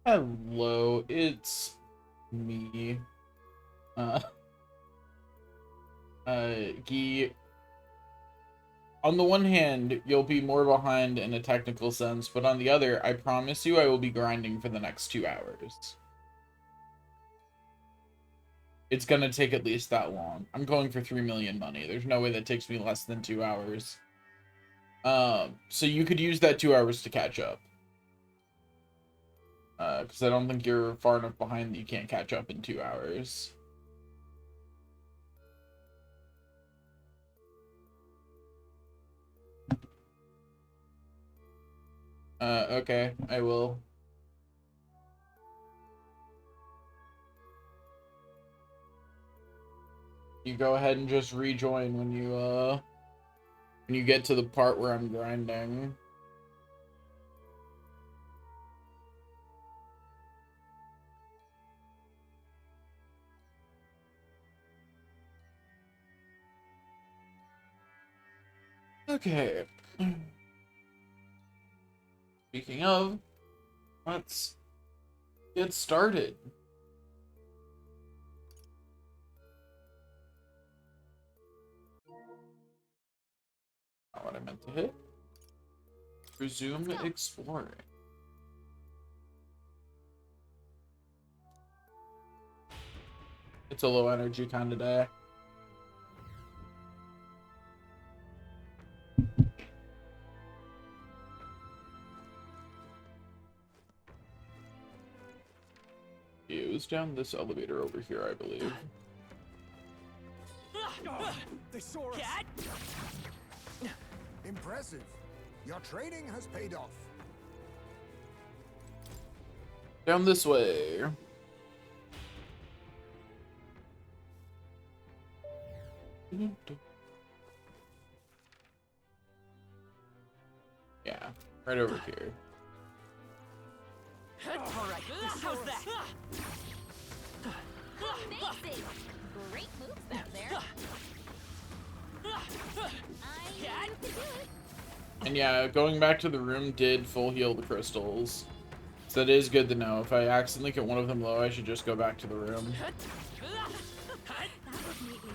Hello, it's me. Uh, Guy. On the one hand, you'll be more behind in a technical sense, but on the other, I promise you I will be grinding for the next 2 hours. It's gonna take at least that long. I'm going for 3 million money. There's no way that takes me less than 2 hours. So you could use that 2 hours to catch up. Because I don't think you're far enough behind that you can't catch up in 2 hours. Okay, I will. You go ahead and just rejoin when you get to the part where I'm grinding. Okay. Speaking of, let's get started. Not what I meant to hit. Resume exploring. It's a low energy kind of day. It was down this elevator over here, I believe. Oh, they saw us. Impressive. Your training has paid off. Down this way. Yeah, right over here. All right, how's that? Amazing! Great moves out there. I could do it. And yeah, going back to the room did full heal the crystals. So that is good to know. If I accidentally get one of them low, I should just go back to the room. That was neatly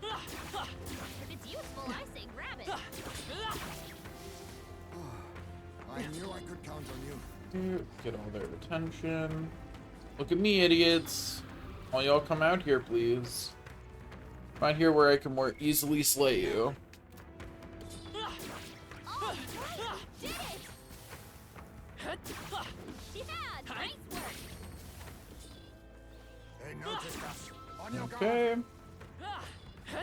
done. If it's useful, I say grab it. I knew I could count on you. Get all their attention. Look at me, idiots. All y'all come out here, please. Right here where I can more easily slay you. Oh, right! Did it! Yeah, nice work. They noticed us. On your guard. Okay. That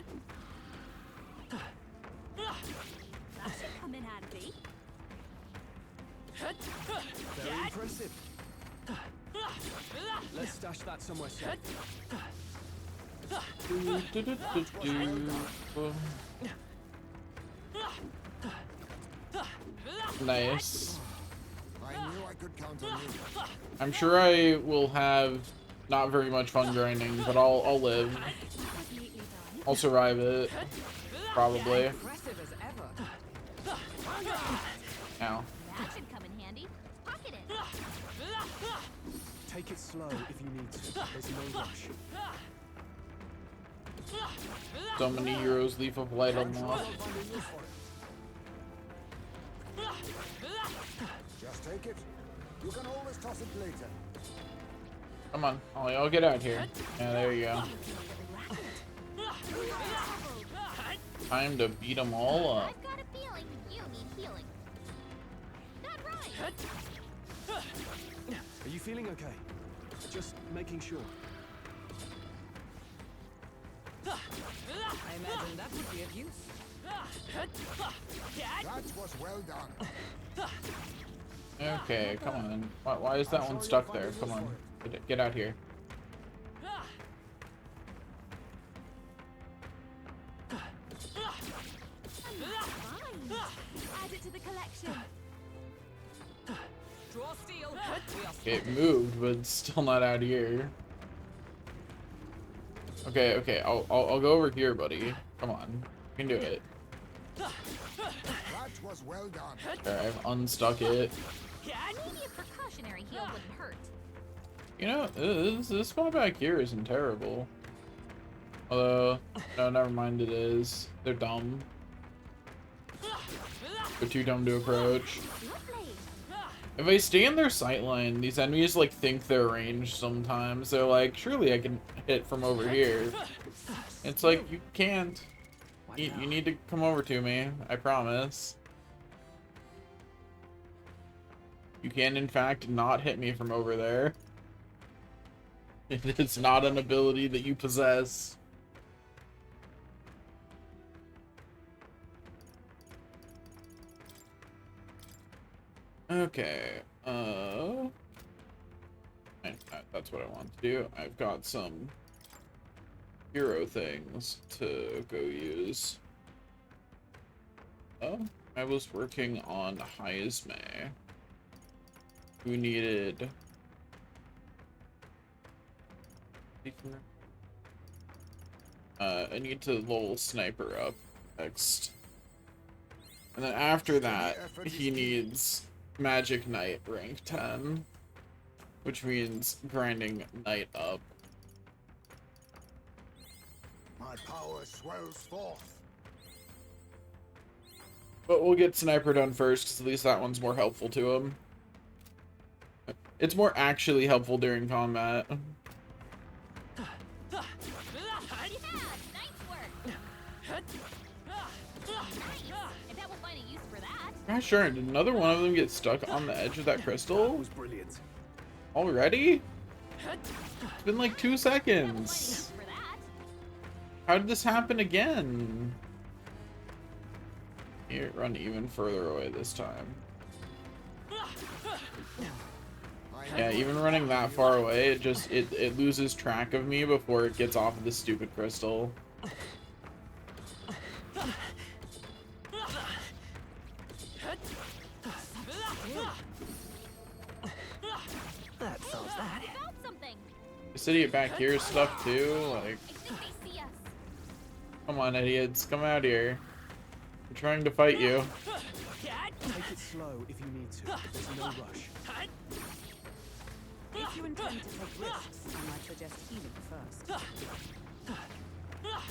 should come in handy. Very impressive. Let's stash that somewhere safe. Nice. I knew I could count on you. I'm sure I will have not very much fun grinding, but I'll live. That was neatly done. I'll survive it. Probably. Impressive as ever. Ow. That should come in handy. Pocket it. Take it slow if you need to. There's no rush. So many heroes leaf of light I'm sure unlocked. I'll find a use for it. Just take it. You can always toss it later. Come on, all y'all get out here. Yeah, there you go. Time to beat them all up. I've got a feeling you need healing. That rhymes. Are you feeling okay? Just making sure. I imagine that would be of use. That was well done. Okay, come on. Why is that one stuck there? Come on, get out here. Fine. Add it to the collection. Draw steel. We are It moved, but it's still not out here. Okay, I'll go over here, buddy. Come on, you can do it. That was well done. There, I've unstuck it. Immediate percussion. cautionary heal wouldn't hurt. You know, this spot back here isn't terrible. Although, no, never mind, it is. They're dumb. They're too dumb to approach. Lovely. If I stay in their sight line, these enemies like think they're ranged sometimes. They're like, surely I can hit from over here. It's like, you can't. You need to come over to me, I promise. You can, in fact, not hit me from over there. It's not an ability that you possess. Okay, that's what I want to do. I've got some hero things to go use. Oh, I was working on Heisme, who needed I need to level Sniper up next. And then after that, he needs Magic Knight rank 10, which means grinding Knight up. My power swells forth. But we'll get Sniper done first, because at least that one's more helpful to him. It's more actually helpful during combat. Yeah, nice work. Nice. I bet we'll find a use for that. Gosh darn, did another one of them get stuck on the edge of that That crystal? was brilliant. Already? It's been like 2 Bet we'll find a seconds. use for that. How did this happen again? Here, run even further away this time. Yeah, even running that far away, it loses track of me before it gets off of the stupid crystal. That solves that. Found something. This idiot back here is stuck too. Like, I think they see us. come on, idiots, come out here. I'm trying to fight you. Take it slow if you need to. There's no rush. If you intend to take risks, I might suggest healing first.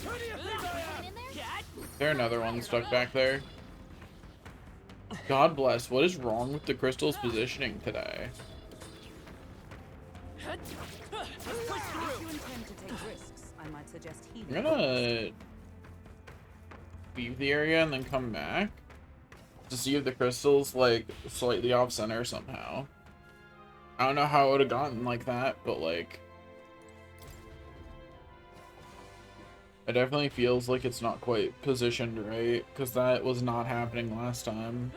Anyone in there? Is there another one stuck back there? God bless, what is wrong with the crystal's positioning today? If you intend to take risks, I might suggest healing. I'm gonna leave the area and then come back to see if the crystal's like slightly off center somehow. I don't know how it would have gotten like that, but like it definitely feels like it's not quite positioned right, because that was not happening last time.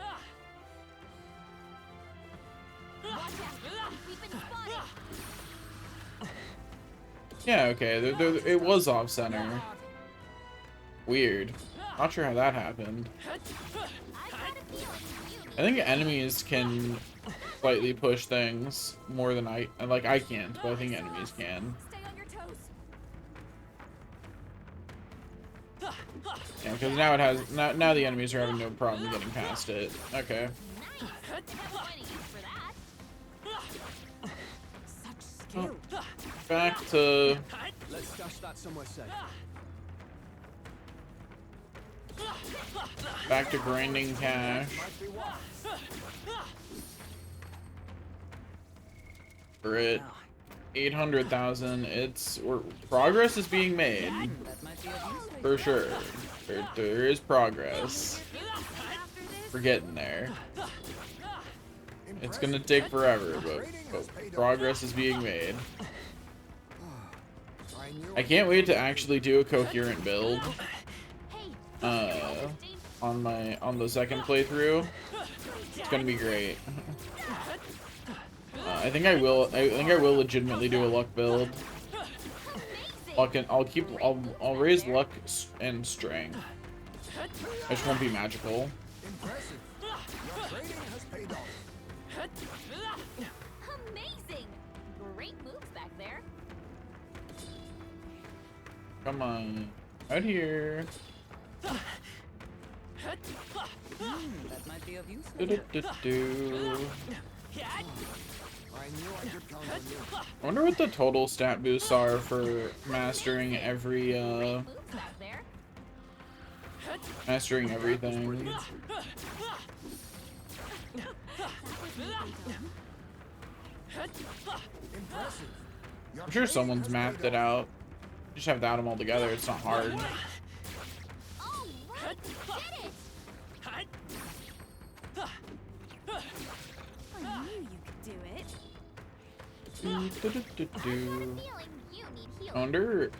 Watch out. We've been spotted. Yeah, okay, it was off center. Weird. Not sure how that happened. I got a feeling you I think enemies can slightly push things more than I can't, but I think enemies can. stay on your toes. Yeah, because now it has now the enemies are having no problem getting past it. Okay. Nice. I bet we'll find a use for that. Such skill. Back to Let's stash that somewhere safe. grinding cash. Might be wise. We're at 800,000. Progress is being made That might be of use. for sure. There is progress. We're getting there. It's gonna take forever, but progress is being made. I knew I can't wait to actually do a coherent build Hey, on the second playthrough. It's gonna be great. I think I will legitimately do a luck build. amazing. I'll raise luck and strength. I just won't be magical. impressive. Your training has paid off. Amazing. Great moves back there. Come on, out here. That might be of use. Do-do-do-do. I knew I could count on you. I wonder what the total stat boosts are for mastering every Moves back there. mastering everything. Impressive. I'm sure someone's mapped it out. You just have to add them all together. It's not hard. All right, did it. I knew you could do it. Do-do-do-do-do. Feeling you need I healing. wonder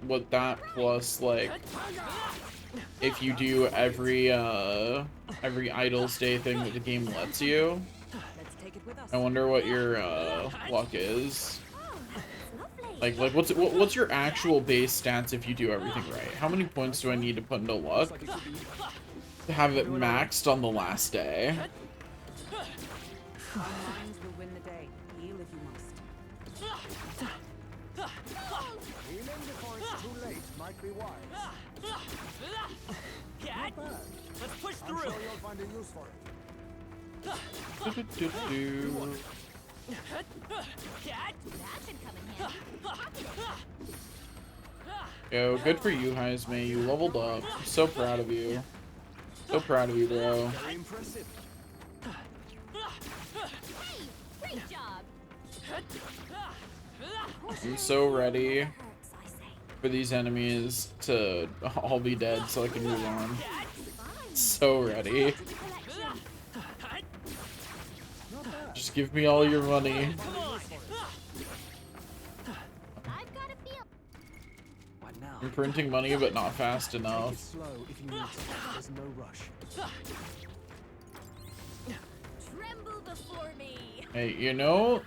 what that plus like if you do every Idols Day thing that the game lets you. Let's take it with us. I wonder what your luck is. Oh, that's lovely. Like what's your actual base stats if you do everything right? How many points do I need to put into luck Like it could be to have it maxed on the last day? Our minds will win the day. Heal if you must. Healing before it's too late might be wise. Not bad. Let's push I'm sure you'll find a use for it. Do-do-do-do. That should come in handy. Pocket it. Yo, good for you, Heisme. You leveled up. I'm so proud of you. So proud of you, bro. very impressive. Hey, great job. I'm so ready Hurts, I say. for these enemies to all be dead so I can move on. Fine. So ready. Collection. Not bad. Just give me all your money. I've got a feel. What now? I'm printing money, but not fast Take it enough. slow if you need to. There's no rush. Tremble before me. Hey, you know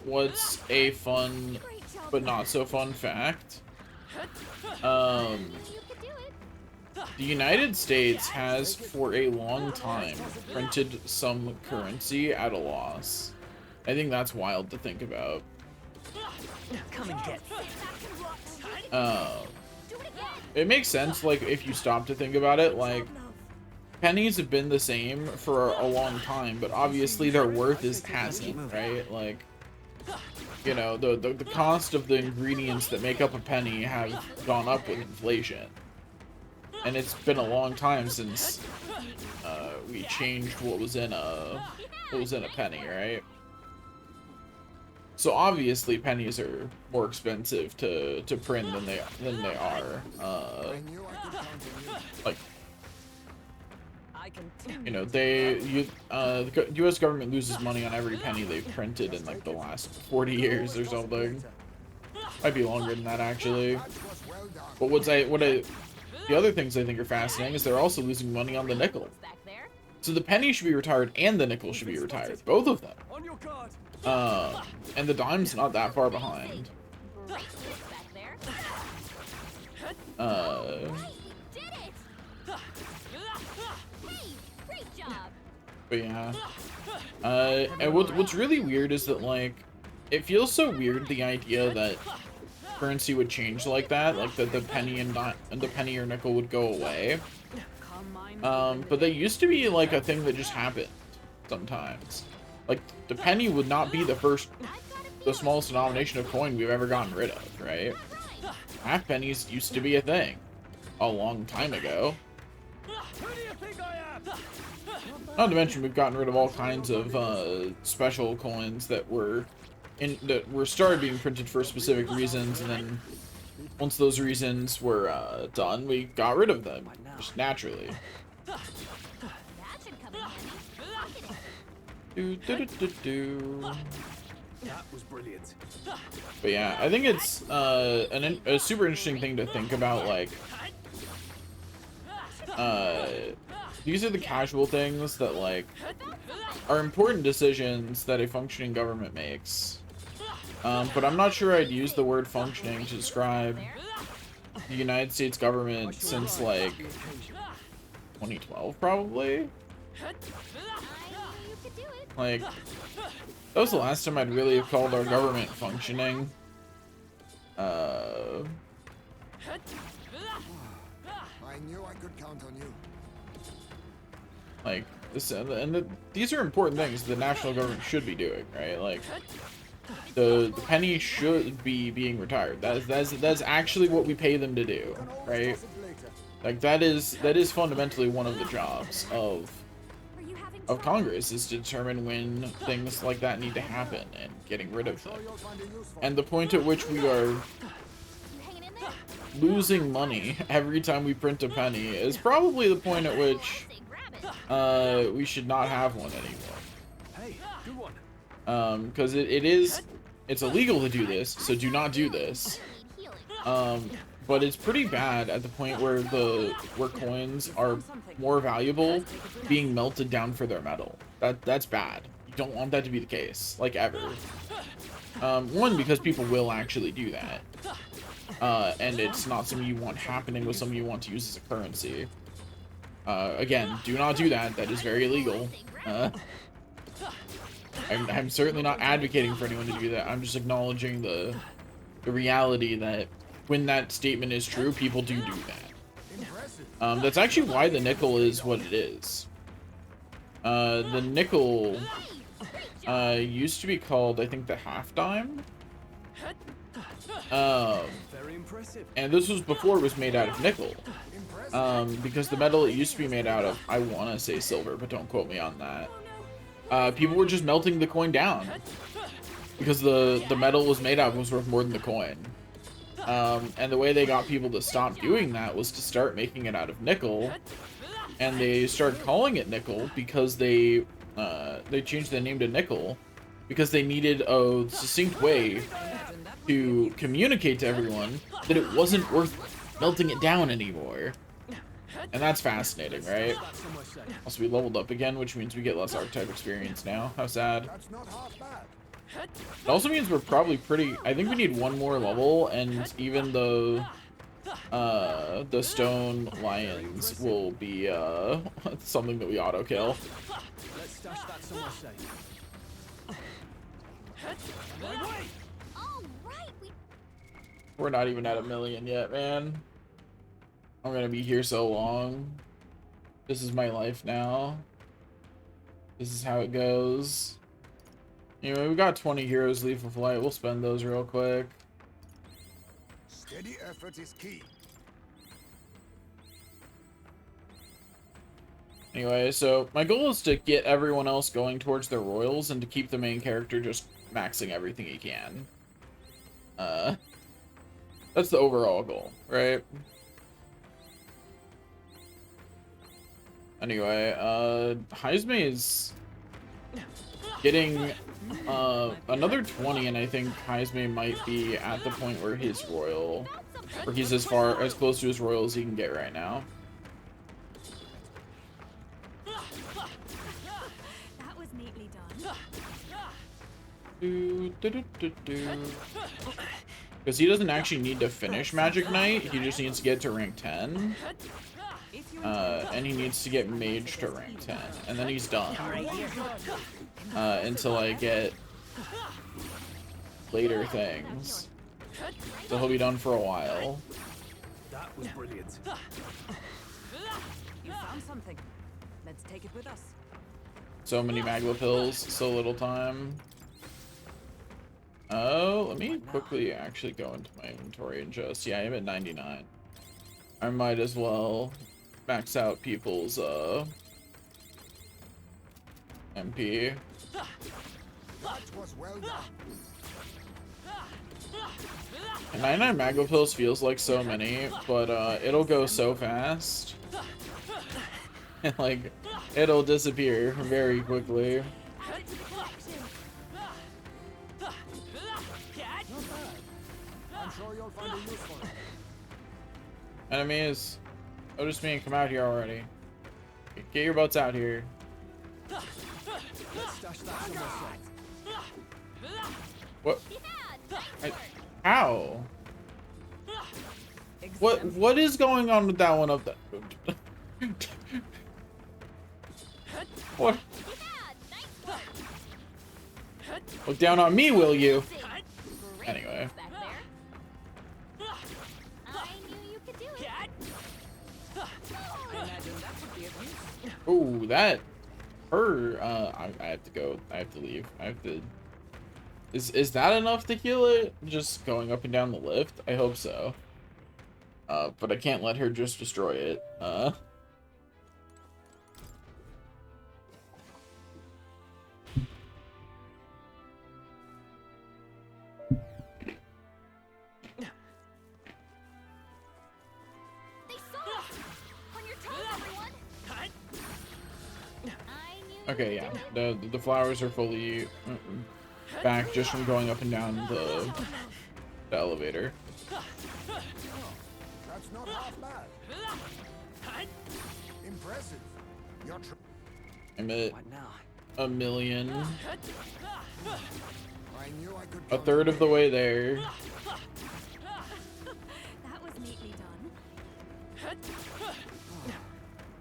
what's a fun Great job. but not so fun fact? You could do it. The United States has for a long time printed some currency at a loss. I think that's wild to think about. Come and get. Do it again. It makes sense, like, if you stop to think about it, like, pennies have been the same for a long time, but obviously their worth hasn't, right? Like, you know, the cost of the ingredients that make up a penny have gone up with inflation. And it's been a long time since we changed what was in a penny, right? So obviously pennies are more expensive to print than they are. I knew I could count on you. Like, I can. you know, the U.S. government loses money on every penny they've printed in like the last 40 years or something. Might be longer than that actually. That was well done. But the other things I think are fascinating is they're also losing money on the nickel. Back there. So the penny should be retired and the nickel should be retired, both of them. On your guard. And the dime's not that far behind. Brace this back there. Uh, Right, we did it. Hey, great job. but yeah. And what's really weird is that like, it feels so weird the idea that currency would change like that, like that the penny and the penny or nickel would go away. Calm minds will win the But they day. used to be like a thing that just happened sometimes. Like the penny would not be the smallest denomination of coin we've ever gotten rid of, right? Half pennies used to be a thing a long time ago. Who do you think I am? Not to mention we've gotten rid of all kinds of special coins that were started being printed for specific reasons, and then once those reasons were done, we got rid of them just naturally. That should come in handy. Pocket it. Do. That was brilliant. But yeah, I think it's a super interesting thing to think about. Like, these are the casual things that like are important decisions that a functioning government makes. But I'm not sure I'd use the word functioning to describe the United States government since like 2012, probably. You could do it. Like, that was the last time I'd really have called our government functioning. I knew I could count on you. Like this, these are important things the national government should be doing, right? Like the penny should be being retired. That's actually what we pay them to do, right? Like that is fundamentally one of the jobs of Congress, is to determine when things like that need to happen and getting rid of them. And the point at which we are losing money every time we print a penny is probably the point at which we should not have one anymore. Hey, good one. Because it's illegal to do this, so do not do this. But it's pretty bad at the point where coins are more valuable being melted down for their metal. That's bad. You don't want that to be the case, like ever. One, because people will actually do that. And it's not something you want happening with something you want to use as a currency. Again, do not do that. That is very illegal. I'm certainly not advocating for anyone to do that. I'm just acknowledging the reality that when that statement is true, people do that. That's actually why the nickel is what it is. The nickel used to be called, I think, the half dime. Very impressive. And this was before it was made out of nickel. Because the metal it used to be made out of, I want to say silver, but don't quote me on that. People were just melting the coin down because the metal was made out of was worth more than the coin. And the way they got people to stop doing that was to start making it out of nickel, and they started calling it nickel because they changed the name to nickel because they needed a succinct way to communicate to everyone that it wasn't worth melting it down anymore. And that's fascinating, right? Also, we leveled up again, which means we get less archetype experience now. How sad. It also means we're probably pretty... I think we need one more level, and even the stone lions will be something that we auto-kill. Let's stash that somewhere safe. We're not even at 1 million yet, man. I'm gonna be here so long. This is my life now. This is how it goes. Anyway, we got 20 heroes leave for flight. We'll spend those real quick. Steady effort is key. Anyway, so my goal is to get everyone else going towards their royals and to keep the main character just maxing everything he can. That's the overall goal, right? Anyway, Heisme is getting another 20, and I think Heisme might be at the point where his royal, or he's as close to his royal as he can get right now. That was neatly done. Because he doesn't actually need to finish Magic Knight, he just needs to get to rank 10. And he needs to get Mage to rank 10, and then he's done. Until I get later things. So he'll be done for a while. That was brilliant. You found something. Let's take it with us. So many Magma pills, so little time. Oh, let me quickly actually go into my inventory and just... Yeah, I'm at 99. I might as well max out people's MP. That was well done. And 99 Magma pills feels like so many, but it'll go so fast. And like, it'll disappear very quickly. I'm sure you'll find a use for it. Enemies, notice me and come out here already. Get your butts out here. Let's stash that somewhere safe. What? How? What is going on with that one up there? What? Look down on me, will you? Anyway. I knew you could do it. I imagine that would be of use. Oh, that her. I have to go. I have to leave. I have to. Is that enough to heal it? Just going up and down the lift? I hope so. But I can't let her just destroy it. They saw us! On your toes, everyone! I knew Okay, you yeah. would. The flowers are fully back just from going up and down the elevator. That's not half bad. Impressive. You're I'm at What now? 1 million. I knew I could A count third on of the way there. That was neatly done. you.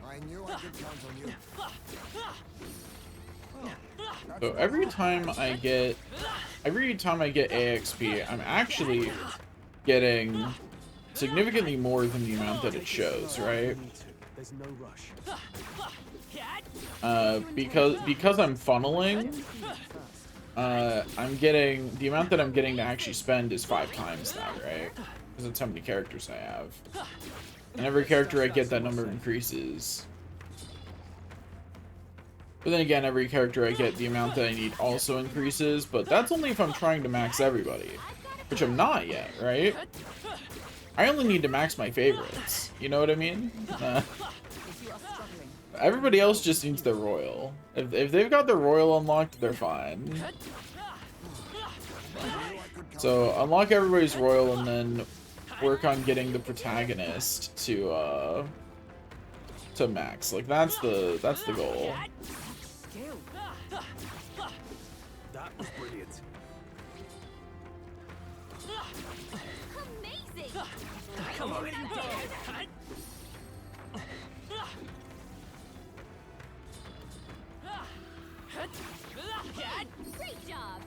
I knew I could count on you. That's So not every half time I get AXP, I'm actually getting significantly more than the amount that it shows, right? We need to. There's no rush. Because I'm funneling, I'm getting the amount that I'm getting to actually spend is 5 times that, right? Because that's how many characters I have, and every character I get, that number increases. But then again, every character I get, the amount that I need also increases. But that's only if I'm trying to max everybody, which I'm not yet, right? I only need to max my favorites. You know what I mean? If you are struggling, Everybody else just needs their royal. If they've got their royal unlocked, they're fine. So unlock everybody's royal and then work on getting the protagonist to max. Like that's the goal. skill. That was brilliant. Amazing! Come on, Great job!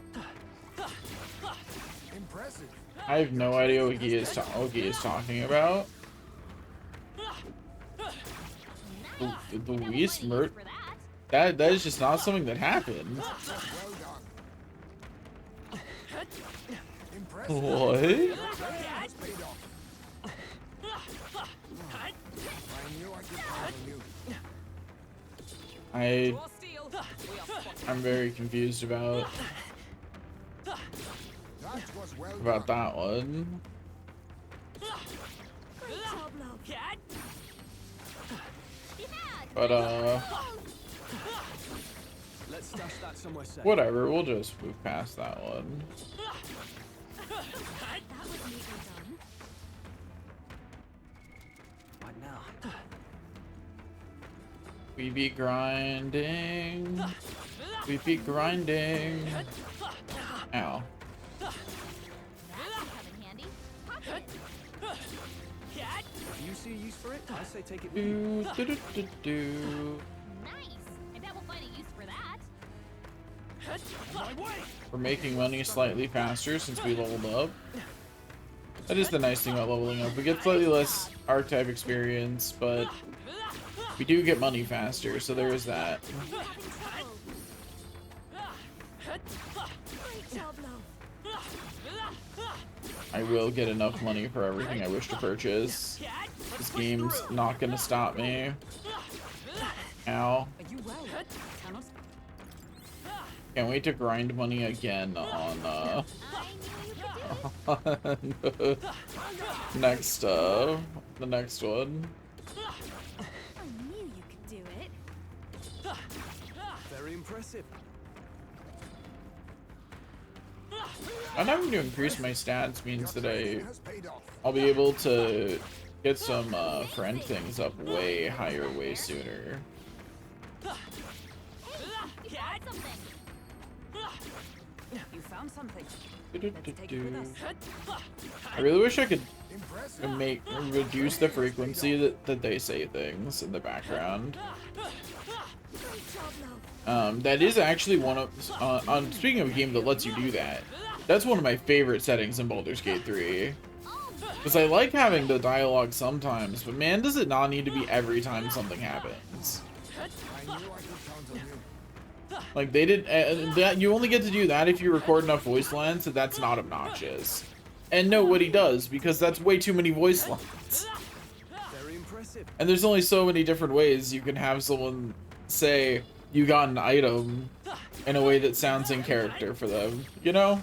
impressive. I have no idea what he is talking about. Nice! Luis Never Mert. for that. That is just not something that happened. Well done. Impressive. What? Has paid off. I knew I could count on you. Raw steel. We are spotted. I'm very confused about That was well about done. that one. Great job, love. Yeah! But let's stash that somewhere safe. whatever, we'll just move past that one. That was neatly done. Right now. We be grinding. We be grinding. Ow. That can come in handy. Pocket it. If you see a use for it, I say take it with you. Do, do, do, do, do. Nice! I bet we'll find a use for that. My way! We're making money slightly faster since we leveled up. That is the nice thing about leveling up. We get slightly less archetype experience, but we do get money faster, so there is that. We're having trouble. Great job, love. I will get enough money for everything I wish to purchase. This game's not gonna stop me. Ow. Are you well? Thanos? Can't wait to grind money again on I knew you could do it. next the next one. I knew you could do it. Very impressive. And having to increase my stats means that Has paid off. I'll be able to get some friend things up way higher way sooner. You found something. You found something. Do, do, Let's do, take it with do. us. I really wish I could Impressive. reduce the frequency that they say things in the background. Great job, love. That is actually one of on speaking of a game that lets you do that. That's one of my favorite settings in Baldur's Gate 3. Because I like having the dialogue sometimes, but man, does it not need to be every time something happens. I knew I could count on you. Like they did that. You only get to do that if you record enough voice lines, so that's not obnoxious. And know what he does, because that's way too many voice lines. Very impressive. And there's only so many different ways you can have someone say you got an item in a way that sounds in character for them, you know?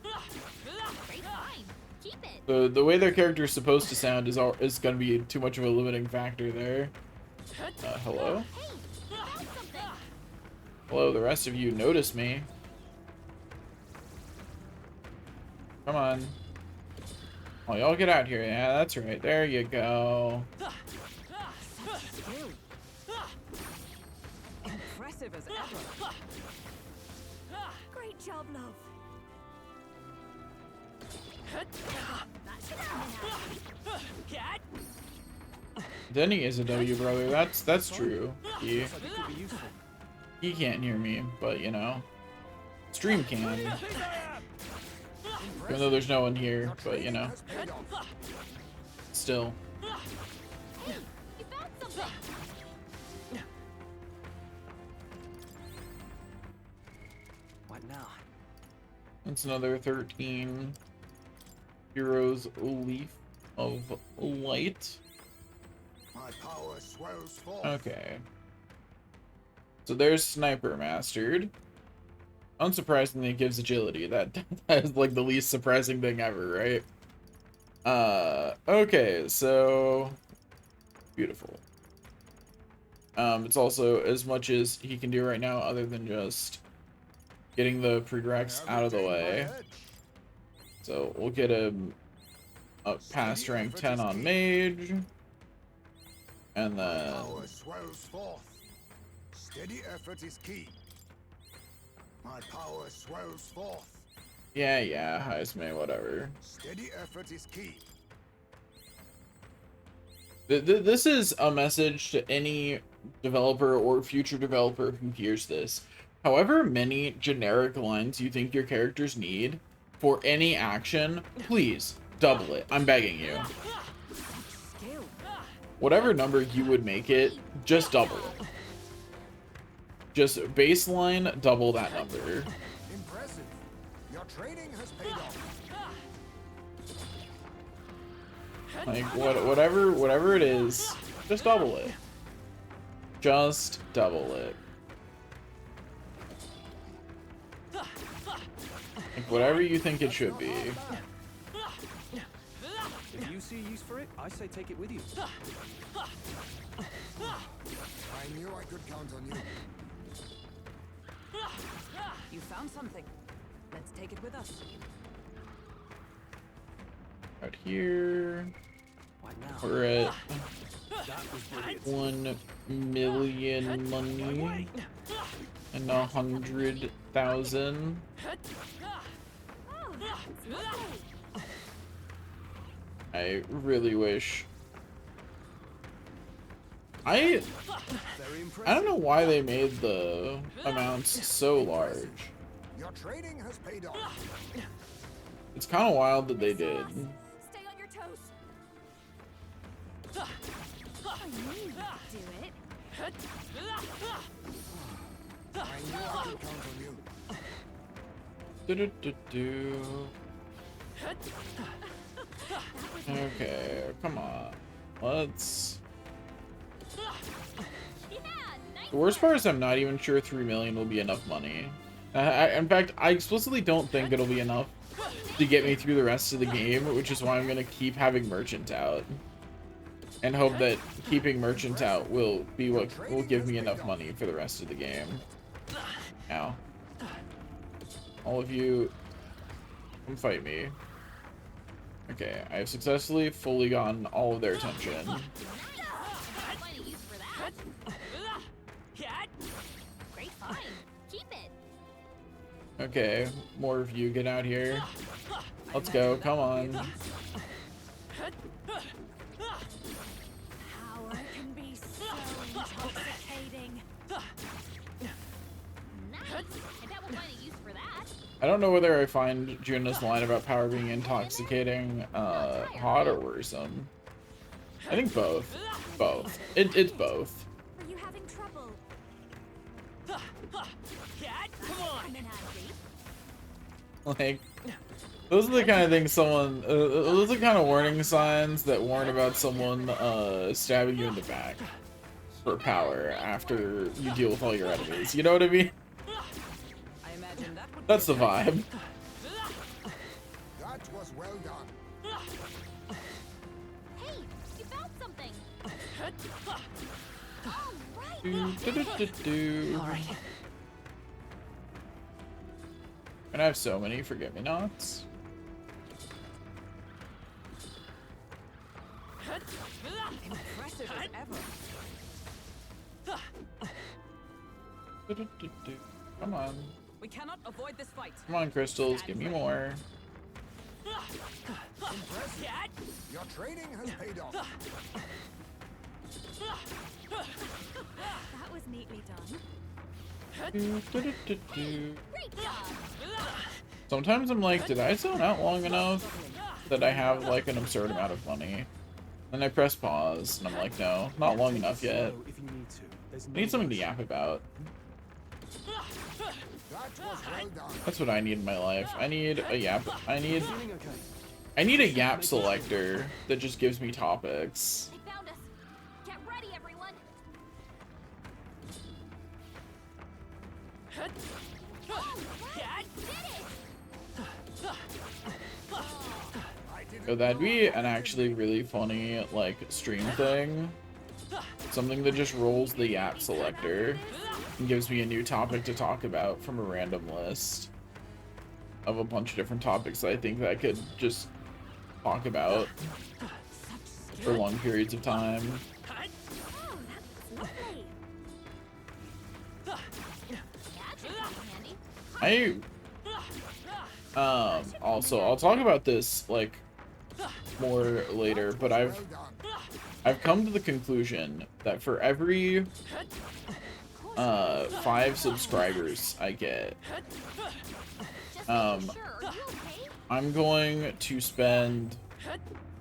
Great find. Keep it. The way their character is supposed to sound is going to be too much of a limiting factor there. Hello? Hey, you found something. Hello, the rest of you notice me. Come on. Oh, y'all get out here. Yeah, that's right. There you go. Skill. Impressive as ever. Great job, love. That should have been happy. Denny is a W brother. That's true. He Looks like it could be useful. can't hear me, but you know, stream can. Even though there's no one here, but you know, Has paid off. still. Hey, you found something. What now? That's another 13 Heroes Leaf of Light. My power swells forth. Okay. So there's Sniper Mastered. Unsurprisingly, it gives agility. That is like the least surprising thing ever, right? Okay, so beautiful. It's also as much as he can do right now, other than just getting the prereqs out of the way. So we'll get him up past rank 10 on Mage. And then Power swells forth. Steady effort is key. My power swells forth. yeah, Heisman, whatever. Steady effort is key. This is a message to any developer or future developer who hears this. However many generic lines you think your characters need for any action, please double it. I'm begging you. Skill. Whatever number you would make it, just double it. Just baseline, double that number. Impressive. Your training has paid off. Like whatever it is, just double it. Just double it. Like whatever you think it should be. If you see use for it, I say take it with you. I knew I could count on you. You found something. Let's take it with us. Right here, What now? we're at That was brilliant. 1 million money and 100,000. Oh, it's lovely. I really wish. I Very impressive. don't know why they made the amounts so large. Your training has paid off. It's kind of wild that they did. Stay on your toes. I knew you could do it. I knew I could count on you. Do-do-do-do. Okay, come on. Let's. Yeah, nice. The worst part is I'm not even sure 3 million will be enough money. In fact, I explicitly don't think it'll be enough to get me through the rest of the game, which is why I'm gonna keep having Merchant out. And hope that keeping Merchant out will be what will give me enough money for the rest of the game. Now, all of you, come fight me. Okay, I have successfully fully gotten all of their attention. Plenty use for that. Great find. Keep it. Okay, more of you get out here. Let's go, come on. Power can be so intoxicating. Nice. I bet we'll find a use for that. I don't know whether I find Juna's line about power being intoxicating hot or worrisome. I think both. Both. It's both. Are you having trouble? Cat, come on. Come in handy. Like, those are the kind of things someone, those are the kind of warning signs that warn about someone stabbing you in the back for power after you deal with all your enemies. You know what I mean? I imagine that would That's be the vibe. That was well done. Hey, you found something. All right. All right. And I have so many forget-me-nots. impressive as ever. Come on. We cannot avoid this fight. Come on, crystals, give me more. Cat. Your training has paid off. That was neatly done. Great job. Sometimes I'm like, did I zone out long enough that I have like an absurd amount of money? Then I press pause, and I'm like, no, not long enough yet. Slow if you need to. There's I no need something to rush. yap about. That was well done. That's what I need in my life. I need a yap. Feeling okay? I need a yap selector that just gives me topics. They found us. Get ready, everyone. Cat. So that'd be an actually really funny like stream thing. Something that just rolls the yap selector and gives me a new topic to talk about from a random list of a bunch of different topics that I think that I could just talk about for long periods of time. Oh, that's lovely. That should come in handy. Also I'll talk about this like more later, but Well done. I've come to the conclusion that for every 5 subscribers I get, Just Um, making sure. Are you okay? I'm going to spend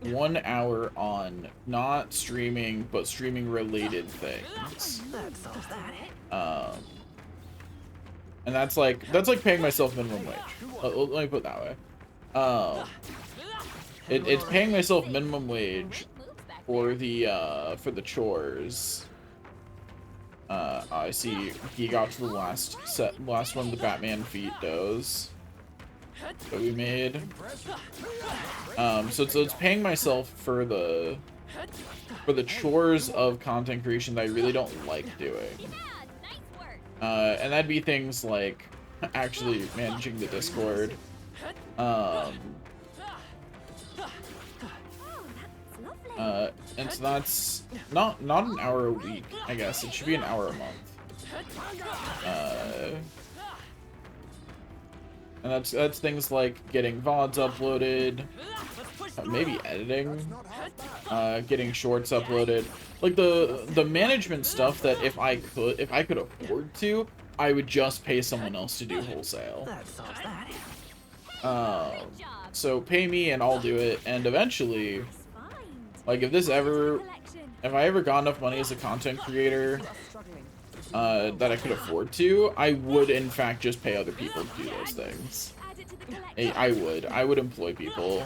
1 hour on not streaming, but streaming related things. That solves that. And that's like paying myself minimum wage. Let me put it that way. It's paying myself minimum wage Great moves back for the chores. I see he got to the last one of the Batman feet does that we made. So it's paying myself for the chores of content creation that I really don't like doing. Yeah, nice work. And that'd be things like actually managing the Discord. Oh, that's lovely. And so that's not an hour a week, I guess. It should be an hour a month. And that's things like getting VODs uploaded, maybe editing, Not half bad. getting shorts uploaded, like the management stuff that if I could afford to, I would just pay someone else to do wholesale. That solves that. Great job. So pay me and I'll do it, and eventually, Nice find. like if this ever, Collection. if I ever got enough money as a content creator You are struggling. that I could afford to, I would in fact just pay other people to do those things. Add it to the collection. I would employ people.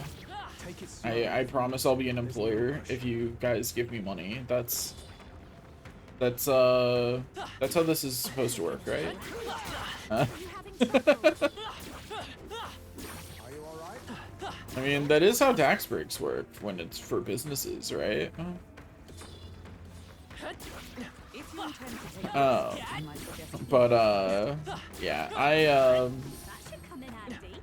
Take it slow. I promise I'll be an employer if you guys give me money. That's how this is supposed to work, right? Are you having trouble? Are you all right? I mean, that is how tax breaks work when it's for businesses, right? If you intend to take Oh. risks, I might suggest But yeah, That should come in handy.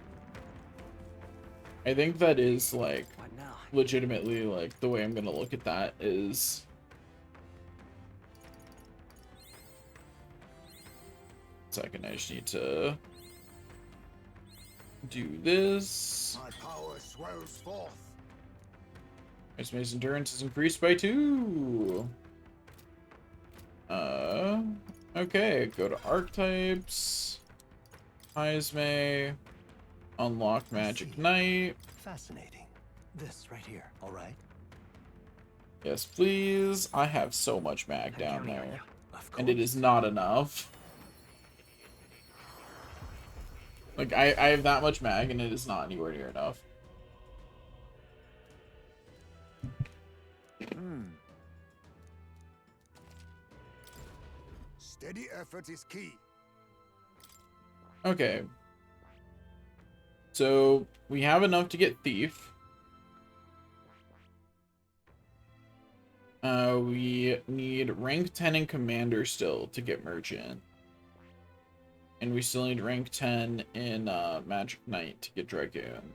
I think that is like What now? legitimately like the way I'm gonna look at that is second. I just need to do this. My power swells forth. Ice Maze endurance is increased by 2. Okay, go to archetypes. Izme. Unlock Magic Knight. Fascinating. This right here, all right? Yes, please. I have so much mag down there. Of And it course. is not enough. Like, I have that much mag, and it is not anywhere near enough. Steady effort is key. Okay. So, we have enough to get Thief. We need rank 10 in Commander still to get Merchant. And we still need rank 10 in Magic Knight to get Dragoon.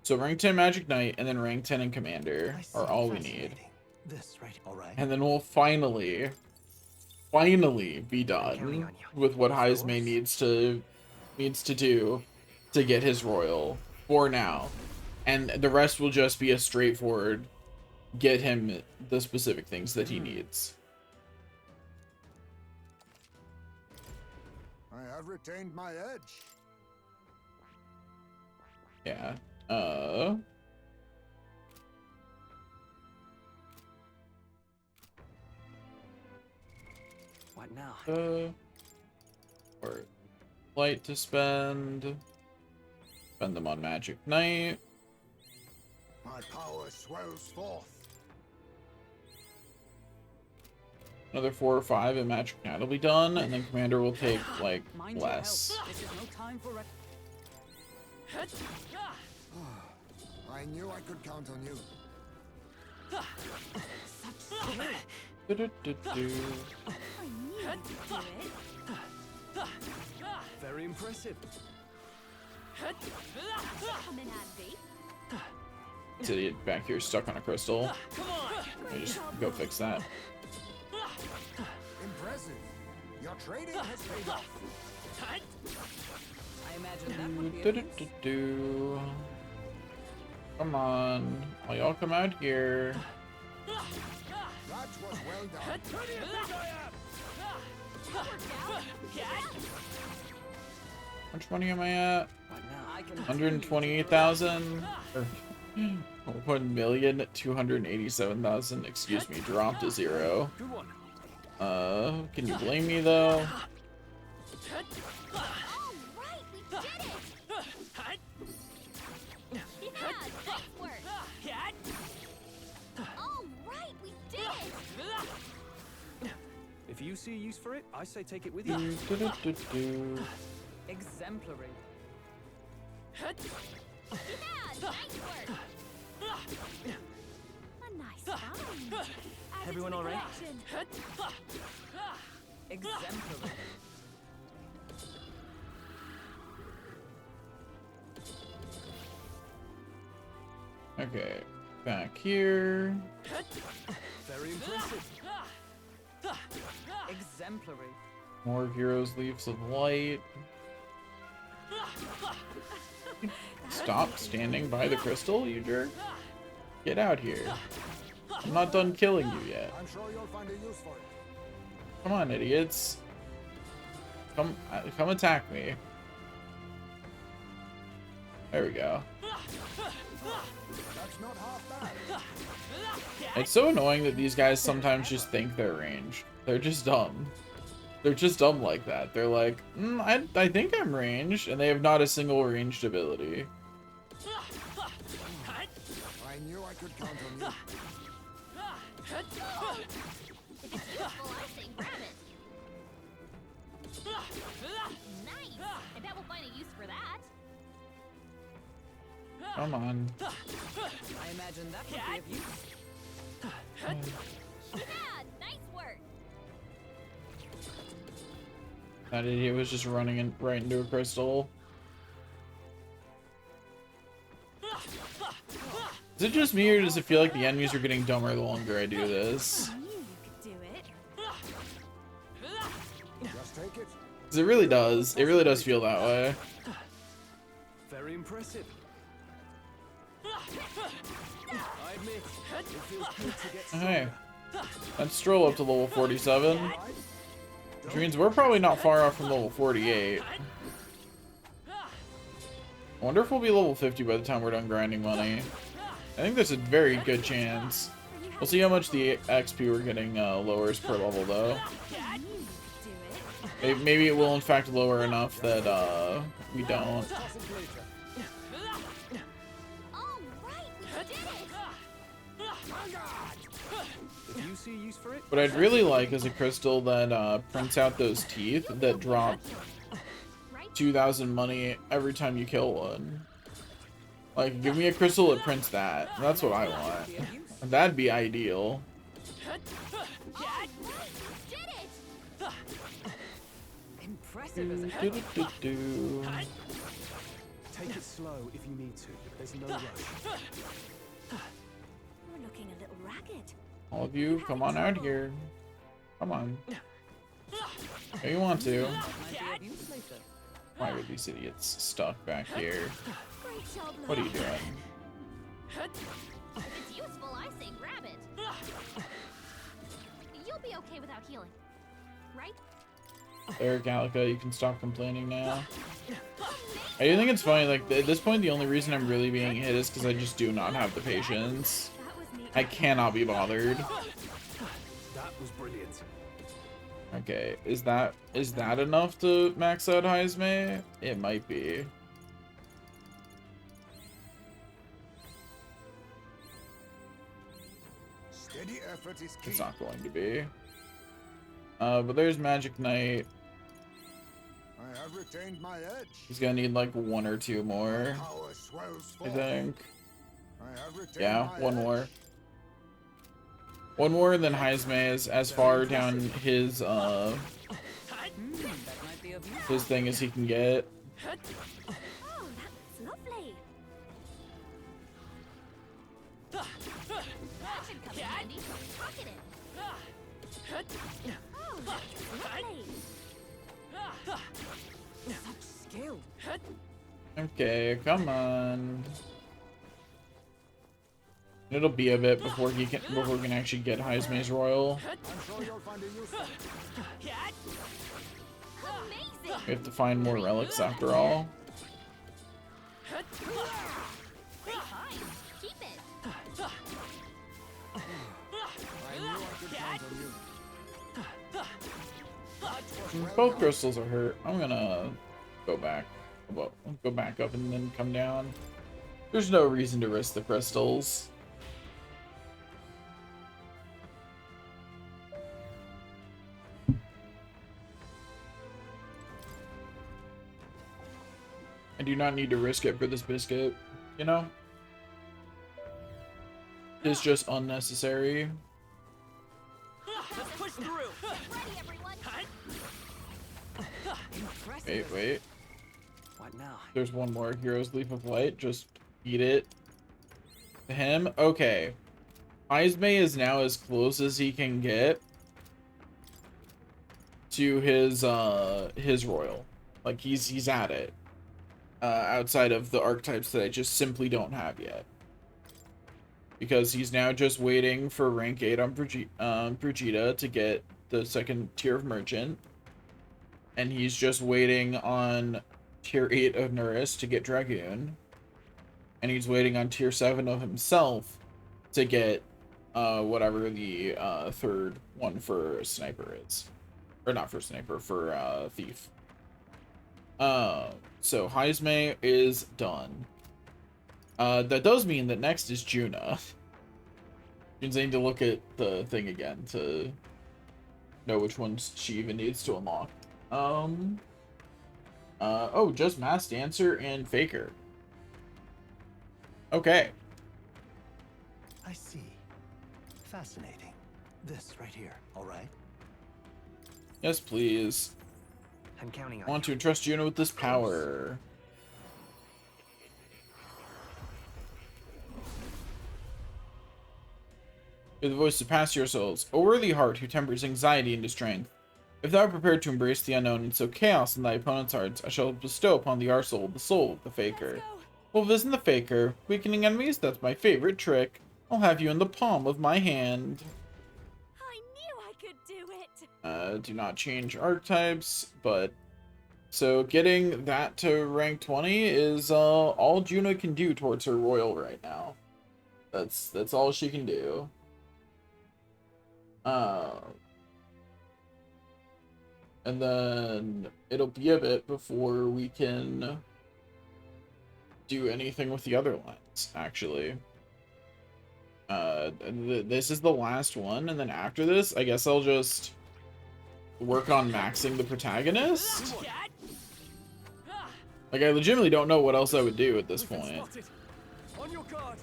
So rank 10 Magic Knight and then rank 10 in Commander I see. are all we need. Fascinating. This right, all right? And then we'll finally be done with what Heismay needs to do to get his royal for now. And the rest will just be a straightforward get him the specific things that he needs. I have retained my edge. Yeah. What now? Or light to spend. Spend them on Magic Knight. My power swells forth. Another 4 or 5 and Magic Knight will be done, and then Commander will take like Mind your less. health. This is no time for I knew I could count on you. Do-do-do-do. I knew you could do it. Very impressive. Come in handy. This idiot back here stuck on a crystal. Let me just go fix that. Impressive. Your trading has paid off. I imagine that would be of use. Do-do-do-do. Come on. All y'all come out here. That was well done. How much money am I at? What now? I can 128,000? Or 1,287,000. Excuse me, dropped to 0. Good one. Can you blame me though? All right, we did it. Yeah, nice work. All right, we did it. If you see use for it, I say take it with you. Do-do-do-do. exemplary. Yeah, nice work. A nice find. Add it Everyone to the all right? collection. Exemplary. Okay, back here. Very impressive. Exemplary. More Heroes Leaves of Light. Stop standing by the crystal, you jerk. Get out here. I'm not done killing you yet. I'm sure you'll find a use for it. Come on, idiots. Come attack me. There we go. That's not half bad. It's so annoying that these guys sometimes just think they're ranged. They're just dumb. They're just dumb like that. They're like, I think I'm ranged, and they have not a single ranged ability. I knew I could count on you. If it's useful, I say grab it. Nice. I bet we'll find a use for that. Come on. I imagine that would be of use. Yeah, nice work. That idiot was just running right into a crystal. Is it just me, or does it feel like the enemies are getting dumber the longer I do this? I knew you could do it. Just take it. 'Cause it really does. It really does feel that way. Very impressive. I admit, it feels good to get Hey, let's stroll up to level 47. Which means we're probably not far off from level 48. I wonder if we'll be level 50 by the time we're done grinding money. I think there's a very good chance. We'll see how much the XP we're getting lowers per level, though. Maybe it will, in fact, lower enough that we don't. All right, we did it. If you see use for it, What I'd really like is a crystal that prints out those teeth that drop 2,000 money every time you kill one. Like, give me a crystal that prints that. That's what I want. That'd be ideal. Impressive as a heck. Do-do-do-do. take it slow if you need to. There's no rush. We're looking a little ragged. All of you, come on out here. Come on. If you want to. Might be of use later. Why are these idiots stuck back here? Great job, What are you Lola. doing? If it's useful, I say grab it. You'll be okay without healing, right? There, Gallica, you can stop complaining now. I do think it's funny, like, at this point, the only reason I'm really being hit is because I just do not have the patience. That was neat. I cannot be bothered. That was brilliant. Okay, is that enough to max out Heisme? It might be. Steady effort is key. It's not going to be. But there's Magic Knight. I have retained my edge. He's gonna need like one or two more, Power swells I forth. think. I have retained Yeah, my one edge. more. One more, and then Heisme is as far down his That might be of use. his thing as he can get. Oh, that's lovely. That should come in handy. Pocket it. Oh, that's lovely. Such skill. Okay, come on. It'll be a bit before we can actually get Heisme's Royal. I'm sure you'll find a use for it. Amazing. We have to find more relics after all. Great find. Keep it. I knew I could count on you. Both crystals are hurt. I'm gonna go back. Well, go back up and then come down. There's no reason to risk the crystals. I do not need to risk it for this biscuit, you know? It's just unnecessary. Let's push through. Ready, everyone. Wait, wait. What now? There's one more. Hero's Leaf of Light. Just eat it. To him? Okay. Heisme is now as close as he can get to his royal. Like, he's at it. Outside of the archetypes that I just simply don't have yet. Because he's now just waiting for rank 8 on Brigida to get the second tier of Merchant. And he's just waiting on tier 8 of Nuris to get Dragoon. And he's waiting on tier 7 of himself to get whatever the third one for Sniper is. Or not for Sniper, for Thief. So Heisme is done. That does mean that next is Juna. Means I need to look at the thing again to know which ones she even needs to unlock. Oh, just Mass Dancer and Faker. Okay. I see. Fascinating. This right here, all right? Yes, please. I'm counting I on want you. to entrust Juna with this power. Hear the voice to pass your souls. O worthy heart who tempers anxiety into strength. If thou art prepared to embrace the unknown and sow chaos in thy opponent's hearts, I shall bestow upon the soul of the Faker. We'll visit the Faker. Weakening enemies? That's my favorite trick. I'll have you in the palm of my hand. I knew I could do it. Do not change archetypes, but So getting that to rank 20 is all Juna can do towards her royal right now. That's all she can do. And then it'll be a bit before we can do anything with the other lines, actually. This is the last one, and then after this, I guess I'll just work on maxing the protagonist. Like, I legitimately don't know what else I would do at this point. On your guard.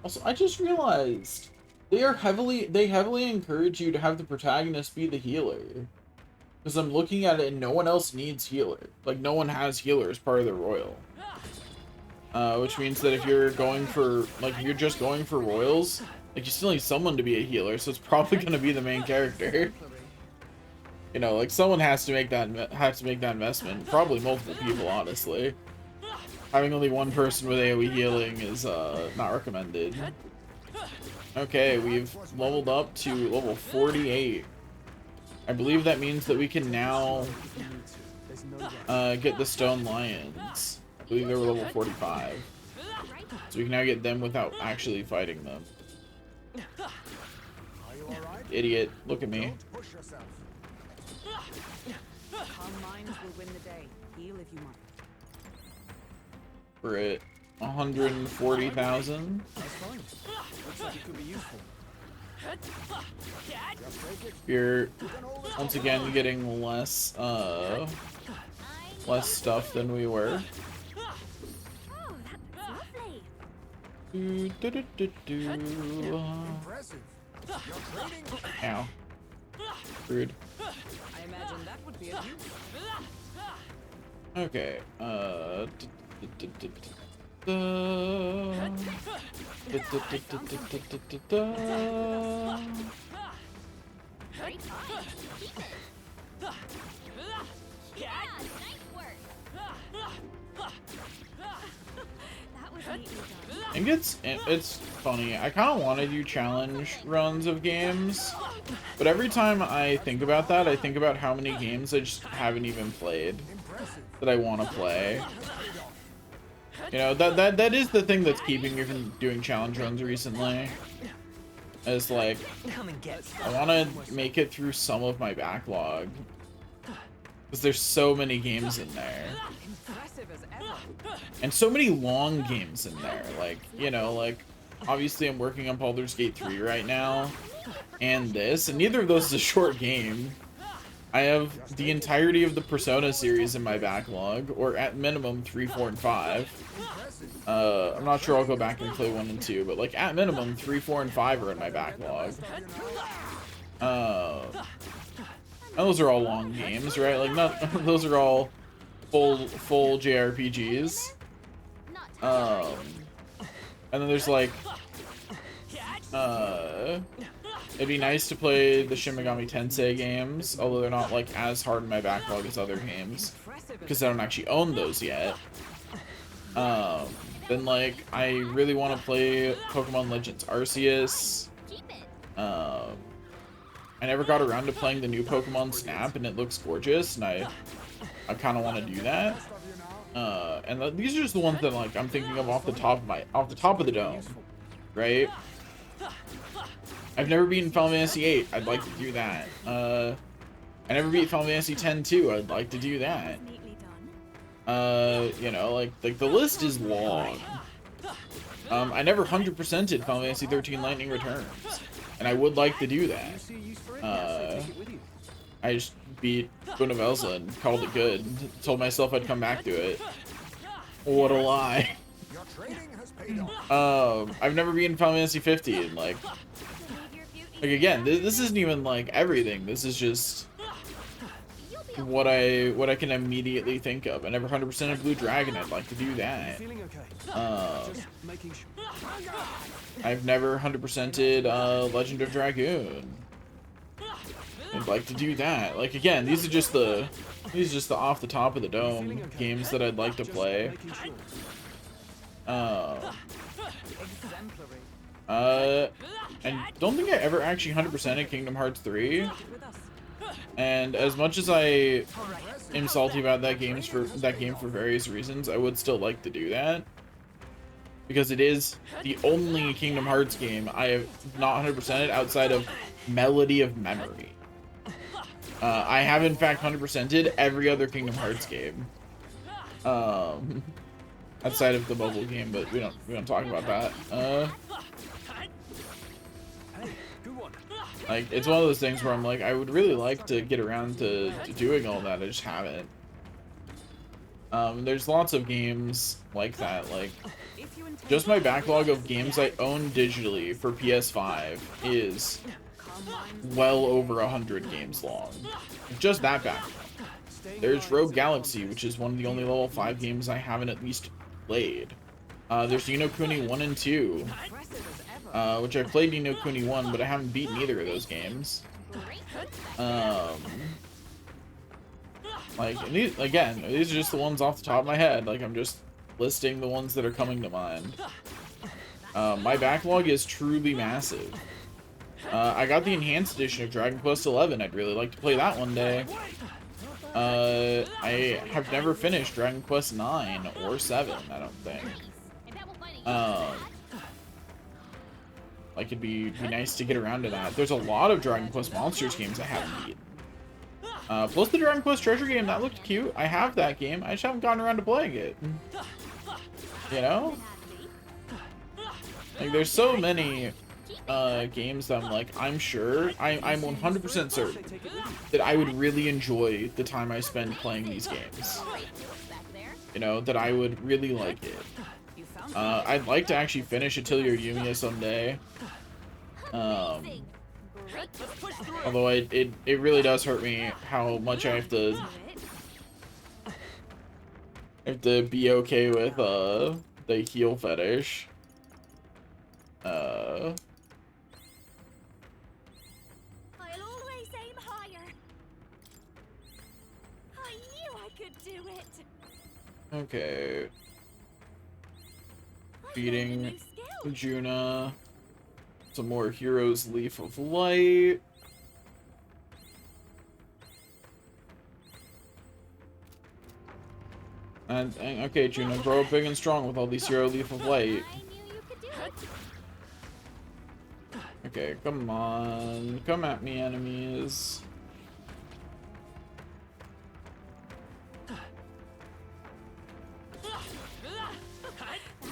Also, I just realized they heavily encourage you to have the protagonist be the healer. Because I'm looking at it and no one else needs healer. Like, no one has healer as part of the royal. Which means that if you're going for, like, you're just going for royals, like, you still need someone to be a healer, so it's probably going to be the main character. You know, like, someone has to make that investment. Probably multiple people, honestly. Having only one person with AoE healing is not recommended. Okay, we've leveled up to level 48. I believe that means that we can now get the Stone Lions. I believe they were level 45. So we can now get them without actually fighting them. Are you all right? Idiot, look at me. Don't push yourself. Calm minds will win the day. Heal if you must. We're at 140,000. That's fine. Looks like it could be useful. You're once again getting less less stuff than we were. Oh, that's lovely. Impressive. You're trading. Ow. Rude. I imagine that would be a use. Okay. Great find. Keep it. Yeah, nice work. That was neatly done. And it's funny. I kind of want to do challenge runs of games, but every time I think about that, I think about how many games I just haven't even played that I want to play. You know, that is the thing that's keeping me from doing challenge runs recently. Is like, Come and get I want to make it through some of my backlog. Because there's so many games in there. Impressive as ever. And so many long games in there. Like, you know, like, obviously I'm working on Baldur's Gate 3 right now. And this. And neither of those is a short game. I have the entirety of the Persona series in my backlog. Or at minimum 3, 4, and 5. I'm not sure I'll go back and play 1 and 2. But, like, at minimum 3, 4, and 5 are in my backlog. And those are all long games, right? Like, not those are all full JRPGs. And then there's like, it'd be nice to play the Shin Megami Tensei games, although they're not like as hard in my backlog as other games, because I don't actually own those yet. Then like, I really want to play Pokemon Legends Arceus. Keep it. I never got around to playing the new Pokemon Snap, and it looks gorgeous, and I kind of want to do that. And these are just the ones that like I'm thinking of off the top of the dome, right? I've never beaten Final Fantasy VIII. I'd like to do that. I never beat Final Fantasy X too. I'd like to do that. Neatly done. You know, like the list is long. I never 100%ed Final Fantasy 13 Lightning Returns, and I would like to do that. See a use for it? Take it with you. I just beat Bunavelza and called it good. Told myself I'd come back to it. What a lie. Your trading has paid off. I've never beaten Final Fantasy 15. Like again, this isn't even like everything. This is just what I can immediately think of. I never 100% of Blue Dragon. I'd like to do that. Feeling okay? Just making sure. I've never 100%ed Legend of Dragoon. I'd like to do that. Like again, these are just the off the top of the dome games that I'd like to play. Making sure. And don't think I ever actually 100%ed Kingdom Hearts 3. With us. And as much as I am salty about that game for various reasons, I would still like to do that. Because it is the only Kingdom Hearts game I have not 100%ed outside of Melody of Memory. I have in fact 100%ed every other Kingdom Hearts game. Outside of the mobile game, but we don't talk about that. Like, it's one of those things where I'm like, I would really like to get around to doing all that, I just haven't. There's lots of games like that, like, just my backlog of games I own digitally for PS5 is well over 100 games long. Just that backlog. There's Rogue Galaxy, which is one of the only level 5 games I haven't at least played. There's Ni no Kuni 1 and 2, which I played Ni no Kuni 1, but I haven't beaten either of those games. Like, and these, again, these are just the ones off the top of my head. Like, I'm just listing the ones that are coming to mind. My backlog is truly massive. I got the enhanced edition of Dragon Quest XI. I'd really like to play that one day. I have never finished Dragon Quest 9 or 7, I don't think. Like, it'd be nice to get around to that. There's a lot of Dragon Quest Monsters games I haven't beaten. Plus the Dragon Quest Treasure game, that looked cute. I have that game, I just haven't gotten around to playing it. You know? Like, there's so many games that I'm like, I'm sure, I'm 100% certain that I would really enjoy the time I spend playing these games. You know, that I would really like it. I'd like to actually finish Atelier Yumiya someday. Although it really does hurt me how much I have to be okay with the heel fetish. I'll always aim higher. I knew I could do it. Okay. I Beating learned a new skill. Juna. Some more Heroes Leaf of Light. And okay, Juna, grow up big and strong with all these Hero Leaf of Light. I knew you could do it. Okay, come on. Come at me, enemies. That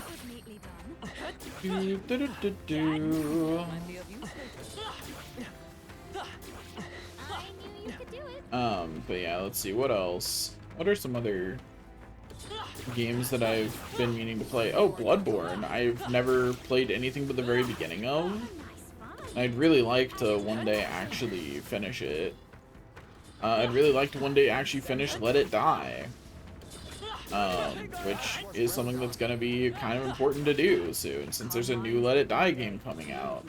was neatly done. Do, do, do, do, do. Might be of use later. I knew you could do it. But yeah, let's see, what else? What are some other games that I've been meaning to play? Oh, Bloodborne. I've never played anything but the very beginning of. Nice fun. I'd really like to one day actually finish it. I'd really like to one day actually finish Let It Die. Which is something that's gonna be kind of important to do soon, since there's a new Let It Die game coming out.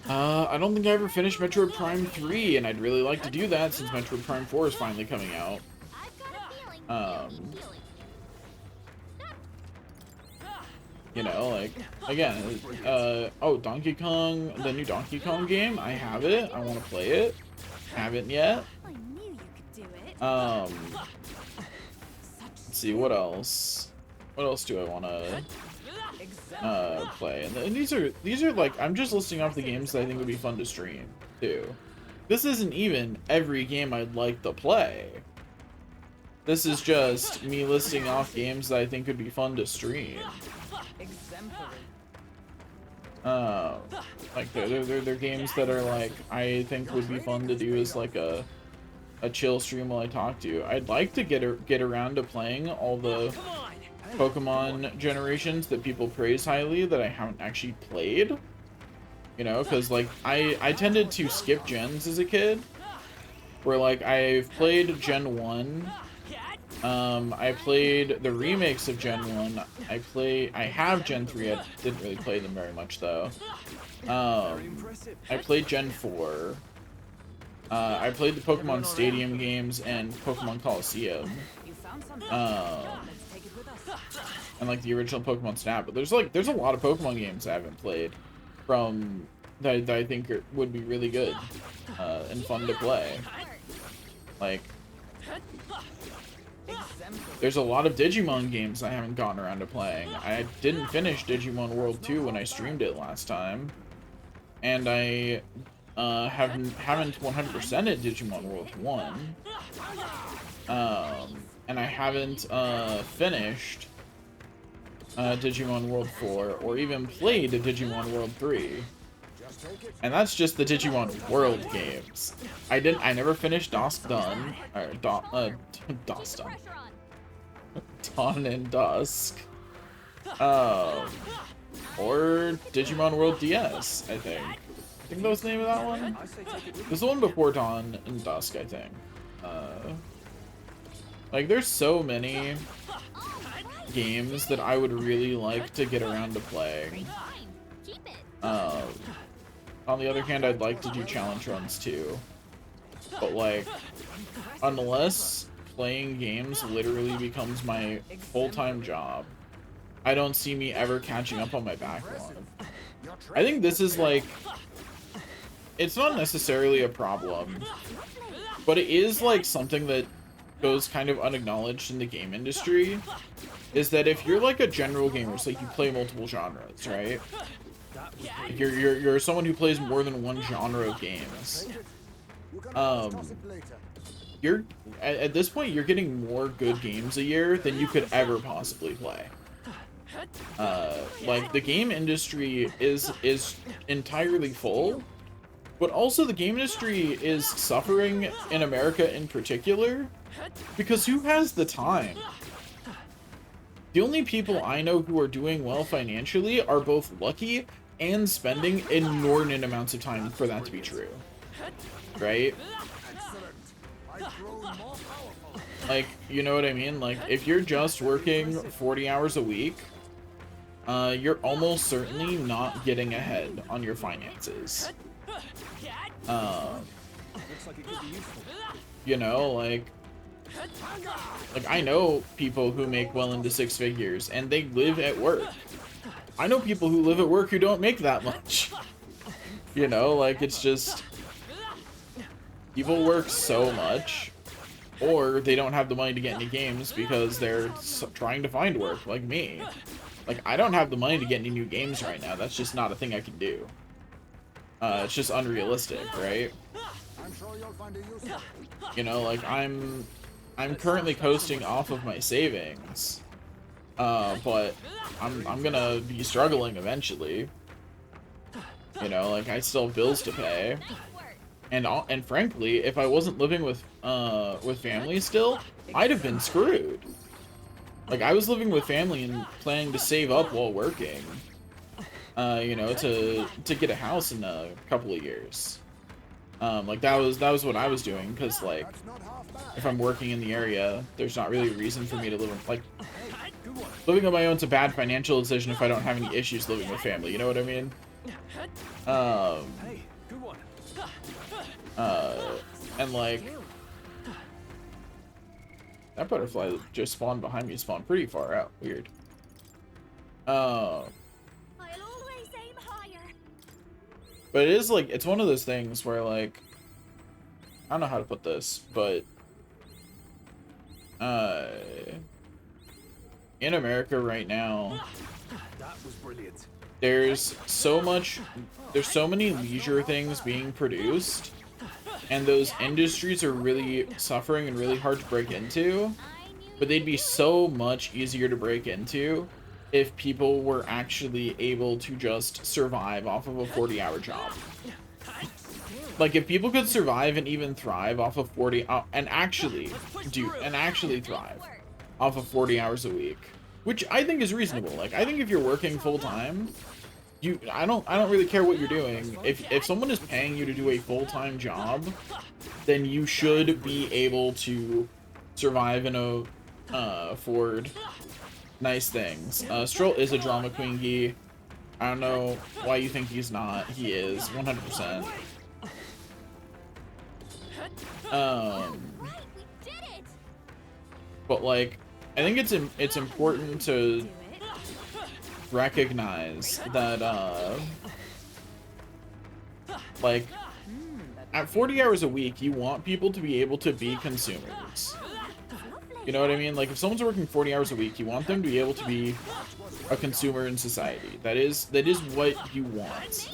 I don't think I ever finished Metroid Prime 3, and I'd really like to do that since Metroid Prime 4 is finally coming out. I've got a feeling. You know, like, again, oh, Donkey Kong, the new Donkey Kong game, I have it, I want to play it, haven't yet. I knew you could do it. Let's see, what else? What else do I want to play? And these are like, I'm just listing off the games that I think would be fun to stream, too. This isn't even every game I'd like to play. This is just me listing off games that I think would be fun to stream. Like they're games that are like, I think would be fun to do as like a chill stream while I talk to you. I'd like to get around to playing all the Pokemon generations that people praise highly that I haven't actually played. You know, because like I tended to skip gens as a kid, where like I've played Gen 1. I played the remakes of Gen 1. I have Gen 3. I didn't really play them very much though. I played Gen 4. I played the Pokemon Stadium games and Pokemon Coliseum. And like the original Pokemon Snap, but there's a lot of Pokemon games I haven't played from that I think would be really good and fun to play. Like There's a lot of Digimon games I haven't gotten around to playing. I didn't finish Digimon World 2 when I streamed it last time. And I haven't 100%ed Digimon World 1. And I haven't finished Digimon World 4 or even played Digimon World 3. And that's just the Digimon World games. I never finished Dusk Dawn or Dusk Dawn. Dawn and Dusk. Or Digimon World DS, I think. I think that was the name of that one. There's the one before Dawn and Dusk, I think. Like, there's so many games that I would really like to get around to playing. On the other hand, I'd like to do challenge runs too. But like, unless playing games literally becomes my full-time job, I don't see me ever catching up on my backlog. I think this is like, it's not necessarily a problem, but it is like something that goes kind of unacknowledged in the game industry, is that if you're like a general gamer, so like you play multiple genres, right? Like you're someone who plays more than one genre of games. You're at this point you're getting more good games a year than you could ever possibly play. Like the game industry is entirely full, but also the game industry is suffering in America in particular because who has the time? The only people I know who are doing well financially are both lucky and spending inordinate amounts of time for that to be true. Right? Like, you know what I mean? Like, if you're just working 40 hours a week, you're almost certainly not getting ahead on your finances. You know, like I know people who make well into 6 figures and they live at work. I know people who live at work who don't make that much. You know, like it's just people work so much, or they don't have the money to get into games because they're trying to find work, like me. Like I don't have the money to get into new games right now. That's just not a thing I can do. It's just unrealistic, right? You know, like I'm currently coasting off of my savings, but I'm gonna be struggling eventually. You know, like I still have bills to pay, and frankly, if I wasn't living with family still, I'd have been screwed. Like I was living with family and planning to save up while working, you know, to get a house in a couple of years. Like that was what I was doing, because like if I'm working in the area, there's not really a reason for me to live in, like, living on my own's a bad financial decision if I don't have any issues living with family, you know what I mean? And like that butterfly that just spawned behind me spawned pretty far out. Weird. I'll always aim higher. But it is like, it's one of those things where like, I don't know how to put this, but in America right now, there's so many leisure things being produced, and those industries are really suffering and really hard to break into, but they'd be so much easier to break into if people were actually able to just survive off of a 40-hour job. Like if people could survive and even thrive off of 40 and actually thrive off of 40 hours a week, which I think is reasonable. Like I think if you're working full time, I don't really care what you're doing. If someone is paying you to do a full-time job, then you should be able to survive and afford nice things. Stroll is a drama queen. I don't know why you think he's not. He is 100%. But like, I think it's important to recognize that like at 40 hours a week, you want people to be able to be consumers. You know what I mean? Like, if someone's working 40 hours a week, you want them to be able to be a consumer in society. That is what you want.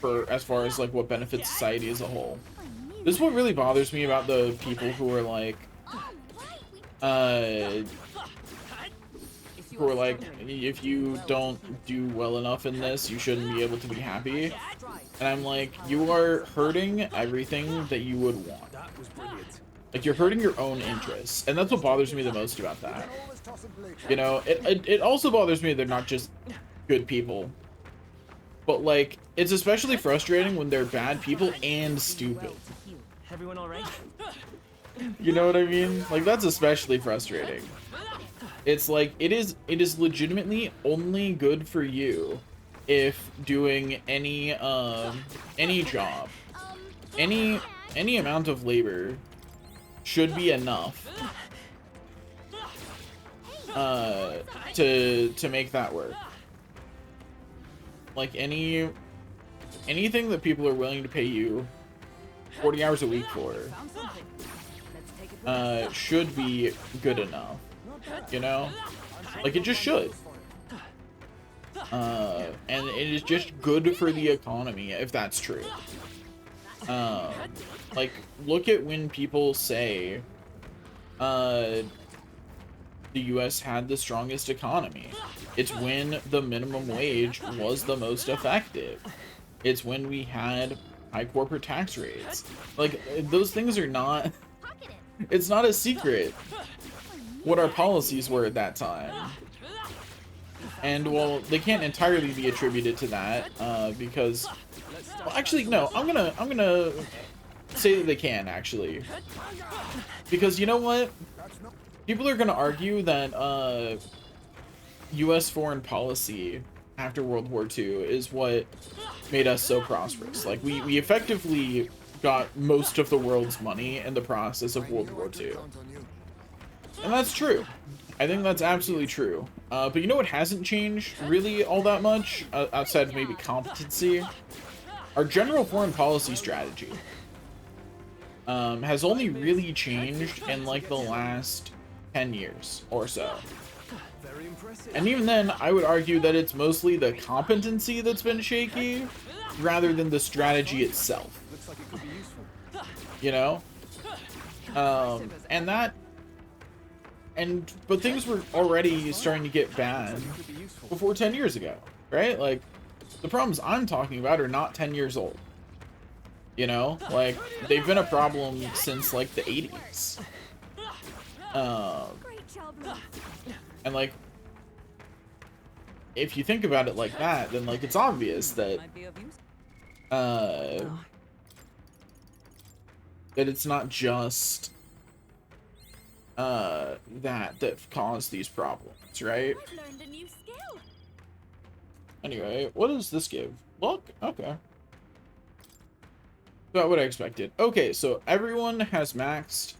For as far as like what benefits society as a whole. This is what really bothers me about the people who are like, if you don't do well enough in this, you shouldn't be able to be happy. And I'm like, you are hurting everything that you would want. That was brilliant. Like, you're hurting your own interests, and that's what bothers me the most about that. You know, it also bothers me they're not just good people. But, like, it's especially frustrating when they're bad people and stupid. Everyone all right? You know what I mean? Like, that's especially frustrating. It's like, it is legitimately only good for you if doing any job, any amount of labor should be enough to make that work. Like, anything that people are willing to pay you 40 hours a week for should be good enough, you know? Like, it just should. And it is just good for the economy, if that's true. Like, look at when people say the US had the strongest economy. It's when the minimum wage was the most effective. It's when we had high corporate tax rates. Like, those things are not... It's not a secret what our policies were at that time. And, well, they can't entirely be attributed to that, because... Well, actually, no, I'm gonna say that they can, actually. Because, you know what? People are gonna argue that, US foreign policy after World War II is what made us so prosperous. Like, we effectively got most of the world's money in the process of World War II. And that's true. I think that's absolutely true. But you know what hasn't changed really all that much, outside of maybe competency? Our general foreign policy strategy has only really changed in like the last 10 years or so. Very impressive. And even then, I would argue that it's mostly the competency that's been shaky, rather than the strategy itself. Looks like it could be useful. You know? But things were already starting to get bad Could be useful. before 10 years ago, right? Like, the problems I'm talking about are not 10 years old. You know? Like, they've been a problem since, like, the 80s. And, like, if you think about it like that, then, like, it's obvious that, Might be of use. that it's not just, that caused these problems, right? I've learned a new skill. Anyway, what does this give? Look, okay. About what I expected. Okay, so everyone has maxed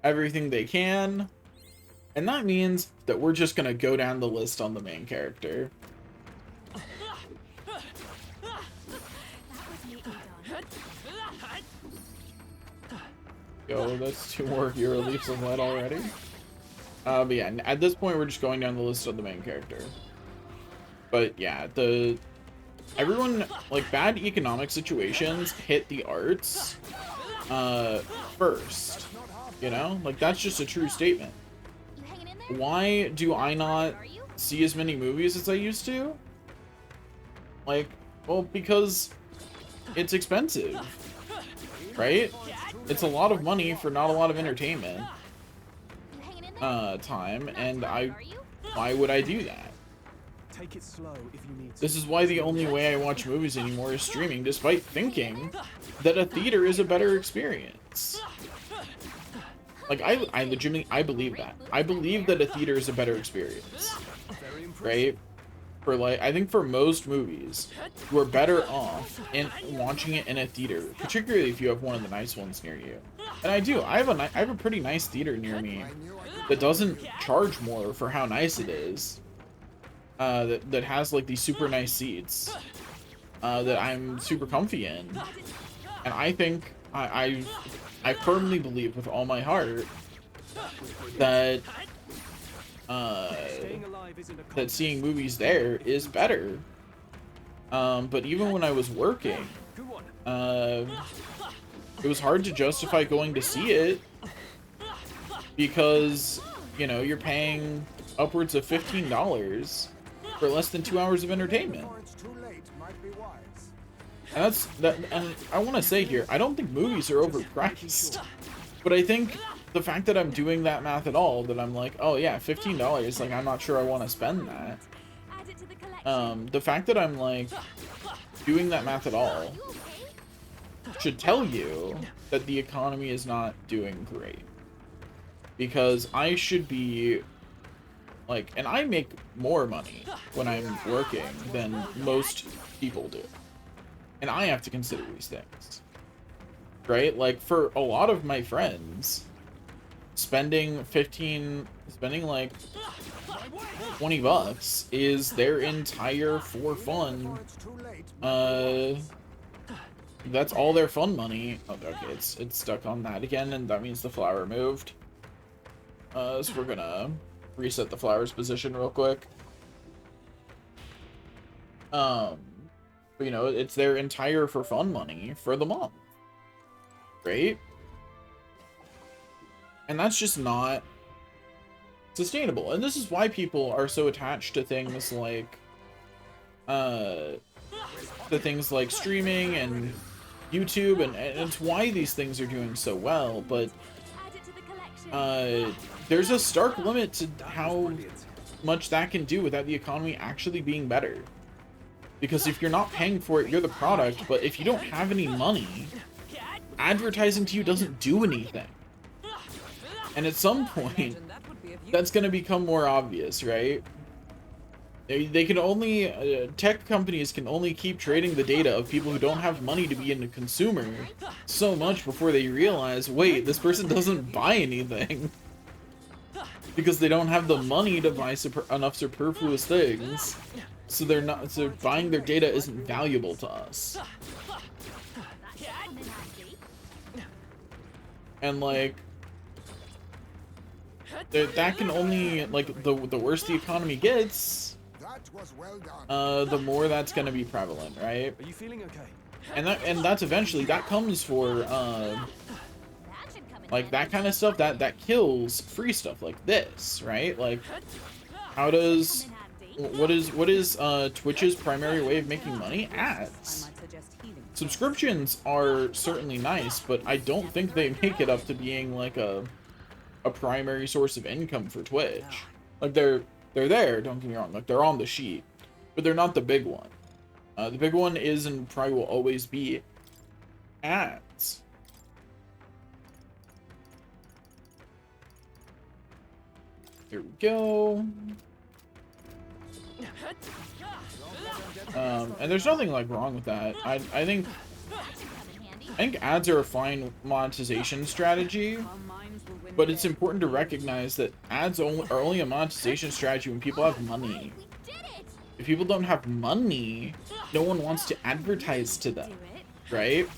everything they can, and that means that we're just gonna go down the list on the main character. That was neatly done. Yo, that's 2 more hero leaps of lead already. But yeah, at this point we're just going down the list of the main character. But yeah, everyone, like, bad economic situations hit the arts first. You know? Like, that's just a true statement. You hanging in there? Why do I not Are you? see as many movies as I used to? Like, well, because it's expensive, right? It's a lot of money for not a lot of entertainment You hanging in there? time, Not and tired, are you? why would I do that? Take it slow if you need to. This is why the only way I watch movies anymore is streaming, despite thinking that a theater is a better experience. Like, I legitimately, I believe that. I believe that a theater is a better experience, Very impressive. right? For, like, I think for most movies, you are better off in watching it in a theater, particularly if you have one of the nice ones near you. And I do. I have a pretty nice theater near me that doesn't charge more for how nice it is. That has, like, these super nice seats that I'm super comfy in. And I think I firmly believe with all my heart that Staying alive isn't a that contest. seeing movies there is better. But even when I was working, Go on. it was hard to justify going to see it because, you know, you're paying upwards of $15 for less than 2 hours of entertainment. Before it's too late, might be wise. And I want to say here, I don't think movies are overpriced, but I think the fact that I'm doing that math at all, that I'm like, oh yeah, $15, like, I'm not sure I want to spend that. Add it to the collection. The fact that I'm like doing that math at all You okay? should tell you that the economy is not doing great, because I should be like, and I make more money when I'm working than most people do, and I have to consider these things, right? Like, for a lot of my friends, spending like $20 is their entire for fun. Before it's too late, That's all their fun money. Oh, okay, it's stuck on that again, and that means the flower moved. So we're gonna reset the flower's position real quick. But, you know, it's their entire for fun money for the month, right? And that's just not sustainable. And this is why people are so attached to things like streaming and YouTube, and it's why these things are doing so well. But Add it to the collection. there's a stark limit to how much that can do without the economy actually being better. Because if you're not paying for it, you're the product, but if you don't have any money, advertising to you doesn't do anything. And at some point, Imagine that would be of use. that's going to become more obvious, right? They can only, tech companies can only keep trading the data of people who don't have money to be a consumer so much before they realize, wait, this person doesn't buy anything. Because they don't have the money to buy enough superfluous things. So so buying their data isn't valuable to us. And like, that can only, like, the worse the economy gets, that was well done. the more that's gonna be prevalent, right? Are you feeling okay? And that's eventually, that comes for That should come in like that handy. kind of stuff that kills free stuff like this, right? Like, how does Come in handy. what is Twitch's primary way of making money? I Ads. might suggest healing. Subscriptions are certainly nice, but I don't think they make it up to being like a primary source of income for Twitch. Like, they're there, don't get me wrong, like, they're on the sheet, but they're not the big one. The big one is, and probably will always be, ads. Here we go. And there's nothing like wrong with that. I think That should come in handy. I think ads are a fine monetization strategy, Our minds will win but the it's day. important to recognize that ads are only a monetization strategy when people have money. We did it. If people don't have money, no one wants to advertise to them, Do it. right?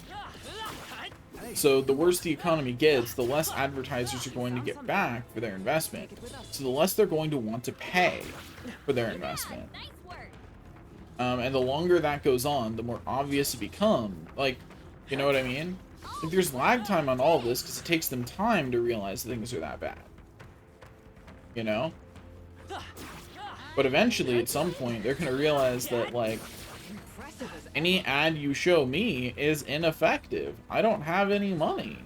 So the worse the economy gets, the less advertisers are going to get back for their investment. So the less they're going to want to pay for their investment. Nice work. And the longer that goes on, the more obvious it becomes. Like, you know what I mean? Like, there's lag time on all of this because it takes them time to realize things are that bad. You know? But eventually, at some point, they're going to realize that, like, Impressive as any ad you show me is ineffective. I don't have any money.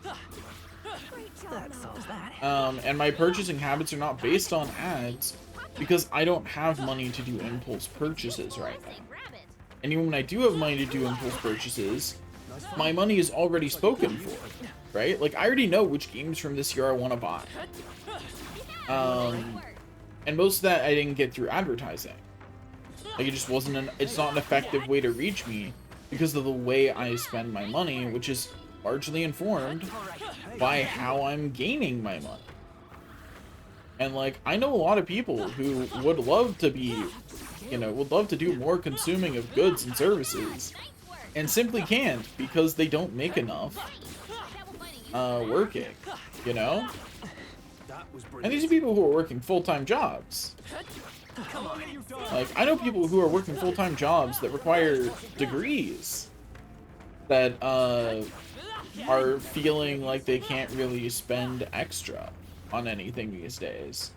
Great job. that solves that. And my purchasing habits are not based on ads because I don't have money to do impulse purchases right I say now. grab it. And even when I do have money to do impulse purchases, my money is already spoken for, right? Like, I already know which games from this year I want to buy. Nice work. And most of that I didn't get through advertising. Like, it just wasn't it's not an effective way to reach me because of the way I spend my money, which is largely informed by how I'm gaining my money. And, like, I know a lot of people who would love to be, you know, would love to do more consuming of goods and services Nice work. and simply can't because they don't make enough That will find a use for that. working, you know? was And brilliant. these are people who are working full-time jobs. Come on, you done? Like, I know people who are working full-time jobs that require degrees that are feeling like they can't really spend extra on anything these days.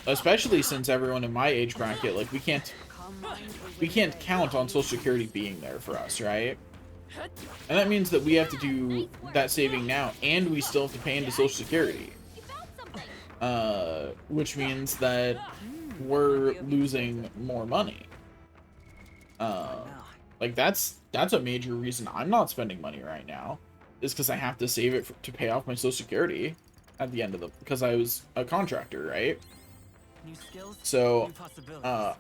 Especially since everyone in my age bracket, like, we can't count on Social Security being there for us, right? And that means that we have to do that saving now, and we still have to pay into Social Security. You found something. Which means that we're losing more money. Like that's a major reason I'm not spending money right now, is because I have to save it to pay off my Social Security at the end of because I was a contractor, right? New skills, So new possibilities.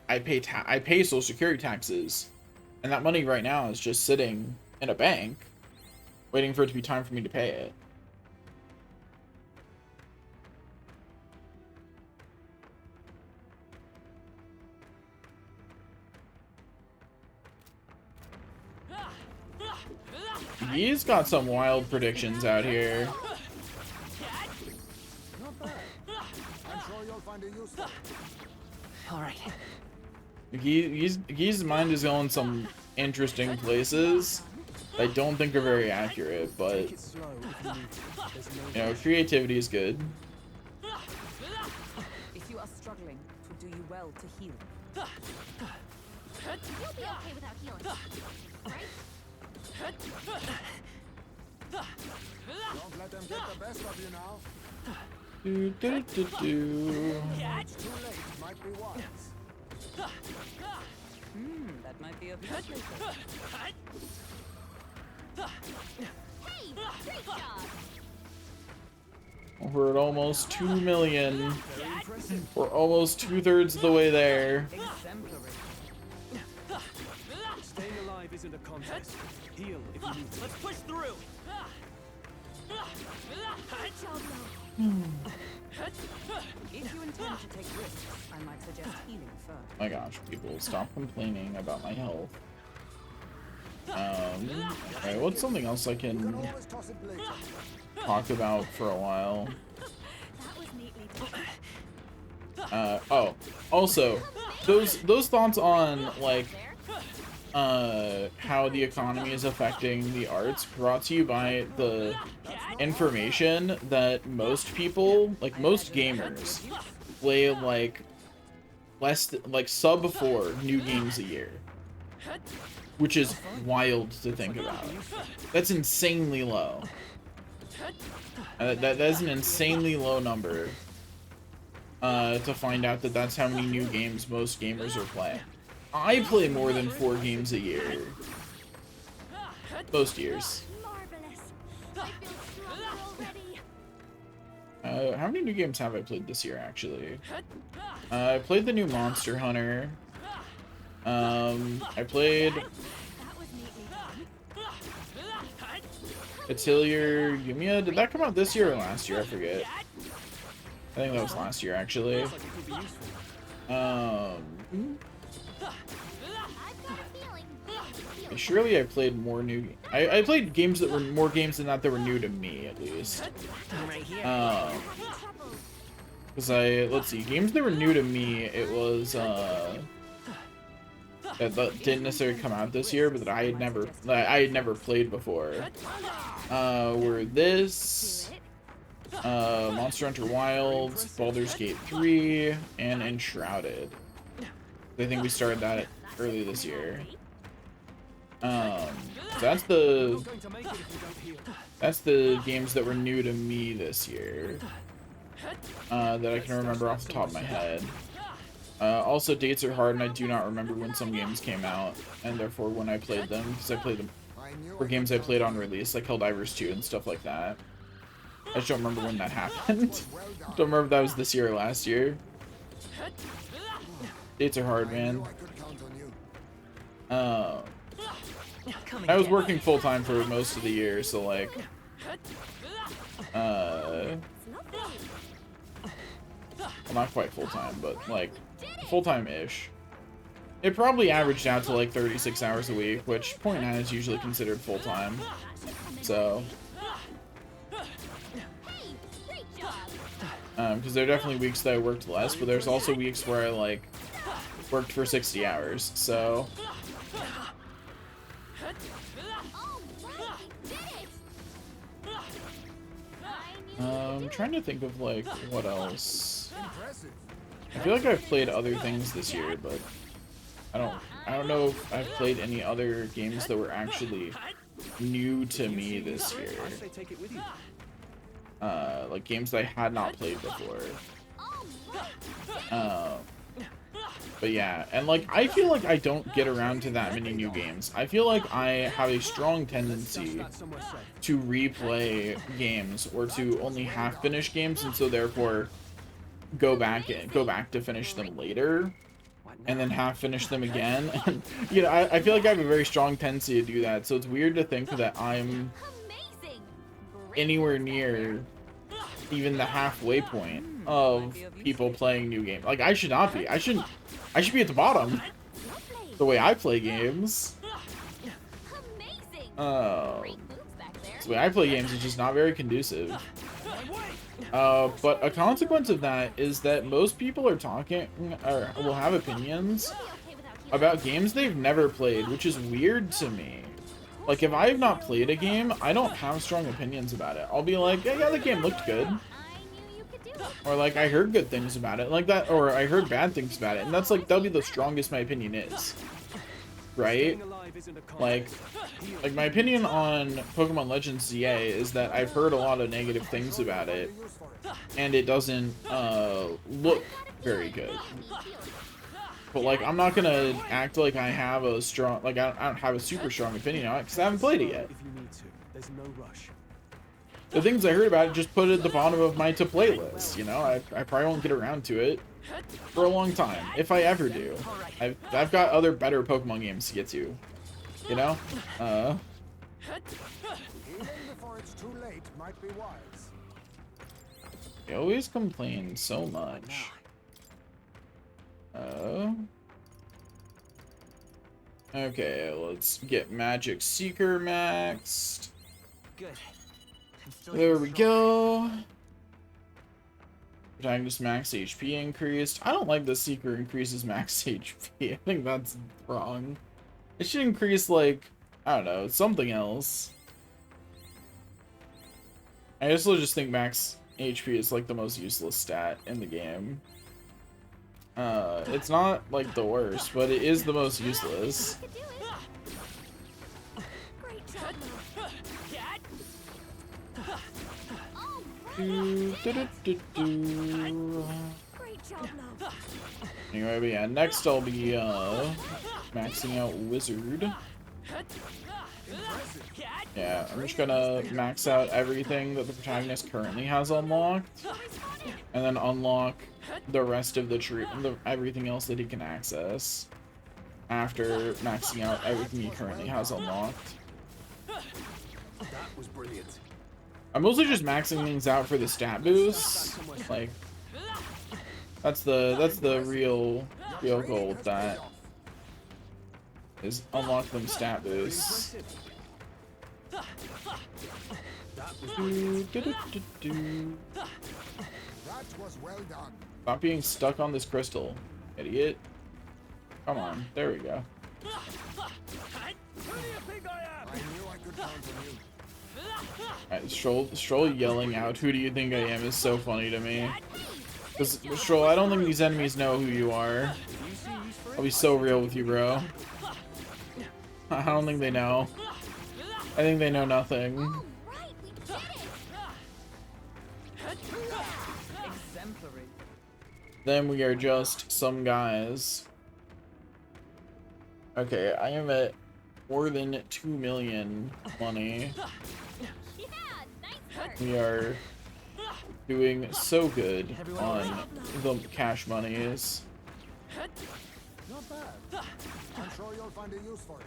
I pay Social Security taxes, and that money right now is just sitting in a bank, waiting for it to be time for me to pay it. He's got some wild predictions out here. Not bad. I'm sure you'll find it useful. All right. He's mind is going some interesting places. I don't think are very accurate, but Take it slow if you need to. There's no you know, creativity is good. If you are struggling, it would do you well to heal. You'll be okay without healing. Right? Don't let them get the best of you now. Do, do, do, do. Too late might be wise. That might be a peacemaker. Hey, great job. We're at almost 2 million. very impressive. We're almost 2/3 of the way there. Exemplary. Staying alive isn't a contest. Heal if you need to. Let's push through. Great job, though. If you intend to take risks, I might suggest healing first. My gosh, people, stop complaining about my health. Alright, what's something else I You can can always toss it later. talk about for a while? That was neatly done. Oh, also, those thoughts on, like, how the economy is affecting the arts brought to you by the information that most people, like most gamers, play like sub 4 new games a year, which is wild to think about. That's insanely low. That's an insanely low number to find out that that's how many new games most gamers are playing. I play more than 4 games a year. Most years. Marvelous. I feel stronger already. How many new games have I played this year, actually? I played the new Monster Hunter. I played That was neatly done. Atelier Yumiya. Did that come out this year or last year? I forget. I think that was last year, actually. Looks like it could be useful. I've got a feeling. Surely I played more new. I played games that were more games than that were new to me, at least. I'm right here. Having trouble. Because let's see, games that were new to me, it was, that didn't necessarily come out this year, but that I had never played before. Were this, Monster Hunter Wilds, Baldur's Gate 3, and Enshrouded. I think we started that early this year. That's You're going to make it if you don't heal. that's the games that were new to me this year. That I can remember off the top of my head. Also, dates are hard, and I do not remember when some games came out, and therefore when I played them, because I played them I knew for games I played on release, like Helldivers 2 and stuff like that. I just don't remember when that happened. well done. Don't remember if that was this year or last year. Dates are hard, I man. knew I could count on you. Come I was again. working full time for most of the year, so like, well, not quite full time, but like full time-ish. It probably averaged out to like 36 hours a week, which .9 is usually considered full time. So Hey, great job. Because there are definitely weeks that I worked less, but there's also weeks where I like worked for 60 hours. So I'm trying to think of like what else. Impressive. I feel like I've played other things this year, but I don't know if I've played any other games that were actually new to me this year. I say take it with you. Like games that I had not played before. But yeah, and like I feel like I don't get around to that many new games. I feel like I have a strong tendency That's somewhere safe. to replay games or to only half finish games, and so therefore go back to finish them later and then half finish them again. And, you know, I feel like I have a very strong tendency to do that, so it's weird to think that I'm Amazing. anywhere near even the halfway point of people playing new games. Like I should not be. I should be at the bottom the way I play games. Amazing. So Great moves back there. the way I play games is just not very conducive. But a consequence of that is that most people are talking or will have opinions about games they've never played, which is weird to me. Like if I have not played a game, I don't have strong opinions about it. I'll be like, yeah, the game looked good. I knew you could do it. Or like I heard good things about it, like that, or I heard bad things about it, and that's like that'll be the strongest my opinion is, right? Being alive isn't a con. Like my opinion on Pokemon Legends ZA is that I've heard a lot of negative things about it, and it doesn't look very good. But like I'm not gonna act like I have a strong, like I don't have a super strong opinion on it because I haven't played it yet. If you need to, there's no rush. The things I heard about it just put it at the bottom of my to play list. You know, I probably won't get around to it for a long time, if I ever do. I've got other better Pokemon games to get to. You know, Healing before it's too late might be wise. they always complain so much. Okay, let's get Magic Seeker maxed. Good. I'm still There getting we strong. go. Protagonist max HP increased. I don't like the Seeker increases max HP. I think that's wrong. It should increase, like, I don't know, something else. I also just think max HP is, like, the most useless stat in the game. It's not, like, the worst, but it is the most useless. You could do it. Great job, Love. All right. Great job, Love. Anyway, but yeah, next I'll be, maxing out Wizard. Yeah, I'm just gonna max out everything that the protagonist currently has unlocked, and then unlock the rest of the tree, everything else that he can access after maxing out everything he currently has unlocked. That was brilliant. I'm mostly just maxing things out for the stat boosts. Like, that's the real goal with that. Is unlock them stat boosts. That was well done. Stop being stuck on this crystal, idiot. Come on, there we go. I knew I could count on you. Alright, Stroll yelling out, "Who do you think I am?" is so funny to me. Because, Stroll, I don't think these enemies know who you are. I'll be so real with you, bro. I don't think they know. I think they know nothing. All right, we did it. Exemplary. Then we are just some guys. Okay, I am at more than 2 million money. Yeah, nice work. We are doing so good on the cash monies. Not bad. I'm sure you'll find a use for it.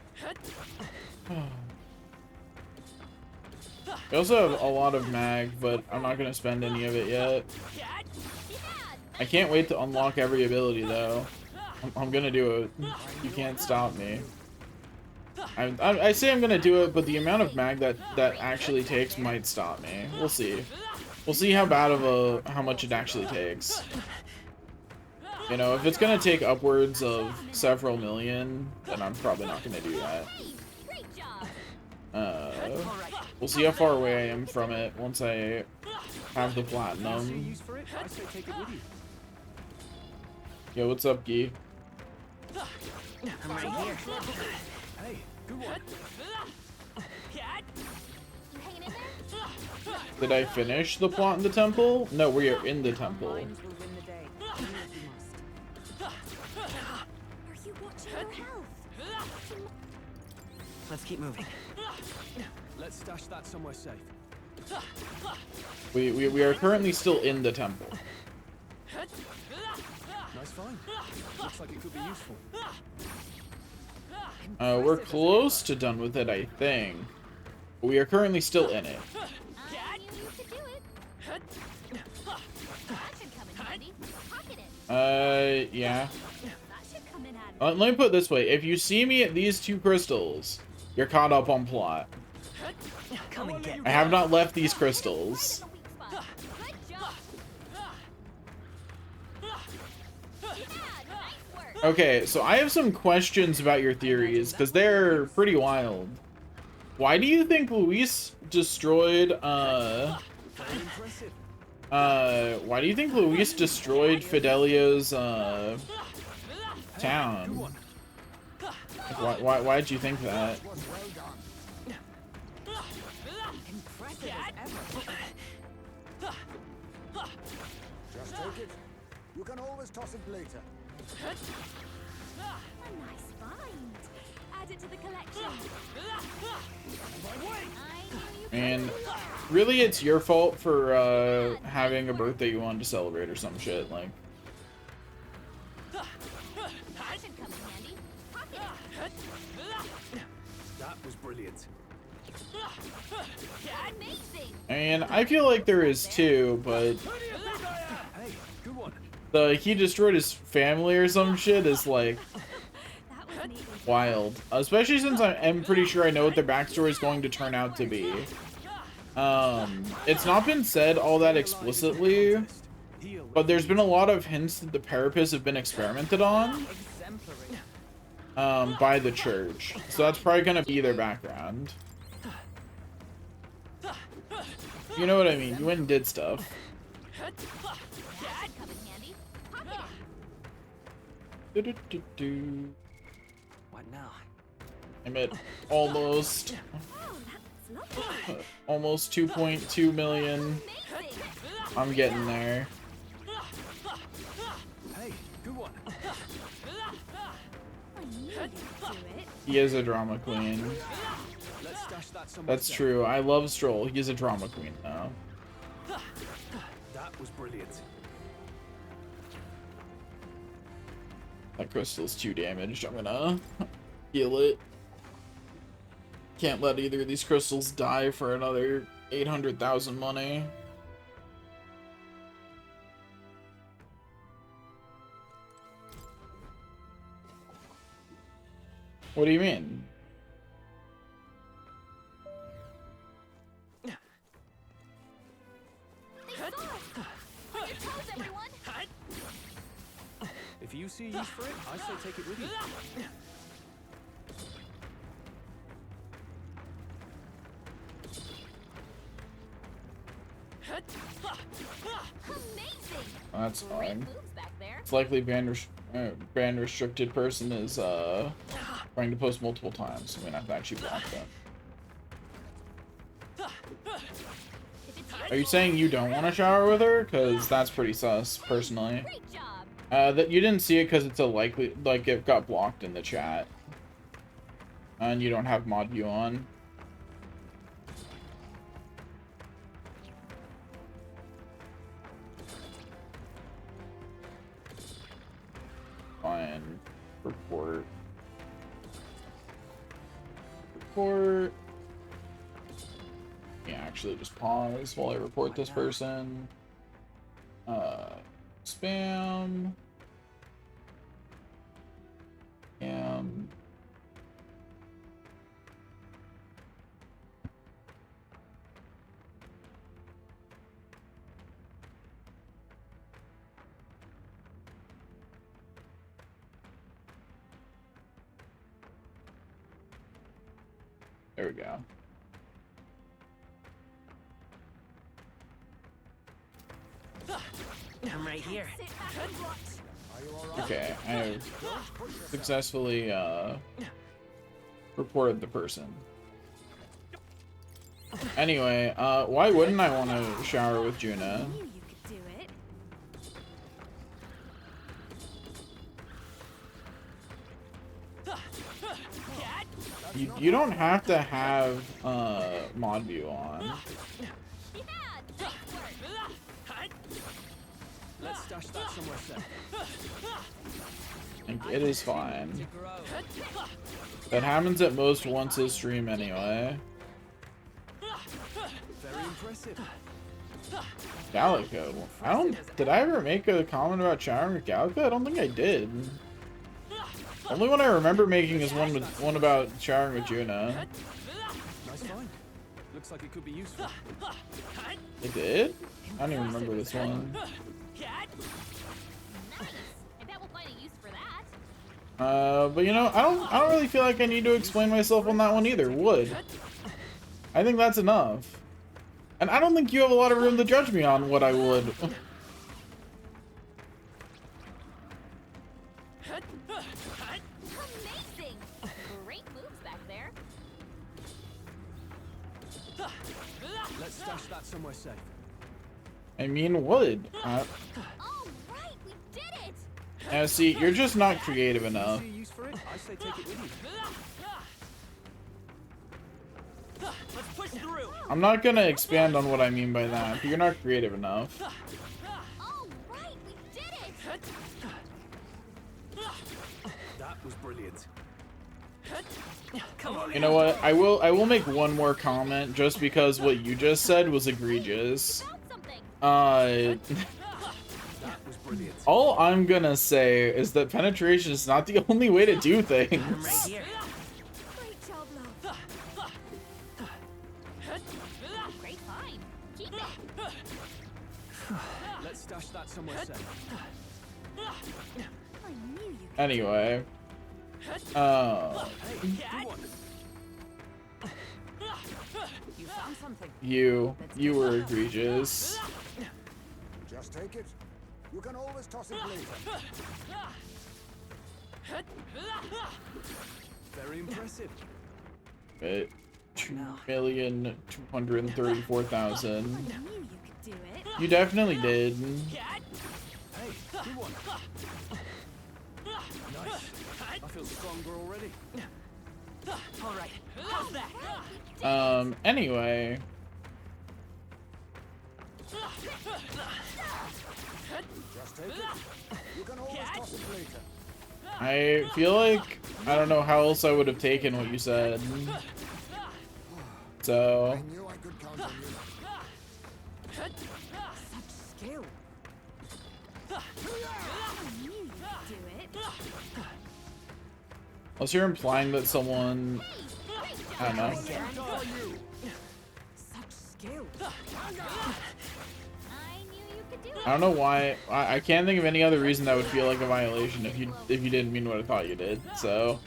I also have a lot of mag, but I'm not gonna spend any of it yet. I can't wait to unlock every ability though. I'm gonna do it. You can't stop me. I say I'm gonna do it, but the amount of mag that actually takes might stop me. We'll see. We'll see how bad of how much it actually takes. You know, if it's gonna take upwards of several million, then I'm probably not gonna do that. Hey, great job. We'll see how far away I am from it once I have the See a platinum. use for it? I say take it with you. Yo, what's up, Gee? I'm right here. Hey, good one. You hanging in there? Did I finish the plot in the temple? No, we are in the temple. Mines will win the day. Do what you must. Are you watching your health? Let's keep moving. Let's stash that somewhere safe. We are currently still in the temple. Nice find. Looks like it could be useful. We're close to done with it, I think. We are currently still in it. I knew you could do it. That should come in handy. Pocket it. Yeah. That should come in handy. Let me put it this way. If you see me at these 2 crystals, you're caught up on plot. Come and get I have not left these crystals. Right in the weak spot. Good job. Yeah, nice work. Okay, so I have some questions about your theories, because they're pretty wild. Why do you think Luis destroyed, Very impressive. why do you think Luis destroyed Fidelio's, Good town? one. Like, why'd you think that? Was well done. Impressive as ever. Just take it. You can always toss it later. A nice find. Add it to the collection. I knew you could And do it. really, it's your fault for, having a birthday you wanted to celebrate or some shit, like. That should come in handy. Pocket it. That was brilliant. Amazing. And I feel like there is too, but Hey, good one. he destroyed his family or some shit is like That was neatly done. wild. Especially since I'm pretty sure I know what their backstory is going to turn out to be. It's not been said all that explicitly, Heal. but there's been a lot of hints that the Parapets have been experimented on, Exemplary. by the church. So that's probably gonna be their background. You know what I mean? You went and did stuff. That should come in handy. Pocket it. Do-do-do-do. What now? I'm at almost Oh, that's lovely. almost 2.2 million. Amazing. I'm getting there. Hey, good one. I knew you could do it. He is a drama queen. Let's stash that somewhere That's safe. true. I love Stroll. He's a drama queen though. That was brilliant. That crystal's too damaged. I'm gonna heal it. Can't let either of these crystals die for another 800,000 money. What do you mean? They saw us. On your toes, everyone. If you see use for it, I say take it with you. Amazing. That's Great fine. moves back there. It's likely band restricted person is trying to post multiple times. I'm gonna have to actually block them. If it's Are you saying you don't want to shower with her? Cause that's pretty sus, personally. great job. That you didn't see it because it's a likely, like, it got blocked in the chat. And you don't have mod view on. Fine. Report. Report. Yeah, actually just pause while I report this person. Spam. There we go. I'm right here. Sit back and watch. Are you all right? Okay, I have Don't push yourself. successfully reported the person. Anyway, why wouldn't I want to shower with I Juna? knew you could do it. You don't have to have mod view on. Yeah, nice work. Let's stash that somewhere safe. Like, it is fine. That happens at most once a stream anyway. Very impressive. Galaco. Did I ever make a comment about showering with Galaco? I don't think I did. Only one I remember making is one about showering with Juna. Nice find. Looks like it could be useful. It did? I don't even remember this one. Nice. I bet we'll find a use for that. But you know, I don't really feel like I need to explain myself on that one either. Would. I think that's enough. And I don't think you have a lot of room to judge me on what I would. Amazing. Great moves back there. Let's stash that somewhere safe. I mean, would. All right, we did it. Now, see, you're just not creative See enough. a use for it? I say take it with you. Let's push through. I'm not gonna expand on what I mean by that, but you're not creative enough. All right, we did it. That was brilliant. Come on. You know what? I will make one more comment just because what you just said was egregious. Found something. That was brilliant. All I'm gonna say is that penetration is not the only way to do I'm right things. here. Great job, love. Great find. Keep it. Let's stash that somewhere safe. I knew you could. Anyway, Hey, good one. You found something. you were egregious. Just take it. You can always toss it later. Very impressive. But 2,234,000. I knew you could do it. You definitely did. Hey, good one. Nice. I feel stronger already. All right. How's that? Anyway. Just take it. You can always toss it later. I feel like I don't know how else I would have taken what you said. So, I knew I could count on you. Such skill. I knew you could do it. unless you're implying that someone, I don't know. Such skill. I knew you could do it. I don't know why. I can't think of any other reason that would feel like a violation if you didn't mean what I thought you did. So,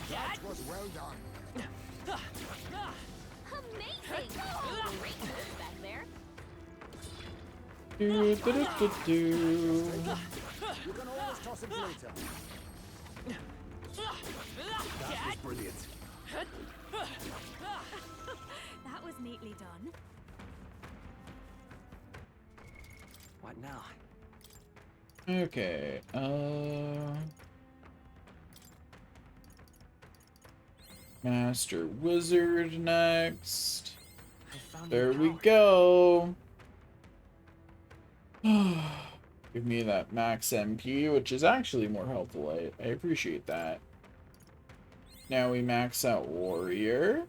That was well done. Amazing. Great moves back there. do. You can always toss it later. That was brilliant. That was neatly done. What now? Okay. Master Wizard next. I found There new we power. go. Give me that max MP, which is actually more helpful. I appreciate that. Now we max out Warrior.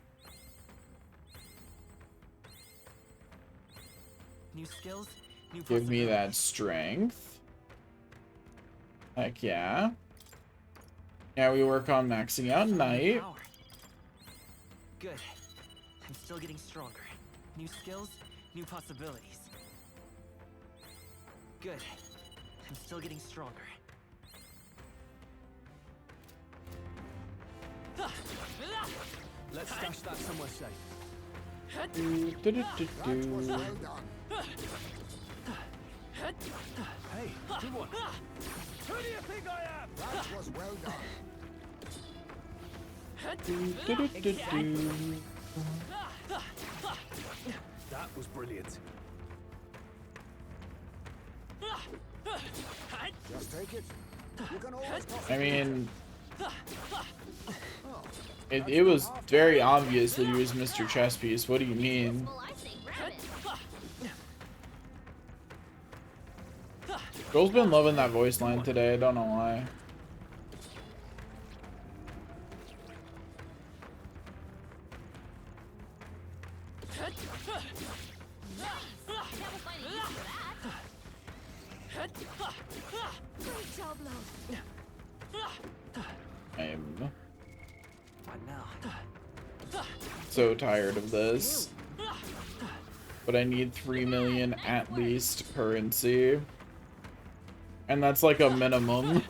New skills, new Give me that possibilities. strength. Heck yeah. Now we work on maxing out Found new Knight. power. Good. I'm still getting stronger. New skills, new possibilities. Good. I'm still getting stronger. Let's stash that somewhere safe. That was well done. Hey, good one. Who do you think I am? That was well done. That was brilliant. Just take it. You can always toss I it. mean, Oh, it was very obvious that he was Mr. Chess Piece. What do you mean? Well, I say grab it. Girl's been loving that voice line today. I don't know why. That was finding use for that. Great job, love. I'm What now? so tired of this. But I need 3 million at least currency. And that's like a minimum.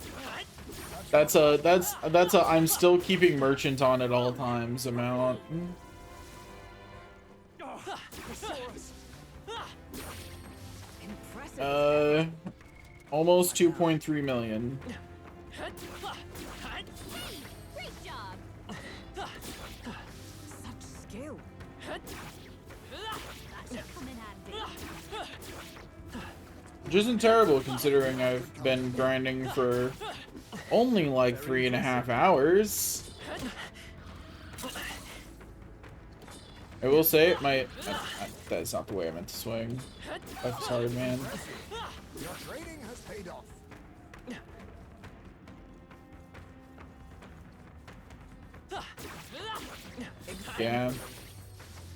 That's a I'm still keeping merchant on at all times amount. Impressive. Almost 2.3 million. Hey, great job. Such skill. That should come in handy. Which isn't terrible considering I've been grinding for only like 3.5 hours. I will say that's not the way I meant to swing. I'm sorry, man. your trading has paid off. Yeah.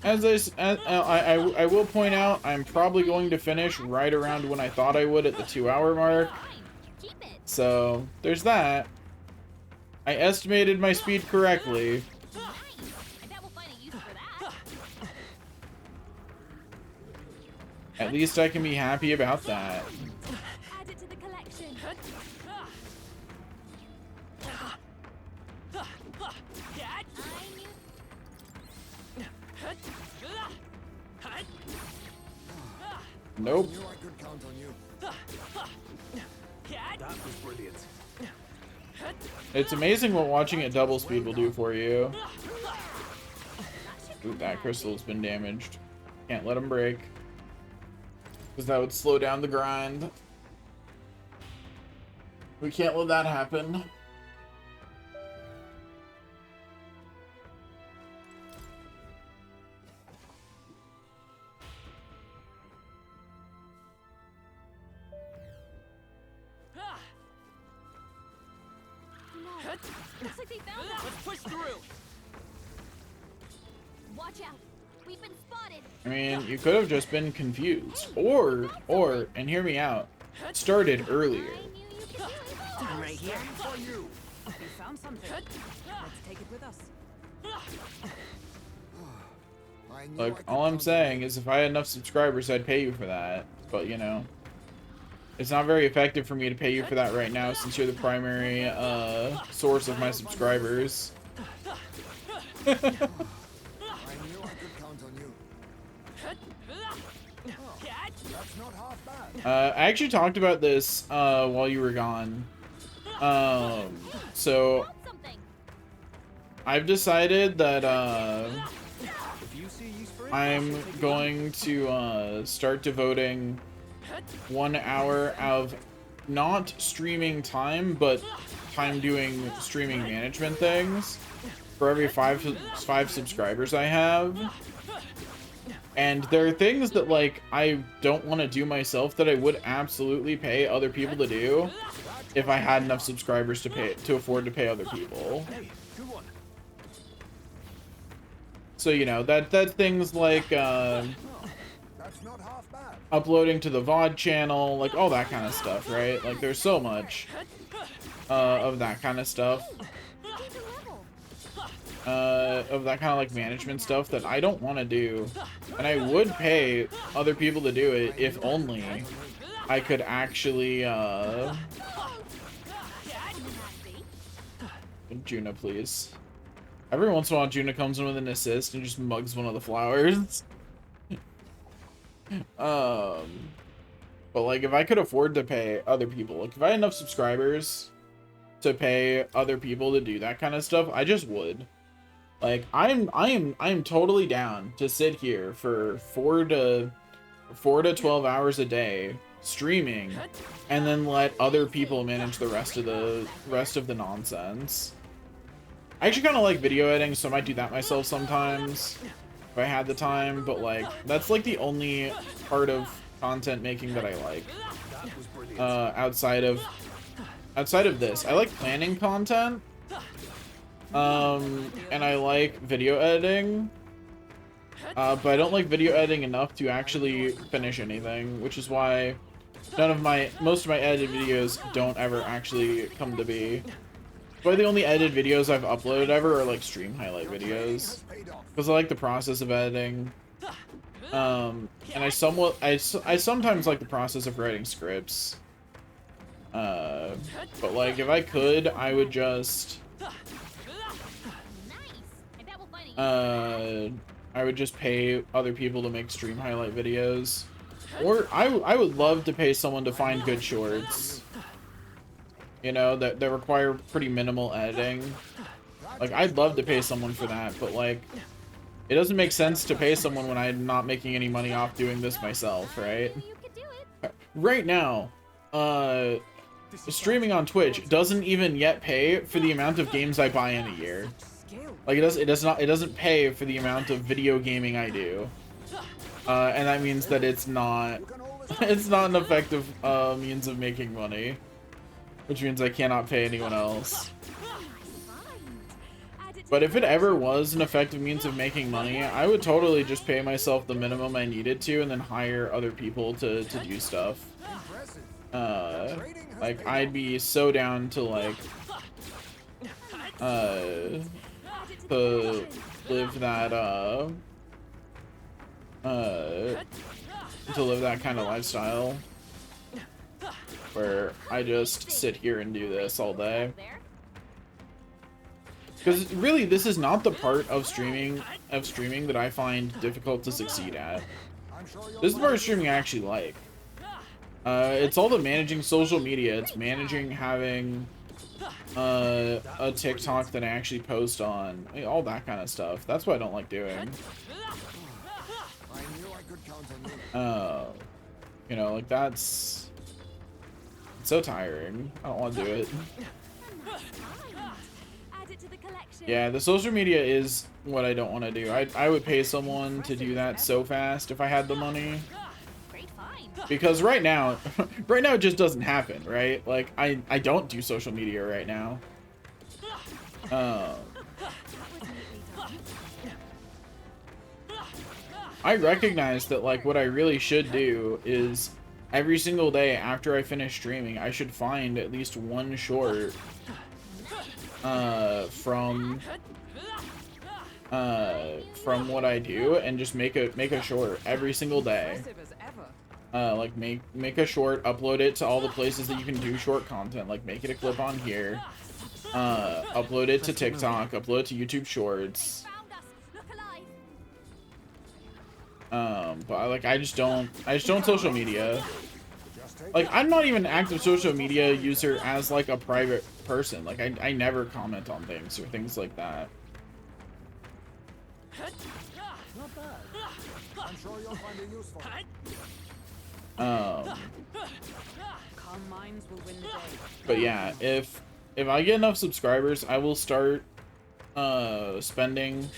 I will point out, I'm probably going to finish right around when I thought I would at the 2-hour mark. Fine. Keep it. So there's that. I estimated my speed correctly. Nice. I bet we'll find a use for that. At least I can be happy about that. Add it to the collection. I knew. Nope. Knew I could count on you. That was brilliant. It's amazing what watching at double speed will do for you. Ooh, that crystal's been damaged. Can't let him break. Because that would slow down the grind. We can't let that happen. No. Looks like they found us. Let's push through. Watch out. We've been spotted. I mean, you could have just been confused. Or, and hear me out, started earlier. I knew you could do it. I'm right here. For you. We found something. Let's take it with us. I knew Look, I could all I'm count on saying you. is if I had enough subscribers, I'd pay you for that. But, you know, it's not very effective for me to pay you for that right now since you're the primary source of my subscribers. I knew I could count on you. That's not half bad. I actually talked about this while you were gone. So Found something. I've decided that If you see use for it, I'm take it. going to start devoting 1 hour of not streaming time, but time doing streaming management things for every five subscribers I have. And there are things that, like, I don't want to do myself that I would absolutely pay other people to do if I had enough subscribers to afford to pay other people. Hey, good one. So, you know, that's things like That's not half bad. uploading to the VOD channel, like all that kind of stuff, right? Like there's so much of that kind of stuff. Keep the level. Of that kind of like management stuff that I don't want to do. And I would pay other people to do it if only I could actually, Come in handy. Juna, please. Every once in a while, Juna comes in with an assist and just mugs one of the flowers. But like, if I could afford to pay other people, like if I had enough subscribers to pay other people to do that kind of stuff, I just would. Like, I am totally down to sit here for 4 to 12 hours a day streaming, and then let other people manage the rest of the nonsense. I actually kind of like video editing, so I might do that myself sometimes if I had the time, but like, that's like the only part of content making that I like. Outside of this, I like planning content, and I like video editing, but I don't like video editing enough to actually finish anything, which is why most of my edited videos don't ever actually come to be. But the only edited videos I've uploaded ever are like stream highlight videos, because I like the process of editing. And I sometimes like the process of writing scripts. But like, if I could, I would just I would just pay other people to make stream highlight videos, or I would love to pay someone to find good shorts, you know, that require pretty minimal editing. Like, I'd love to pay someone for that, but like, it doesn't make sense to pay someone when I'm not making any money off doing this myself, right? Right now, streaming on Twitch doesn't even yet pay for the amount of games I buy in a year. Like, it doesn't pay for the amount of video gaming I do. And that means that it's not an effective means of making money, which means I cannot pay anyone else. But if it ever was an effective means of making money, I would totally just pay myself the minimum I needed to and then hire other people to do stuff. Like, I'd be so down to like to live that kind of lifestyle where I just sit here and do this all day. Because really, this is not the part of streaming that I find difficult to succeed at. This is the part of streaming I actually like. It's all the managing social media. It's managing having a TikTok that I actually post on. All that kind of stuff. That's what I don't like doing. You know, like, it's so tiring. I don't want to do it. Yeah, the social media is what I don't want to do. I would pay someone to do that so fast if I had the money. Because right now it just doesn't happen, right? Like, I don't do social media right now. I recognize that, like, what I really should do is every single day after I finish streaming, I should find at least one short from what I do and just make a short every single day. Like, make a short, upload it to all the places that you can do short content, like make it a clip on here, upload it to TikTok, upload it to YouTube Shorts. But I just don't social media. Like, I'm not even an active social media user as like a private person. Like, I never comment on things or things like that. I'm sure you'll find it useful. But yeah, if I get enough subscribers, I will start spending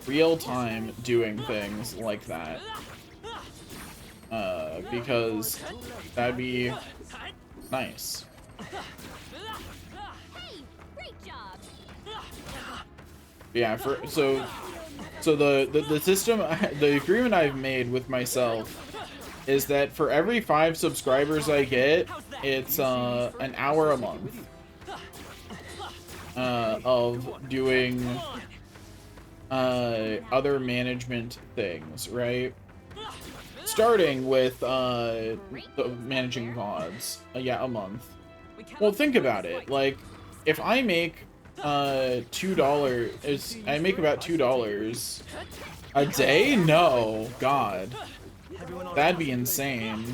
real time doing things like that. Because that'd be nice. Yeah, so the system, the agreement I've made with myself is that for every 5 subscribers I get, it's an hour a month of doing other management things, right? Starting with the managing VODs. Yeah, a month. Well, think about it. Like, if I make $2. I make about $2 a day. No, God, that'd be insane.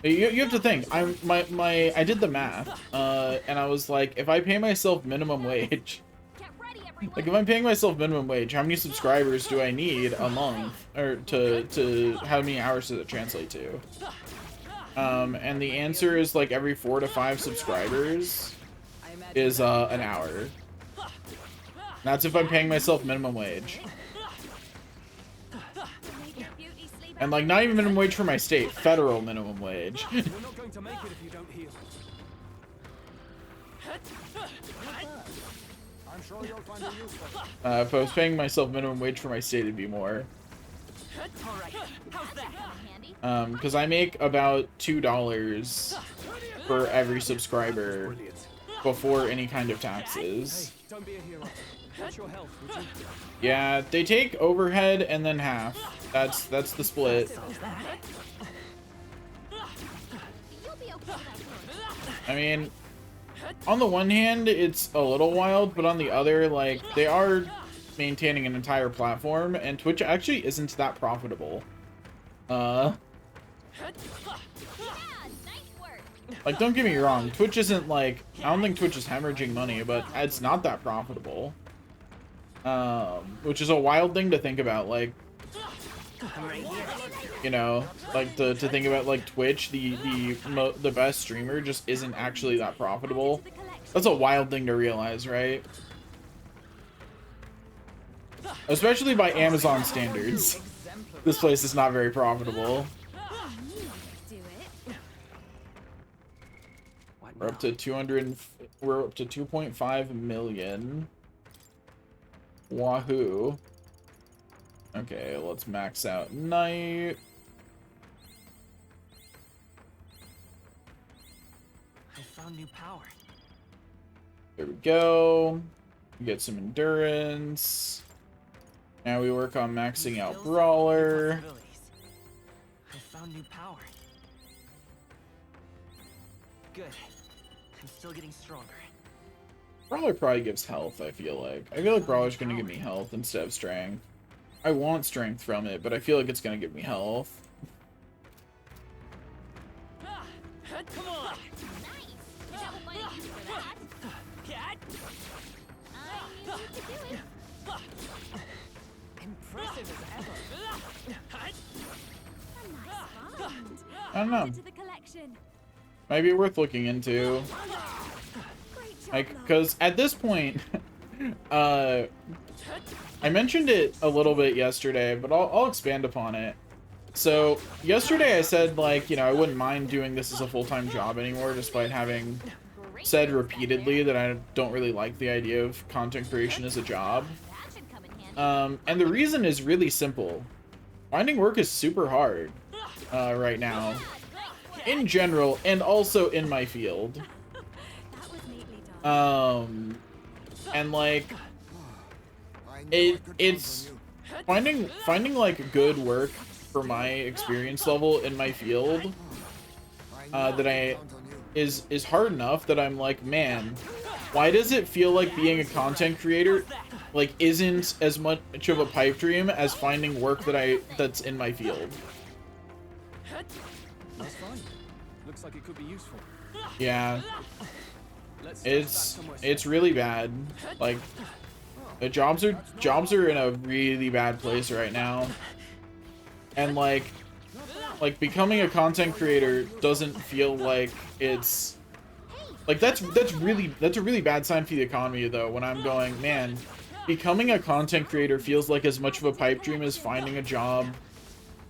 You have to think. I did the math, and I was like, if I pay myself minimum wage, Get ready, everyone. like if I'm paying myself minimum wage, how many subscribers do I need a month, or to how many hours does it translate to? And the answer is like every 4 to 5 subscribers is an hour. That's if I'm paying myself minimum wage. Make your beauty sleep And like not even minimum wage for my state, federal minimum wage. We're not going to make it if you don't heal. I'm sure you'll find it useful. If I was paying myself minimum wage for my state, it'd be more. Alright, how's that? handy. Because I make about $2 for every subscriber before any kind of taxes. Hey, don't be a hero. Watch your health, would you? Yeah, they take overhead and then half. That's the split. You'll be okay without worry. I mean, on the one hand, it's a little wild, but on the other, like, they are maintaining an entire platform, and Twitch actually isn't that profitable. Yeah, nice work. Like, don't get me wrong, Twitch isn't, like, I don't think Twitch is hemorrhaging money, but it's not that profitable. Which is a wild thing to think about, like, you know, like, to think about, like, Twitch, the best streamer just isn't actually that profitable. To the collection. That's a wild thing to realize, right? Especially by Amazon standards. This place is not very profitable. Do it. We're up to 2.5 million. Wahoo. Okay, let's max out night. I found new power. There we go. We get some endurance. Now we work on maxing out Skills, new Brawler. possibilities. I found new power. Good. I'm still getting stronger. Brawler probably gives health, I feel like. I feel like Brawler's gonna give me health instead of strength. I want strength from it, but I feel like it's gonna give me health. Come on! Nice. You don't find a use for that. Cat! I knew you could do it. Impressive as ever. A nice find. I don't know. Add it to the collection. Might be worth looking into. Great job, Like, love. because at this point, I mentioned it a little bit yesterday, but I'll expand upon it. So, yesterday I said, like, you know, I wouldn't mind doing this as a full-time job anymore, despite having Great said job, repeatedly Batman. that I don't really like the idea of content creation as a job. That should come in handy. And the reason is really simple. Finding work is super hard right now, Great work. in general, and also in my field. That was neatly done. And like, I knew I could count it's on you. finding like good work for my experience level in my field I knew that could I count on you. is hard enough that I'm like, man, why does it feel like being a content creator like isn't as much of a pipe dream as finding work that's in my field? That's fine. Looks like it could be useful. Yeah, Let's start back it's somewhere safe. really bad. Like, the jobs are in a really bad place right now, and like becoming a content creator doesn't feel like it's like that's a really bad sign for the economy though. When I'm going, man, becoming a content creator feels like as much of a pipe dream as finding a job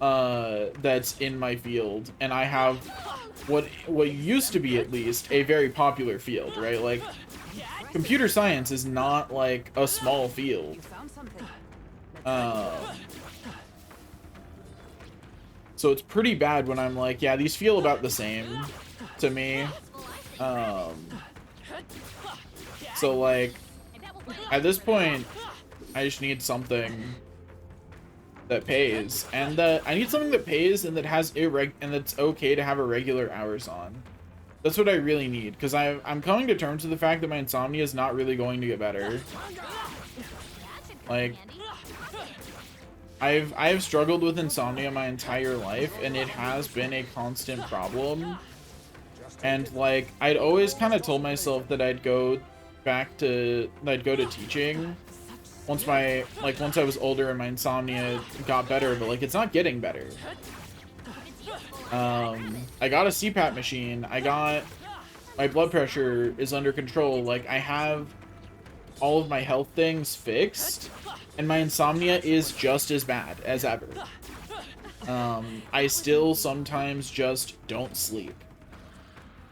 that's in my field, and I have what used to be at least a very popular field, right? Like, computer science is not like a small field. You found something. So it's pretty bad when I'm like, yeah, these feel about the same to me. So like, at this point, I just need something that pays, and I need something that pays and that has and that's okay to have irregular hours on. That's what I really need, because I'm coming to terms with the fact that my insomnia is not really going to get better. That should come Like, in handy. I've struggled with insomnia my entire life, and it has been a constant problem. And like, I'd always kind of told myself that I'd go to teaching once I was older and my insomnia got better, but like it's not getting better. I got a CPAP machine. My blood pressure is under control. Like, I have all of my health things fixed, and my insomnia is just as bad as ever. I still sometimes just don't sleep.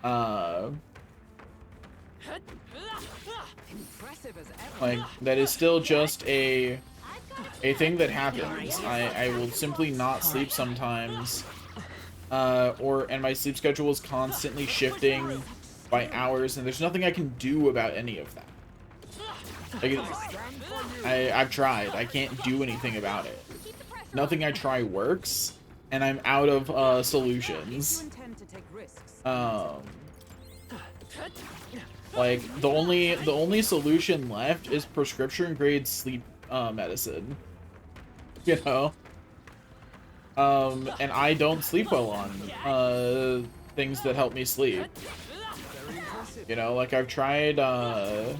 Impressive as ever. Like, that is still just a thing that happens. I will simply not sleep sometimes. And my sleep schedule is constantly shifting by hours, and there's nothing I can do about any of that. Like, I've tried. I can't do anything about it. Nothing I try works, and I'm out of You solutions. intend to take risks. Like, the only solution left is prescription grade sleep medicine. You know? And I don't sleep well on things that help me sleep. You know, like I've tried the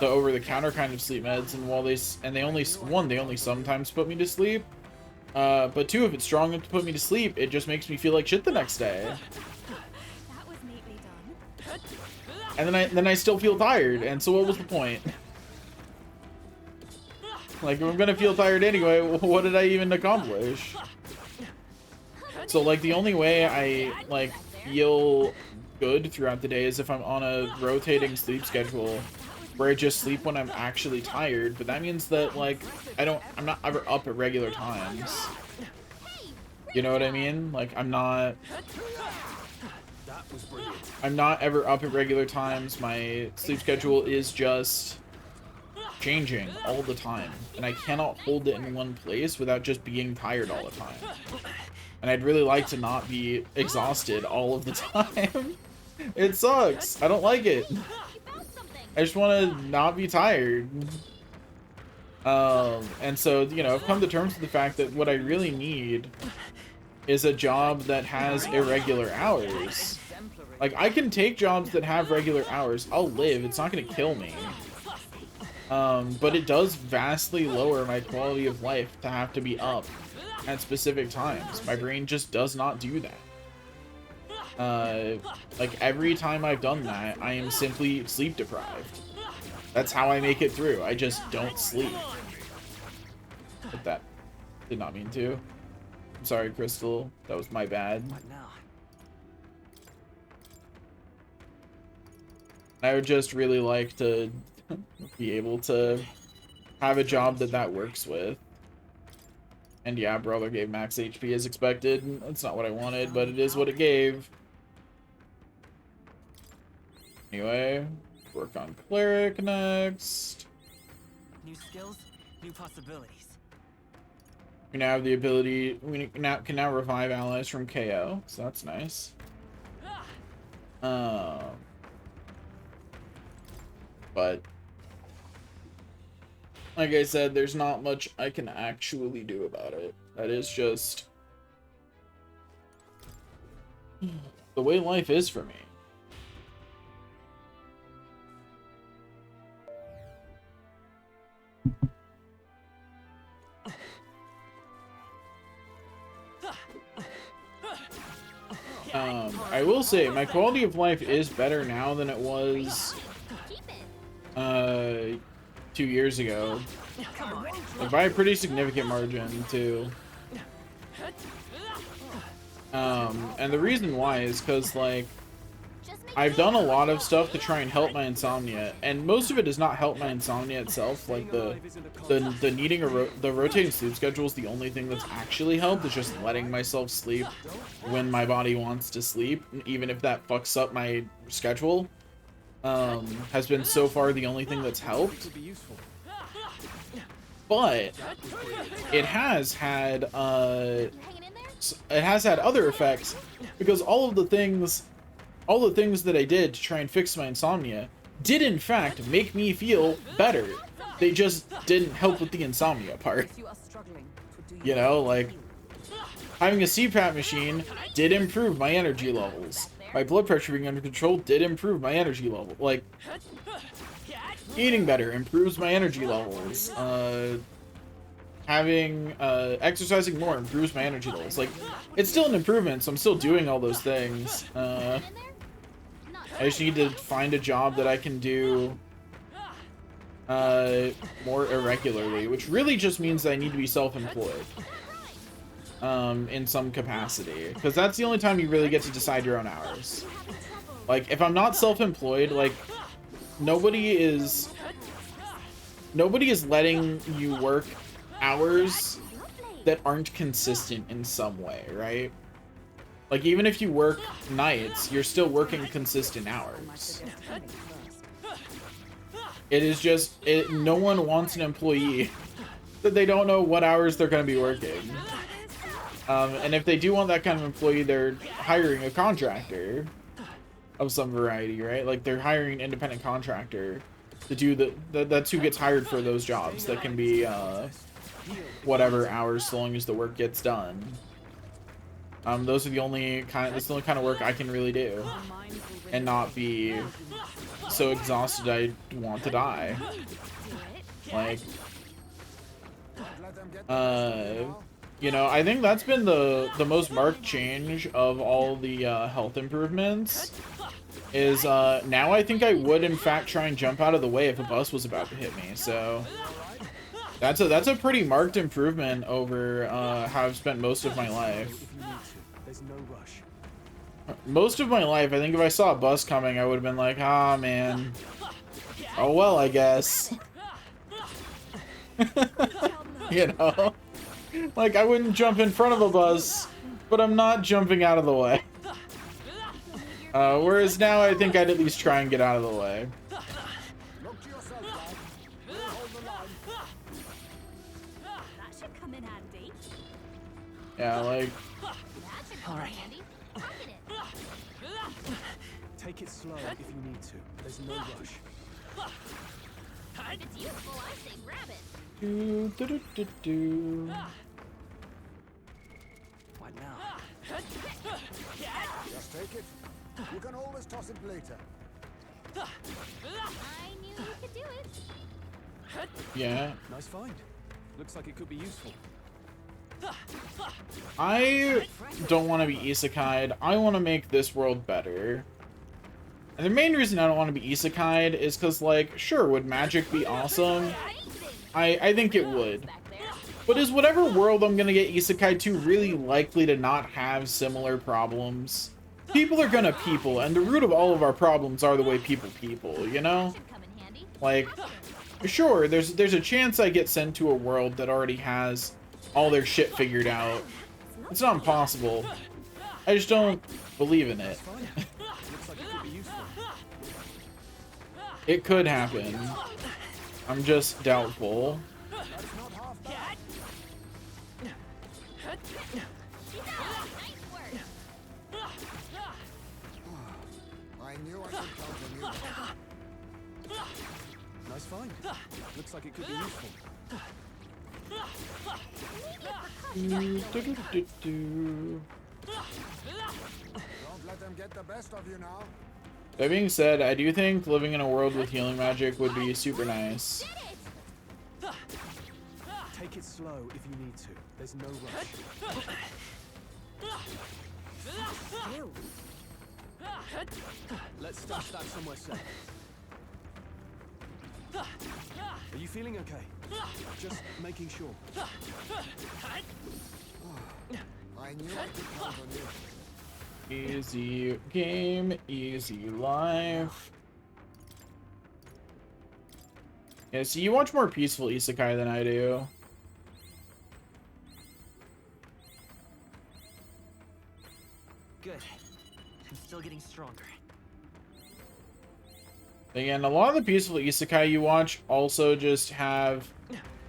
over-the-counter kind of sleep meds, and they only sometimes put me to sleep. But two, if it's strong enough to put me to sleep, it just makes me feel like shit the next day. That was neatly done. And then I still feel tired, and so what was the point? Like, if I'm gonna feel tired anyway, what did I even accomplish? So, like, the only way I, like, feel good throughout the day is if I'm on a rotating sleep schedule where I just sleep when I'm actually tired, but that means that, like, I'm not ever up at regular times. You know what I mean? Like, I'm not ever up at regular times. My sleep schedule is just changing all the time, and I cannot hold it in one place without just being tired all the time. And I'd really like to not be exhausted all of the time. It sucks. I don't like it. You found something. I just want to not be tired. And so, you know, I've come to terms with the fact that what I really need is a job that has irregular hours. Like, I can take jobs that have regular hours. I'll live. It's not going to kill me. But it does vastly lower my quality of life to have to be up at specific times. My brain just does not do that. Like, every time I've done that, I am simply sleep deprived. That's how I make it through. I just don't sleep. But that did not mean to. I'm sorry, Crystal. That was my bad. What now? I would just really like to be able to have a job that works with. And yeah, Brawler gave max HP as expected. That's not what I wanted, but it is what it gave. Anyway, work on Cleric next. New skills, new possibilities. We now have the ability, we can now revive allies from KO, so that's nice. But like I said, there's not much I can actually do about it. That is just the way life is for me. I will say my quality of life is better now than it was Keep it. 2 years ago. Like, by a pretty significant margin too. And the reason why is because, like, Just make I've done a lot of stuff to try and help my insomnia, and most of it does not help my insomnia itself. Like, the needing the rotating sleep schedule is the only thing that's actually helped. Is just letting myself sleep when my body wants to sleep, even if that fucks up my schedule. Has been so far the only thing that's helped. Could be useful. But it has had hanging in there? it has had other effects, because all the things that I did to try and fix my insomnia did in fact make me feel better. They just didn't help with the insomnia part. You are struggling to do You know, like, having a CPAP machine did improve my energy levels. My blood pressure being under control did improve my energy level. Like, eating better improves my energy levels. Exercising more improves my energy levels. Like, it's still an improvement, so I'm still doing all those things. I just need to find a job that I can do more irregularly, which really just means that I need to be self-employed in some capacity, because that's the only time you really get to decide your own hours. Like, if I'm not self-employed, like, nobody is letting you work hours that aren't consistent in some way, right? Like, even if you work nights, you're still working consistent hours. It is just, no one wants an employee that they don't know what hours they're going to be working. And if they do want that kind of employee, they're hiring a contractor of some variety, right? Like, they're hiring an independent contractor to do that's who gets hired for those jobs. That can be whatever hours, so long as the work gets done. Those are the only kind of work I can really do, and not be so exhausted I want to die. Like, you know, I think that's been the most marked change of all the health improvements. Is now I think I would in fact try and jump out of the way if a bus was about to hit me. So that's a pretty marked improvement over how I've spent most of my life. There's no rush. Most of my life, I think if I saw a bus coming, I would have been like, ah, man. Oh, well, I guess. You know? Like, I wouldn't jump in front of a bus, but I'm not jumping out of the way. Whereas now, I think I'd at least try and get out of the way. Look to yourself, lad. We'll hold the line. That should come in handy. Yeah, like... That should come in handy. Look at it. Take it slow if you need to. There's no rush. If it's useful, I say grab it. Do. What now? Just take it. You can always toss it later. I knew you could do it. Yeah. Nice find. Looks like it could be useful. I don't want to be isekai'd. I want to make this world better. And the main reason I don't want to be isekai'd is because, like, sure, would magic be awesome? I think it would. But is whatever world I'm going to get isekai to really likely to not have similar problems? People are gonna people, and the root of all of our problems are the way people, you know? Should come in handy. Like, sure, there's a chance I get sent to a world that already has all their shit figured out. It's not impossible. I just don't believe in it. Fine. Looks like it could be useful. It could happen. I'm just doubtful. That's not half bad. Nice work. I knew I could count on you. Nice find. Looks like it could be useful. Don't let them get the best of you now. That being said, I do think living in a world with healing magic would be super nice. Take it slow if you need to. There's no rush. Let's stash that somewhere safe. Are you feeling okay? Just making sure. I knew I could count on you. Easy game, easy life. Yeah, see, you watch more peaceful isekai than I do. Good. I'm still getting stronger. Again, a lot of the peaceful isekai you watch also just have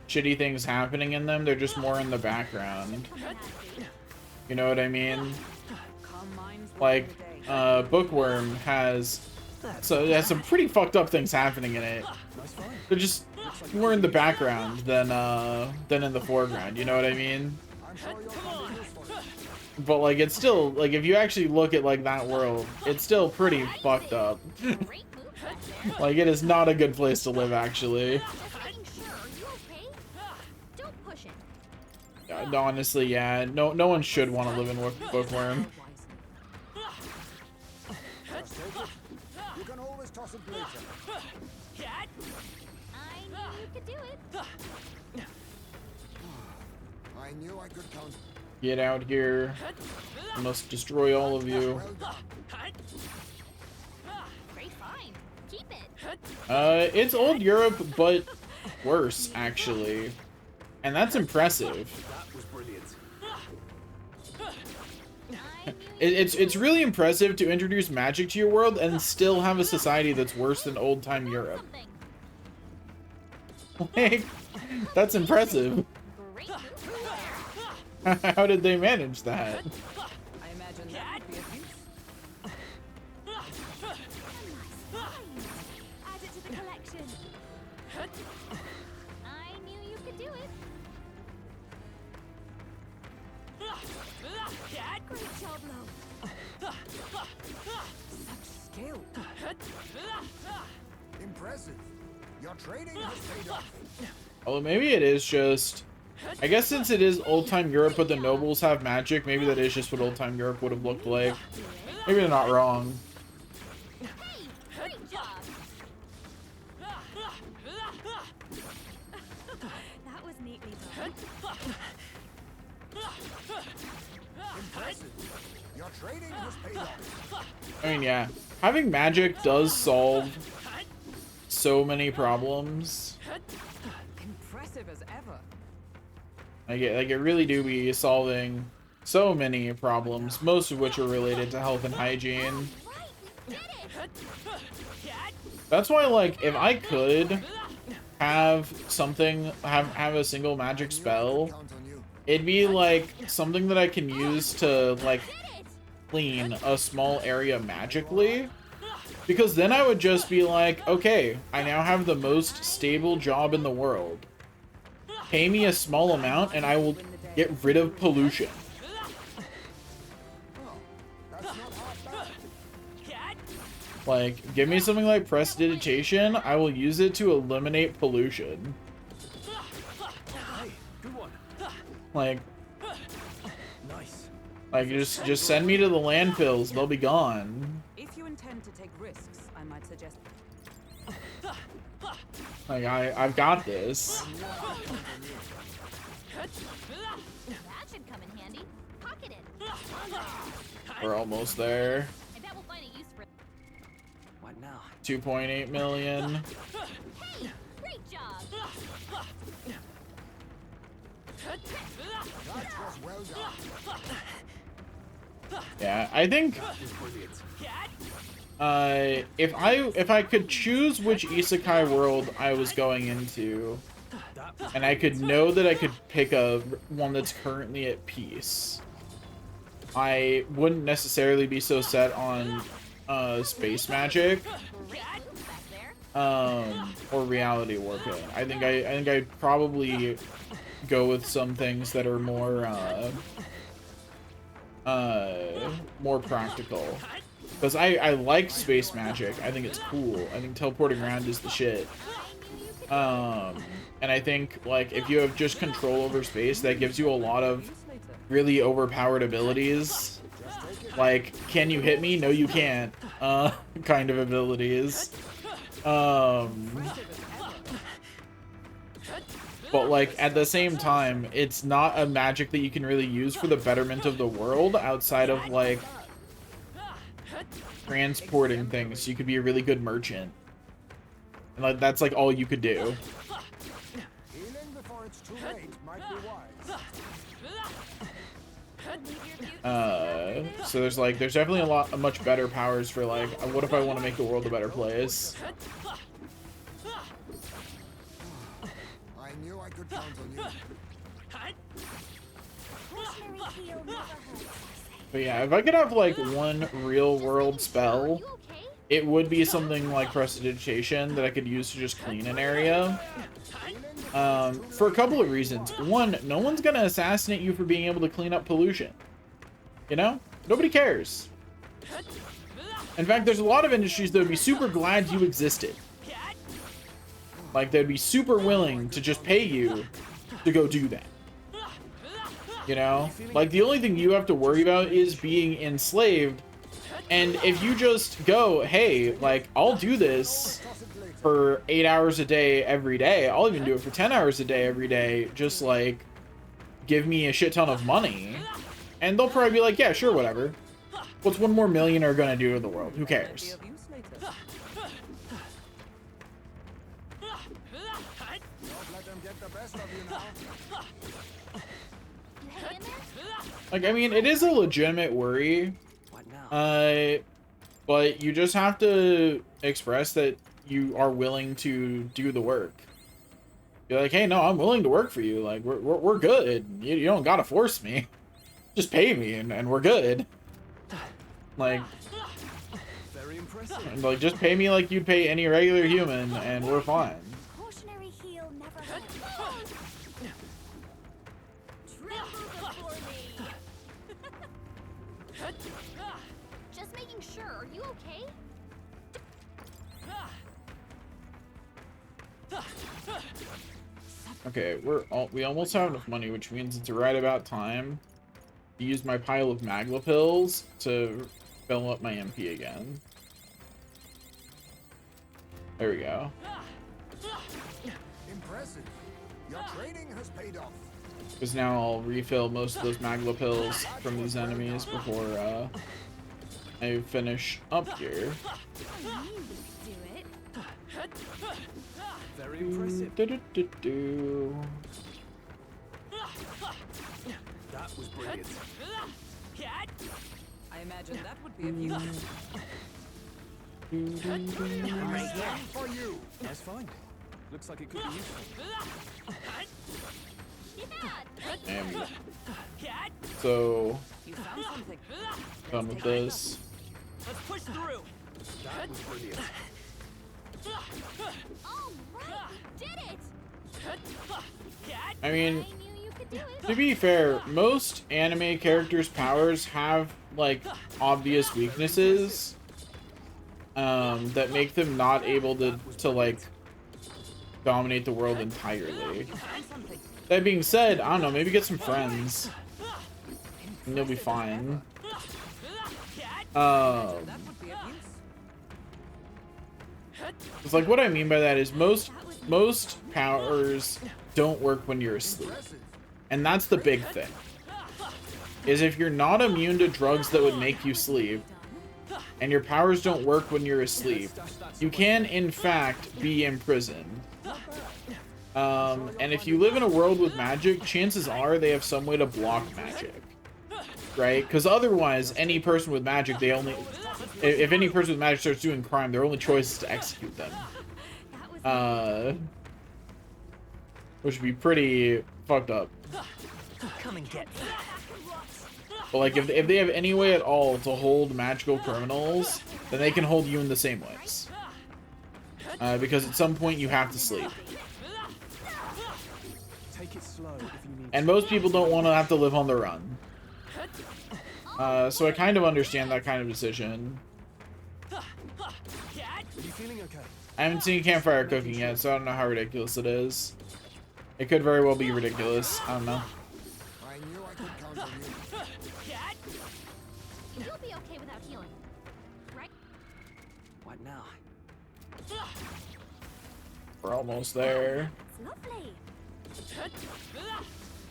shitty things happening in them. They're just more in the background. You know what I mean? Calm minds rule Like, the day. Bookworm has, so it has some pretty fucked up things happening in it. They're just more in the background than in the foreground. You know what I mean? I'm sure you'll find it useful. But like, it's still like, if you actually look at like that world, it's still pretty fucked up. Great move back there. Like, it is not a good place to live, actually. Just making sure. Are you okay? Don't push it. Honestly, yeah. No one should want to live in Bookworm. Just take it. You can always toss it later. I knew you could do it. I knew I could count. Get out here. I must destroy all of you. Well done. Great find. Keep it. It's old Europe, but worse, actually. And that's impressive. That was brilliant. I knew It's really impressive to introduce magic to your world and still have a society that's worse than old-time Europe. something. Like, that's impressive. Great move back there. How did they manage that? I imagine that would be of use. A nice find. Add it to the collection. I knew you could do it. Great job, Lo. Such skill. Impressive. Your training has paid off. Although maybe it is just, I guess since it is old-time Europe but the nobles have magic, maybe that is just what old-time Europe would have looked like. Maybe they're not wrong. Hey, great job. That was neatly done. Impressive. Your training has paid off. I mean, yeah. Having magic does solve so many problems. Impressive as ever. Like it really do be solving so many problems, most of which are related to health and hygiene. Right, we did it. That's why, like, if I could have something, have a single magic spell, Count on you. it'd be like something that I can use to like Did it. clean a small area magically. Because then I would just be like, okay, I now have the most stable job in the world. Pay me a small amount and I will get rid of pollution. That's not half bad. Like, give me something like prestidigitation, I will use it to eliminate pollution. Hey, good one. Like, Nice. just send me to the landfills, they'll be gone. If you intend to take risks, I might suggest. Like, I've got this. That should come in handy. Pocket it. We're almost there. I bet we'll find a use for it. What now? 2.8 million. Hey, great job. That was well done. Yeah, I think Was brilliant. if I could choose which isekai world I was going into, That was and I could know that I could pick one that's currently at peace, I wouldn't necessarily be so set on space magic Great move back there. or reality warping. I think I'd probably go with some things that are more practical. Because I like space magic. I think it's cool. I think teleporting around is the shit. And I think, like, if you have just control over space, that gives you a lot of Use later. really overpowered abilities. Like, can you hit me? No, you can't. Kind of abilities. But, like, at the same time, it's not a magic that you can really use for the betterment of the world outside of, like, transporting things. You could be a really good merchant. And, like, that's, like, all you could do. Healing before it's too late might be wise. So there's definitely much better powers for, like, what if I want to make the world a better place? I knew I could count on you. Cautionary heal never hurts, I say. But yeah, if I could have like one real world spell, Are you okay? it would be something like Prestidigitation that I could use to just clean an area. For a couple of reasons. One, no one's gonna assassinate you for being able to clean up pollution. You know? Nobody cares. In fact, there's a lot of industries that would be super glad you existed. Like, they'd be super willing to just pay you to go do that. You know? Like, the only thing you have to worry about is being enslaved. And if you just go, hey, like, I'll do this for 8 hours a day every day. I'll even do it for 10 hours a day every day. Just, like, give me a shit ton of money. And they'll probably be like, yeah, sure, whatever. What's 1 more millionaire gonna do in the world? Who cares? Be of use later. Don't let them get the best of you now. You hang in there? Like, I mean, it is a legitimate worry. What now? But you just have to express that you are willing to do the work. You're like, hey, no, I'm willing to work for you. Like, we're good. You don't gotta force me. Just pay me and we're good. Like, Very impressive. and, like, just pay me like you'd pay any regular human and we're fine. Cautionary heal never hurts. Tremble before me. Just making sure. Are you okay? Okay, we almost have enough money, which means it's right about time to use my pile of Magla pills to fill up my MP again. There we go. Impressive. Your training has paid off. Because now I'll refill most of those Magla pills from these enemies before I finish up here. I knew you could do it. Very impressive. Do-do-do-do. That was brilliant. I imagine that would be of use. I stand for you. That's fine. Looks like it could be useful. And so You found something. done with this. Let's push through. That was brilliant. All right, you did it. I mean, I knew you could do it. to be fair, most anime characters' powers have like obvious weaknesses that make them not able to like dominate the world entirely. Found something. That being said, I don't know, maybe get some friends and you'll be fine. That would be of use. It's like what I mean by that is most powers don't work when you're asleep. Impressive. And that's the big thing. Is if you're not immune to drugs that would make you sleep, and your powers don't work when you're asleep, you can, in fact, be imprisoned. And if you live in a world with magic, chances are they have some way to block magic. Right? Because otherwise, any person with magic, if any person with magic starts doing crime, their only choice is to execute them. Which would be pretty fucked up. Come and get me. But like, if they have any way at all to hold magical criminals, then they can hold you in the same ways. Because at some point you have to sleep. Take it slow if you need And most people don't want to have to live on the run. So I kind of understand that kind of decision. Are you feeling okay? I haven't seen Campfire cooking yet, so I don't know how ridiculous it is. It could very well be ridiculous. I don't know. I knew I could count on you. You'll be okay without healing, right? What now? We're almost there. It's lovely.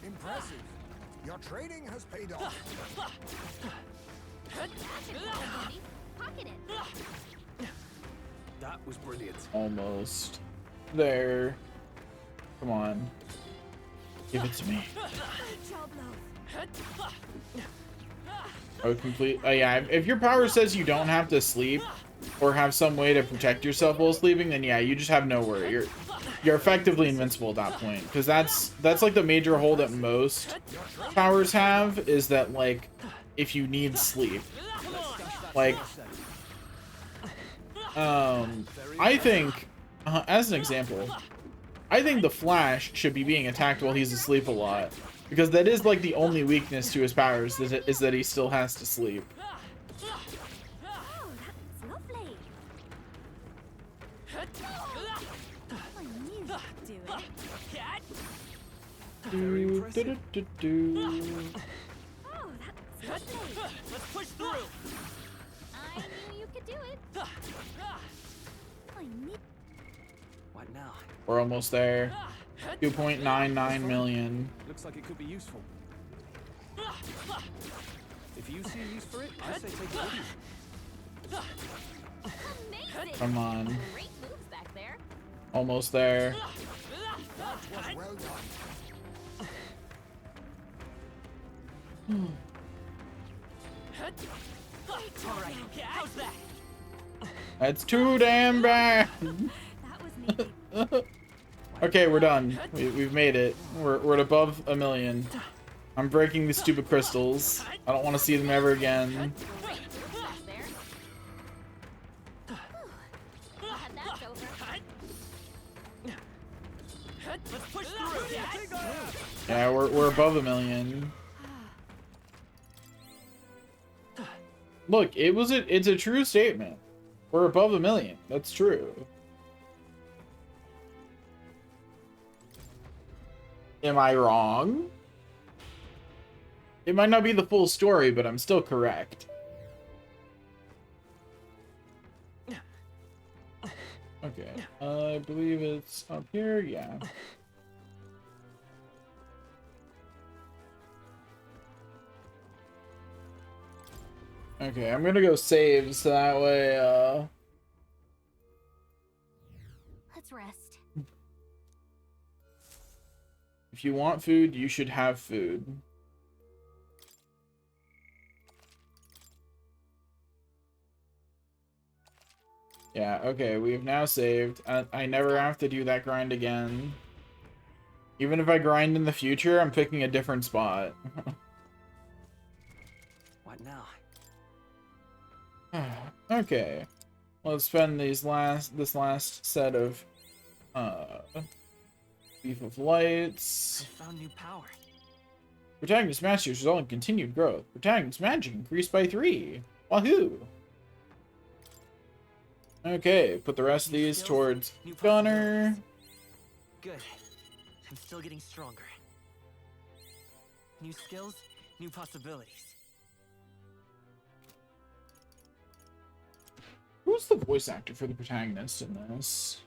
Impressive. Your training has paid off. That's it, buddy. Pocket it. That was brilliant. Almost there. Come on. Give it to me. Good job, love. Oh, complete. Oh yeah. If your power says you don't have to sleep, or have some way to protect yourself while sleeping, then yeah, you just have no worry. You're effectively invincible at that point, because that's like the major hole that most powers have, is that like if you need sleep, like I think as an example, I think the Flash should be being attacked while he's asleep a lot, because that is like the only weakness to his powers, is that he still has to sleep. Oh, that's lovely. I knew you could do it. Very impressive. Oh, that's lovely. Let's push through. I knew you could do it. I knew. What now? We're almost there. 2.99 million. Looks like it could be useful. If you see a use for it, I say take it with you. Amazing. Come on. Great moves back there. Almost there. Well done. All right. How's that? That's too damn bad. That was me. Okay, we're done. We've made it. We're at above 1 million. I'm breaking these stupid crystals. I don't want to see them ever again. Great moves back there. Glad that's over. Let's push through. Yeah, we're above 1 million. Look, it's a true statement. We're above 1 million. That's true. Am I wrong? It might not be the full story, but I'm still correct. Okay, I believe it's up here, yeah. Okay, I'm gonna go save so that way, Let's rest. if you want food, you should have food. Yeah, okay, we have now saved. I never have to do that grind again. Even if I grind in the future, I'm picking a different spot. What now? Okay. Let's spend this last set of Beef of Lights. I found new power. Protagonist Masters result in continued growth. Protagonist magic increased by 3. Wahoo! Okay, put the rest of these towards Gunner. Good. I'm still getting stronger. New skills, new possibilities. Who's the voice actor for the protagonist in this?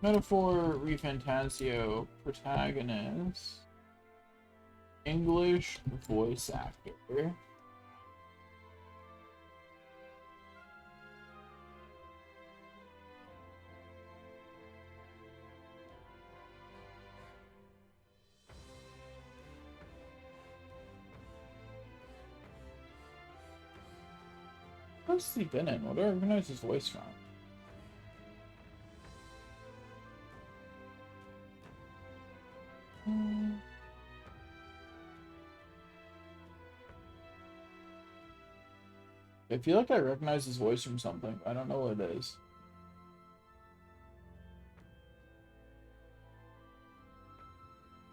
Metaphor Refantasio protagonist. English voice actor. What's he been in? What do I recognize his voice from? I feel like I recognize his voice from something. I don't know what it is.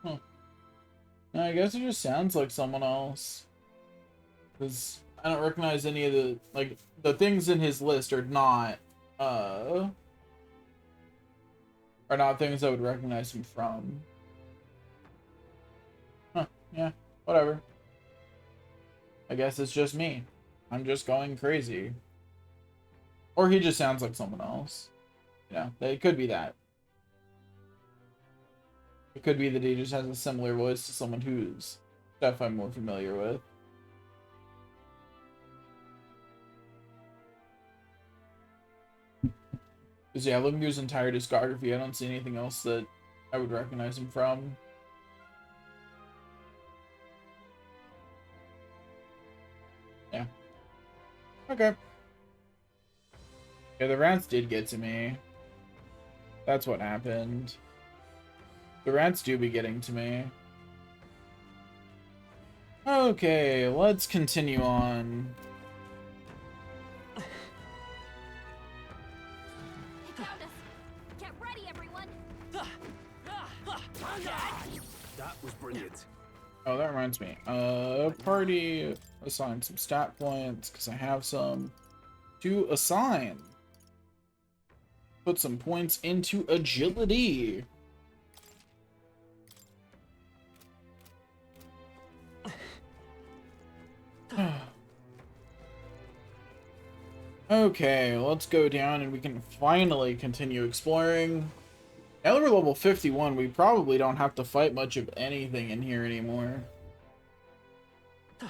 Huh. No, I guess it just sounds like someone else. Because I don't recognize any of the, like, the things in his list are not things I would recognize him from. Huh, yeah, whatever. I guess it's just me. I'm just going crazy. Or he just sounds like someone else. You know, it could be that. It could be that he just has a similar voice to someone whose stuff I'm more familiar with. Because yeah, looking through his entire discography, I don't see anything else that I would recognize him from. Yeah. Okay. Yeah, the rats did get to me. That's what happened. The rats do be getting to me. Okay, let's continue on. They found us. Get ready, everyone. That was brilliant. Oh, that reminds me. Party assign some stat points because I have some to assign. Put some points into agility. Okay, let's go down and we can finally continue exploring. Now that we're level 51, we probably don't have to fight much of anything in here anymore. I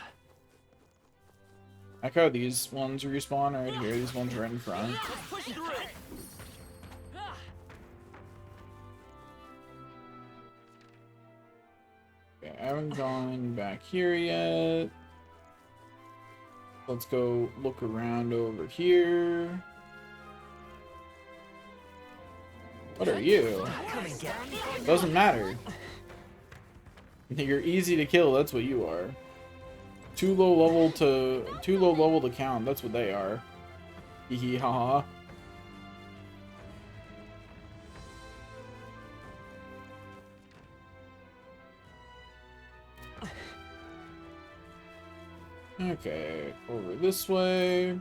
like how these ones respawn right here. These ones are in front. Push through. Okay, I haven't gone back here yet. Let's go look around over here. What are you? Doesn't matter. You're easy to kill, that's what you are. Too low level to count, that's what they are. Hee hee ha ha. Okay, over this way.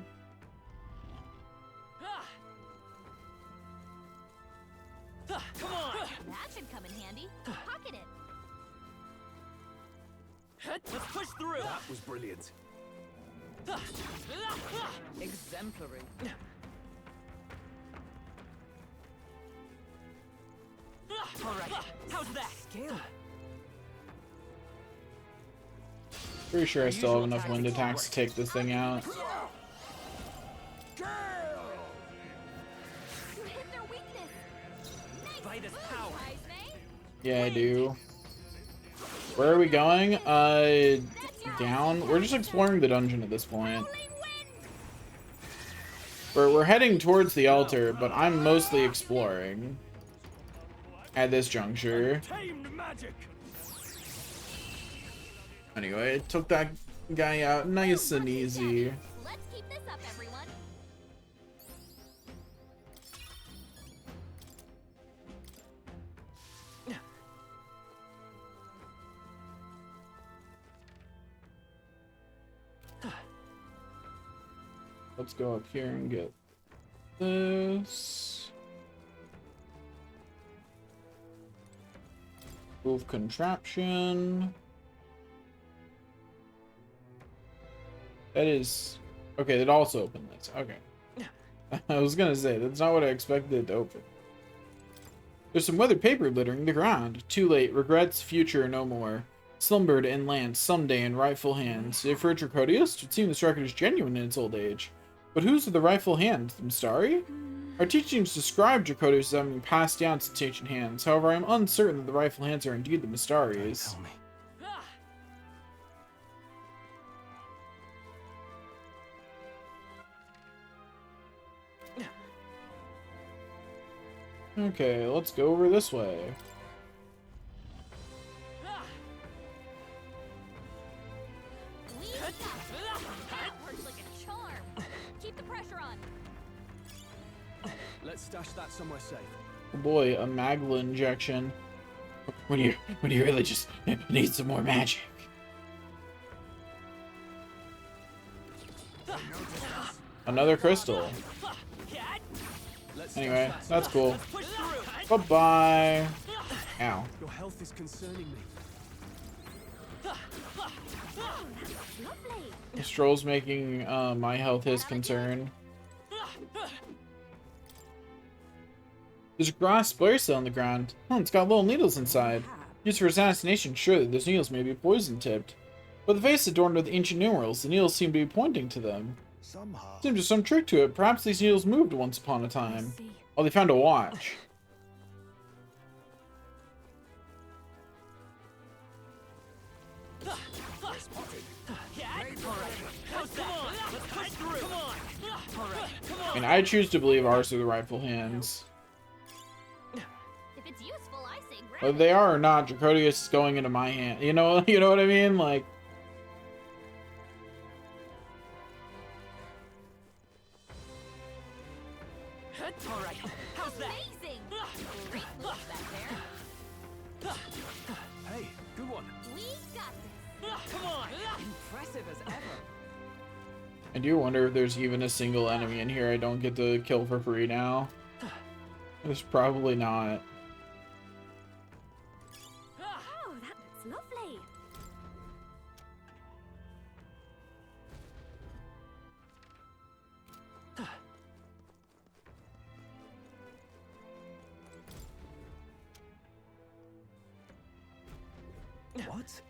Come on. That should come in handy. Pocket it. Let's push through. That was brilliant. Exemplary. All right. How's that? Skill. Pretty sure I still have enough wind attacks to take this thing out. You hit their weakness. Nice Vitus move, power. Wise May. Yeah, I do. Where are we going? Down? We're just exploring the dungeon at this point. We're heading towards the altar, but I'm mostly exploring at this juncture. Tamed magic. Anyway, it took that guy out nice and easy. Let's keep this up, everyone. Let's go up here and get this. Move contraption. That is... Okay, that also opened this. Okay. I was gonna say, that's not what I expected it to open. There's some weathered paper littering the ground. Too late. Regrets, future, no more. Slumbered and land someday in rightful hands. If for Dracodius, it would seem this record is genuine in its old age. But whose are the rightful hands? The Mystari? Our teachings describe Dracodius as having been passed down since ancient hands. However, I am uncertain that the rightful hands are indeed the Mystaris. Tell me. Okay, let's go over this way. We got that works like a charm. Keep the pressure on. Let's stash that somewhere safe. Oh boy, a Magla injection. When you really just need some more magic. Another crystal. Let's Anyway, stash that that's cool. Push through. Bye-bye. Ow. Your health is concerning me. Lovely. Stroll's making my health his concern. There's a grass splash cell on the ground. Oh, it's got little needles inside. Used for assassination, sure that those needles may be poison-tipped. But the face is adorned with ancient numerals. The needles seem to be pointing to them. Somehow. Seems there's some trick to it. Perhaps these needles moved once upon a time. See. Oh, they found a watch. How's that? Let's push through. Come on. All right. Come on. I mean, I choose to believe ours are the rightful hands. If it's useful, I say grab Whether it. they are or not, Dracodius is going into my hand. You know, you know what I mean? Like, All right, how's that? Amazing! Great move back there. Hey, good one. We got this. Come on! Impressive as ever. I do wonder if there's even a single enemy in here I don't get to kill for free now. There's probably not. Oh, that looks lovely. What?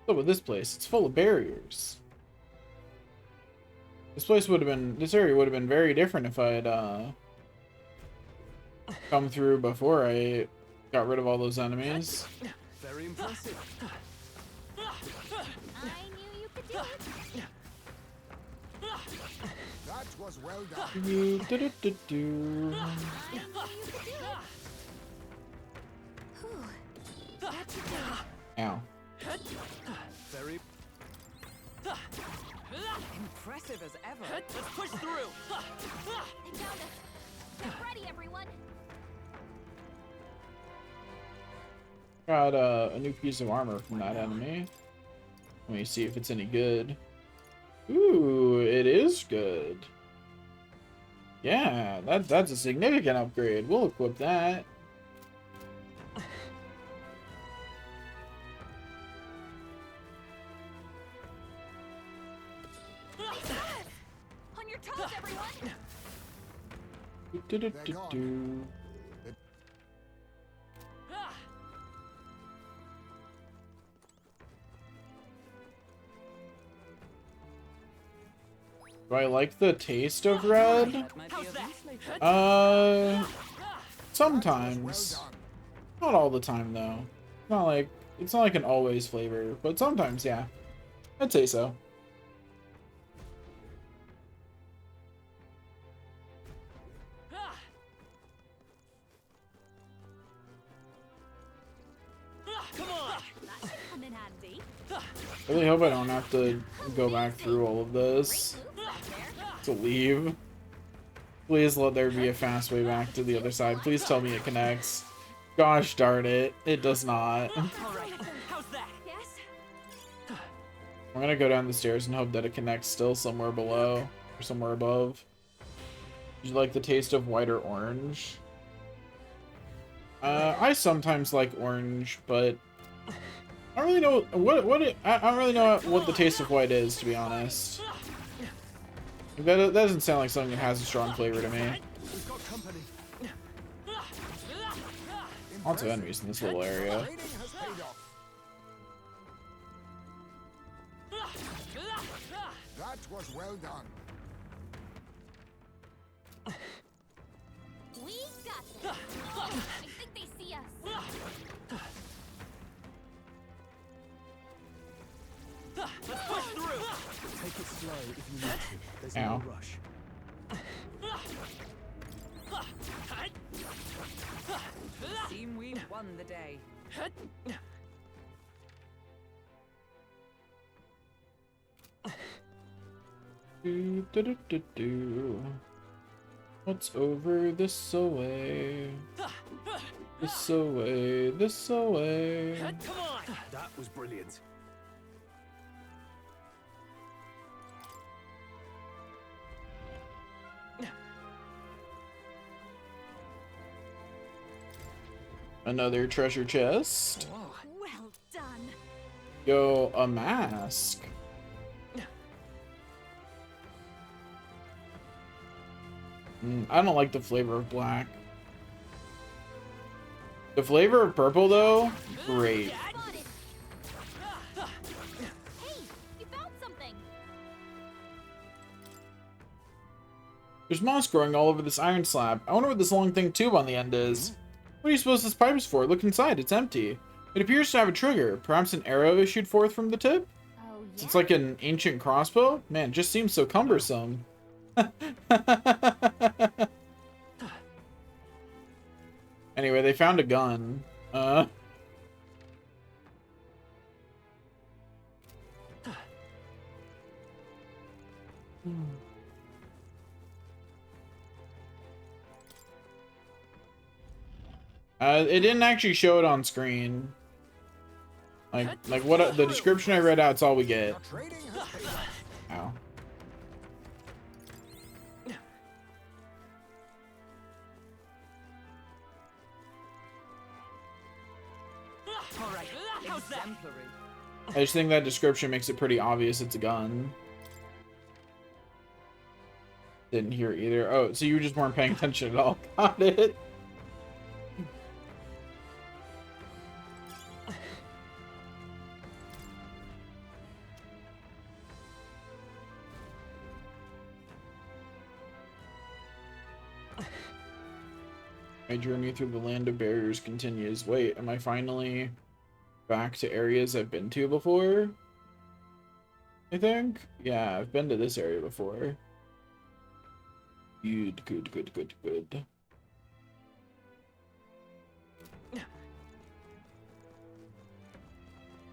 Look at this place. It's full of barriers. This area would have been very different if I had come through before I got rid of all those enemies. Very impressive. I knew you could do it. That was well done. I knew you could do it. Whew. That should do it. Ow. Very. Impressive as ever. Let's push through! They found us. Get ready, everyone. Got a new piece of armor from that enemy. Let me see if it's any good. Ooh, it is good. Yeah, that's a significant upgrade. We'll equip that. On your toes, everyone. Do-do-do-do-do. Do I like the taste of red? That might be How's of that? use later. Sometimes. Well done. Not all the time though. It's not like an always flavor, but sometimes, yeah. I'd say so. Come on! That should come in handy. I really hope I don't have to go back through all of this Great move back there. to leave. Please let there be a fast way back to the other side. Please tell me it connects. Gosh darn it, it does not. All right, how's that? Yes. I'm gonna go down the stairs and hope that it connects still somewhere below or somewhere above. Do you like the taste of white or orange? I sometimes like orange, but I don't really know I don't really know what the taste of white is, to be honest. That doesn't sound like something that has a strong flavor to me. We've got company. Lots of enemies in this little area. Training has paid off. That was well done. We got this. Oh, I think they see us. Let's push through! Take it slow if you need to. There's Ow. no rush. Seem we've won the day. Do. What's over this away? This away, this away. Come on! That was brilliant. Another treasure chest. Well done. Yo, a mask. I don't like the flavor of black. The flavor of purple, though, great. Spotted. Hey, you found something. There's moss growing all over this iron slab. I wonder what this long thing tube on the end is. What do you suppose this pipe is for? Look inside, it's empty. It appears to have a trigger. Perhaps an arrow issued forth from the tip? Oh, yeah. It's like an ancient crossbow? Man, it just seems so cumbersome. Anyway, they found a gun. It didn't actually show it on screen. Like what the description I read out, it's all we get. Ow. All right, how's that? Exemplary. I just think that description makes it pretty obvious it's a gun. Didn't hear it either. Oh, so you just weren't paying attention at all. Got it. My journey through the land of barriers continues. Wait, am I finally back to areas I've been to before? I think? Yeah, I've been to this area before. Good, good, good, good, good.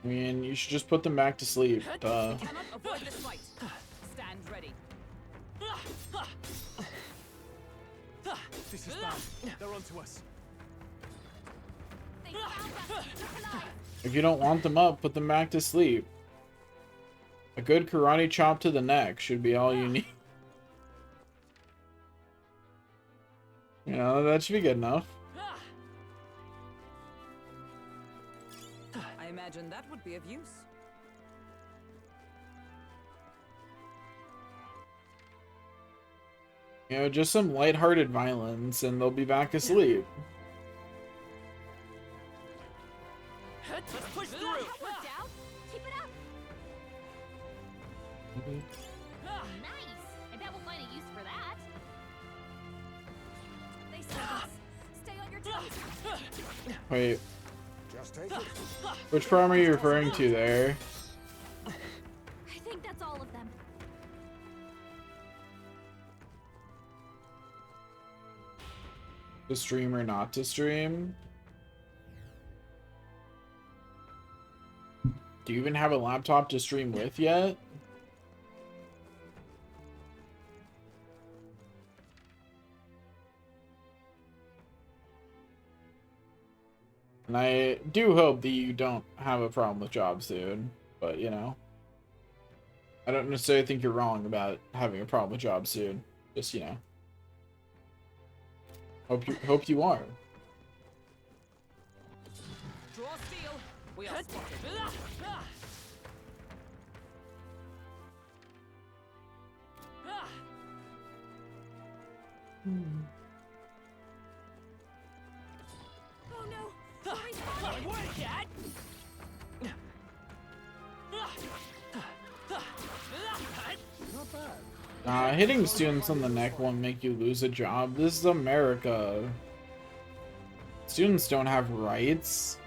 I mean, you should just put them back to sleep. Cannot avoid this fight. Stand ready. This is bad. They're onto us. They found us. Look alive. If you don't want them up, put them back to sleep. A good karate chop to the neck should be all you need. You know, that should be good enough. I imagine that would be of use. You know, just some lighthearted violence and they'll be back asleep. Let's push through. That worked out. Keep it up. Nice. I bet we'll find a use for that. They saw us. Stay on your toes. Wait, Just take it. which problem are you referring to there? I think that's all of them. To stream or not to stream? Do you even have a laptop to stream with yet? And I do hope that you don't have a problem with jobs soon, but you know. I don't necessarily think you're wrong about having a problem with jobs soon. Just, you know. Hope you are. Draw steel. We are spotted. Oh no. Sorry's falling. Not bad. Hitting students on the neck won't make you lose a job. This is America. Students don't have rights.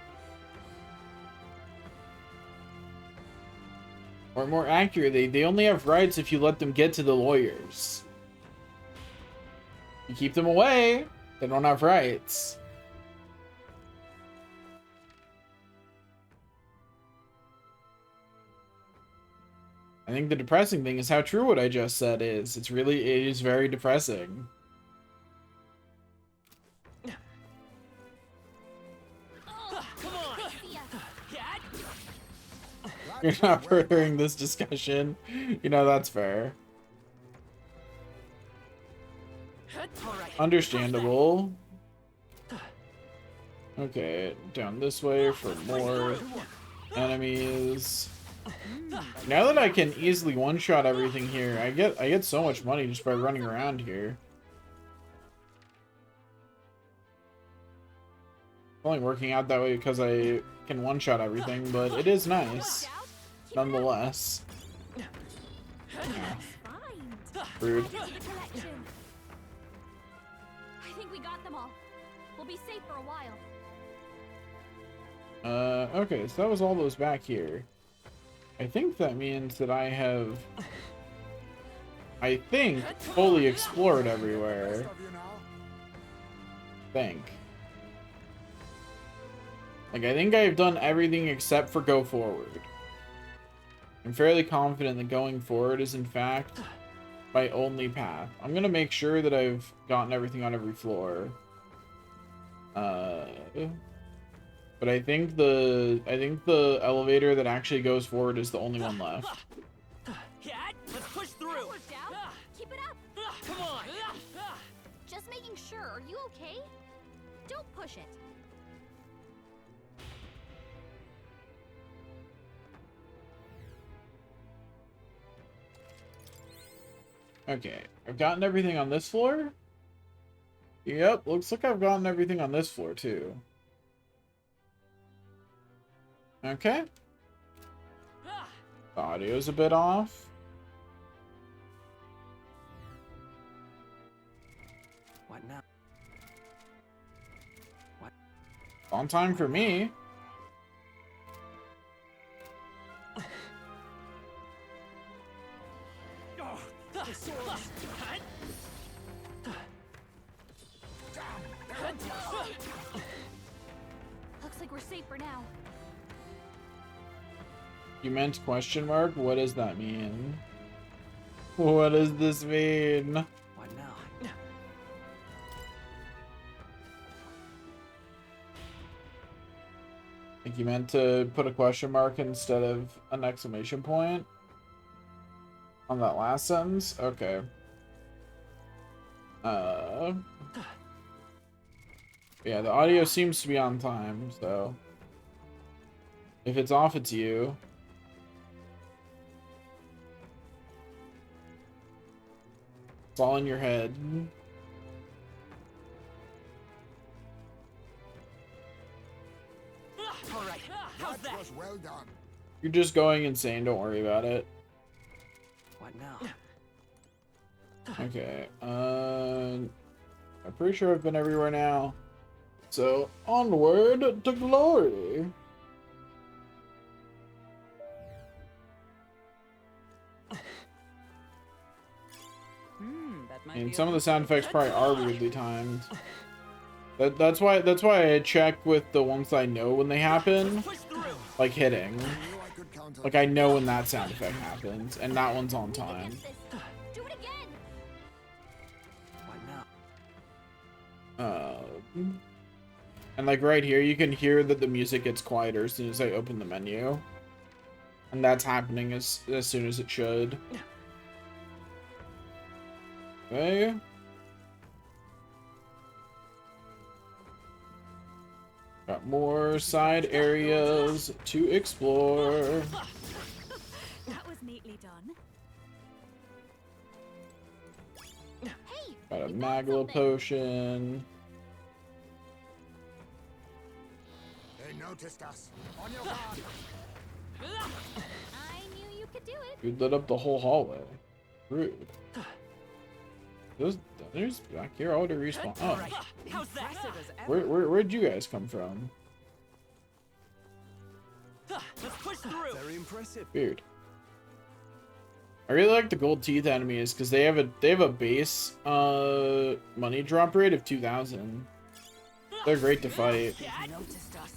Or more accurately, they only have rights if you let them get to the lawyers. You keep them away, they don't have rights. I think the depressing thing is how true what I just said is. It is very depressing. Oh, Come on. see ya. You're not furthering this discussion. You know, that's fair. All right. Understandable. Okay, down this way for more enemies. Now that I can easily one-shot everything here, I get so much money just by running around here. It's only working out that way because I can one-shot everything, but it is nice, nonetheless. Nice find. Rude. Add it to the collection. I think we got them all. We'll be safe for a while. Okay, so that was all those back here. I think that means that I have I think, fully explored everywhere. Rest of you now? Think. Like, I think I've done everything except for go forward. I'm fairly confident that going forward is, in fact, my only path. I'm gonna make sure that I've gotten everything on every floor. But I think the elevator that actually goes forward is the only one left. Yeah, let's push through. That worked out. Keep it up. Come on. Just making sure. Are you okay? Don't push it. Okay, I've gotten everything on this floor. Yep, looks like I've gotten everything on this floor too. Okay. The audio's a bit off. What now? On time for me. Looks like we're safe for now. You meant question mark? What does that mean? What does this mean? What now? I think you meant to put a question mark instead of an exclamation point on that last sentence? Okay. Yeah, the audio seems to be on time, so if it's off, it's you. It's all in your head. All right. How's That that? was well done. You're just going insane, don't worry about it. What now? Okay, I'm pretty sure I've been everywhere now. So, onward to glory! That might And be some a- of the sound effects probably are weirdly timed. That's why I check with the ones I know when they happen, Push through. like hitting. I knew I could count on Like I know when that sound effect happens, and that one's on time. Against this. Do it again. What now? And like right here, you can hear that the music gets quieter as soon as I open the menu. And that's happening as soon as it should. Okay. Got more side areas to explore. That was neatly done. Hey, Got a we found Magla something. potion. They noticed us. On your guard. I knew you could do it. You lit up the whole hallway. Rude. There's back here. I would have respawned. All Oh, right. How's that? Impressive as ever. where'd you guys come from? Let's push through. Very impressive. Weird. I really like the gold teeth enemies because they have a base money drop rate of 2,000. They're great to fight. They've noticed us.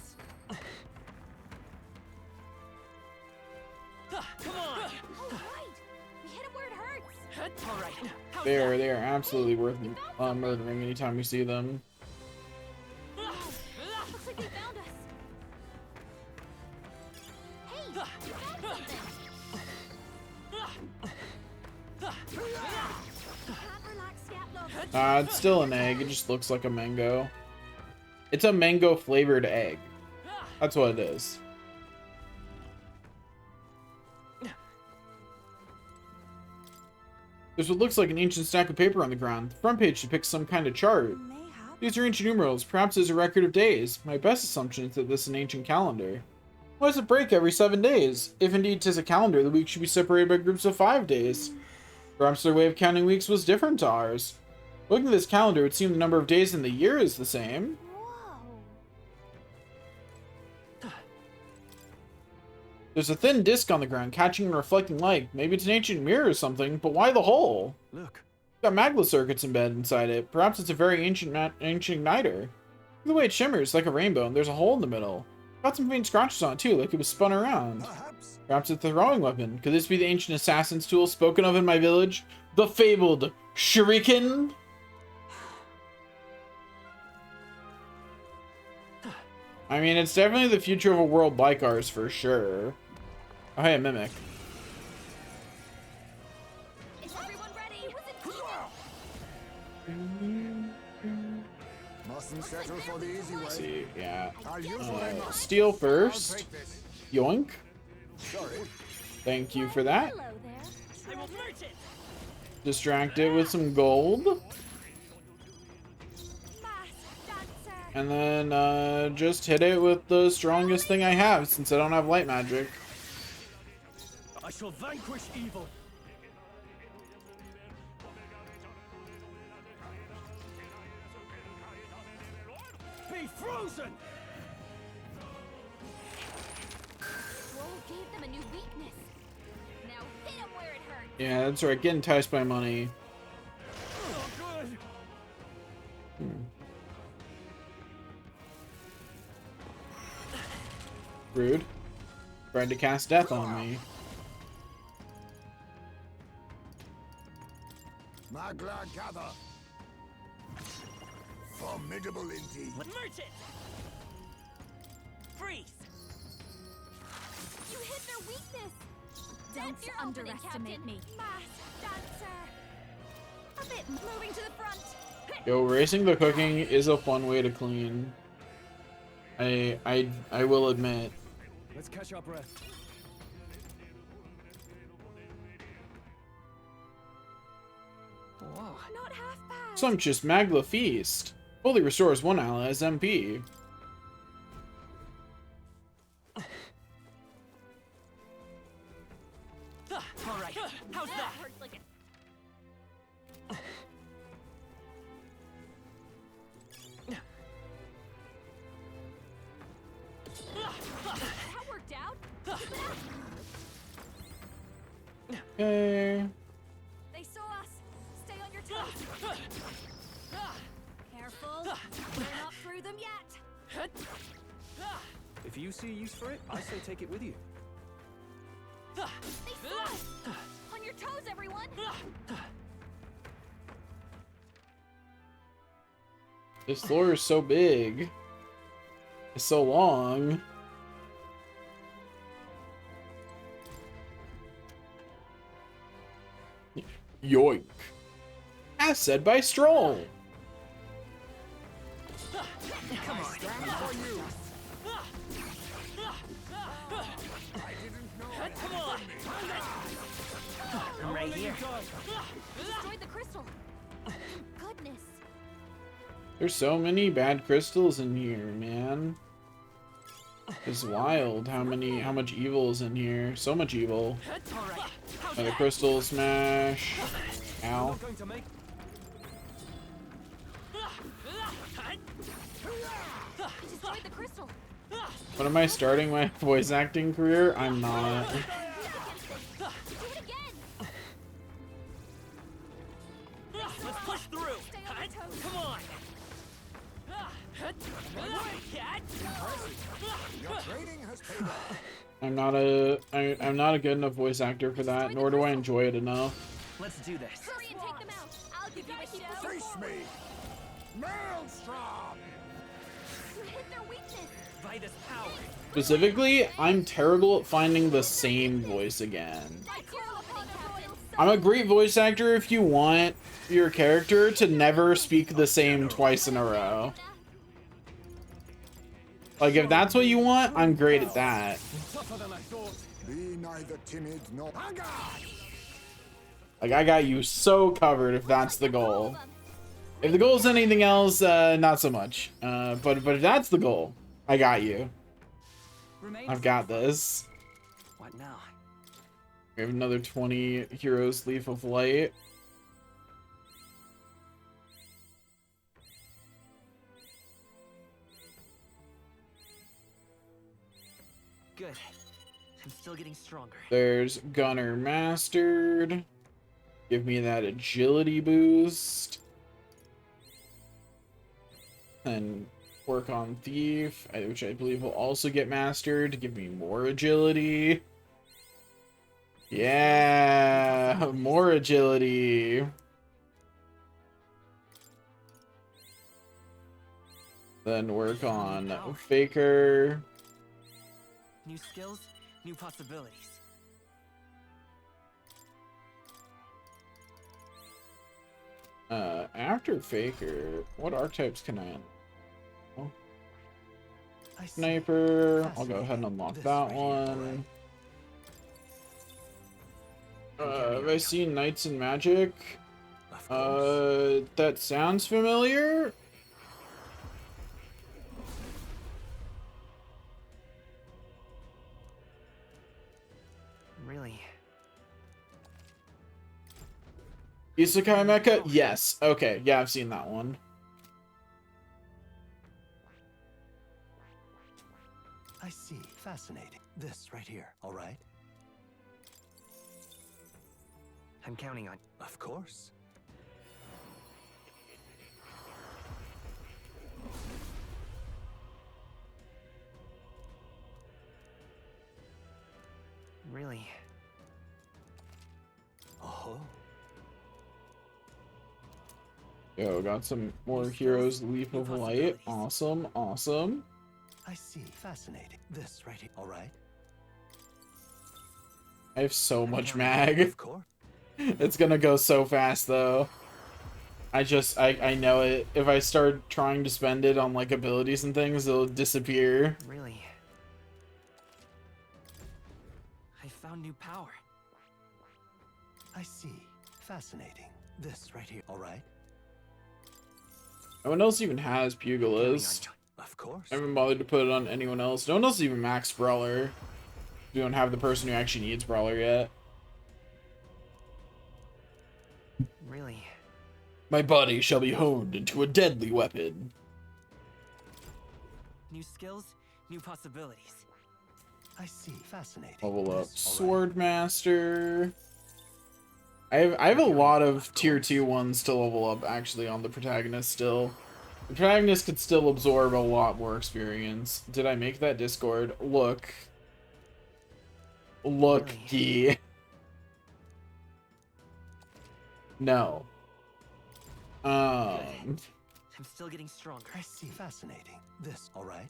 Come on. Oh, right. We hit him where it hurts. All right. How's They that? are absolutely worth murdering anytime we see them. Looks like they found us. Hey, we found something. Can't relax yet, love. It's still an egg. It just looks like a mango. It's a mango flavored egg. That's what it is. There's what looks like an ancient stack of paper on the ground. The front page depicts some kind of chart. Mayhap. These are ancient numerals, perhaps as a record of days. My best assumption is that this is an ancient calendar. Why does it break every 7 days? If indeed 'tis a calendar, the week should be separated by groups of 5 days. Perhaps their way of counting weeks was different to ours. Looking at this calendar, it would seem the number of days in the year is the same. Whoa. There's a thin disc on the ground, catching and reflecting light. Maybe it's an ancient mirror or something, but why the hole? Look. It's got magma circuits embedded inside it. Perhaps it's a very ancient igniter. Look at the way it shimmers, like a rainbow, and there's a hole in the middle. Got some faint scratches on it too, like it was spun around. Perhaps. Perhaps it's a throwing weapon. Could this be the ancient assassin's tool spoken of in my village? The fabled shuriken? I mean, it's definitely the future of a world like ours for sure. Oh, hey, a mimic. Is everyone ready? Mustn't settle for the easy way. Let's see, yeah. I'll use what I must. Steel I'll first. take this. Yoink. Sorry. Thank you for that. Hello there. I will merge it. Distract it with some gold. Masked dancer. And then just hit it with the strongest thing I have, since I don't have light magic. I shall vanquish evil. Be frozen. Roll gave them a new weakness. Now hit them where it hurts. Yeah, that's right. Get enticed by money. Oh, good. Rude. Tried to cast death on me. Magla gather. Formidable indeed. Merge it. Freeze. You hit their weakness. Don't That's your underestimate opening, me. Captain. Masked dancer. A bit moving to the front. Yo, racing the cooking is a fun way to clean. I will admit. Let's catch our breath. Whoa. Not half bad. Sumptuous Magla Feast. Fully restores one ally's MP. All right. How's that? Hurts like a that worked out. Okay. They saw us. Stay on your toes. Careful. We're not through them yet. If you see use for it, I say take it with you. They saw us. On your toes, everyone. This floor is so big. It's so long. Yoink. As said by Stroll. Come on. Come on. I'm right here. Destroyed the crystal. Goodness. There's so many bad crystals in here, man. It's wild how much evil is in here. So much evil. All right. How's Another that? crystal smash. Ow. Not going to make. Destroyed the crystal. When am I starting my voice acting career? I'm not. Do it again. Let's push through. Stay on your toes. Come on. Your training has paid off. I'm not a good enough voice actor for that, nor do I enjoy it enough. Let's do this. Hurry and take them out. I'll give you a show. Face me. Maelstrom. You hit their weakness. By this power. Specifically, I'm terrible at finding the same voice again. That's your opening, Captain. I'm a great voice actor if you want your character to never speak the same twice in a row. Like, if that's what you want, I'm great at that. Tougher than I thought. Be neither timid nor haggard. Like, I got you so covered if that's the goal. If the goal is anything else, not so much. But if that's the goal, I got you. I've got this. What now? We have another 20 Heroes Leaf of Light. Good. I'm still getting stronger. There's Gunner Mastered. Give me that agility boost. And work on Thief, which I believe will also get mastered to give me more agility. Yeah, more agility. Then work on Faker. New skills, new possibilities. After Faker, what archetypes can I unlock? I see. Sniper. I'll go Fascinating. ahead and unlock This that right here, all one. right. Have I seen Knights in Magic? Of course. That sounds familiar. Really? Isekai Mecha? Yes. Okay, yeah, I've seen that one. I see. Fascinating. This right here, all right? I'm counting on. Of course. Really? Oh. Yo, got some more heroes. Leap of Light. Awesome, awesome. I see. Fascinating. This right here, all right? I have so much mag. Of course. It's gonna go so fast though. I know it. If I start trying to spend it on like abilities and things, it'll disappear. Really? I found new power. I see. Fascinating. This right here, all right? No one else even has Pugilist. Of course. I haven't bothered to put it on anyone else. No one else even max Brawler. We don't have the person who actually needs Brawler yet. Really? My body shall be honed into a deadly weapon. New skills, new possibilities. I see. Fascinating. Level up This, all right. Swordmaster. I have a lot of tier 2 ones to level up actually on the protagonist still. The protagonist could still absorb a lot more experience. Did I make that Discord? Look. Look, Gee. No. I'm still getting stronger. I see. Fascinating. This, all right?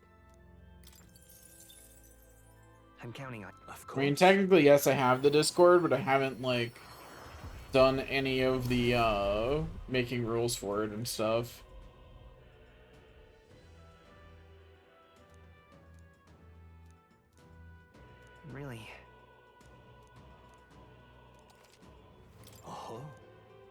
I'm counting on. Of I mean, course. technically, yes, I have the Discord, but I haven't, like, done any of the, making rules for it and stuff. Really? Oh.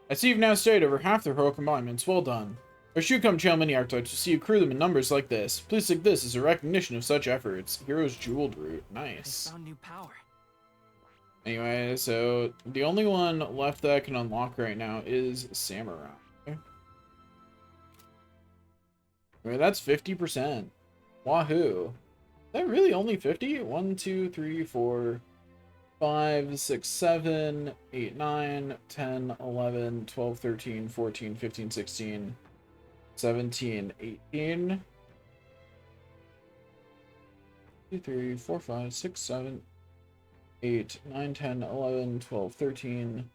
I see you've now studied over half the heroic embodiments. Well done. I should come channel many archetypes to see you crew them in numbers like this. Please take this as a recognition of such efforts. Hero's Jeweled Root. Nice. I found new power. Anyway, so the only one left that I can unlock right now is Samurai. Anyway, that's 50%. Wahoo. Is that really only 50? 1, 2, 3, 4, 5, 6, 7, 8, 9, 10, 11, 12, 13, 14, 15, 16, 17, 18. 2, 3, 4, 5, 6, 7, 8, 9, 10, 11, 12, 13,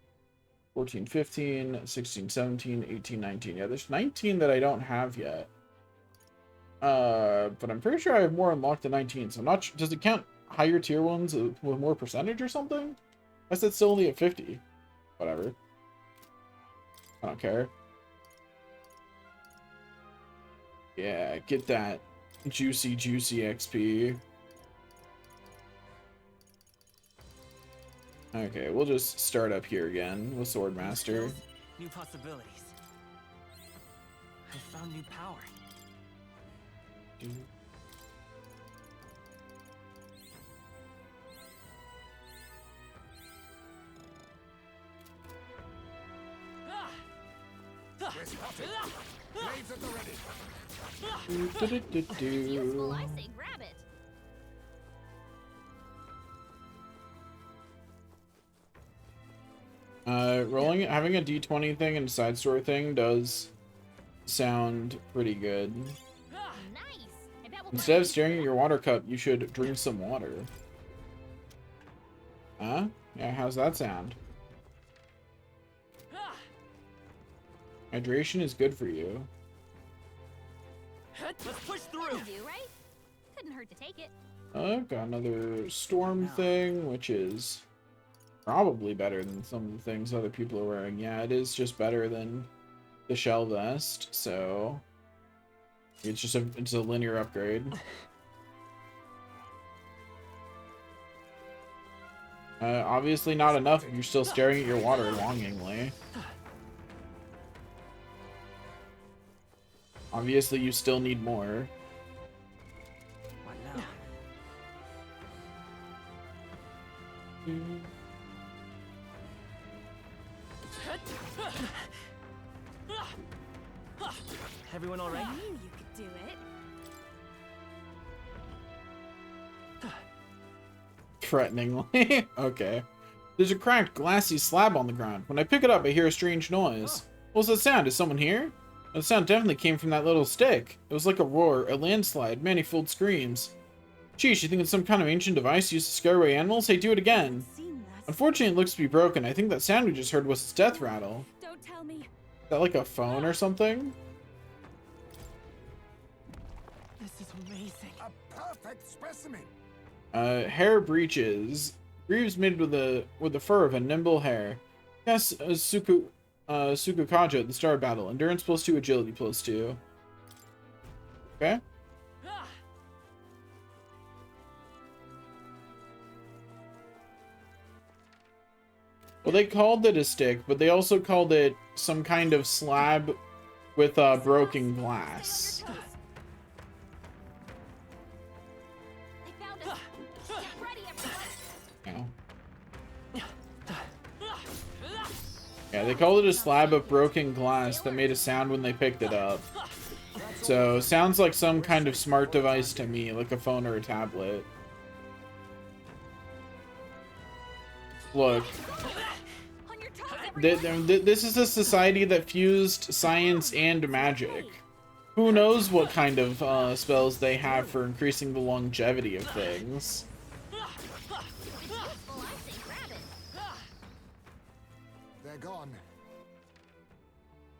14, 15, 16, 17, 18, 19. Yeah, there's 19 that I don't have yet. But I'm pretty sure I have more unlocked than 19, so I'm not sure. Does it count higher tier ones with more percentage or something? I said still only at 50. Whatever. I don't care. Yeah, get that juicy XP. Okay, we'll just start up here again with Swordmaster. New possibilities. I found new power. We're spotted. Blades at the ready. Useful, I say grab it. Having a D20 thing and a side story thing does sound pretty good. Nice. I bet we'll Instead of staring at your water cup, you should drink some water. Huh? Yeah, how's that sound? Hydration is good for you. Let's push That'll through. do, right? Couldn't hurt to take it. I've got another storm thing, which is probably better than some of the things other people are wearing. Yeah, it is just better than the shell vest, so it's a linear upgrade. Obviously not enough if you're still staring at your water longingly. Obviously you still need more. What now? Everyone all right? I knew you could do it. Threateningly. Okay. There's a cracked, glassy slab on the ground. When I pick it up, I hear a strange noise. What's that sound? Is someone here? The sound definitely came from that little stick. It was like a roar, a landslide, manifold screams. Geez, you think it's some kind of ancient device used to scare away animals? Hey, do it again. Seen that. Unfortunately, it looks to be broken. I think that sound we just heard was its death rattle. Don't tell me. Is that like a phone or something? This is amazing. A perfect specimen. Hair breeches. Greaves made with the fur of a nimble hare. Yes, Sukukaja, the star battle. Endurance +2, agility +2. Okay. Well, they called it a stick, but they also called it some kind of slab with broken glass. I found us. Get ready, everyone. Yeah, they called it a slab of broken glass that made a sound when they picked it up. So, sounds like some kind of smart device to me, like a phone or a tablet. Look, On your toes, everyone. this is a society that fused science and magic. Who knows what kind of spells they have for increasing the longevity of things. Well, I say grab it. They're gone.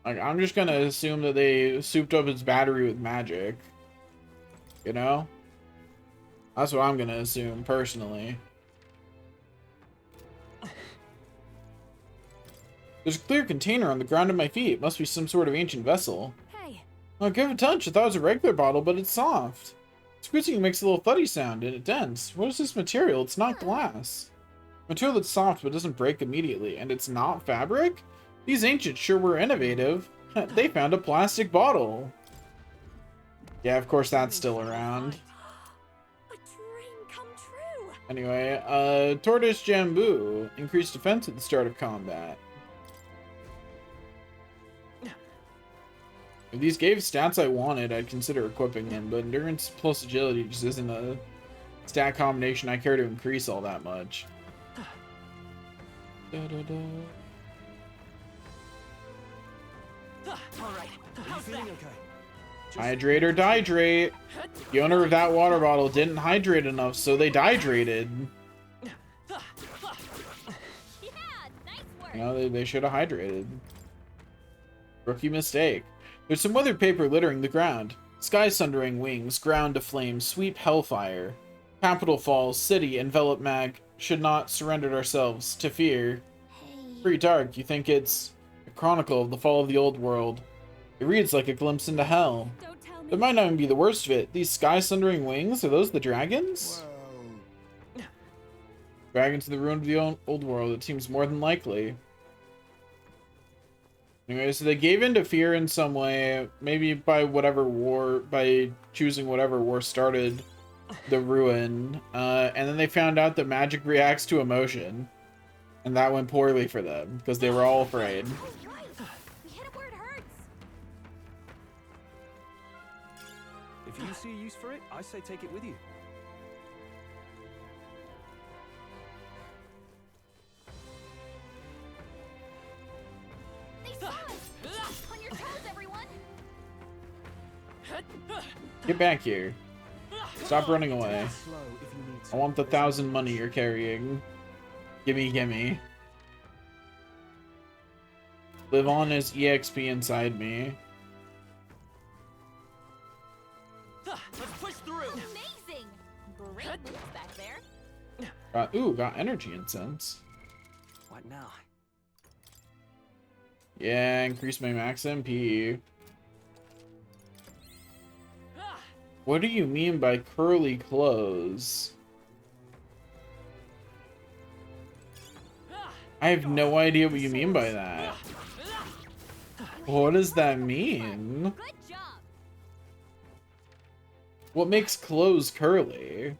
Like, I'm just gonna assume that they souped up its battery with magic. You know? That's what I'm gonna assume, personally. There's a clear container on the ground at my feet. It must be some sort of ancient vessel. Hey, Oh, give it a touch. I thought it was a regular bottle, but it's soft. Squeezing makes a little thuddy sound, and it's dense. What is this material? It's not glass. Material that's soft but doesn't break immediately, and it's not fabric? These ancients sure were innovative. They found a plastic bottle. Yeah, of course that's still around. a dream come true. Anyway, Tortoise Jambu. Increased defense at the start of combat. If these gave stats I wanted, I'd consider equipping them, but endurance plus agility just isn't a stat combination I care to increase all that much. Da-da-da. All right. Are you How's feeling that? okay? Just Hydrate or dihydrate. The owner of that water bottle didn't hydrate enough, so they dihydrated. Yeah, nice work. You know, they should have hydrated. Rookie mistake. There's some weathered paper littering the ground. Sky sundering wings, ground to flame, sweep hellfire. Capital falls, city, envelop mag. Should not surrendered ourselves to fear. Hey. Pretty dark. You think it's a chronicle of the fall of the old world. It reads like a glimpse into hell. Don't tell me. That might not even be the worst of it. These sky sundering wings, are those the dragons? Well, Dragons of the ruin of the old world, it seems more than likely. Anyway, so they gave in to fear in some way, maybe by choosing whatever war started the ruin, and then they found out that magic reacts to emotion, and that went poorly for them, because they were all afraid. Right. We hit it where it hurts. if you see a use for it, I say take it with you. Get back here. Stop running away. Slow if you need to. I want the 1,000 money you're carrying. Gimme, gimme. Live on as EXP inside me. Let's push through. Amazing! Great moves back there. Ooh, got energy incense. What now? Yeah, increase my max MP. What do you mean by curly clothes? I have no idea what you mean by that. What does that mean? Good job. What makes clothes curly?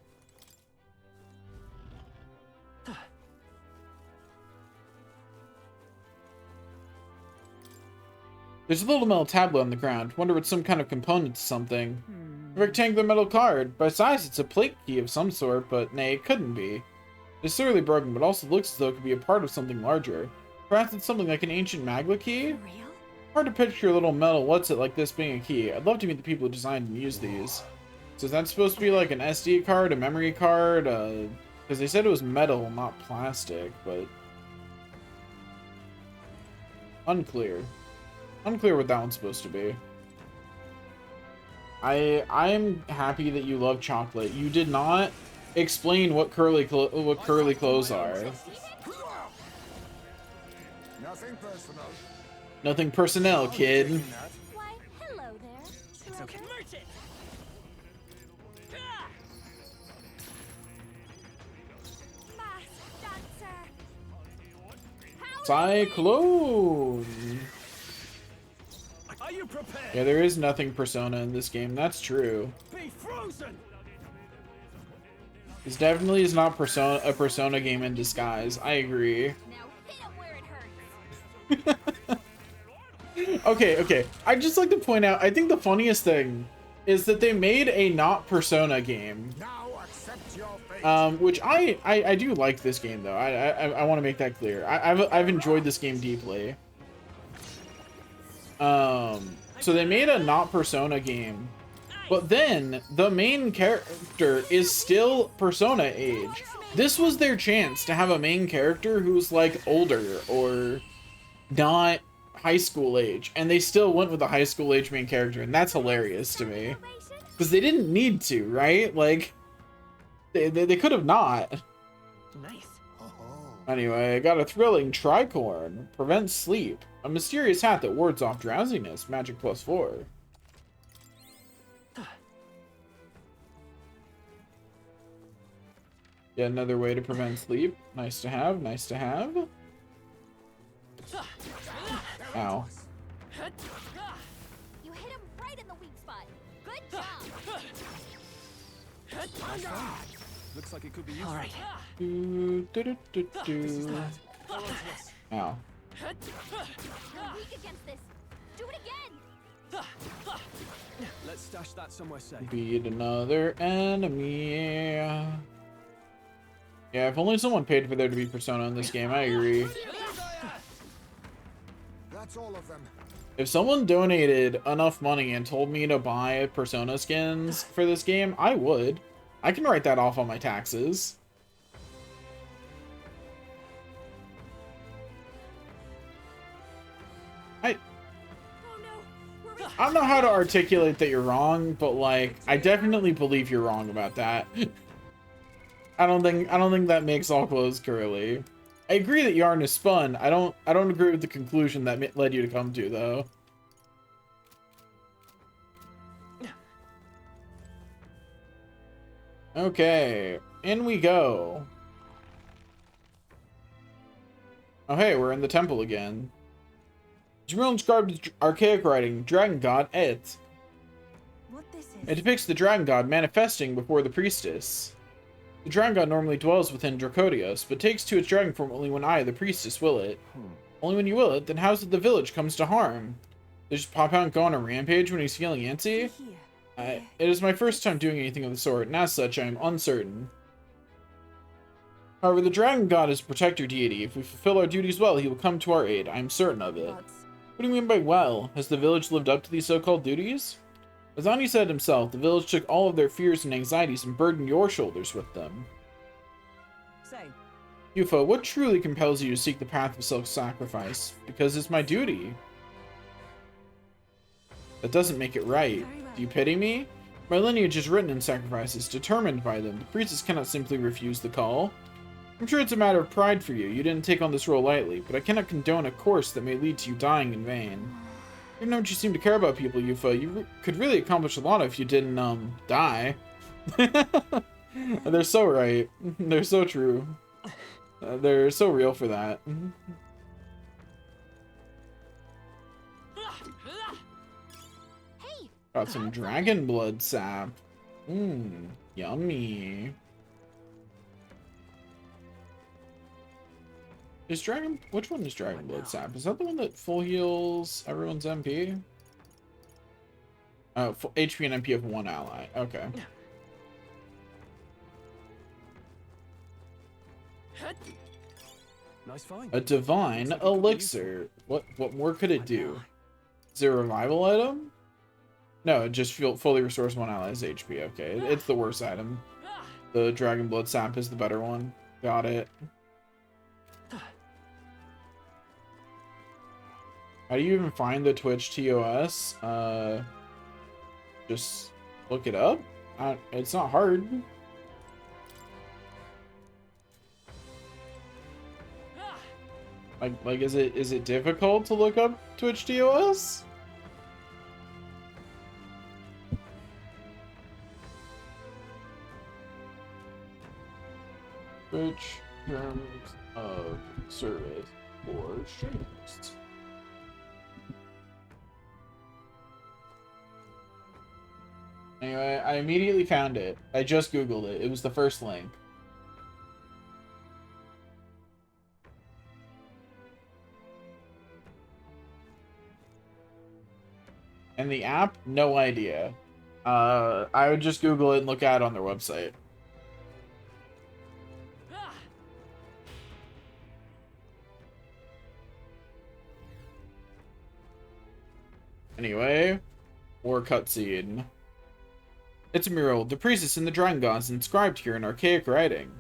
There's a little metal tablet on the ground. Wonder it's some kind of component to something. A rectangular metal card. By size, it's a plate key of some sort, but nay, it couldn't be. It's thoroughly broken, but also looks as though it could be a part of something larger. Perhaps it's something like an ancient Magla key? For real? Hard to picture a little metal what's-it like this being a key. I'd love to meet the people who designed and used these. So is that supposed to be like an SD card, a memory card? Because they said it was metal, not plastic, but... Unclear. Unclear what that one's supposed to be. I'm happy that you love chocolate. You did not explain what curly clothes are. Nothing personal. Nothing personnel, kid. Why, hello there. It's okay. Merchant. Masked dancer. Cyclone. Are you prepared? Yeah, there is nothing Persona in this game. That's true. Be frozen. This definitely is not a Persona game in disguise. I agree. Now hit him where it hurts. Okay. I'd just like to point out, I think the funniest thing is that they made a not Persona game. Now accept your fate. Which I do like this game though. I want to make that clear. I've enjoyed this game deeply. So they made a not Persona game, but then the main character is still Persona age. This was their chance to have a main character who's like older or not high school age, and they still went with a high school age main character, and that's hilarious to me. Because they didn't need to, right? Like, they could have not. Nice. Anyway, I got a thrilling tricorn. Prevents sleep. A mysterious hat that wards off drowsiness. Magic +4. Yeah, another way to prevent sleep. Nice to have, nice to have. Ow. You hit him right in the weak spot. Good job. Looks like it could be useful. All right. Ow. You're weak against this. Do it again. Let's stash that somewhere safe. Beat another enemy. Yeah, if only someone paid for there to be Persona in this game, I agree. That's all of them. If someone donated enough money and told me to buy Persona skins for this game, I would. I can write that off on my taxes. I don't know how to articulate that you're wrong, but like, I definitely believe you're wrong about that. I don't think that makes all clothes curly. I agree that yarn is spun. I don't agree with the conclusion that led you to come to, though. Okay, in we go. Oh hey, we're in the temple again. Jamil inscribed archaic writing, Dragon God Et. What this is? It depicts the Dragon God manifesting before the priestess. The Dragon God normally dwells within Dracodios, but takes to its dragon form only when I, the priestess, will it. Only when you will it, then how's it the village comes to harm? They just pop out and go on a rampage when he's feeling antsy? Here. It is my first time doing anything of the sort, and as such, I am uncertain. However, the Dragon God is a protector deity. If we fulfill our duties well, he will come to our aid. I am certain of it. Gods. What do you mean by well? Has the village lived up to these so-called duties? As Ani said himself, the village took all of their fears and anxieties and burdened your shoulders with them. Say, Yuffie, what truly compels you to seek the path of self-sacrifice? Because it's my duty. That doesn't make it right. Very well. Do you pity me? My lineage is written in sacrifices, determined by them. The priestess cannot simply refuse the call. I'm sure it's a matter of pride for you. You didn't take on this role lightly, but I cannot condone a course that may lead to you dying in vain. Even though you seem to care about people, Yuffie, you could really accomplish a lot if you didn't, die. They're so right. They're so true. They're so real for that. Hey, Got some dragon blood sap. Mmm, yummy. Which one is dragon blood sap? Is that the one that full heals everyone's MP? Oh, full HP and MP of one ally. Okay. Nice find. A divine elixir. What more could it do? Is it a revival item? No, it just fully restores one ally's HP. Okay, it's the worst item. The dragon blood sap is the better one. Got it. How do you even find the Twitch TOS? Just look it up. It's not hard. Like, is it difficult to look up Twitch TOS? Twitch terms of service for streamers. Anyway, I immediately found it. I just Googled it. It was the first link. And the app, no idea. I would just Google it and look at it on their website. Anyway, war cutscene. It's a mural. The priestess and the dragon gods inscribed here in archaic writing.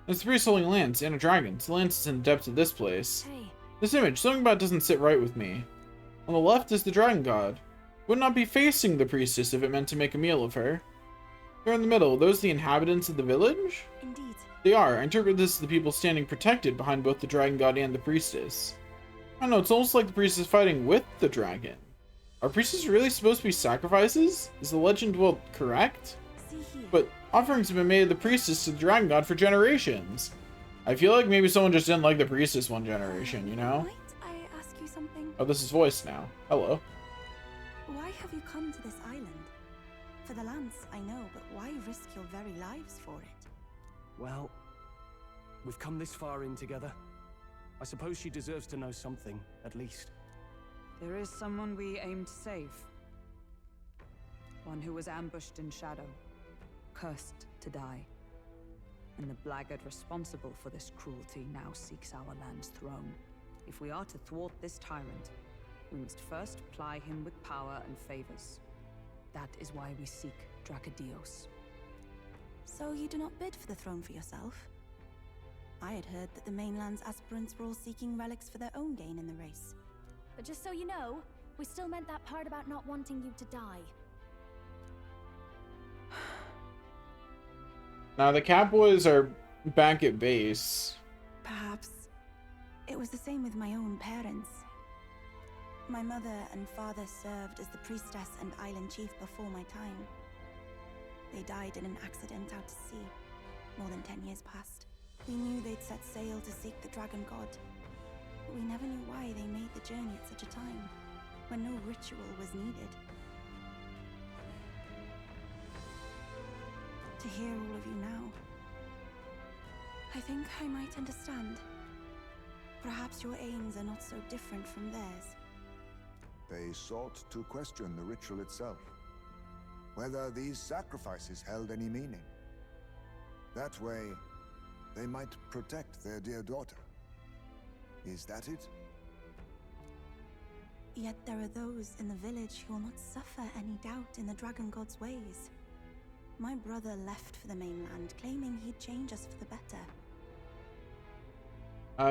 It's the priest holding a lance and a dragon. The lance is in the depths of this place. hey. This image, something about it doesn't sit right with me. On the left is the dragon god. Would not be facing the priestess if it meant to make a meal of her. Here in the middle, are those the inhabitants of the village? Indeed. They are. I interpret this as the people standing protected behind both the dragon god and the priestess. I don't know, it's almost like the priest is fighting with the dragon. Are priestesses really supposed to be sacrifices? Is the legend, well, correct? See here. But offerings have been made of the priestess to the dragon god for generations. I feel like maybe someone just didn't like the priestess one generation, you know? Might I ask you something? Oh, this is voice now. Hello. Why have you come to this island? For the lance, I know, but why risk your very lives for it? Well, we've come this far in together. I suppose she deserves to know something, at least. there is someone we aim to save. One who was ambushed in shadow, cursed to die. And the blackguard responsible for this cruelty now seeks our land's throne. If we are to thwart this tyrant, we must first ply him with power and favors. That is why we seek Dracodios. So you do not bid for the throne for yourself? I had heard that the mainland's aspirants were all seeking relics for their own gain in the race. But just so you know, we still meant that part about not wanting you to die. Now the Catboys are back at base. Perhaps it was the same with my own parents. My mother and father served as the priestess and island chief before my time. They died in an accident out to sea, more than 10 years past. We knew they'd set sail to seek the dragon god, but we never knew why they made the journey at such a time, when no ritual was needed. To hear all of you now, I think I might understand. Perhaps your aims are not so different from theirs. They sought to question the ritual itself, whether these sacrifices held any meaning. That way, they might protect their dear daughter. Is that it? Yet there are those in the village who will not suffer any doubt in the Dragon God's ways. My brother left for the mainland, claiming he'd change us for the better.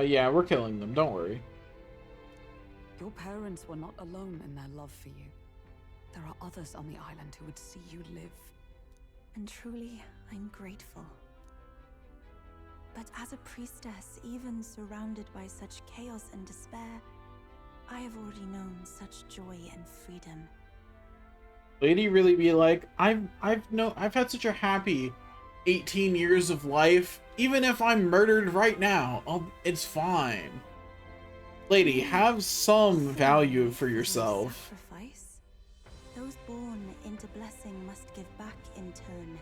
Yeah, we're killing them, don't worry. Your parents were not alone in their love for you. There are others on the island who would see you live. And truly, I'm grateful. But as a priestess, even surrounded by such chaos and despair, I have already known such joy and freedom. Lady really be like, I've had such a happy 18 years of life. Even if I'm murdered right now, it's fine. Lady, have some value for yourself. Sacrifice? Those born into blessing must give back in turn.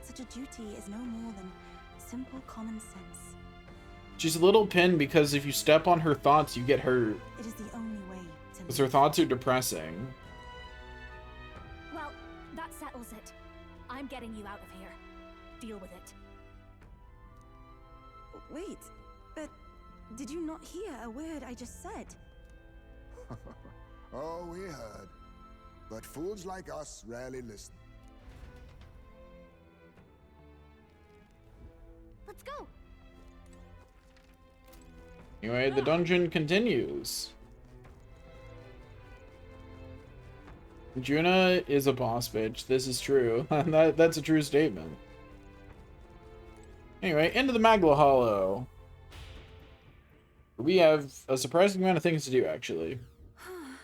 Such a duty is no more than simple common sense. She's a little pinned because if you step on her thoughts, you get hurt. It is the only way to Because her thoughts are depressing. Well, that settles it. I'm getting you out of here. Deal with it. Wait, but did you not hear a word I just said? Oh, we heard. But fools like us rarely listen. Let's go. Anyway, the dungeon continues. Juna is a boss bitch. This is true. That's a true statement. Anyway, into the Magla Hollow. We have a surprising amount of things to do, actually.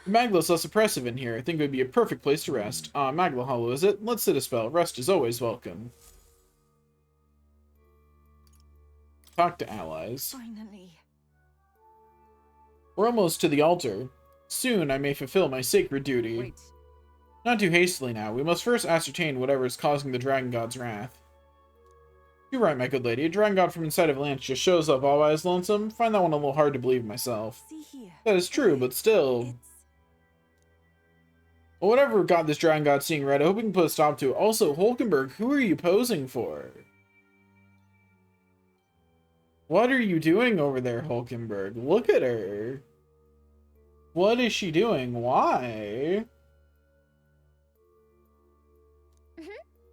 Magla's less oppressive in here. I think it would be a perfect place to rest. Magla Hollow, is it? Let's sit a spell. Rest is always welcome. Talk to allies. Finally. We're almost to the altar. Soon I may fulfill my sacred duty. Wait. Not too hastily now. We must first ascertain whatever is causing the Dragon God's wrath. You're right, my good lady. A Dragon God from inside of Lance just shows up all by his lonesome. Find that one a little hard to believe myself. See here. That is true, but still. Well, whatever got this Dragon God seeing red, I hope we can put a stop to it. Also, Hulkenberg, who are you posing for? What are you doing over there, Hulkenberg? Look at her. What is she doing? Why?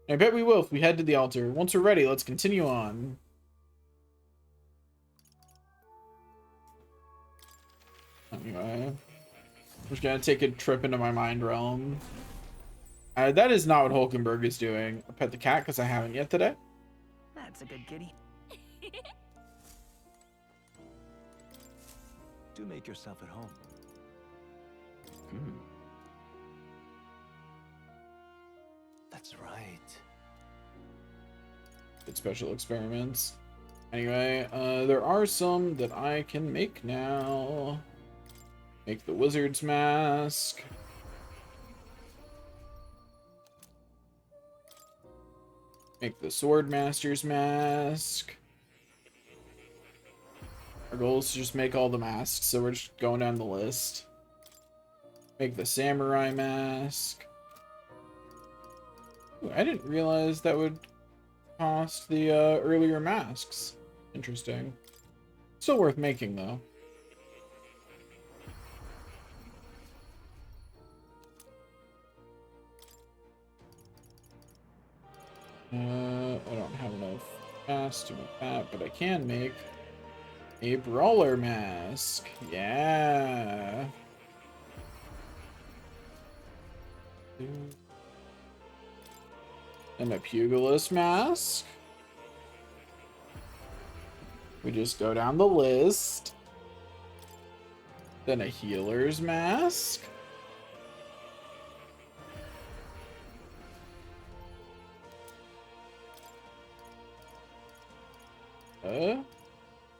I bet we will if we head to the altar. Once we're ready, let's continue on. Anyway, I'm just gonna take a trip into my mind realm. That is not what Hulkenberg is doing. I pet the cat because I haven't yet today. That's a good kitty. Do make yourself at home. That's right. Good special experiments. Anyway, there are some that I can make now. Make the wizard's mask. Make the sword master's mask. Our goal is to just make all the masks, so we're just going down the list. Make the samurai mask. Ooh, I didn't realize that would cost the earlier masks. Interesting. Still worth making, though. I don't have enough masks to make that, but I can make a brawler mask. Yeah. And a pugilist mask. We just go down the list. Then a healer's mask.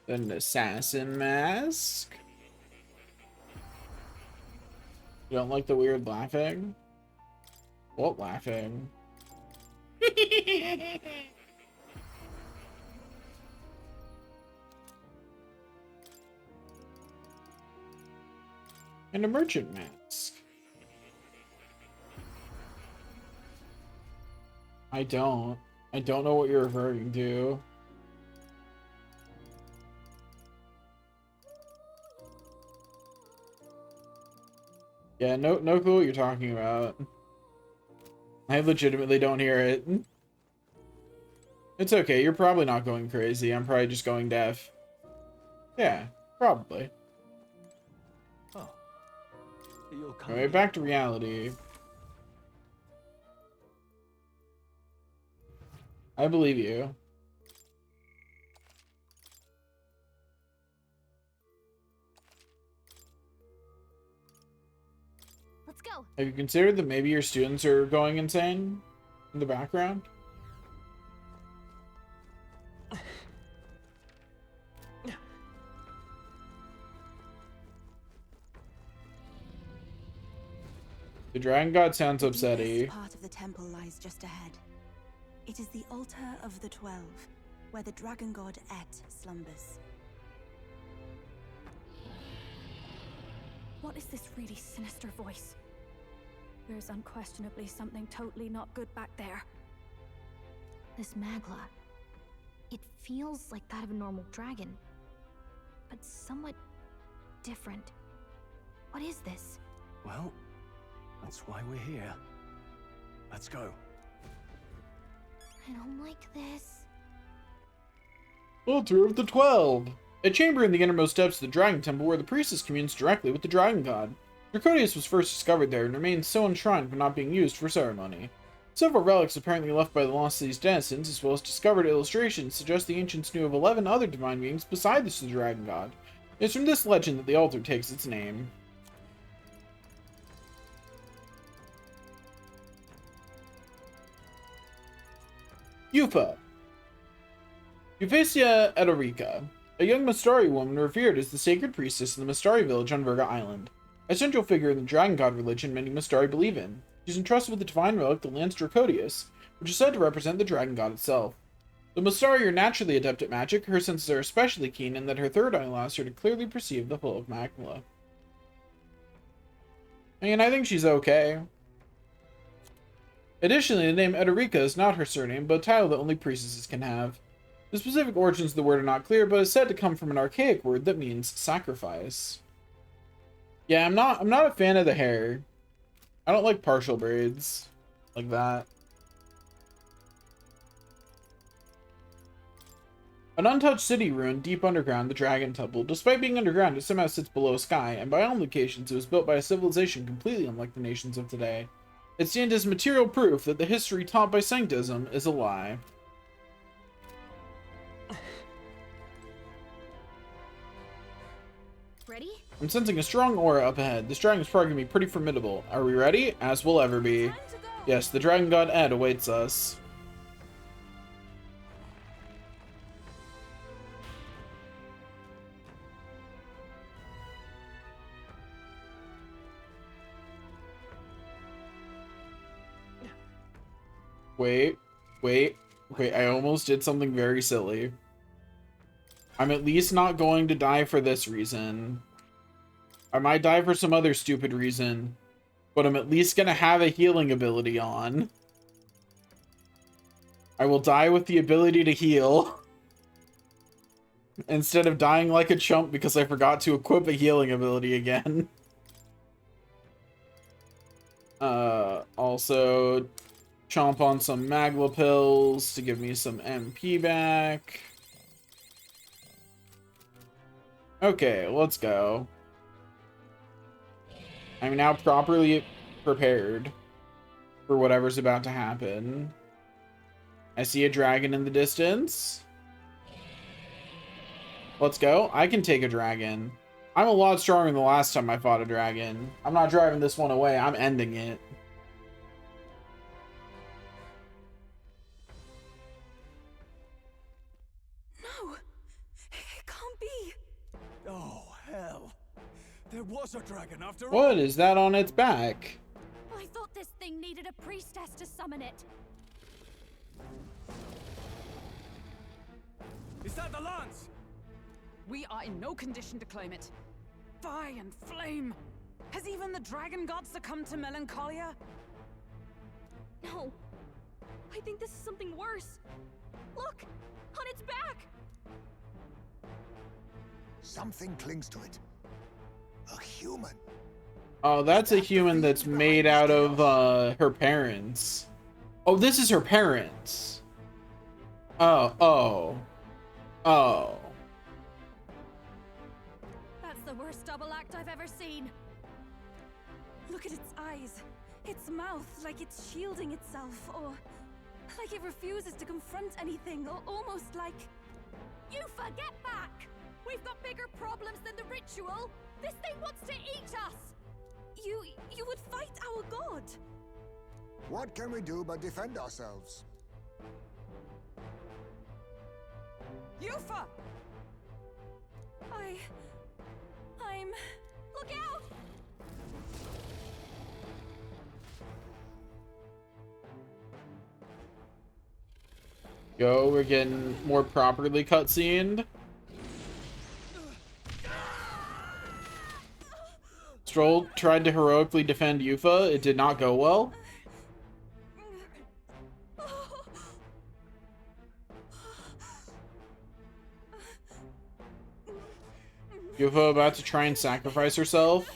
Then an assassin mask. You don't like the weird laughing? What laughing? And a merchant mask. I don't know what you're referring to. Yeah, no clue what you're talking about. I legitimately don't hear it. It's okay, you're probably not going crazy. I'm probably just going deaf. Yeah, probably. Oh. You'll come Alright, back to reality. I believe you. Let's go. Have you considered that maybe your students are going insane in the background? The Dragon God sounds The deepest upsetty. part of the temple lies just ahead. It is the altar of the 12, where the dragon god Et slumbers. What is this really sinister voice? There's unquestionably something totally not good back there. This Magla. It feels like that of a normal dragon, but somewhat different. What is this? Well, that's why we're here. Let's go. I don't like this. Altar of the 12. A chamber in the innermost depths of the Dragon Temple where the priestess communes directly with the Dragon God. Dracodius was first discovered there and remains so enshrined for not being used for ceremony. Several relics apparently left by the Lost City's denizens, as well as discovered illustrations, suggest the ancients knew of 11 other divine beings besides the Dragon God. It's from this legend that the altar takes its name. Yufa. Euphrasia Edorica, a young Mistari woman revered as the sacred priestess in the Mistari village on Virga Island, a central figure in the Dragon God religion many Mistari believe in. She's entrusted with the divine relic, the Lance Dracodius, which is said to represent the Dragon God itself. The Mistari are naturally adept at magic. Her senses are especially keen in that her third eye allows her to clearly perceive the flow of magma. I mean, I think she's okay. Additionally, the name Edorica is not her surname, but a title that only priestesses can have. The specific origins of the word are not clear, but is said to come from an archaic word that means sacrifice. Yeah, I'm not a fan of the hair. I don't like partial braids like that. An untouched city ruined deep underground, the Dragon Temple. Despite being underground, it somehow sits below sky, and by all indications, it was built by a civilization completely unlike the nations of today. It stands as material proof that the history taught by Sanctism is a lie. Ready? I'm sensing a strong aura up ahead. This dragon is probably going to be pretty formidable. Are we ready? As we'll ever be. Time to go. Yes, the Dragon God Ed awaits us. Wait, I almost did something very silly. I'm at least not going to die for this reason. I might die for some other stupid reason, but I'm at least gonna have a healing ability on. I will die with the ability to heal. Instead of dying like a chump because I forgot to equip a healing ability again. Also, chomp on some Magla pills to give me some MP back. Okay, let's go. I'm now properly prepared for whatever's about to happen. I see a dragon in the distance. Let's go. I can take a dragon. I'm a lot stronger than the last time I fought a dragon. I'm not driving this one away. I'm ending it. No! It can't be! Oh, hell. There was a dragon after all. What is that on its back? I thought this thing needed a priestess to summon it. Is that the lance? We are in no condition to claim it. Fire and flame! Has even the dragon god succumbed to melancholia? No. I think this is something worse. Look! On its back! Something clings to it. A human. Oh, that's a human that's made out of her parents. Oh, this is her parents. Oh. That's the worst double act I've ever seen. Look at its eyes. Its mouth, like it's shielding itself, or like it refuses to confront anything, or almost like... Yufa, get back! We've got bigger problems than the ritual! This thing wants to eat us! You would fight our god! What can we do but defend ourselves? Yufa! I'm... Look out! Yo, we're getting more properly cutscened. Stroll tried to heroically defend Yufa. It did not go well. Yufa about to try and sacrifice herself.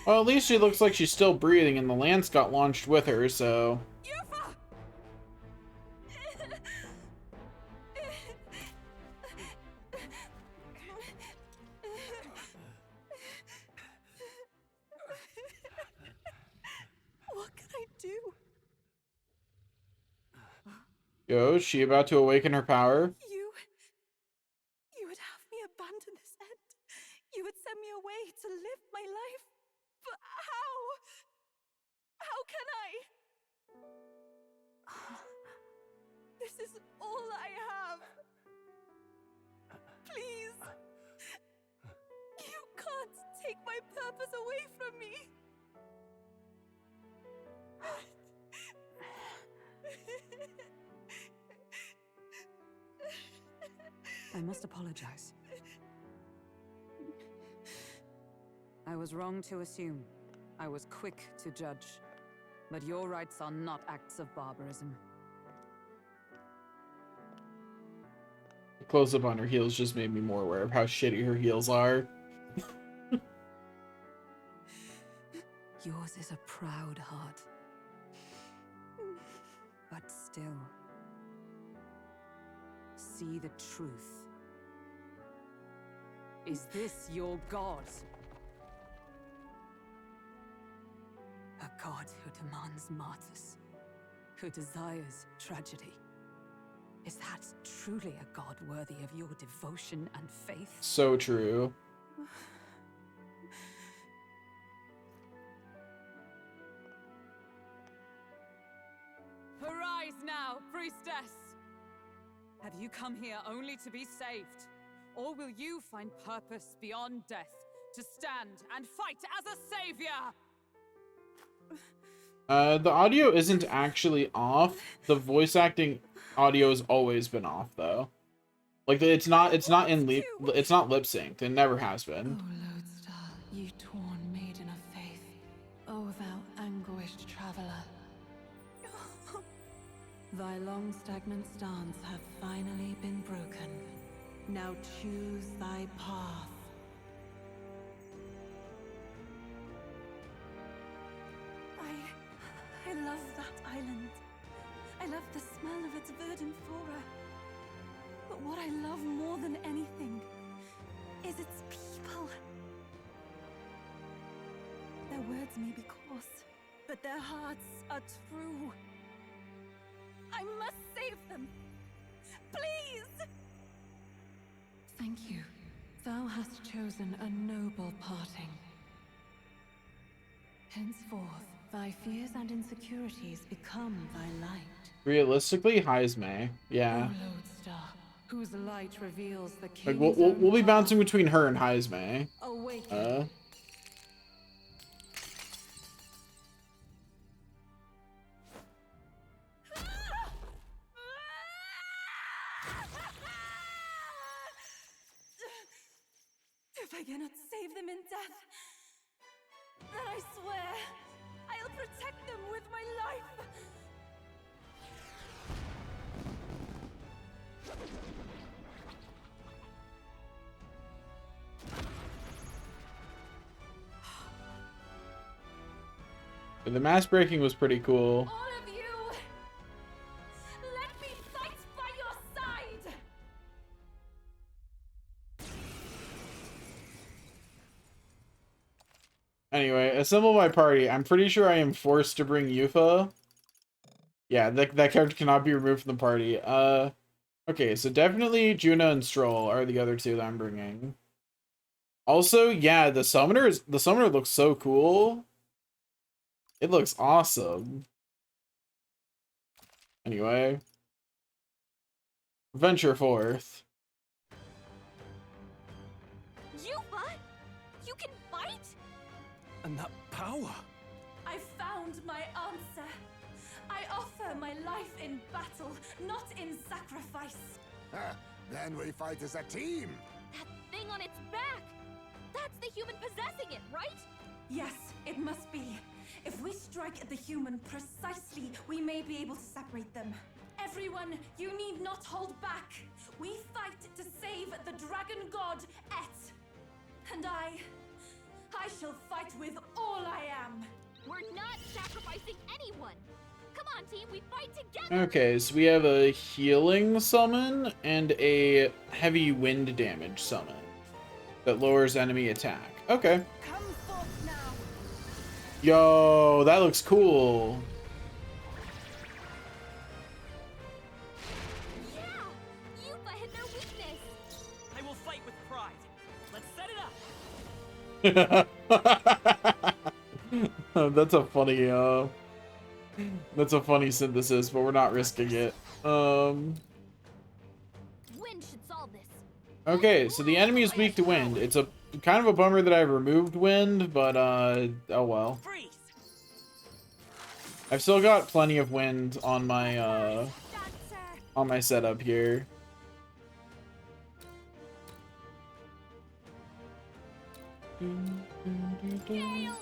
Well, at least she looks like she's still breathing, and the lance got launched with her, so... What can I do? Yo, is she about to awaken her power? You would have me abandon this end. You would send me away to live my life. But how? How can I? This is all I have. Please. You can't take my purpose away from me. I must apologize. I was wrong to assume. I was quick to judge. But your rights are not acts of barbarism. The close-up on her heels just made me more aware of how shitty her heels are. Yours is a proud heart. But still, see the truth. Is this your god? A god who demands martyrs, who desires tragedy. Is that truly a god worthy of your devotion and faith? So true. Arise now, priestess! Have you come here only to be saved? Or will you find purpose beyond death, to stand and fight as a savior? The audio isn't actually off. The voice acting audio has always been off, though. Like, it's not lip synced. It never has been. Oh, Lodestar, you torn maiden of faith. Oh, thou anguished traveler. Thy long stagnant stance have finally been broken. Now choose thy path. I love that island. I love the smell of its verdant flora. But what I love more than anything is its people. Their words may be coarse, but their hearts are true. I must save them. Please! Thank you. Thou hast chosen a noble parting. Henceforth, thy fears and insecurities become thy light. Realistically, Heismay. Yeah. O Lodestar, whose light reveals the Like, king's we'll be own bouncing path. between her and Heismay. Awaken. If I cannot save them in death, then I swear I'll protect them with my life. The mass breaking was pretty cool. All of you! Let me fight by your side! Anyway, assemble my party. I'm pretty sure I am forced to bring Yufa. Yeah, that character cannot be removed from the party. Okay, so definitely Juna and Stroll are the other two that I'm bringing. Also, yeah, the summoner looks so cool. It looks awesome. Anyway, venture forth. Yufa! You can fight? And that power! I found my answer. I offer my life in battle, not in sacrifice. Then we fight as a team. That thing on its back! That's the human possessing it, right? Yes, it must be. If we strike at the human precisely, we may be able to separate them. Everyone, you need not hold back. We fight to save the dragon god, Et. And I shall fight with all I am. We're not sacrificing anyone! Come on, team, we fight together! Okay, so we have a healing summon and a heavy wind damage summon that lowers enemy attack. Okay. Come forth now. Yo, that looks cool. Yeah! Yufa hit their weakness! I will fight with pride. Let's set it up. That's a funny synthesis, but we're not risking it. Wind should solve this. Okay, so the enemy is weak to wind. It's a kind of a bummer that I removed wind, but oh well. Freeze. I've still got plenty of wind on my setup here. Gale!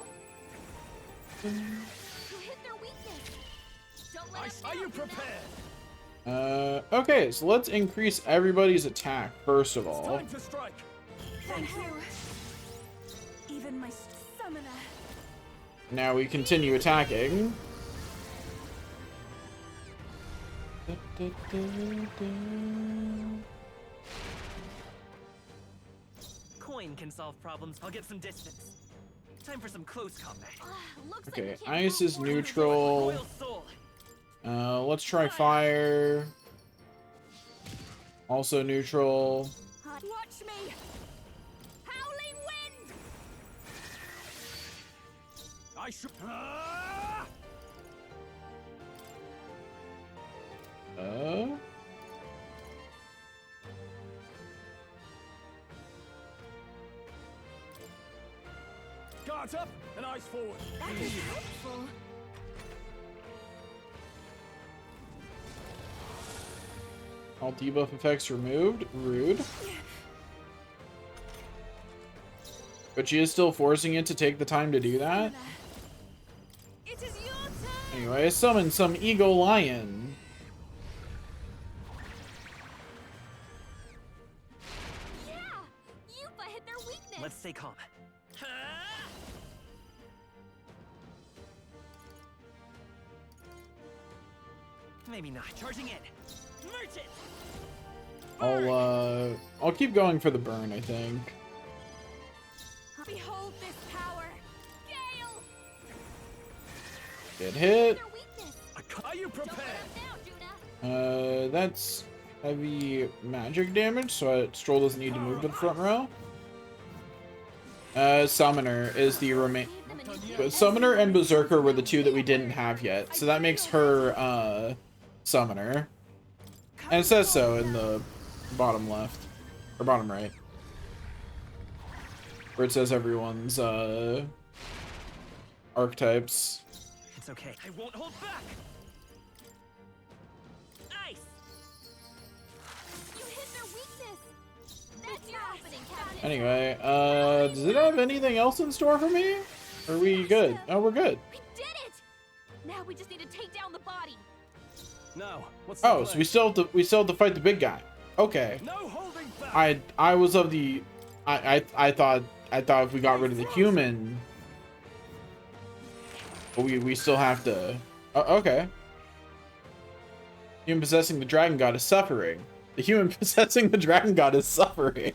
You hit their weakness! Don't let us Are down, you Juna. prepared? Okay, so let's increase everybody's attack first of all. Time to strike! Thank you. Even my summoner. Now we continue attacking. Coin can solve problems. I'll get some distance. Time for some close combat. Looks Okay, like we can't ice go is for it. neutral. Royal soul. Let's try fire. Also neutral. Watch me. Howling wind. I should. Guards up and eyes forward. That is helpful. All debuff effects removed. Rude. But she is still forcing it to take the time to do that. It is your turn. Anyway, summon some Eagle Lion. Yeah! Yufa hit their weakness! Let's stay calm. Maybe not. Charging in. Merchant. I'll keep going for the burn, I think. Behold this power. Gale. Get hit. Their weakness! Are you Don't let prepared? us down, Juna! That's heavy magic damage, so Stroll doesn't need to move to the front row. Summoner is the remain. Gave them a new Summoner and Berserker were the two that we didn't have yet, so that makes her Summoner. And it says so in the bottom left or bottom right, where it says everyone's archetypes. It's okay. I won't hold back. Ice. You hit their weakness! That's your opening, Captain! Anyway, does it have anything else in store for me? Are we good? Oh, we're good. We did it! Now we just need to take down the body. Now, what's the Oh, plan? so we still have to fight the big guy. Okay. No holding back. I was of the I thought if we got rid of the human, but we still have to. Okay. Human possessing the dragon god is suffering. The human possessing the dragon god is suffering.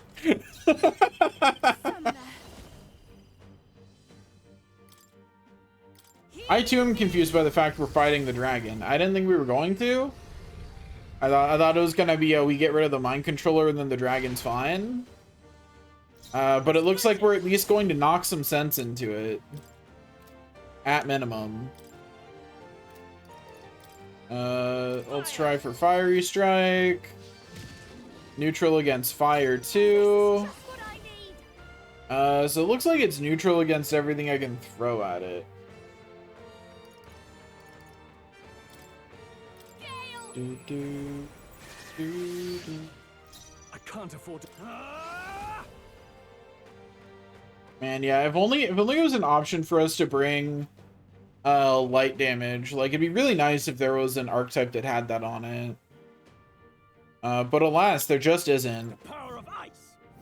I too am confused by the fact we're fighting the dragon. I didn't think we were going to. I thought it was gonna be we get rid of the mind controller and then the dragon's fine. But it looks like we're at least going to knock some sense into it. At minimum. Let's try for Fiery Strike. Neutral against Fire 2. So it looks like it's neutral against everything I can throw at it. I can't afford to. Man, yeah, if only it was an option for us to bring light damage. Like, it'd be really nice if there was an archetype that had that on it. But alas, there just isn't.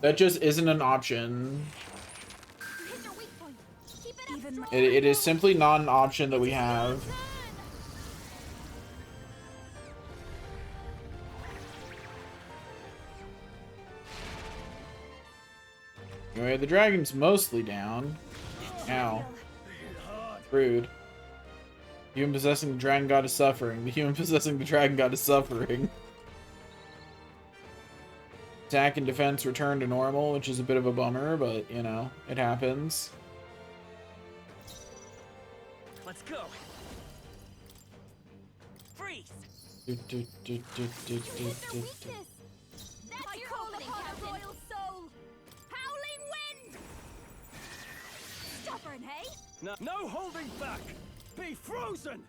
That just isn't an option. It is simply not an option that we have. Anyway, the dragon's mostly down. Ow. Rude. Human possessing the dragon god is suffering. The human possessing the dragon god is suffering. Attack and defense return to normal, which is a bit of a bummer, but, you know, it happens. Let's go. Freeze. No holding back. Be frozen.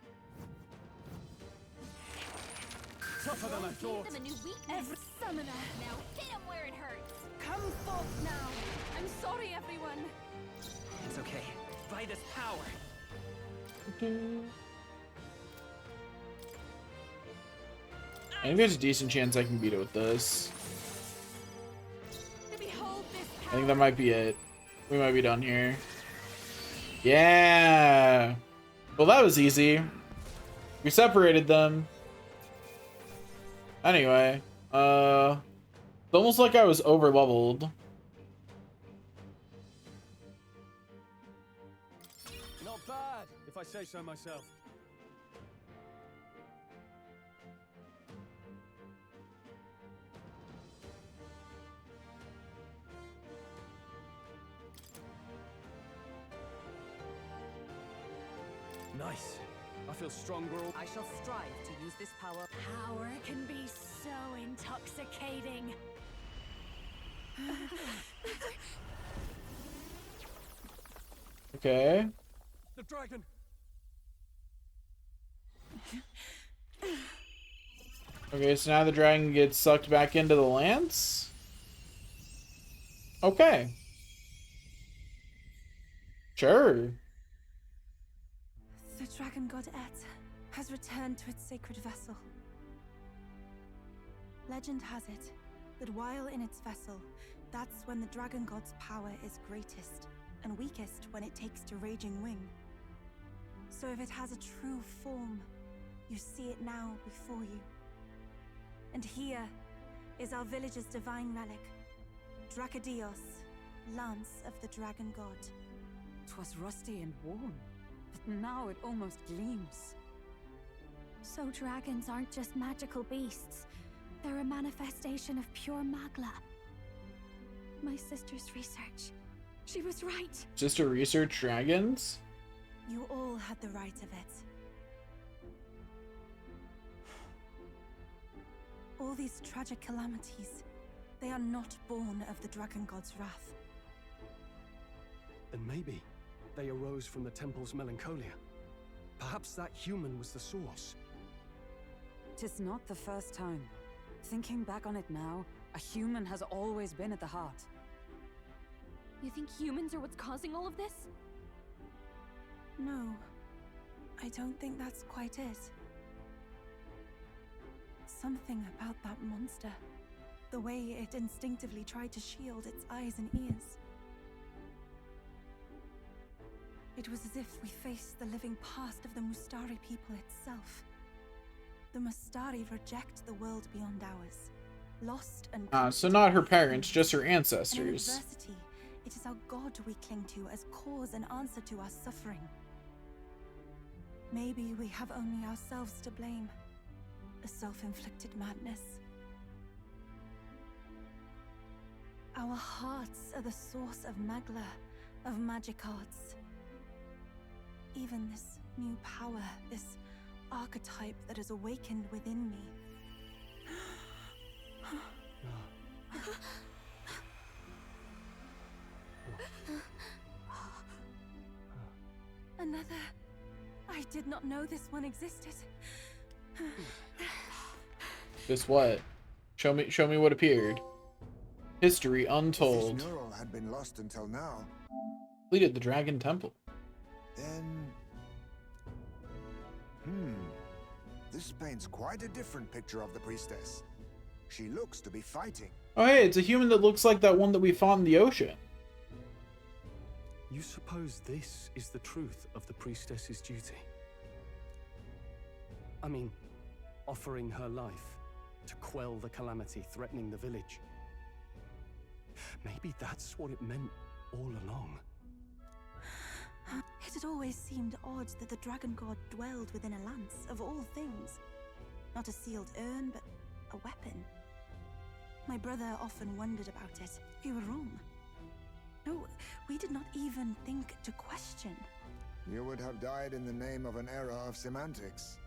Tougher than I thought. Every summoner. Now hit him where it hurts. Come forth now. I'm sorry, everyone. It's okay. By this power. I think there's a decent chance I can beat it with this. I think that might be it. We might be done here. Yeah. Well, that was easy. We separated them. Anyway, it's almost like I was over leveled. Not bad, if I say so myself. Nice. I feel stronger. I shall strive to use this power. Power can be so intoxicating. Okay. The dragon. Okay, so now the dragon gets sucked back into the lance. Okay. Sure. The dragon god Et has returned to its sacred vessel. Legend has it that while in its vessel, that's when the dragon god's power is greatest and weakest when it takes to Raging Wing. So if it has a true form, you see it now before you. And here is our village's divine relic, Dracodios, Lance of the Dragon God. 'Twas rusty and worn, but now it almost gleams. So dragons aren't just magical beasts. They're a manifestation of pure Magla. My sister's research. She was right. Sister research dragons? You all had the right of it. All these tragic calamities, they are not born of the Dragon God's wrath. Then maybe they arose from the temple's melancholia. Perhaps that human was the source. 'Tis not the first time. Thinking back on it now, a human has always been at the heart. You think humans are what's causing all of this? No, I don't think that's quite it. Something about that monster. The way it instinctively tried to shield its eyes and ears. It was as if we faced the living past of the Mustari people itself. The Mustari reject the world beyond ours. Lost and So not her parents, just her and in ancestors. adversity, it is our God we cling to as cause and answer to our suffering. Maybe we have only ourselves to blame. A self-inflicted madness. Our hearts are the source of Magla, of magic arts. Even this new power, this archetype that has awakened within me. Another. I did not know this one existed. This what? Show me what appeared. History If untold. this neural had been lost until now, Completed the Dragon Temple. then... This paints quite a different picture of the priestess. She looks to be fighting. Oh hey, it's a human that looks like that one that we fought in the ocean. You suppose this is the truth of the priestess's duty? I mean, offering her life to quell the calamity threatening the village. Maybe that's what it meant all along. It had always seemed odd that the dragon god dwelled within a lance, of all things. Not a sealed urn, but a weapon. My brother often wondered about it. We were wrong. No, we did not even think to question. You would have died in the name of an era of semantics.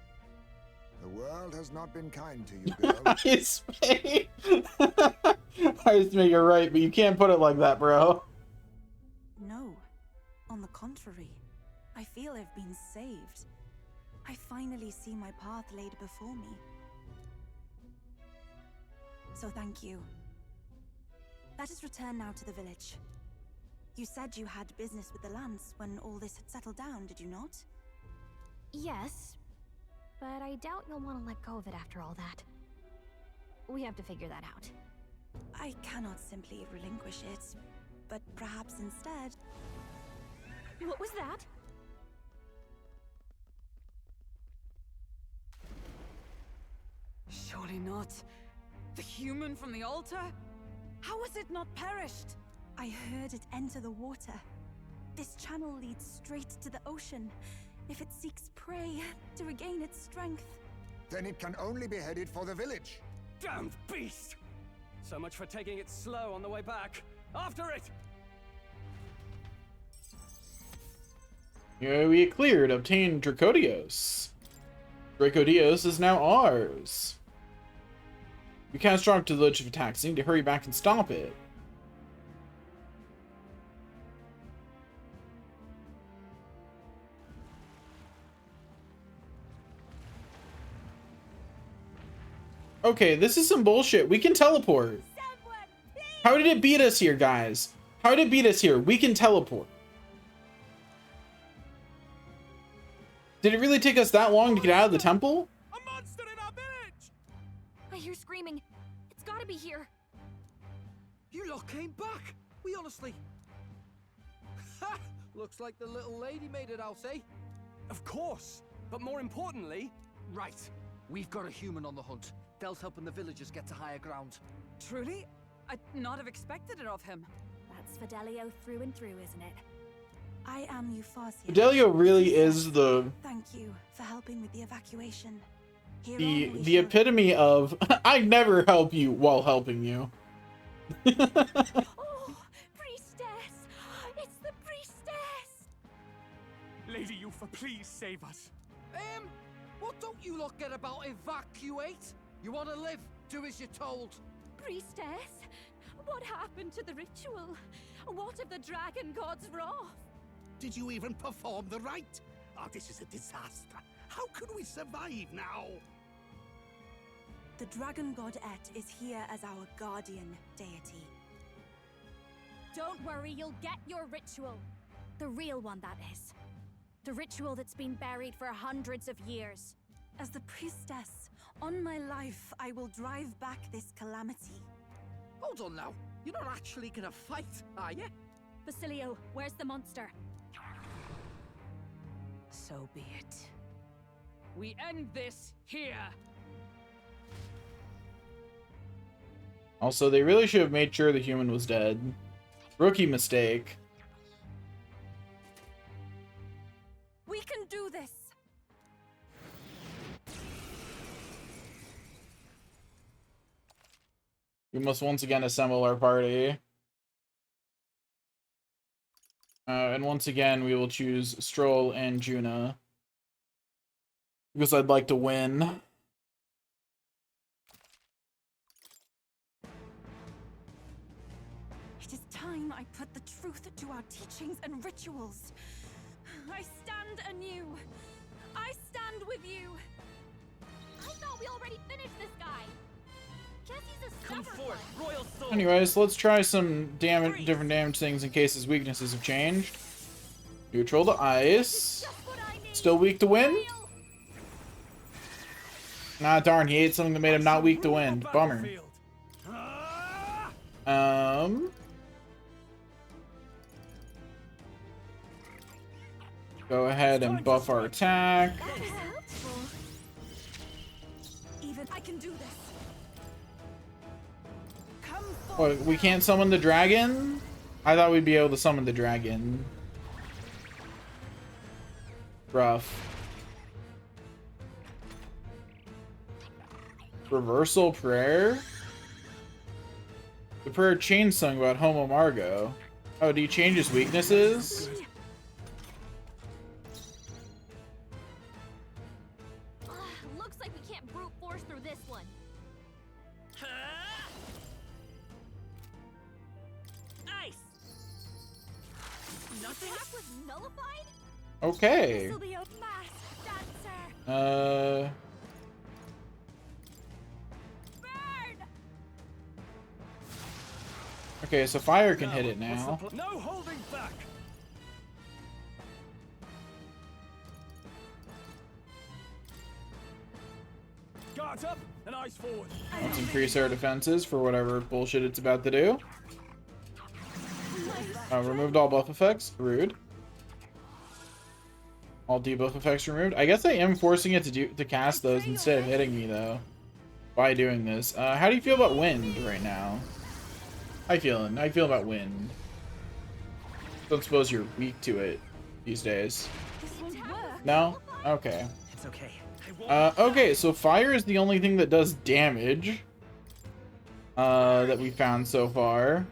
The world has not been kind to you, girl. His face. I just make it right, but you can't put it like that, bro. No. On the contrary, I feel I've been saved. I finally see my path laid before me. So thank you. Let us return now to the village. You said you had business with the lance when all this had settled down, did you not? Yes, but I doubt you'll want to let go of it after all that. We have to figure that out. I cannot simply relinquish it, but perhaps instead... What was that? Surely not. The human from the altar? How has it not perished? I heard it enter the water. This channel leads straight to the ocean. If it seeks prey, to regain its strength. Then it can only be headed for the village. Damned beast! So much for taking it slow on the way back. After it! Here we cleared, obtained Dracodios. Dracodios is now ours. We can't strong to the village of attacks. Need to hurry back and stop it. Okay, this is some bullshit. We can teleport. How did it beat us here, guys? How did it beat us here? We can teleport. Did it really take us that long to get out of the temple? A monster in our village! I hear screaming. It's gotta be here. You lot came back! We honestly... Ha! Looks like the little lady made it out, eh? Of course, but more importantly... Right. We've got a human on the hunt. Del's helping the villagers get to higher ground. Truly? I'd not have expected it of him. That's Fidelio through and through, isn't it? I am Euphausia. Fidelio really is the Thank you for helping with the evacuation. Hereon we the shall- epitome of I never help you while helping you. Oh, priestess! It's the priestess! Lady Yufa, please save us. What don't you lot get about evacuate? You want to live? Do as you're told. Priestess, what happened to the ritual? What of the dragon god's wrath? Did you even perform the rite? Oh, this is a disaster. How can we survive now? The dragon god Et is here as our guardian deity. Don't worry, you'll get your ritual. The real one, that is. The ritual that's been buried for hundreds of years. As the priestess, on my life, I will drive back this calamity. Hold on now. You're not actually gonna fight, are you? Basilio, where's the monster? So be it. We end this here. Also, they really should have made sure the human was dead. Rookie mistake. We can do this. We must once again assemble our party. And once again, we will choose Stroll and Juna. Because I'd like to win. It is time I put the truth to our teachings and rituals. I stand anew. I stand with you. I thought we already finished this guy. Guess he's a Come stubborn forth, one. royal soul. Anyways, let's try some different damage things in case his weaknesses have changed. Neutral to ice. Still weak to wind? Nah, darn, he ate something that made him not weak to wind. Bummer. Go ahead and buff our attack. Even I can do this. Come What, we can't summon the dragon? I thought we'd be able to summon the dragon. Rough. Reversal prayer? The prayer Chain sung about Homo Margo. Oh, do you change his weaknesses? Looks like we can't brute force through this one. Ice. Nothing. Attack was nullified? Okay. Basilio, masked dancer. Burn! Okay, so fire can hit it now. No holding back. Guards up and eyes forward. Let's increase our defenses for whatever bullshit it's about to do. Removed all buff effects. Rude. All debuff effects removed. I guess I am forcing it to cast those instead of hitting me though. By doing this. How do you feel about wind right now? How you feeling? How you feel about wind? Don't suppose you're weak to it these days. No? Okay. It's okay. I won't. Okay, so fire is the only thing that does damage. That we found so far.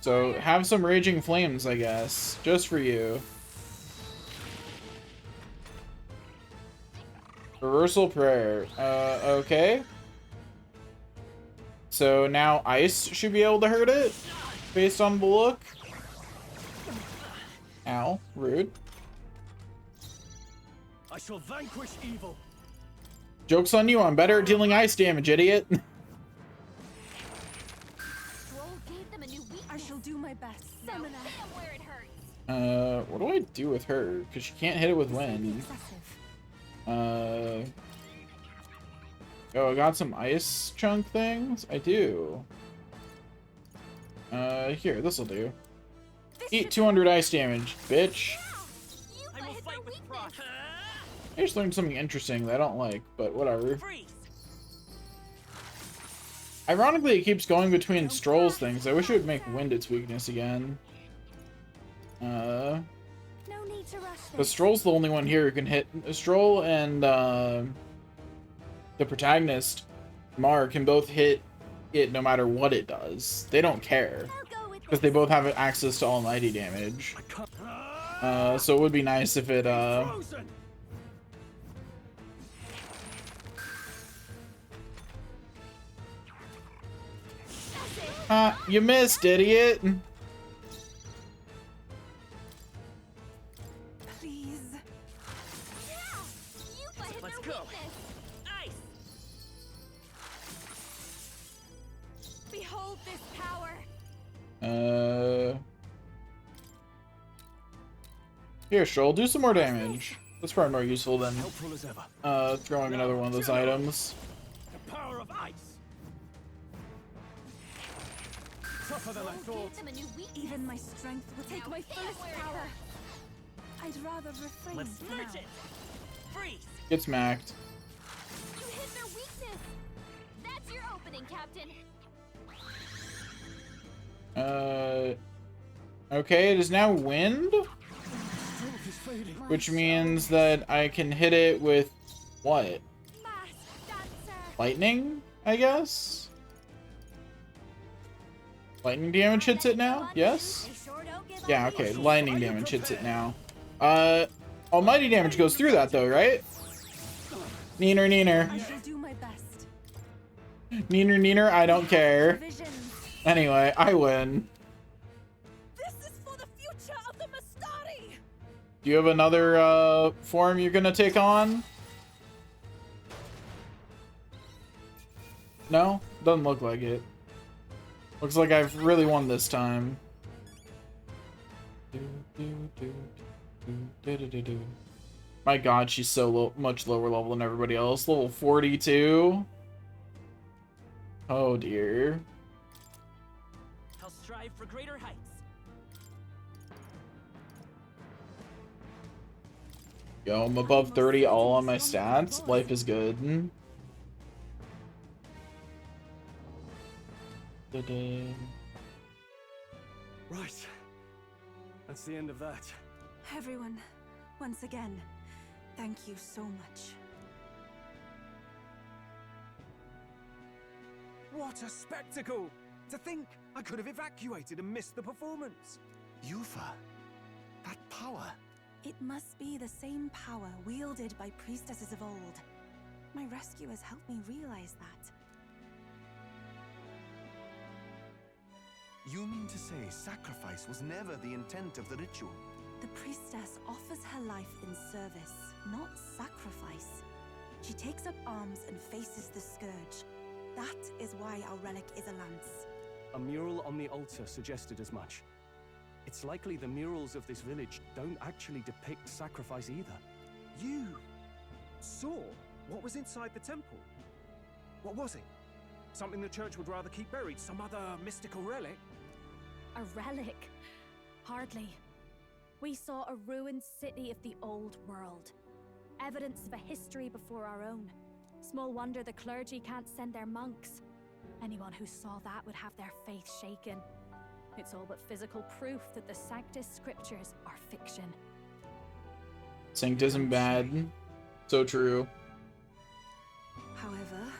So have some raging flames, I guess, just for you. Reversal prayer. Okay. So now ice should be able to hurt it, based on the look. Ow, rude. I shall vanquish evil. Joke's on you, I'm better at dealing ice damage, idiot. I shall do my best. Summon where it hurts. What do I do with her? Because she can't hit it with wind. Oh, I got some ice chunk things? I do. Here, this'll do. Eat 200 ice damage, bitch. I will fight with frost. I just learned something interesting that I don't like, but whatever. Freeze. Ironically, it keeps going between Stroll's things. I wish it would make wind its weakness again. No need to rush But Stroll's the only one here who can hit. Stroll and the protagonist, Mar, can both hit it no matter what it does. They don't care. Because they both have access to almighty damage. So it would be nice if it, you missed, idiot! Please. Let's go. Ice. Behold this power. Here, Stroll, do some more damage. That's probably more useful than Helpful as ever. throwing another one of those items. The power of ice. Tougher than I thought. Even my strength will take my fullest power. I'd rather refrain Let's for now. finish it. Freeze. Get smacked. You hit their weakness. That's your opening, Captain. Okay, it is now wind, Strength is fading. which means that I can hit it with what? Lightning, I guess? Lightning damage hits it now? Yes? Yeah, okay, lightning damage hits it now. Almighty damage goes through that though, right? Neener, neener. I shall do my best. Neener, neener, I don't care. Anyway, I win. This is for the future of the Mastari! Do you have another form you're gonna take on? No? Doesn't look like it. Looks like I've really won this time. My god, she's so much lower level than everybody else. Level 42. Oh dear. I'll strive for greater heights. Yo, I'm above 30 all on my stats. Life is good. Right. That's the end of that. Everyone, once again, thank you so much. What a spectacle! To think I could have evacuated and missed the performance. Yufa, that power. It must be the same power wielded by priestesses of old. My rescuers helped me realize that. You mean to say sacrifice was never the intent of the ritual? The priestess offers her life in service, not sacrifice. She takes up arms and faces the scourge. That is why our relic is a lance. A mural on the altar suggested as much. It's likely the murals of this village don't actually depict sacrifice either. You saw what was inside the temple? What was it? Something the church would rather keep buried? Some other mystical relic? A relic? Hardly. We saw a ruined city of the old world. Evidence of a history before our own. Small wonder the clergy can't send their monks. Anyone who saw that would have their faith shaken. It's all but physical proof that the Sanctus Scriptures are fiction. Synced isn't bad. So true. However,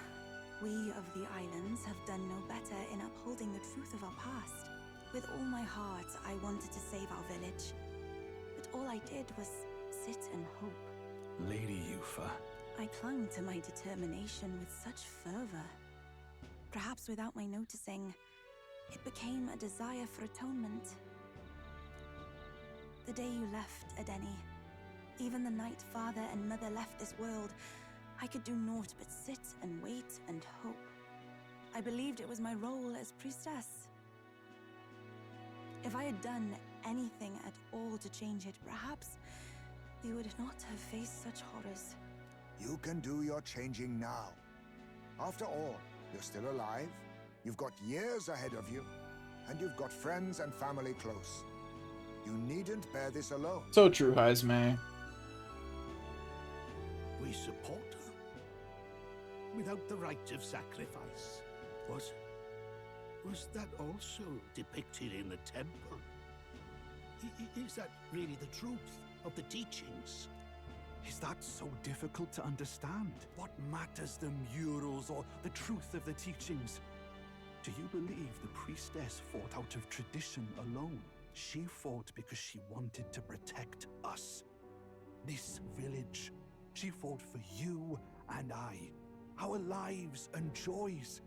we of the islands have done no better in upholding the truth of our past. With all my heart, I wanted to save our village. But all I did was sit and hope. Lady Yufa. I clung to my determination with such fervor. Perhaps without my noticing, it became a desire for atonement. The day you left, Edeni, even the night father and mother left this world, I could do naught but sit and wait and hope. I believed it was my role as priestess. If I had done anything at all to change it, perhaps we would not have faced such horrors. You can do your changing now. After all, you're still alive, you've got years ahead of you, and you've got friends and family close. You needn't bear this alone. So true, Heisme. We support her. Without the rite of sacrifice. Was that also depicted in the temple? Is that really the truth of the teachings? Is that so difficult to understand? What matters the murals or the truth of the teachings? Do you believe the priestess fought out of tradition alone? She fought because she wanted to protect us. This village. She fought for you and I. Our lives and joys.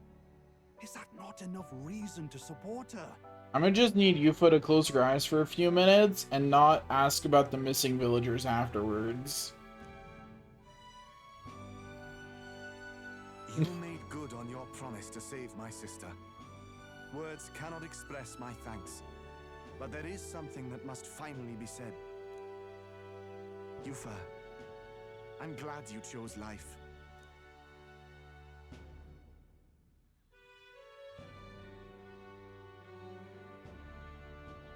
Is that not enough reason to support her? I'm gonna just need Yufa to close her eyes for a few minutes and not ask about the missing villagers afterwards. You made good on your promise to save my sister. Words cannot express my thanks. But there is something that must finally be said. Yufa, I'm glad you chose life.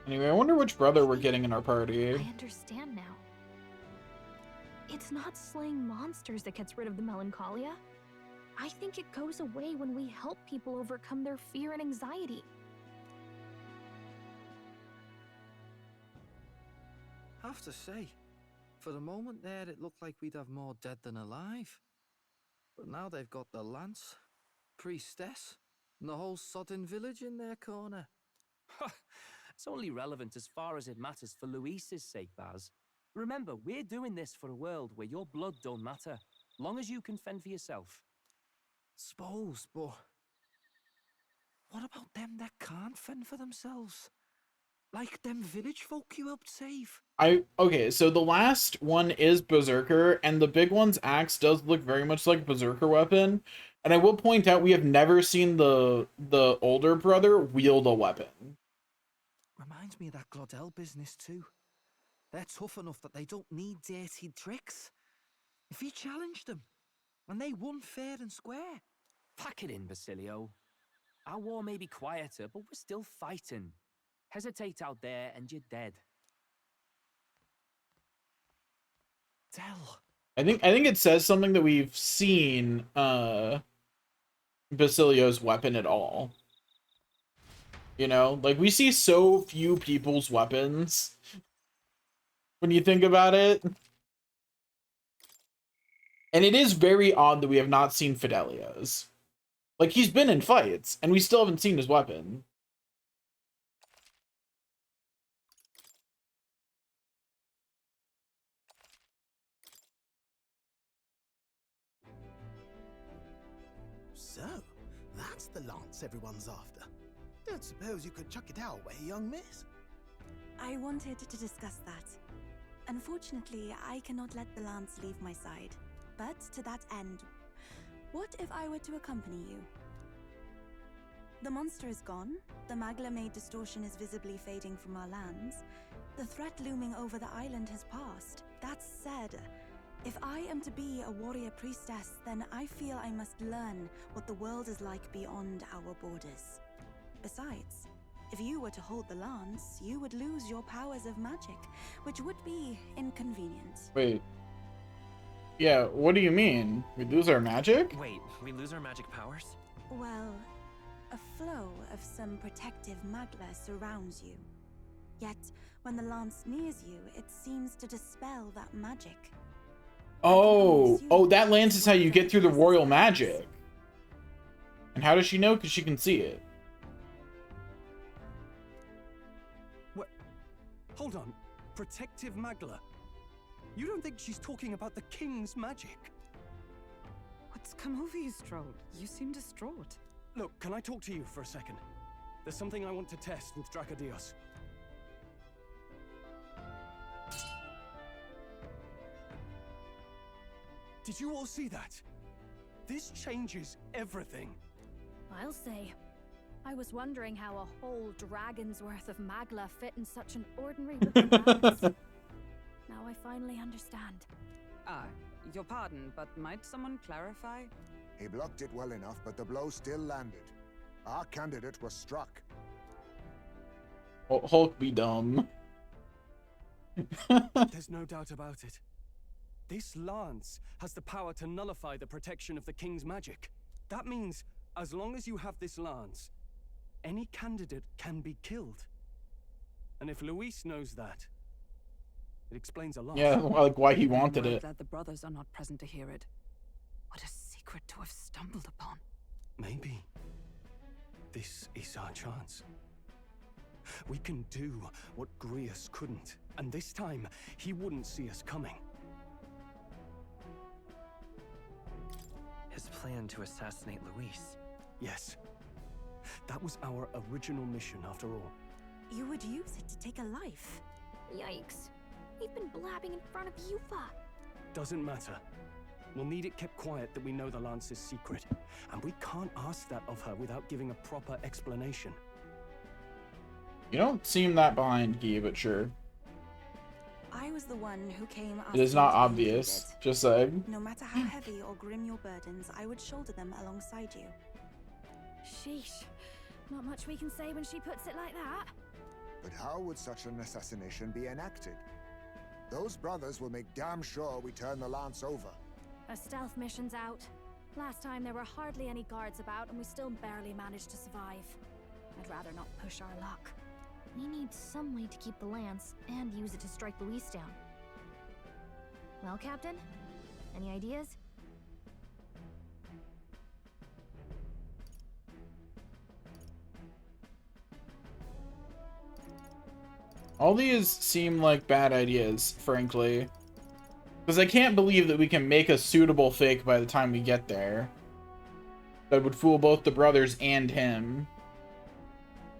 Anyway, I wonder which brother we're getting in our party. I understand now. It's not slaying monsters that gets rid of the melancholia. I think it goes away when we help people overcome their fear and anxiety. Have to say, for the moment there, it looked like we'd have more dead than alive. But now they've got the lance, priestess, and the whole sodden village in their corner. It's only relevant as far as it matters for Luis's sake, Baz. Remember, we're doing this for a world where your blood don't matter, long as you can fend for yourself. Suppose, but what about them that can't fend for themselves? Like them village folk you helped save? Okay, so the last one is Berserker, and the big one's axe does look very much like a Berserker weapon. And I will point out we have never seen the older brother wield a weapon. Reminds me of that Glodell business too. They're tough enough that they don't need dirty tricks. If he challenged them, and they won fair and square. Pack it in, Basilio. Our war may be quieter, but we're still fighting. Hesitate out there and you're dead. Del. I think it says something that we've seen Basilio's weapon at all. You know, like we see so few people's weapons when you think about it. And it is very odd that we have not seen Fidelio's. Like, he's been in fights, and we still haven't seen his weapon. So, that's the lance everyone's after. Don't suppose you could chuck it our way, young miss? I wanted to discuss that. Unfortunately, I cannot let the lance leave my side. But to that end, what if I were to accompany you? The monster is gone, the Magla-made distortion is visibly fading from our lands, the threat looming over the island has passed. That said, if I am to be a warrior priestess, then I feel I must learn what the world is like beyond our borders. Besides, if you were to hold the lance, you would lose your powers of magic, which would be inconvenient. Wait. Yeah, what do you mean? We lose our magic? Wait, we lose our magic powers? Well, a flow of some protective magla surrounds you. Yet, when the lance nears you, it seems to dispel that magic. Oh, that lance is how you get through the royal magic. And how does she know? Because she can see it. What? Hold on. Protective magla? You don't think she's talking about the king's magic? What's come over you, Strohl? You seem distraught. Look, can I talk to you for a second? There's something I want to test with Dracodios. Did you all see that? This changes everything. I'll say. I was wondering how a whole dragon's worth of magla fit in such an ordinary little lance. Now I finally understand. Your pardon, but might someone clarify? He blocked it well enough, but the blow still landed. Our candidate was struck. Hulk be dumb. There's no doubt about it. This lance has the power to nullify the protection of the king's magic. That means, as long as you have this lance, any candidate can be killed. And if Luis knows that, it explains a lot. Yeah, like why he wanted it. Glad the brothers are not present to hear it. What a secret to have stumbled upon. Maybe this is our chance. We can do what Grius couldn't, and this time he wouldn't see us coming. His plan to assassinate Luis. Yes. That was our original mission, after all. You would use it to take a life. Yikes. We've been blabbing in front of Yuffie. Doesn't matter. We'll need it kept quiet that we know the lance is secret. And we can't ask that of her without giving a proper explanation. You don't seem that behind, Guy, but sure. I was the one who came It is asking not to be obvious. included. Just saying. No matter how heavy or grim your burdens, I would shoulder them alongside you. Sheesh. Not much we can say when she puts it like that. But how would such an assassination be enacted? Those brothers will make damn sure we turn the lance over. A stealth mission's out. Last time there were hardly any guards about and we still barely managed to survive. I'd rather not push our luck. We need some way to keep the lance and use it to strike Luis down. Well, Captain? Any ideas? All these seem like bad ideas, frankly. Because I can't believe that we can make a suitable fake by the time we get there. That would fool both the brothers and him.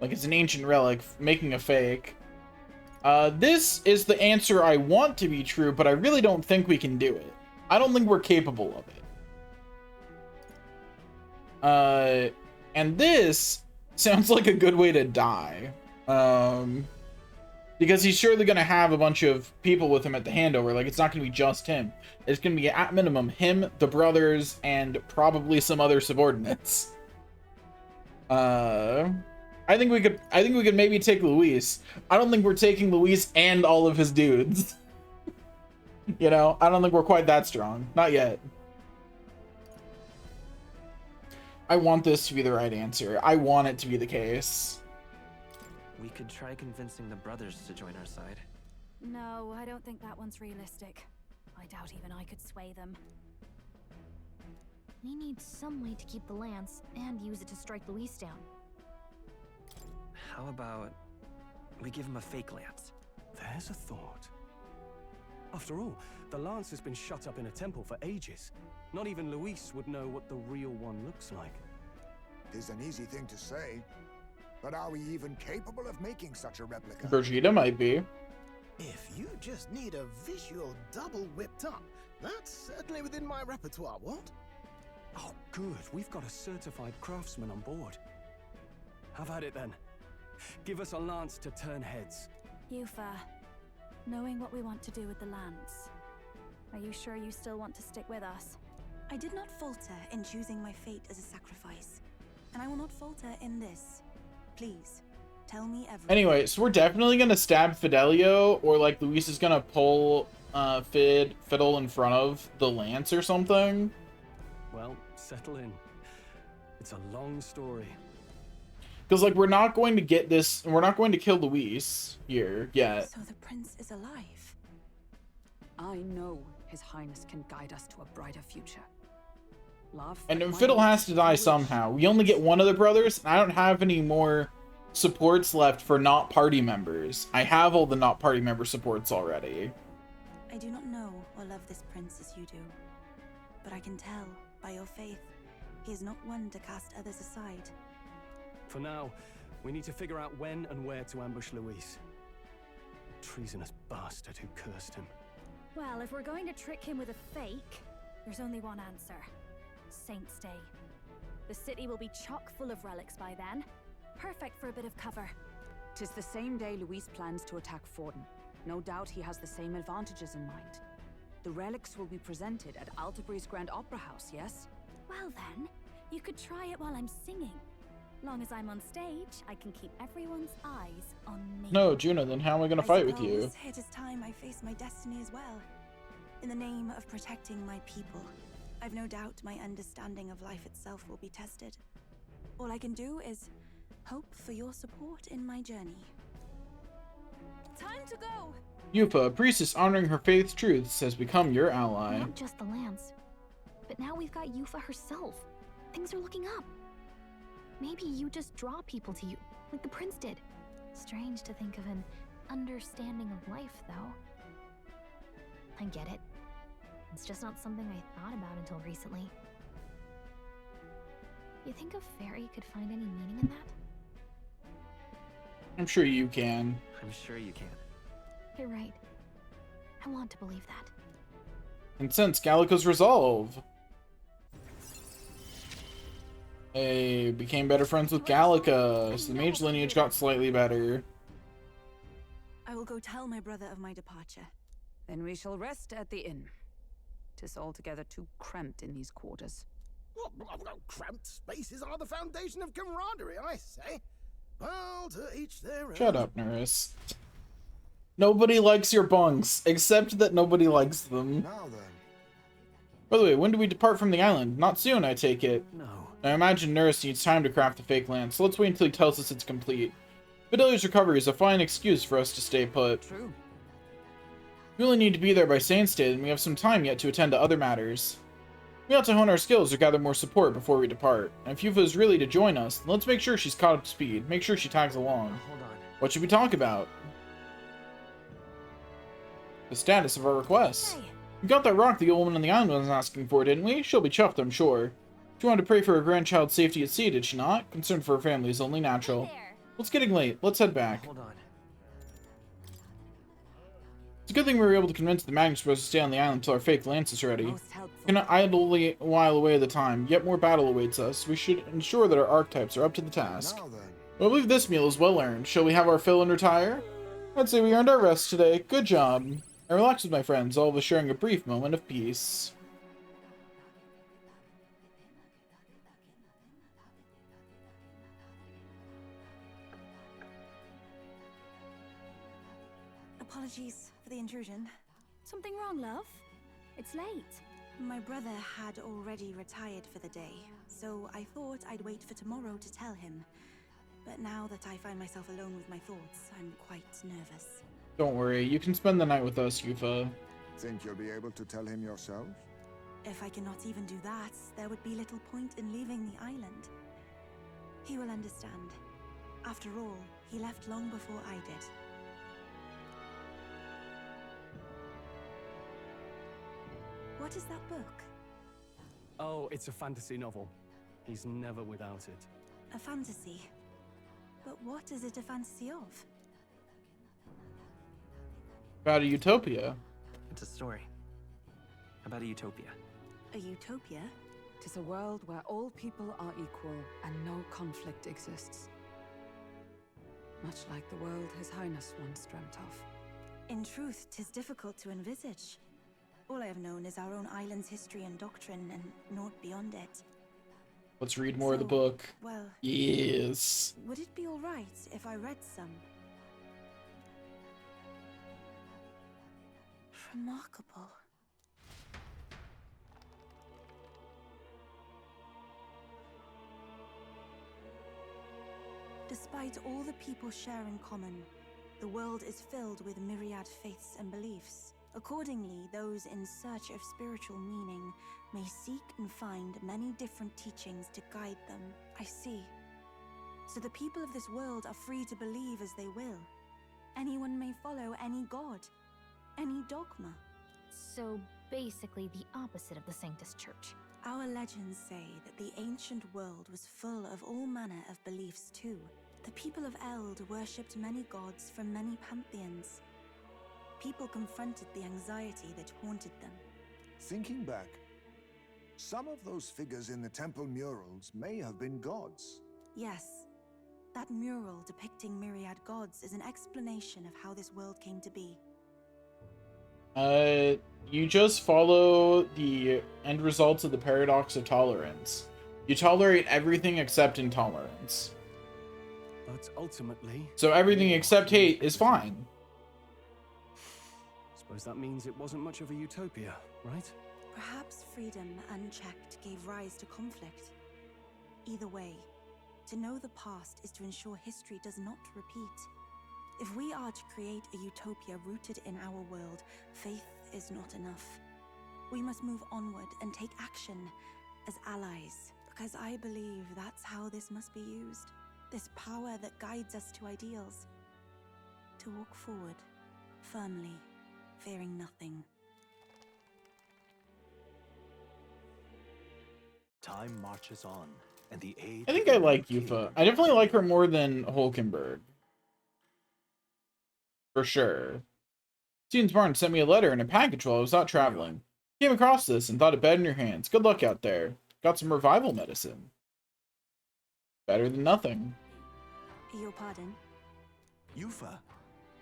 Like, it's an ancient relic, making a fake. This is the answer I want to be true, but I really don't think we can do it. I don't think we're capable of it. And this sounds like a good way to die. Because he's surely going to have a bunch of people with him at the handover. Like, it's not going to be just him. It's going to be, at minimum, him, the brothers, and probably some other subordinates. I think we could maybe take Luis. I don't think we're taking Luis and all of his dudes. You know, I don't think we're quite that strong. Not yet. I want this to be the right answer. I want it to be the case. We could try convincing the brothers to join our side. No, I don't think that one's realistic. I doubt even I could sway them. We need some way to keep the lance and use it to strike Luis down. How about we give him a fake lance? There's a thought. After all, the lance has been shut up in a temple for ages. Not even Luis would know what the real one looks like. It is an easy thing to say, but are we even capable of making such a replica? Vegeta might be. If you just need a visual double whipped up, that's certainly within my repertoire, what? Oh, good. We've got a certified craftsman on board. Have at it then. Give us a lance to turn heads. Yufa, knowing what we want to do with the lance, are you sure you still want to stick with us? I did not falter in choosing my fate as a sacrifice, and I will not falter in this. Please, tell me everything. Anyway, so we're definitely gonna stab Fidelio, or like Luis is gonna pull Fiddle in front of the lance or something. Well, settle in. It's a long story. Because like we're not going to get this, we're not going to kill Luis here yet. So the prince is alive. I know His Highness can guide us to a brighter future. Love. And Fiddle has to die somehow. We only get one of the brothers, and I don't have any more supports left for not party members. I have all the not party member supports already. I do not know or love this prince as you do, but I can tell by your faith, he is not one to cast others aside. For now, we need to figure out when and where to ambush Luis. Treasonous bastard who cursed him. Well, if we're going to trick him with a fake, there's only one answer. Saint's Day. The city will be chock full of relics by then. Perfect for a bit of cover. 'Tis the same day Luis plans to attack Forden. No doubt he has the same advantages in mind. The relics will be presented at Altabreeze Grand Opera House, yes? Well then, you could try it while I'm singing. Long as I'm on stage, I can keep everyone's eyes on me. No, Juno, then how am I going to fight with you? It is time I face my destiny as well. In the name of protecting my people, I've no doubt my understanding of life itself will be tested. All I can do is hope for your support in my journey. Time to go! Yufa, a priestess honoring her faith's truths, has become your ally. Not just the lance, but now we've got Yufa herself. Things are looking up. Maybe you just draw people to you, like the prince did. Strange to think of an understanding of life, though. I get it. It's just not something I thought about until recently. You think a fairy could find any meaning in that? I'm sure you can. I'm sure you can. You're right. I want to believe that. And since Gallica's resolve. Hey, became better friends with Gallica, so the mage lineage got slightly better. I will go tell my brother of my departure. Then we shall rest at the inn. 'Tis altogether too cramped in these quarters. Cramped spaces are the foundation of camaraderie, I say. Well, to each their own. Shut up, Nerys. Nobody likes your bunks, except that nobody likes them. Now then. By the way, when do we depart from the island? Not soon, I take it. No. I imagine Nerys needs time to craft the fake lance, so let's wait until he tells us it's complete. Vidalia's recovery is a fine excuse for us to stay put. True. We only need to be there by Sainstad, and we have some time yet to attend to other matters. We ought to hone our skills or gather more support before we depart. And if Yufa is really to join us, then let's make sure she's caught up to speed. Make sure she tags along. Hold on. What should we talk about? The status of our requests. Hey. We got that rock the old woman on the island was asking for, didn't we? She'll be chuffed, I'm sure. She wanted to pray for her grandchild's safety at sea, did she not? Concern for her family is only natural. It's getting late. Let's head back. Hold on. It's a good thing we were able to convince the Magnus to stay on the island until our fake lance is ready. Most helpful. We cannot idly while away the time, yet more battle awaits us. We should ensure that our archetypes are up to the task. Now then. I believe this meal is well earned. Shall we have our fill and retire? I'd say we earned our rest today. Good job. I relaxed with my friends, all of us sharing a brief moment of peace. Apologies for the intrusion. Something wrong, love? It's late. My brother had already retired for the day, so I thought I'd wait for tomorrow to tell him. But now that I find myself alone with my thoughts, I'm quite nervous. Don't worry, you can spend the night with us, Yufa. Think you'll be able to tell him yourself? If I cannot even do that, there would be little point in leaving the island. He will understand. After all, he left long before I did. What is that book? Oh, it's a fantasy novel. He's never without it. A fantasy? But what is it a fantasy of? About a utopia. It's a story about a utopia. A utopia? 'Tis a world where all people are equal and no conflict exists. Much like the world His Highness once dreamt of. In truth, 'tis difficult to envisage. All I have known is our own island's history and doctrine, and naught beyond it. Let's read more of the book. Well, Yes. would it be alright if I read some? Remarkable. Despite all the people share in common, the world is filled with myriad faiths and beliefs. Accordingly, those in search of spiritual meaning may seek and find many different teachings to guide them. I see. So the people of this world are free to believe as they will. Anyone may follow any god, any dogma. So basically the opposite of the Sanctus Church. Our legends say that the ancient world was full of all manner of beliefs too. The people of Eld worshipped many gods from many pantheons. People confronted the anxiety that haunted them. Thinking back, some of those figures in the temple murals may have been gods. Yes, that mural depicting myriad gods is an explanation of how this world came to be. You just follow the end results of the paradox of tolerance. You tolerate everything except intolerance. But ultimately... So everything except hate is fine. Suppose that means it wasn't much of a utopia, right? Perhaps freedom unchecked gave rise to conflict. Either way, to know the past is to ensure history does not repeat. If we are to create a utopia rooted in our world, faith is not enough. We must move onward and take action as allies, because I believe that's how this must be used. This power that guides us to ideals. To walk forward, firmly, fearing nothing. Time marches on, and the age... I think I like Yufa. I definitely like her more than Hulkenberg. For sure. Students Martin sent me a letter and a package while I was out traveling. Came across this and thought it bed in your hands. Good luck out there. Got some revival medicine. Better than nothing. Your pardon? Yufa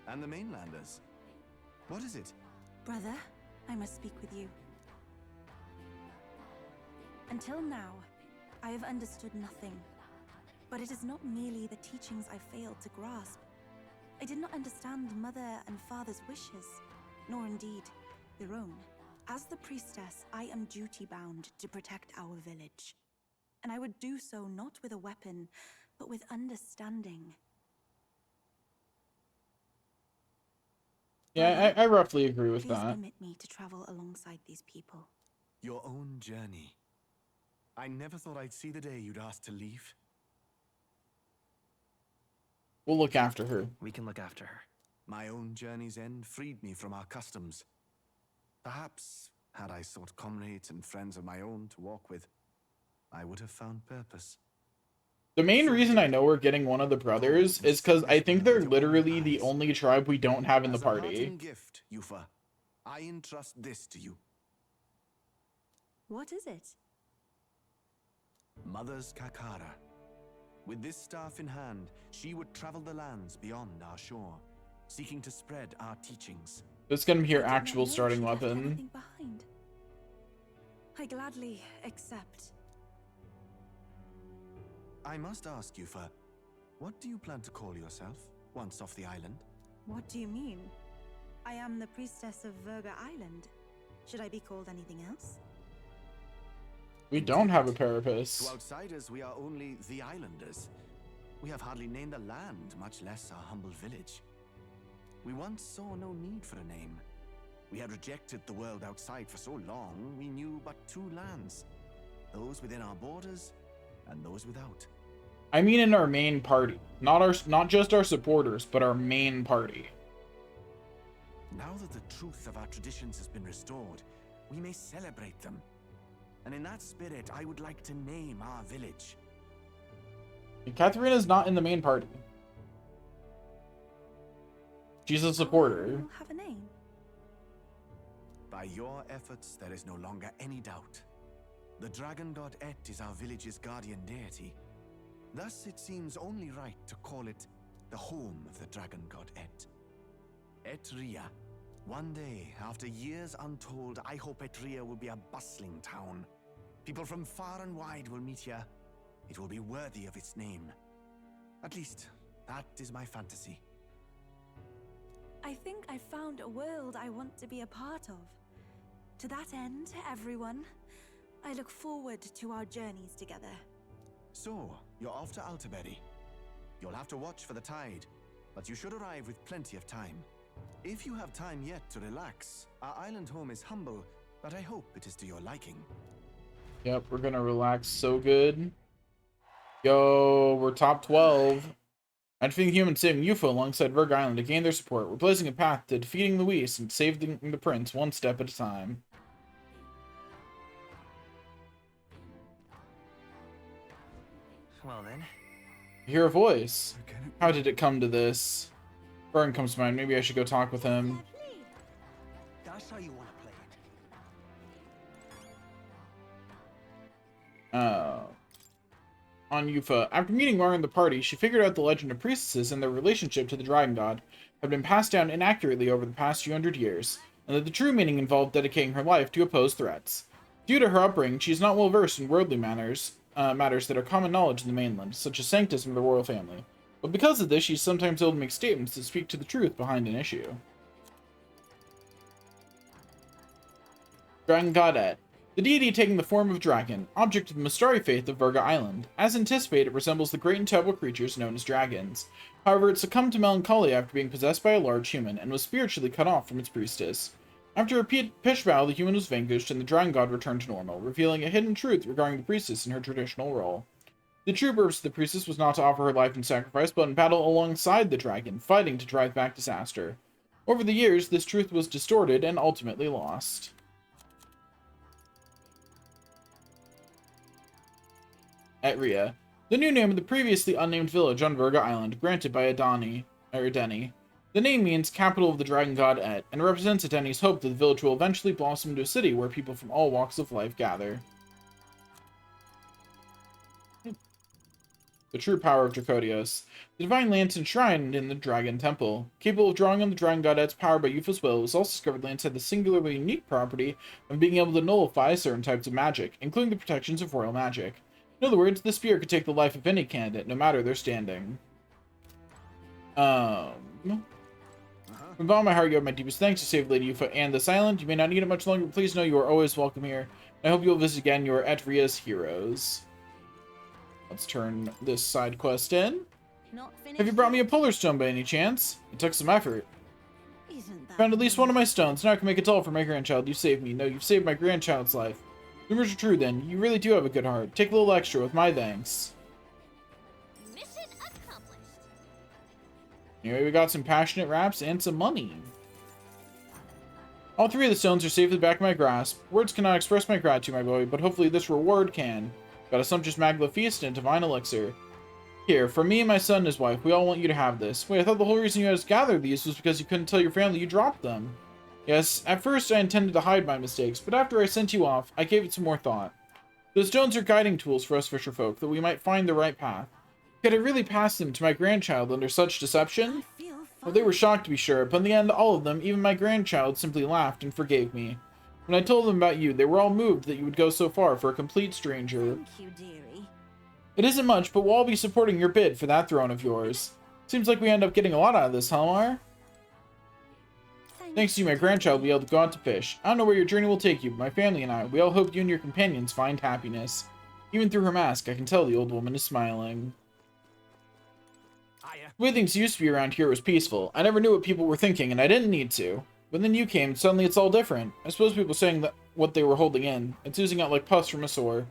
and the mainlanders. What is it? Brother, I must speak with you. Until now, I have understood nothing. But it is not merely the teachings I failed to grasp. I did not understand Mother and Father's wishes, nor indeed their own. As the priestess, I am duty-bound to protect our village. And I would do so not with a weapon, but with understanding. Yeah, I roughly agree with Please that. permit me to travel alongside these people. Your own journey. I never thought I'd see the day you'd ask to leave. We'll look after her. We can look after her. My own journey's end freed me from our customs. Perhaps, had I sought comrades and friends of my own to walk with, I would have found purpose. The main reason I know we're getting one of the brothers is because I think they're literally the only tribe we don't have in the As a party. parting gift, Yufa, I entrust this to you. What is it? Mother's Kakara. With this staff in hand, she would travel the lands beyond our shore, seeking to spread our teachings. This is gonna be her actual starting weapon. Everything behind. I gladly accept. I must ask, Yufa, what do you plan to call yourself once off the island? What do you mean? I am the priestess of Verga Island. Should I be called anything else? We don't have a To Parapus. outsiders, we are only the islanders. We have hardly named the land, much less our humble village. We once saw no need for a name. We had rejected the world outside for so long, we knew but two lands. Those within our borders, and those without. I mean in our main party. Not just our supporters, but our main party. Now that the truth of our traditions has been restored, we may celebrate them. And in that spirit, I would like to name our village. Katharina's not in the main party. She's a supporter. You'll have a name. By your efforts, there is no longer any doubt. The dragon god Et is our village's guardian deity. Thus, it seems only right to call it the home of the dragon god Et. Etria. One day, after years untold, I hope Etria will be a bustling town. People from far and wide will meet here. It will be worthy of its name. At least, that is my fantasy. I think I found a world I want to be a part of. To that end, everyone, I look forward to our journeys together. So, you're off to Altaberry. You'll have to watch for the tide, but you should arrive with plenty of time. If you have time yet to relax, our island home is humble, but I hope it is to your liking. Yep, we're gonna relax so good. Yo, we're top 12. I defeating the humans saving Yufa alongside Verga Island to gain their support. We're blazing a path to defeating Luis and saving the prince one step at a time. Well then. I hear a voice. How did it come to this? Burn comes to mind. Maybe I should go talk with him. That's how you want to play it. On Yufa. After meeting Mara and the party, she figured out the legend of priestesses and their relationship to the dragon god had been passed down inaccurately over the past few hundred years, and that the true meaning involved dedicating her life to oppose threats. Due to her upbringing, she is not well versed in worldly matters that are common knowledge in the mainland, such as sanctism of the royal family. But because of this, she's sometimes able to make statements that speak to the truth behind an issue. Dragon God Et. The deity taking the form of dragon, object of the Mistari faith of Verga Island. As anticipated, it resembles the great and terrible creatures known as dragons. However, it succumbed to melancholy after being possessed by a large human, and was spiritually cut off from its priestess. After a pitched battle, the human was vanquished, and the dragon god returned to normal, revealing a hidden truth regarding the priestess and her traditional role. The true purpose of the priestess was not to offer her life in sacrifice, but in battle alongside the dragon, fighting to drive back disaster. Over the years, this truth was distorted and ultimately lost. Etria, the new name of the previously unnamed village on Verga Island, granted by Edeni. The name means capital of the dragon god Et, and represents Edeni's hope that the village will eventually blossom into a city where people from all walks of life gather. the true power of Dracodios. The divine lance enshrined in the Dragon Temple. Capable of drawing on the Dragon Godette's power by Yufa's will, it was also discovered the lance had the singularly unique property of being able to nullify certain types of magic, including the protections of royal magic. In other words, the spear could take the life of any candidate, no matter their standing. From the bottom of my heart, you have my deepest thanks to save Lady Yufa and this island. You may not need it much longer, but please know you are always welcome here. I hope you'll visit again. You are Etria's heroes. Let's turn this side quest in. Have you brought me a polar stone by any chance? It took some effort. Found at least one of my stones. Now I can make a doll for my grandchild. You saved me. No, you've saved my grandchild's life. Rumors are true then. You really do have a good heart. Take a little extra with my thanks. Mission accomplished. Anyway, we got some passionate raps and some money. All three of the stones are safe in the back of my grasp. Words cannot express my gratitude, my boy, but hopefully this reward can. Got a sumptuous Magla feast and a divine elixir. Here, for me and my son and his wife, we all want you to have this. Wait, I thought the whole reason you had us gather these was because you couldn't tell your family you dropped them. Yes, at first I intended to hide my mistakes, but after I sent you off, I gave it some more thought. Those stones are guiding tools for us fisherfolk, that we might find the right path. Could I really pass them to my grandchild under such deception? Well, they were shocked to be sure, but in the end, all of them, even my grandchild, simply laughed and forgave me. When I told them about you, they were all moved that you would go so far for a complete stranger. Thank you, dearie. It isn't much, but we'll all be supporting your bid for that throne of yours. Seems like we end up getting a lot out of this, Halmar. Thanks to you, my grandchild will be able to go out to fish. I don't know where your journey will take you, but my family and I, we all hope you and your companions find happiness. Even through her mask, I can tell the old woman is smiling. The way things used to be around here was peaceful. I never knew what people were thinking, and I didn't need to. But then you came, suddenly it's all different. I suppose people saying that what they were holding in. It's oozing out like pus from a sore.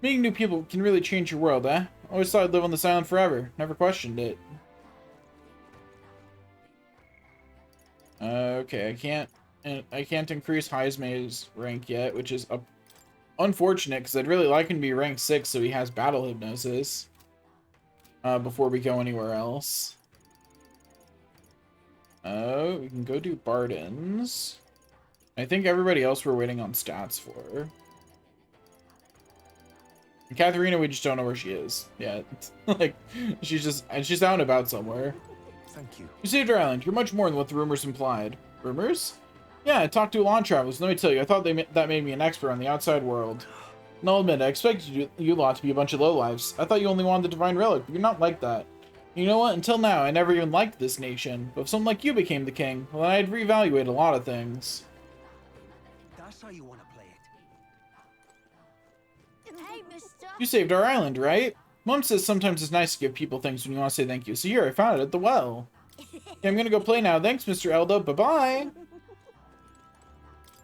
Meeting new people can really change your world, eh? Always thought I'd live on this island forever. Never questioned it. Okay, I can't increase Heismay's rank yet, which is unfortunate, because I'd really like him to be rank 6 so he has battle hypnosis. Before we go anywhere else. We can go do Bardens. I think everybody else we're waiting on stats for. And Katharina, we just don't know where she is yet. Like, she's out and about somewhere. Thank you. You saved our island. You're much more than what the rumors implied. Rumors? Yeah, I talked to a lawn travelers. Let me tell you, I thought that made me an expert on the outside world. And I'll admit, I expected you lot to be a bunch of lowlifes. I thought you only wanted the divine relic, but you're not like that. You know what? Until now, I never even liked this nation. But if someone like you became the king, well, then I'd reevaluate a lot of things. That's how you want to play it. Hey, mister. You saved our island, right? Mom says sometimes it's nice to give people things when you want to say thank you. So here, I found it at the well. Okay, I'm gonna go play now. Thanks, Mr. Elda. Bye-bye.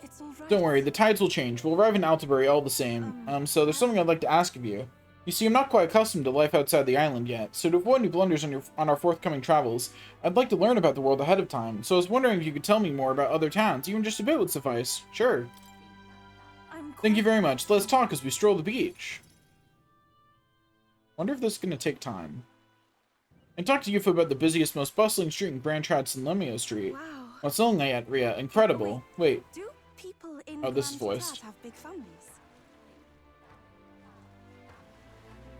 It's all right. Don't worry, the tides will change. We'll arrive in Altabury all the same. So there's something I'd like to ask of you. You see, I'm not quite accustomed to life outside the island yet, so to avoid any blunders on our forthcoming travels, I'd like to learn about the world ahead of time. So I was wondering if you could tell me more about other towns, even just a bit would suffice. Sure. Thank you very much. Let's talk as we stroll the beach. Wonder if this is going to take time. I talked to Yufa about the busiest, most bustling street in Grand Trad Sanlomio Street. Wow. What's selling at Ria? Incredible. Wait. Do people in Oh, this is Grand voiced. Trad have big families?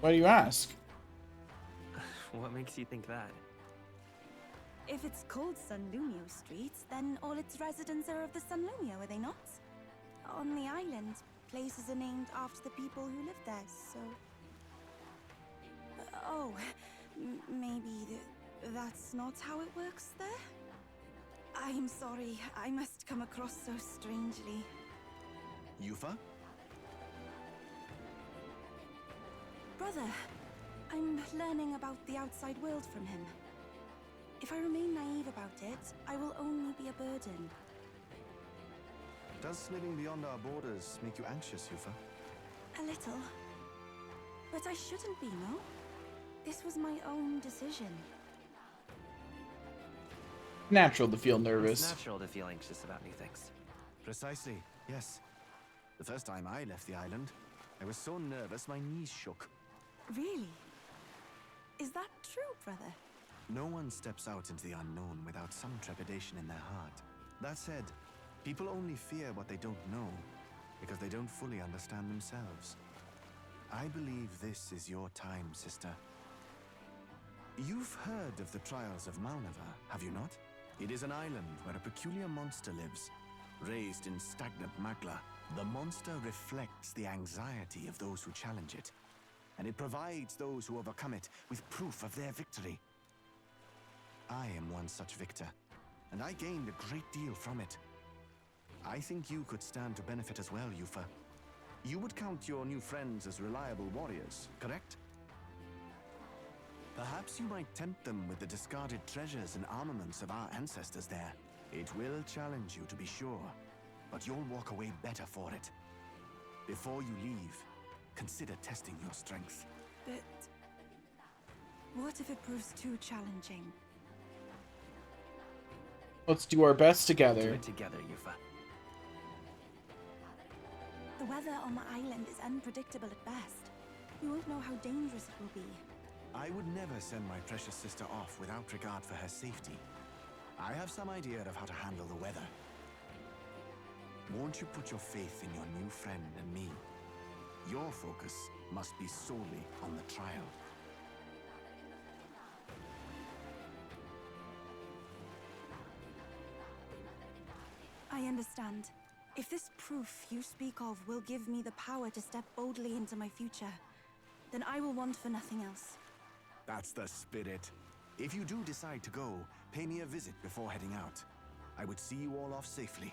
Why do you ask? What makes you think that? If it's called Sunlumio Street, then all its residents are of the Sunlumio, are they not? On the island, places are named after the people who live there, so... maybe that's not how it works there? I'm sorry, I must come across so strangely. Yufa? Brother, I'm learning about the outside world from him. If I remain naive about it, I will only be a burden. Does living beyond our borders make you anxious, Yufa? A little. But I shouldn't be, no? This was my own decision. Natural to feel It's nervous. natural to feel anxious about new things. Precisely, yes. The first time I left the island, I was so nervous my knees shook. Really? Is that true, brother? No one steps out into the unknown without some trepidation in their heart. That said, people only fear what they don't know because they don't fully understand themselves. I believe this is your time, sister. You've heard of the Trials of Malnever, have you not? It is an island where a peculiar monster lives. Raised in stagnant magma, the monster reflects the anxiety of those who challenge it, and it provides those who overcome it with proof of their victory. I am one such victor, and I gained a great deal from it. I think you could stand to benefit as well, Yufa. You would count your new friends as reliable warriors, correct? Perhaps you might tempt them with the discarded treasures and armaments of our ancestors there. It will challenge you, to be sure, but you'll walk away better for it. Before you leave, consider testing your strength. But what if it proves too challenging? Let's do our best together. Do it together, Yufa. The weather on the island is unpredictable at best. We won't know how dangerous it will be. I would never send my precious sister off without regard for her safety. I have some idea of how to handle the weather. Won't you put your faith in your new friend and me? Your focus must be solely on the trial. I understand. If this proof you speak of will give me the power to step boldly into my future, then I will want for nothing else. That's the spirit. If you do decide to go, pay me a visit before heading out. I would see you all off safely.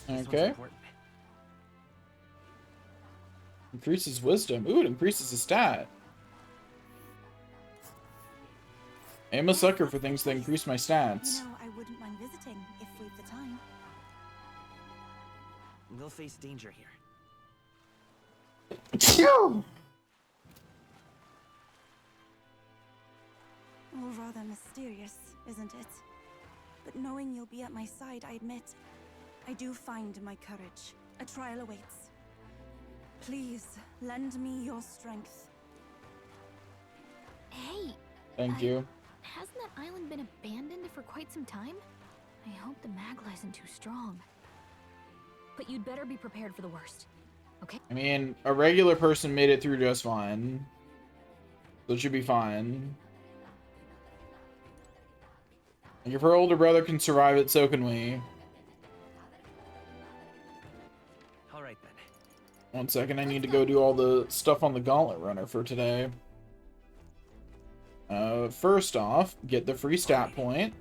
Okay. Increases wisdom. Ooh, it increases the stat. I'm a sucker for things that increase my stats. You know, I wouldn't mind visiting if we've the time. We'll face danger here. All rather mysterious, isn't it? But knowing you'll be at my side, I admit, I do find my courage. A trial awaits. Please, lend me your strength. Hey! Thank you. Hasn't that island been abandoned for quite some time? I hope the Magla isn't too strong. But you'd better be prepared for the worst, okay? I mean, a regular person made it through just fine. So it should be fine. Like, if her older brother can survive it, so can we. Alright then. 1 second, I need to go do all the stuff on the Gauntlet Runner for today. First off, get the free stat point.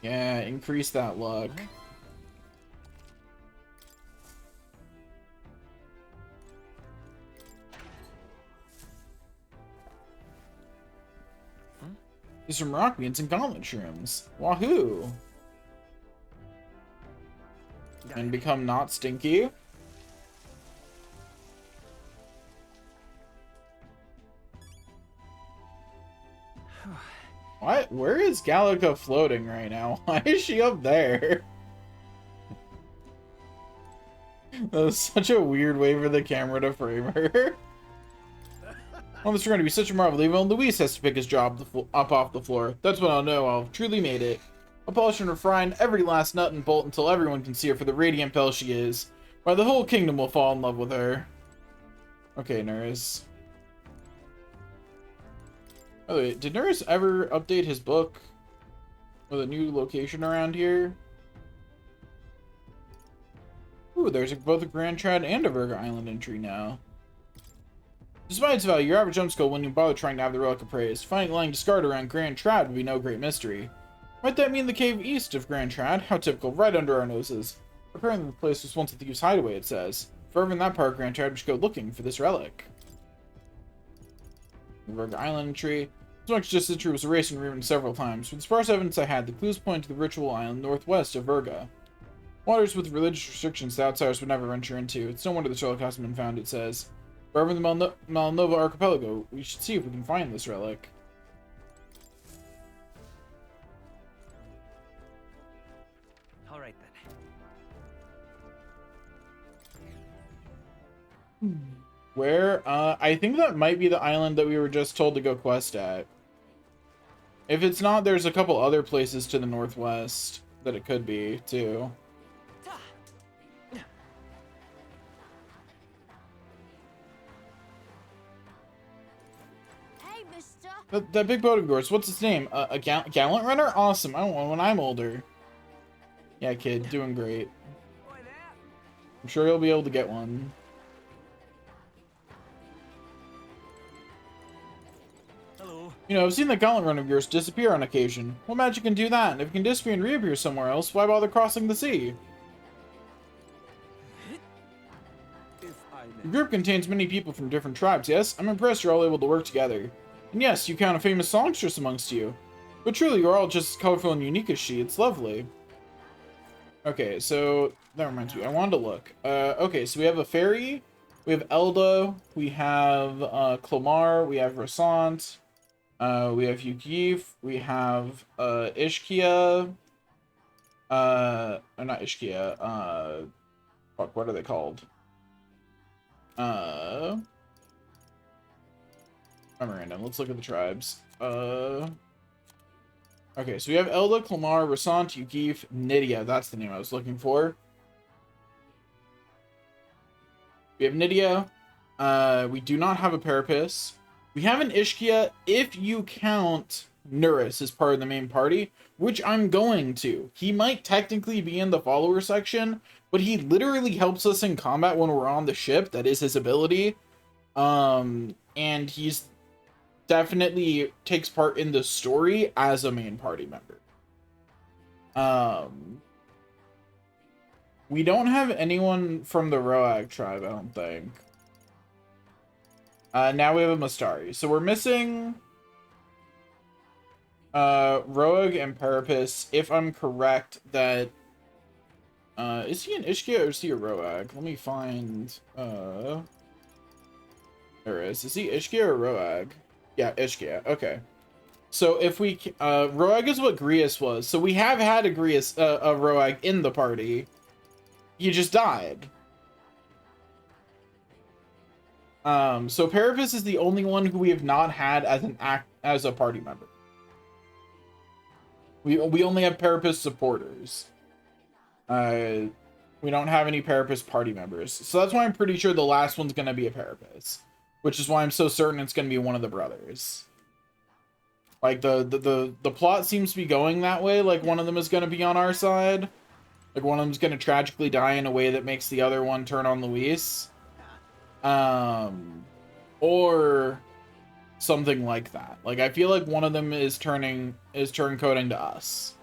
Yeah, increase that luck. There's some rock beans and gauntlet shrooms. Wahoo! And become not stinky. What? Where is Gallica floating right now? Why is she up there? That was such a weird way for the camera to frame her. Well, this is going to be such a marvel. Even Luis has to pick his job up off the floor. That's when I'll know I've truly made it. I'll polish and refine every last nut and bolt until everyone can see her for the radiant belle she is. Why, the whole kingdom will fall in love with her. Okay, Nurse. By the way, did Nurse ever update his book with a new location around here? Ooh, there's both a Grand Trad and a Virga Island entry now. Despite its value, your average jump skill wouldn't even bother trying to have the relic appraised. Finding lying discard around Grand Trad would be no great mystery. Might that mean the cave east of Grand Trad? How typical, right under our noses. Apparently the place was once a thief's hideaway, it says. Forever in that part of Grand Trad, we should go looking for this relic. The Virga Island entry. This much just entry was erased and rewritten several times. With the sparse evidence I had, the clues point to the ritual island northwest of Virga. Waters with religious restrictions the outsiders would never venture into. It's no wonder the relic hasn't been found, it says. Wherever in the Malnova archipelago, we should see if we can find this relic. Alright then. Where? I think that might be the island that we were just told to go quest at. If it's not, there's a couple other places to the northwest that it could be, too. That big boat of yours, what's its name? A gallant runner? Awesome. I want one when I'm older. Yeah, kid, doing great. I'm sure you'll be able to get one. Hello. You know, I've seen the gallant runner of yours disappear on occasion. What magic can do that? And if it can disappear and reappear somewhere else, why bother crossing the sea? Your group contains many people from different tribes, yes? I'm impressed you're all able to work together. And yes, you count a famous songstress amongst you. But truly, you're all just as colorful and unique as she. It's lovely. Okay, so that reminds me. I wanted to look. Okay, so we have a fairy. We have Elda. We have Clomar. We have Rasant. We have Yugif. We have Ishkia. Not Ishkia. Fuck, what are they called? I'm random. Let's look at the tribes. Okay, so we have Elda, Clomar, Rasant, Yugif, Nydia. That's the name I was looking for. We have Nydia. We do not have a Parapus. We have an Ishkia if you count Nuris as part of the main party, which I'm going to. He might technically be in the follower section, but he literally helps us in combat when we're on the ship. That is his ability. And he's definitely takes part in the story as a main party member. We don't have anyone from the Roag tribe, I don't think. Now we have a Mastari. So we're missing Roag and Parapus, if I'm correct that is he an Ishkia or is he a Roag? Let me find there is he Ishkia or Roag? Yeah, Ishkia. Okay. So if we Roag is what Grius was. So we have had a Grius a Roag in the party. He just died. So Parapus is the only one who we have not had as a party member. We only have Parapus supporters. We don't have any Parapus party members. So that's why I'm pretty sure the last one's gonna be a Parapus. Which is why I'm so certain it's gonna be one of the brothers. Like the plot seems to be going that way, like one of them is gonna be on our side. Like one of them's gonna tragically die in a way that makes the other one turn on Luis. Or something like that. Like I feel like one of them is turncoating to us.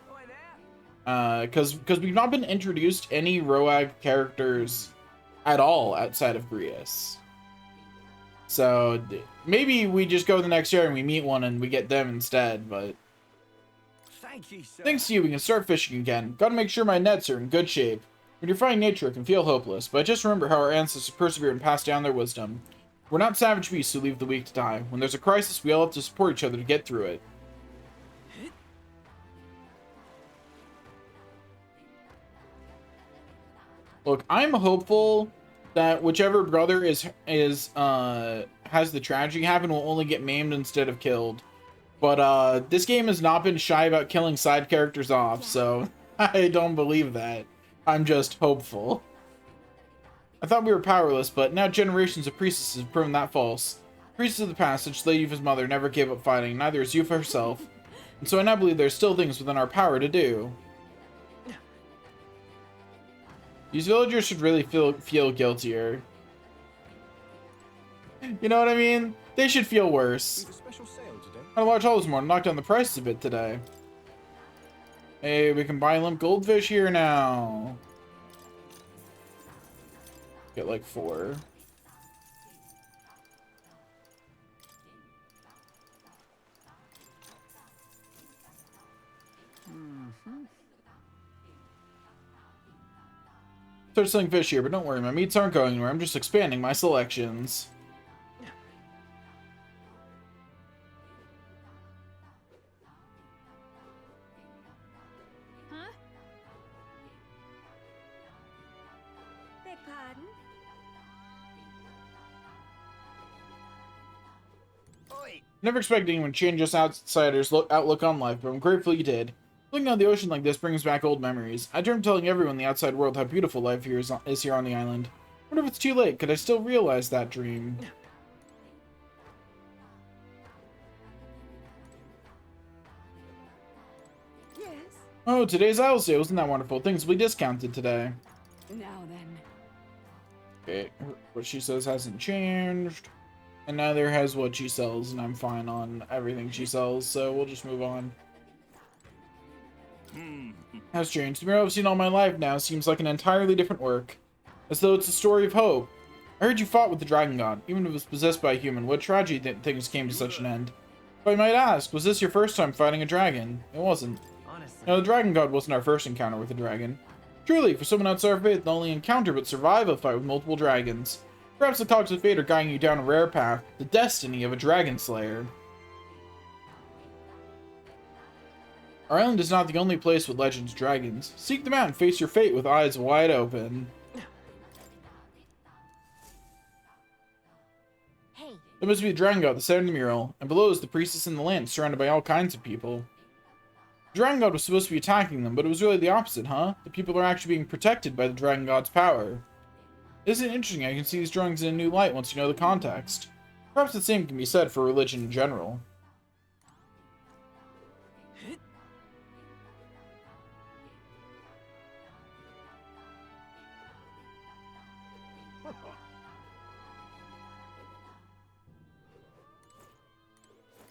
Because we've not been introduced any Roag characters at all outside of Grius. So maybe we just go the next year and we meet one and we get them instead, but Thank you, sir. thanks to you, we can start fishing again. Gotta make sure my nets are in good shape. When you're fighting nature, it can feel hopeless, but just remember how our ancestors persevered and passed down their wisdom. We're not savage beasts who leave the weak to die. When there's a crisis, we all have to support each other to get through it. Look, I'm hopeful that whichever brother has the tragedy happen will only get maimed instead of killed. But this game has not been shy about killing side characters off, so I don't believe that. I'm just hopeful. I thought we were powerless, but now generations of priestesses have proven that false. Priests of the past, such as Lady Yufa's mother, never gave up fighting, neither has Yufa herself. And so I now believe there's still things within our power to do. These villagers should really feel guiltier. You know what I mean? They should feel worse. Had a large haul this morning, knocked down the prices a bit today. Hey, we can buy limp goldfish here now. Get like 4. Start selling fish here, but don't worry, my meats aren't going anywhere. I'm just expanding my selections. Beg pardon? Never expected anyone to change us outsiders' outlook on life, but I'm grateful you did. Looking at the ocean like this brings back old memories. I dream telling everyone in the outside world how beautiful life here is here on the island. I wonder if it's too late. Could I still realize that dream? Oh, today's Isle sale, isn't that wonderful? Things will be discounted today. Now then. Okay, what she says hasn't changed. And neither has what she sells, and I'm fine on everything she sells, so we'll just move on. Has changed. The mural I've seen all my life now seems like an entirely different work. As though it's a story of hope. I heard you fought with the Dragon God, even if it was possessed by a human. What tragedy that things came to such an end? If I might ask, was this your first time fighting a dragon? It wasn't. Honestly. No, the Dragon God wasn't our first encounter with a dragon. Truly, for someone outside our faith, not only encounter but survive a fight with multiple dragons. Perhaps the cogs of fate are guiding you down a rare path, the destiny of a dragon slayer. Our island is not the only place with legends dragons. Seek them out and face your fate with eyes wide open. Hey. There must be a dragon god at the center of the mural, and below is the priestess in the land, surrounded by all kinds of people. The dragon god was supposed to be attacking them, but it was really the opposite, huh? The people are actually being protected by the dragon god's power. Isn't it interesting? I can see these drawings in a new light once you know the context. Perhaps the same can be said for religion in general.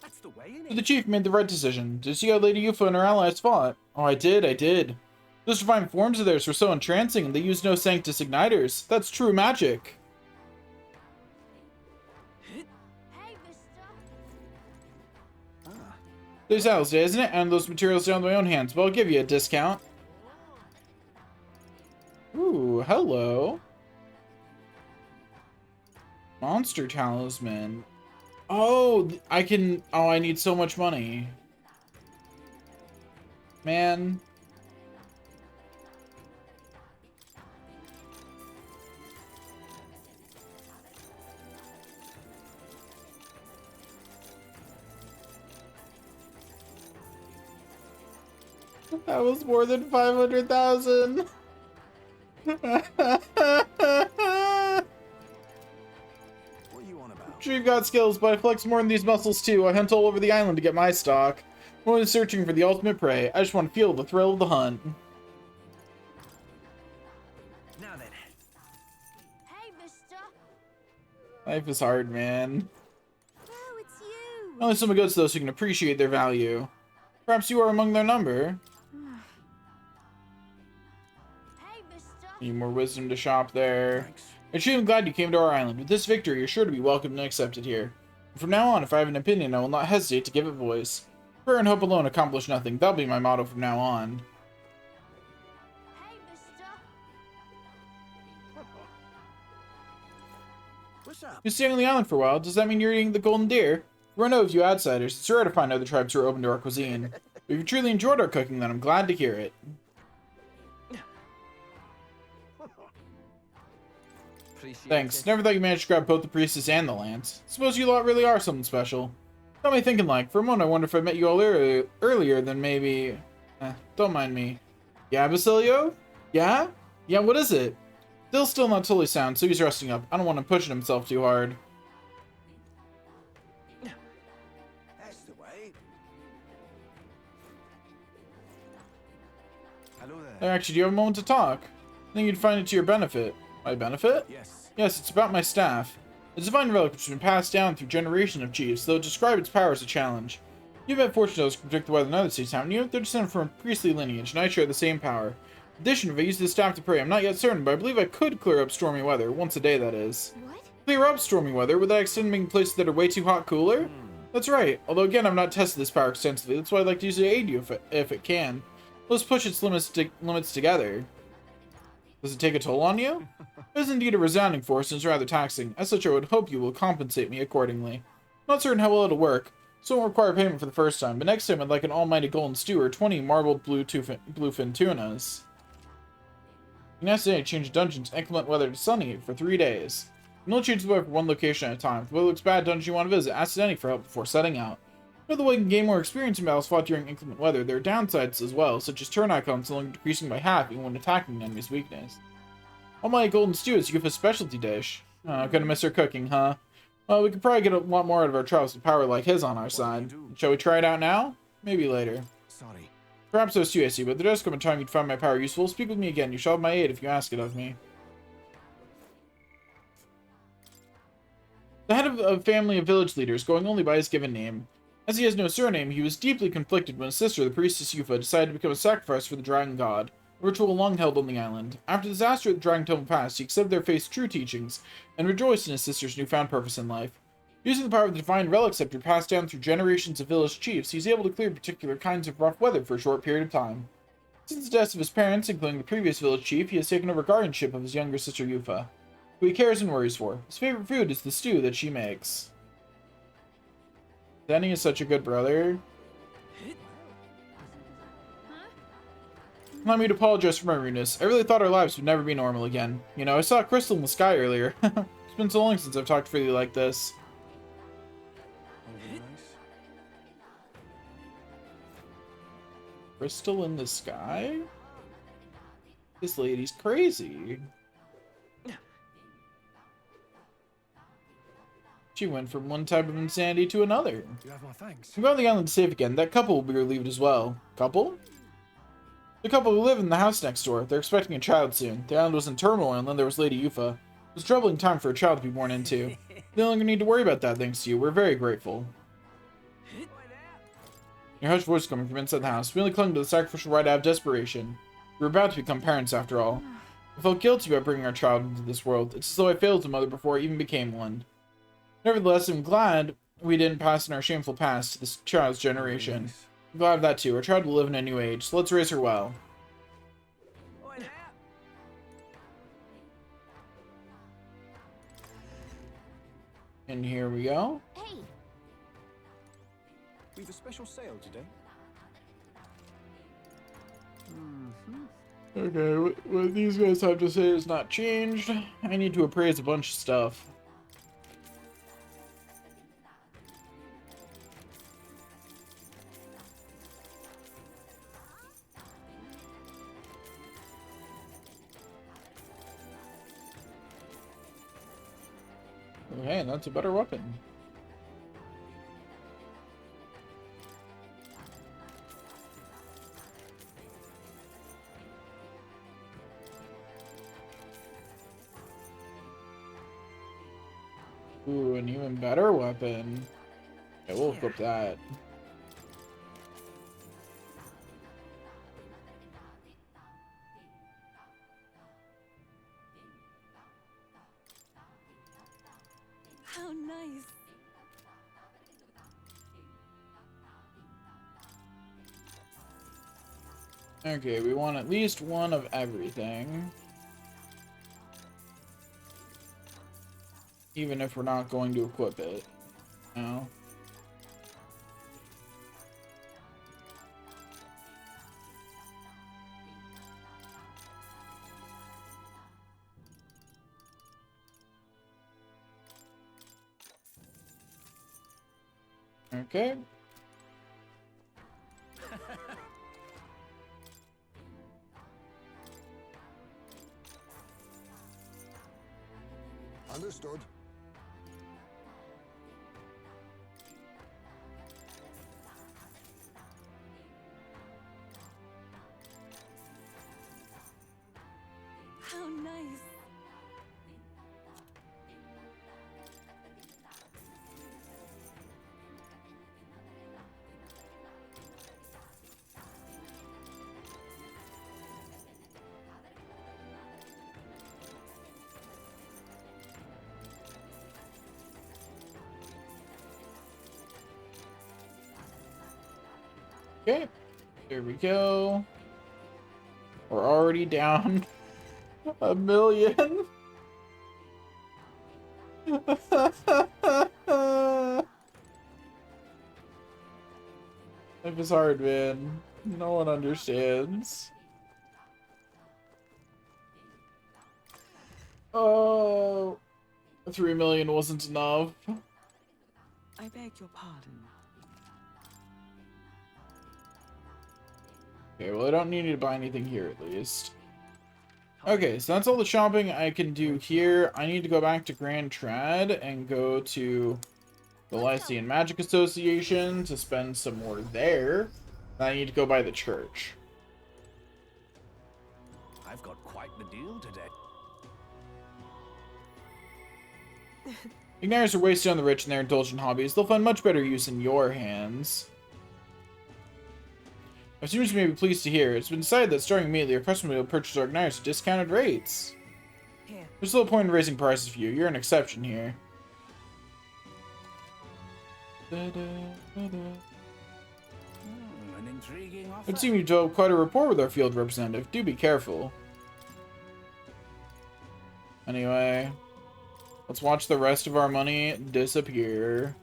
That's the way, innit? So the chief made the right decision. Did you see how Lady Yufa and her allies fought? Oh, I did. Those divine forms of theirs were so entrancing, and they used no Sanctus Igniters. That's true magic. There's Alice Day, isn't it? And those materials down my own hands, but I'll give you a discount. Ooh, hello. Monster Talisman. Oh, I can... Oh, I need so much money. Man. That was more than 500,000. Sure you've got skills, but I flex more than these muscles too. I hunt all over the island to get my stock. I'm only searching for the ultimate prey. I just want to feel the thrill of the hunt. Now then. Hey, mister. Life is hard, man. Oh, it's you. Only someone goes to those who can appreciate their value. Perhaps you are among their number. Hey, mister. Need more wisdom to shop there. Actually, I'm glad you came to our island. With this victory, you're sure to be welcomed and accepted here. And from now on, if I have an opinion, I will not hesitate to give it voice. Prayer and hope alone accomplish nothing. That'll be my motto from now on. Hey, mister. What's up? You're staying on the island for a while. Does that mean you're eating the golden deer? We're no of you outsiders. It's rare to find other tribes who are open to our cuisine. But if you truly enjoyed our cooking, then I'm glad to hear it. Thanks. Never thought you managed to grab both the priestess and the lance. Suppose you lot really are something special. Got me thinking, like, for a moment I wonder if I met you all earlier than maybe... don't mind me. Yeah, Basilio? Yeah? Yeah, what is it? Bill's still not totally sound, so he's resting up. I don't want him pushing himself too hard. That's the way. Hello there. Actually, do you have a moment to talk? I think you'd find it to your benefit. My benefit? Yes. Yes, it's about my staff. A divine relic which has been passed down through generations of chiefs, though describe its power as a challenge. You've had fortune to predict the weather in other states, haven't you? They're descended from a priestly lineage, and I share the same power. In addition, if I use this staff to pray, I'm not yet certain, but I believe I could clear up stormy weather, once a day that is. What? Clear up stormy weather? Would that extend to making places that are way too hot cooler? That's right, although again, I've not tested this power extensively, that's why I'd like to use it to aid you if it can. Let's push its limits together. Does it take a toll on you? It is indeed a resounding force and is rather taxing. As such, I would hope you will compensate me accordingly. Not certain how well it'll work, so it won't require payment for the first time, but next time I'd like an almighty golden stew or 20 marbled bluefin tunas. You can ask today to change dungeons inclement weather to sunny for 3 days. You only change the weather for one location at a time. If the weather looks bad dungeon you want to visit, ask Denny for help before setting out. Another way you can gain more experience in battles fought during inclement weather, there are downsides as well, such as turn icons only decreasing by half even when attacking an enemy's weakness. Almighty golden stew is Yufa's specialty dish. Gonna miss her cooking, huh? Well, we could probably get a lot more out of our trials with power like his on our side. Shall we try it out now? Maybe later. Sorry. Perhaps I was too hasty, but there does come a time you'd find my power useful. Speak with me again. You shall have my aid if you ask it of me. The head of a family of village leaders, going only by his given name. As he has no surname, he was deeply conflicted when his sister, the priestess Yufa, decided to become a sacrifice for the Dragon God, a ritual long held on the island. After the disaster at the Dragon Temple passed, he accepted their faith's true teachings, and rejoiced in his sister's newfound purpose in life. Using the power of the Divine Relic Scepter passed down through generations of village chiefs, he was able to clear particular kinds of rough weather for a short period of time. Since the deaths of his parents, including the previous village chief, he has taken over guardianship of his younger sister Yufa, who he cares and worries for. His favorite food is the stew that she makes. Denny is such a good brother. Allow me to apologize for my rudeness. I really thought our lives would never be normal again. You know, I saw a crystal in the sky earlier. It's been so long since I've talked freely like this. Crystal in the sky? This lady's crazy. She went from one type of insanity to another. You have my thanks. I'm glad the island's safe again. That couple will be relieved as well. Couple? The couple who live in the house next door. They're expecting a child soon. The island was in turmoil, and then there was Lady Yufa. It was a troubling time for a child to be born into. They no longer need to worry about that thanks to you. We're very grateful. Your hushed voice coming from inside the house. We only clung to the sacrificial right out of desperation. We were about to become parents after all. I felt guilty about bringing our child into this world. It's as though I failed as a mother before I even became one. Nevertheless, I'm glad we didn't pass in our shameful past to this child's generation. I'm glad of that too. Our child will live in a new age, so let's raise her well. And here we go. Hey. We've a special sale today. Okay, what these guys have to say is not changed. I need to appraise a bunch of stuff. Okay, that's a better weapon. Ooh, an even better weapon. Okay, we'll equip that. How nice. Okay, we want at least one of everything. Even if we're not going to equip it. No. Okay. Understood. How nice. Okay, there we go. We're already down $1 million. Life is hard, man. No one understands. Oh, 3 million wasn't enough. I beg your pardon. Okay, well, I don't need to buy anything here, at least. Okay, so that's all the shopping I can do here. I need to go back to Grand Trad and go to the Lycian Magic Association to spend some more there. I need to go by the church. I've got quite the deal today. Igniters are wasted on the rich and their indulgent hobbies. They'll find much better use in your hands. As soon as you may be pleased to hear, it's been decided that starting immediately, our customer will purchase our igniters at discounted rates. Here. There's little point in raising prices for you. You're an exception here. An intriguing offer. It would seem you developed quite a rapport with our field representative. Do be careful. Anyway, let's watch the rest of our money disappear.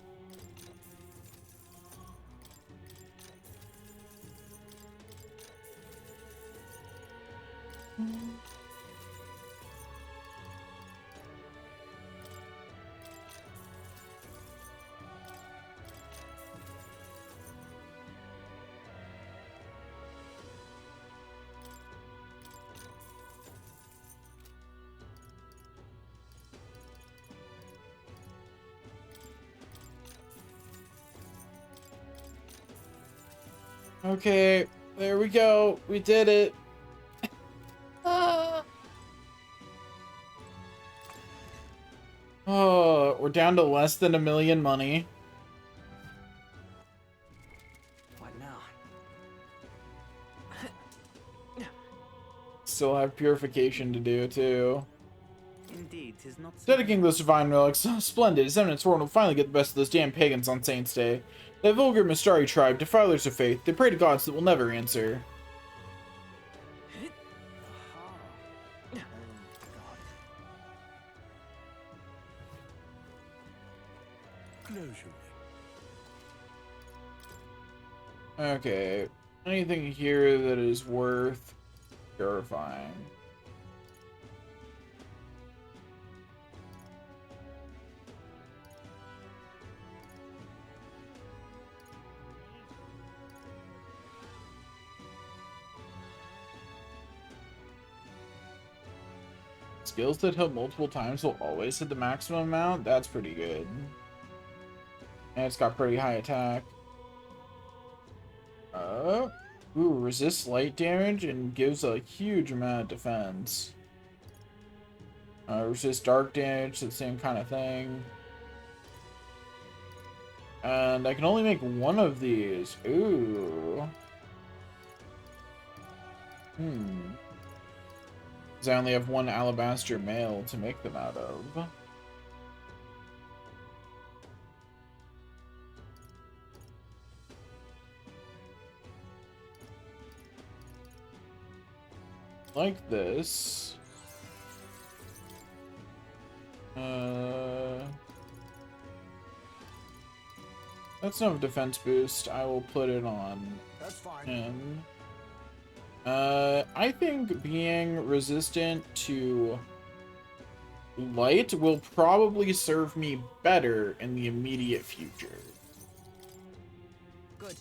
Okay, there we go. We did it. Oh, we're down to less than $1 million money. What now? Still have purification to do, too. Indeed, 'tis not so Dedicating those divine relics. Splendid. His Eminence Warren will finally get the best of those damn pagans on Saints' Day. That vulgar Mistari tribe, defilers of faith, they pray to gods that will never answer. Okay. Anything here that is worth purifying? Skills that hit multiple times will always hit the maximum amount? That's pretty good. And it's got pretty high attack. Ooh, resists light damage and gives a huge amount of defense. Resist dark damage, the same kind of thing. And I can only make one of these. Ooh. Because I only have one alabaster mail to make them out of. Like this. That's no defense boost. I will put it on him. I think being resistant to light will probably serve me better in the immediate future. Good.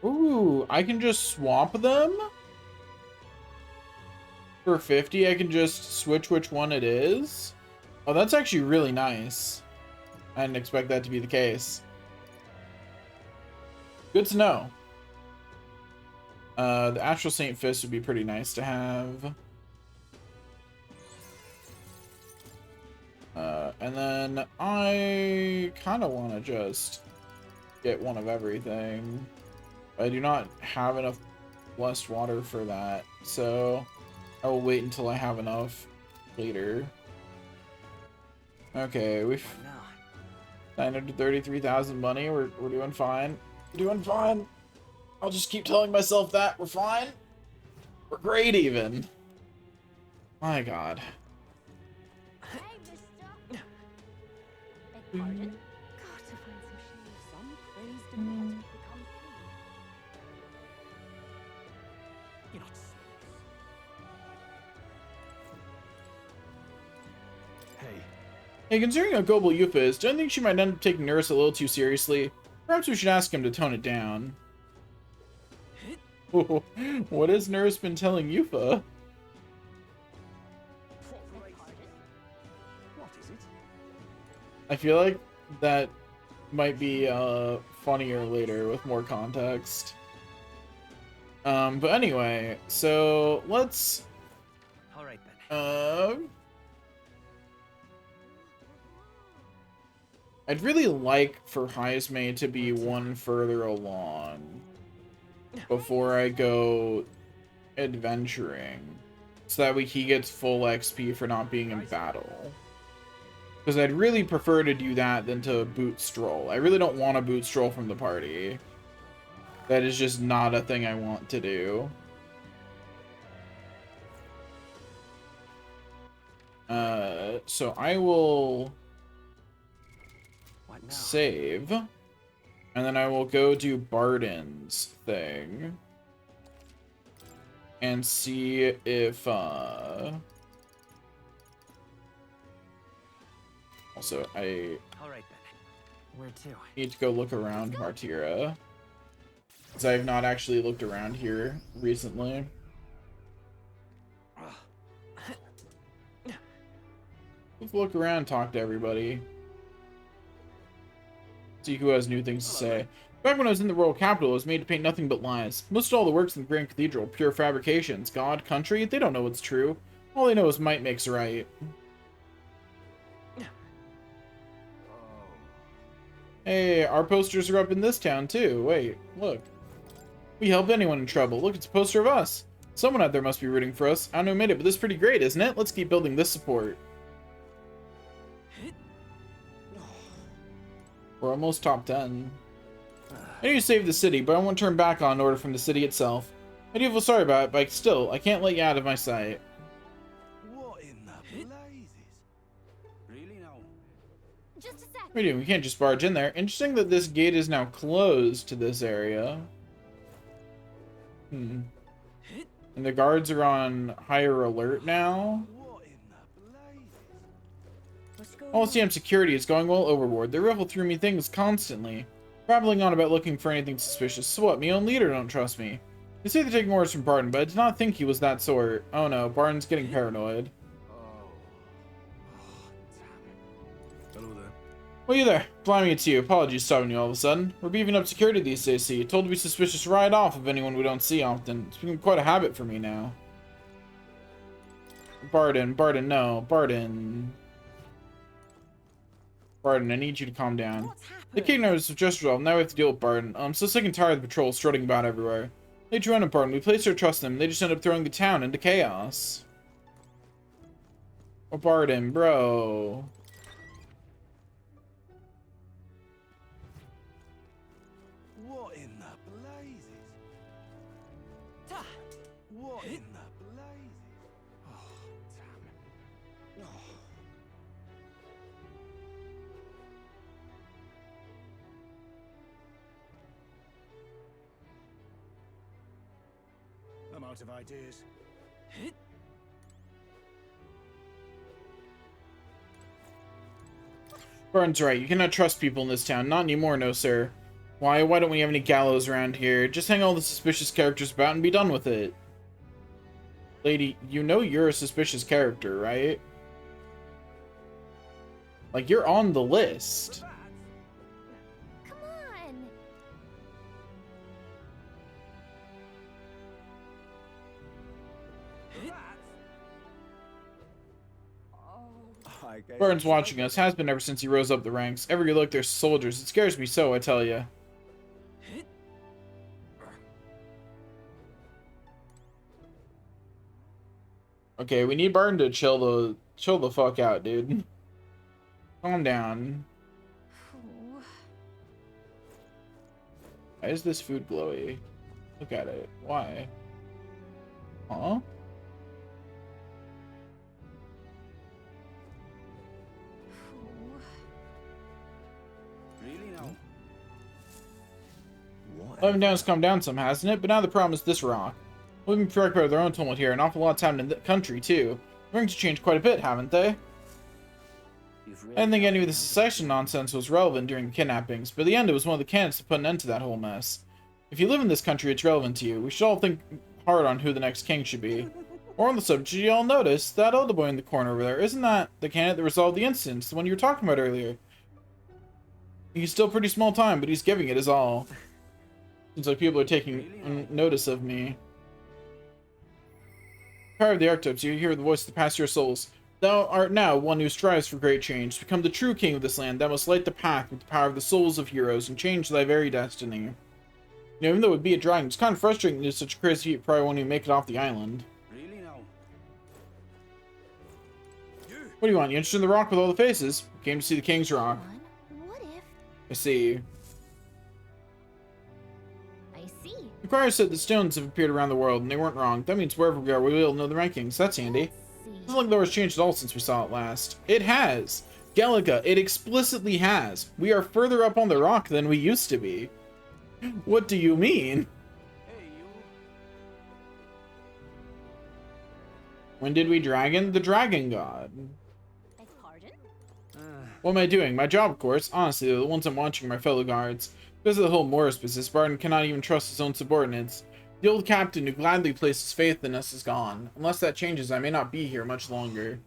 Ooh, I can just swap them? For 50, I can just switch which one it is? Oh, that's actually really nice. I didn't expect that to be the case. Good to know. The Astral Saint Fist would be pretty nice to have. And then I kind of want to just get one of everything. I do not have enough blessed water for that, so I will wait until I have enough later. Okay, we've 933,000 money. We're doing fine. We're doing fine. I'll just keep telling myself that we're fine. We're great even. My God. Hey, mister. Beg pardon? Got to find some shoes. Some crazed demand to become king. You're not serious. Hey, considering how gullible Yufa is, don't you think she might end up taking Nurse a little too seriously? Perhaps we should ask him to tone it down. What has Nurse been telling Yufa? What is it? I feel like that might be funnier later with more context. But anyway, so let's All right then. I'd really like for Heismay to be one further along before I go adventuring, so that way he gets full XP for not being in battle. Because I'd really prefer to do that than to boot Stroll. I really don't want to boot Stroll from the party. That is just not a thing I want to do. So I will save, and then I will go do Barden's thing and see if also I All right then. Where to? need to go look around Martira, because I have not actually looked around here recently. Let's look around, talk to everybody. See who has new things to say. Back when I was in the royal capital, I was made to paint nothing but lies. Most of all the works in the Grand Cathedral, pure fabrications. God, country, they don't know what's true. All they know is might makes right. Hey, our posters are up in this town too. Wait, look. We help anyone in trouble. Look, it's a poster of us. Someone out there must be rooting for us. I don't know who made it, but this is pretty great, isn't it? Let's keep building this support. We're almost top 10. I need to save the city, but I won't turn back on order from the city itself. I do feel sorry about it, but still, I can't let you out of my sight. What in the blazes? Really now? Just a sec. What are we doing? We can't just barge in there. Interesting that this gate is now closed to this area. And the guards are on higher alert now. All CM security is going well overboard. They riffle through me things constantly, babbling on about looking for anything suspicious. So what? Me own leader don't trust me. They say they're taking orders from Barton, but I did not think he was that sort. Oh no, Barton's getting paranoid. Hello there. Well, you there. Blimey, it's you. Apologies stopping you all of a sudden. We're beefing up security these days, see. Told to be suspicious right off of anyone we don't see often. It's become quite a habit for me now. Barton, no. Barton, I need you to calm down. The kingdom is just resolved. Now we have to deal with Barton. I'm so sick and tired of the patrols strutting about everywhere. They join up Barton. We placed our trust in them. They just end up throwing the town into chaos. Oh, Barton, bro. What in the blazes? What in the blazes? Oh, damn it. Oh. I'm out of ideas. Barton's right. You cannot trust people in this town. Not anymore, no sir. Why don't we have any gallows around here? Just hang all the suspicious characters about and be done with it. Lady, you know you're a suspicious character, right? Like, you're on the list. Come on. Barton's watching us. Has been ever since he rose up the ranks. Everywhere you look, there's soldiers. It scares me so, I tell you. Okay, we need Barton to chill the fuck out, dude. Calm down. Why is this food glowy? Look at it. Why? Huh? Really now? Eleven Down's come down some, hasn't it? But now the problem is this rock. We've been preoccupied with their own tumult here. An awful lot's happened in the country, too. Things have changed quite a bit, haven't they? I didn't think any of the secession nonsense was relevant during the kidnappings, but in the end it was one of the candidates to put an end to that whole mess. If you live in this country, it's relevant to you. We should all think hard on who the next king should be. Or on the subject, you all notice that elder boy in the corner over there, isn't that the candidate that resolved the incident, the one you were talking about earlier? He's still pretty small time, but he's giving it his all. Seems like people are taking notice of me. Power of the archetypes, you hear the voice of the past your souls. Thou art now one who strives for great change. To become the true king of this land, thou must light the path with the power of the souls of heroes and change thy very destiny. You know, even though it would be a dragon, it's kind of frustrating to do such a crazy feat, probably won't even make it off the island. Really now? What do you want? You interested in the rock with all the faces? Came to see the King's Rock. What if... I see. I see. The crier said the stones have appeared around the world, and they weren't wrong. That means wherever we are, we will know the rankings. That's handy. Doesn't look like has changed at all since we saw it last. It has. Galaga, it explicitly has. We are further up on the rock than we used to be. What do you mean? When did we dragon? The Dragon God. What am I doing? My job, of course. Honestly, the ones I'm watching are my fellow guards. Because of the whole Morris business, Barton cannot even trust his own subordinates. The old captain who gladly placed his faith in us is gone. Unless that changes, I may not be here much longer.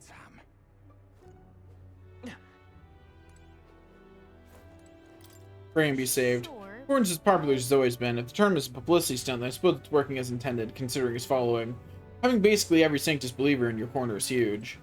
Pray and be saved. Gordon's as popular as he's always been. If the term is a publicity stunt, then I suppose it's working as intended, considering his following. Having basically every Sanctus believer in your corner is huge.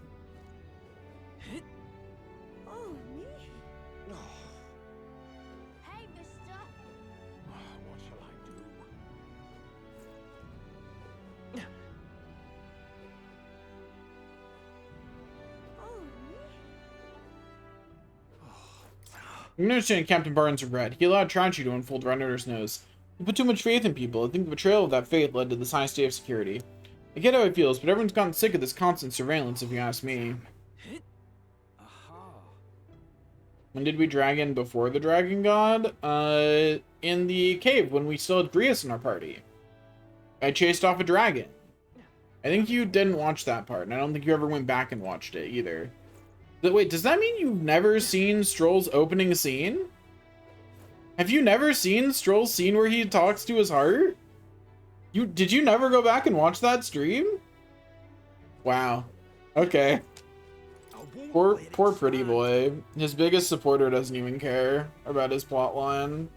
You can understand Captain Barnes' regret. He allowed tragedy to unfold right under his nose. He put too much faith in people. I think the betrayal of that faith led to this high state of security. I get how he feels, but everyone's gotten sick of this constant surveillance, if you ask me. When did we dragon before the Dragon God? In the cave, when we still had Grius in our party. I chased off a dragon. I think you didn't watch that part, and I don't think you ever went back and watched it, either. Wait, does that mean you've never seen Stroll's opening scene? Have you never seen Stroll's scene where he talks to his heart? Did you never go back and watch that stream? Wow. Okay. Poor pretty boy. His biggest supporter doesn't even care about his plotline.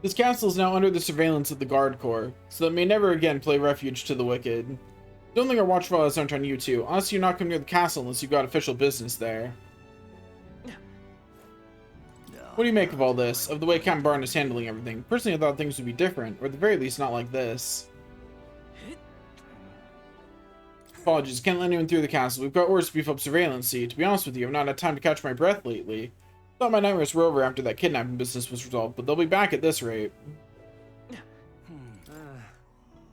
This castle is now under the surveillance of the Guard Corps, so that it may never again play refuge to the wicked. Don't think our watchfires aren't on you two. Honestly, you're not coming near the castle unless you've got official business there. What do you make of all this? Of the way Captain Barton is handling everything? Personally, I thought things would be different, or at the very least, not like this. Apologies, can't let anyone through the castle. We've got orders to beef up surveillance. See, to be honest with you, I've not had time to catch my breath lately. Thought my nightmares were over after that kidnapping business was resolved, but they'll be back at this rate.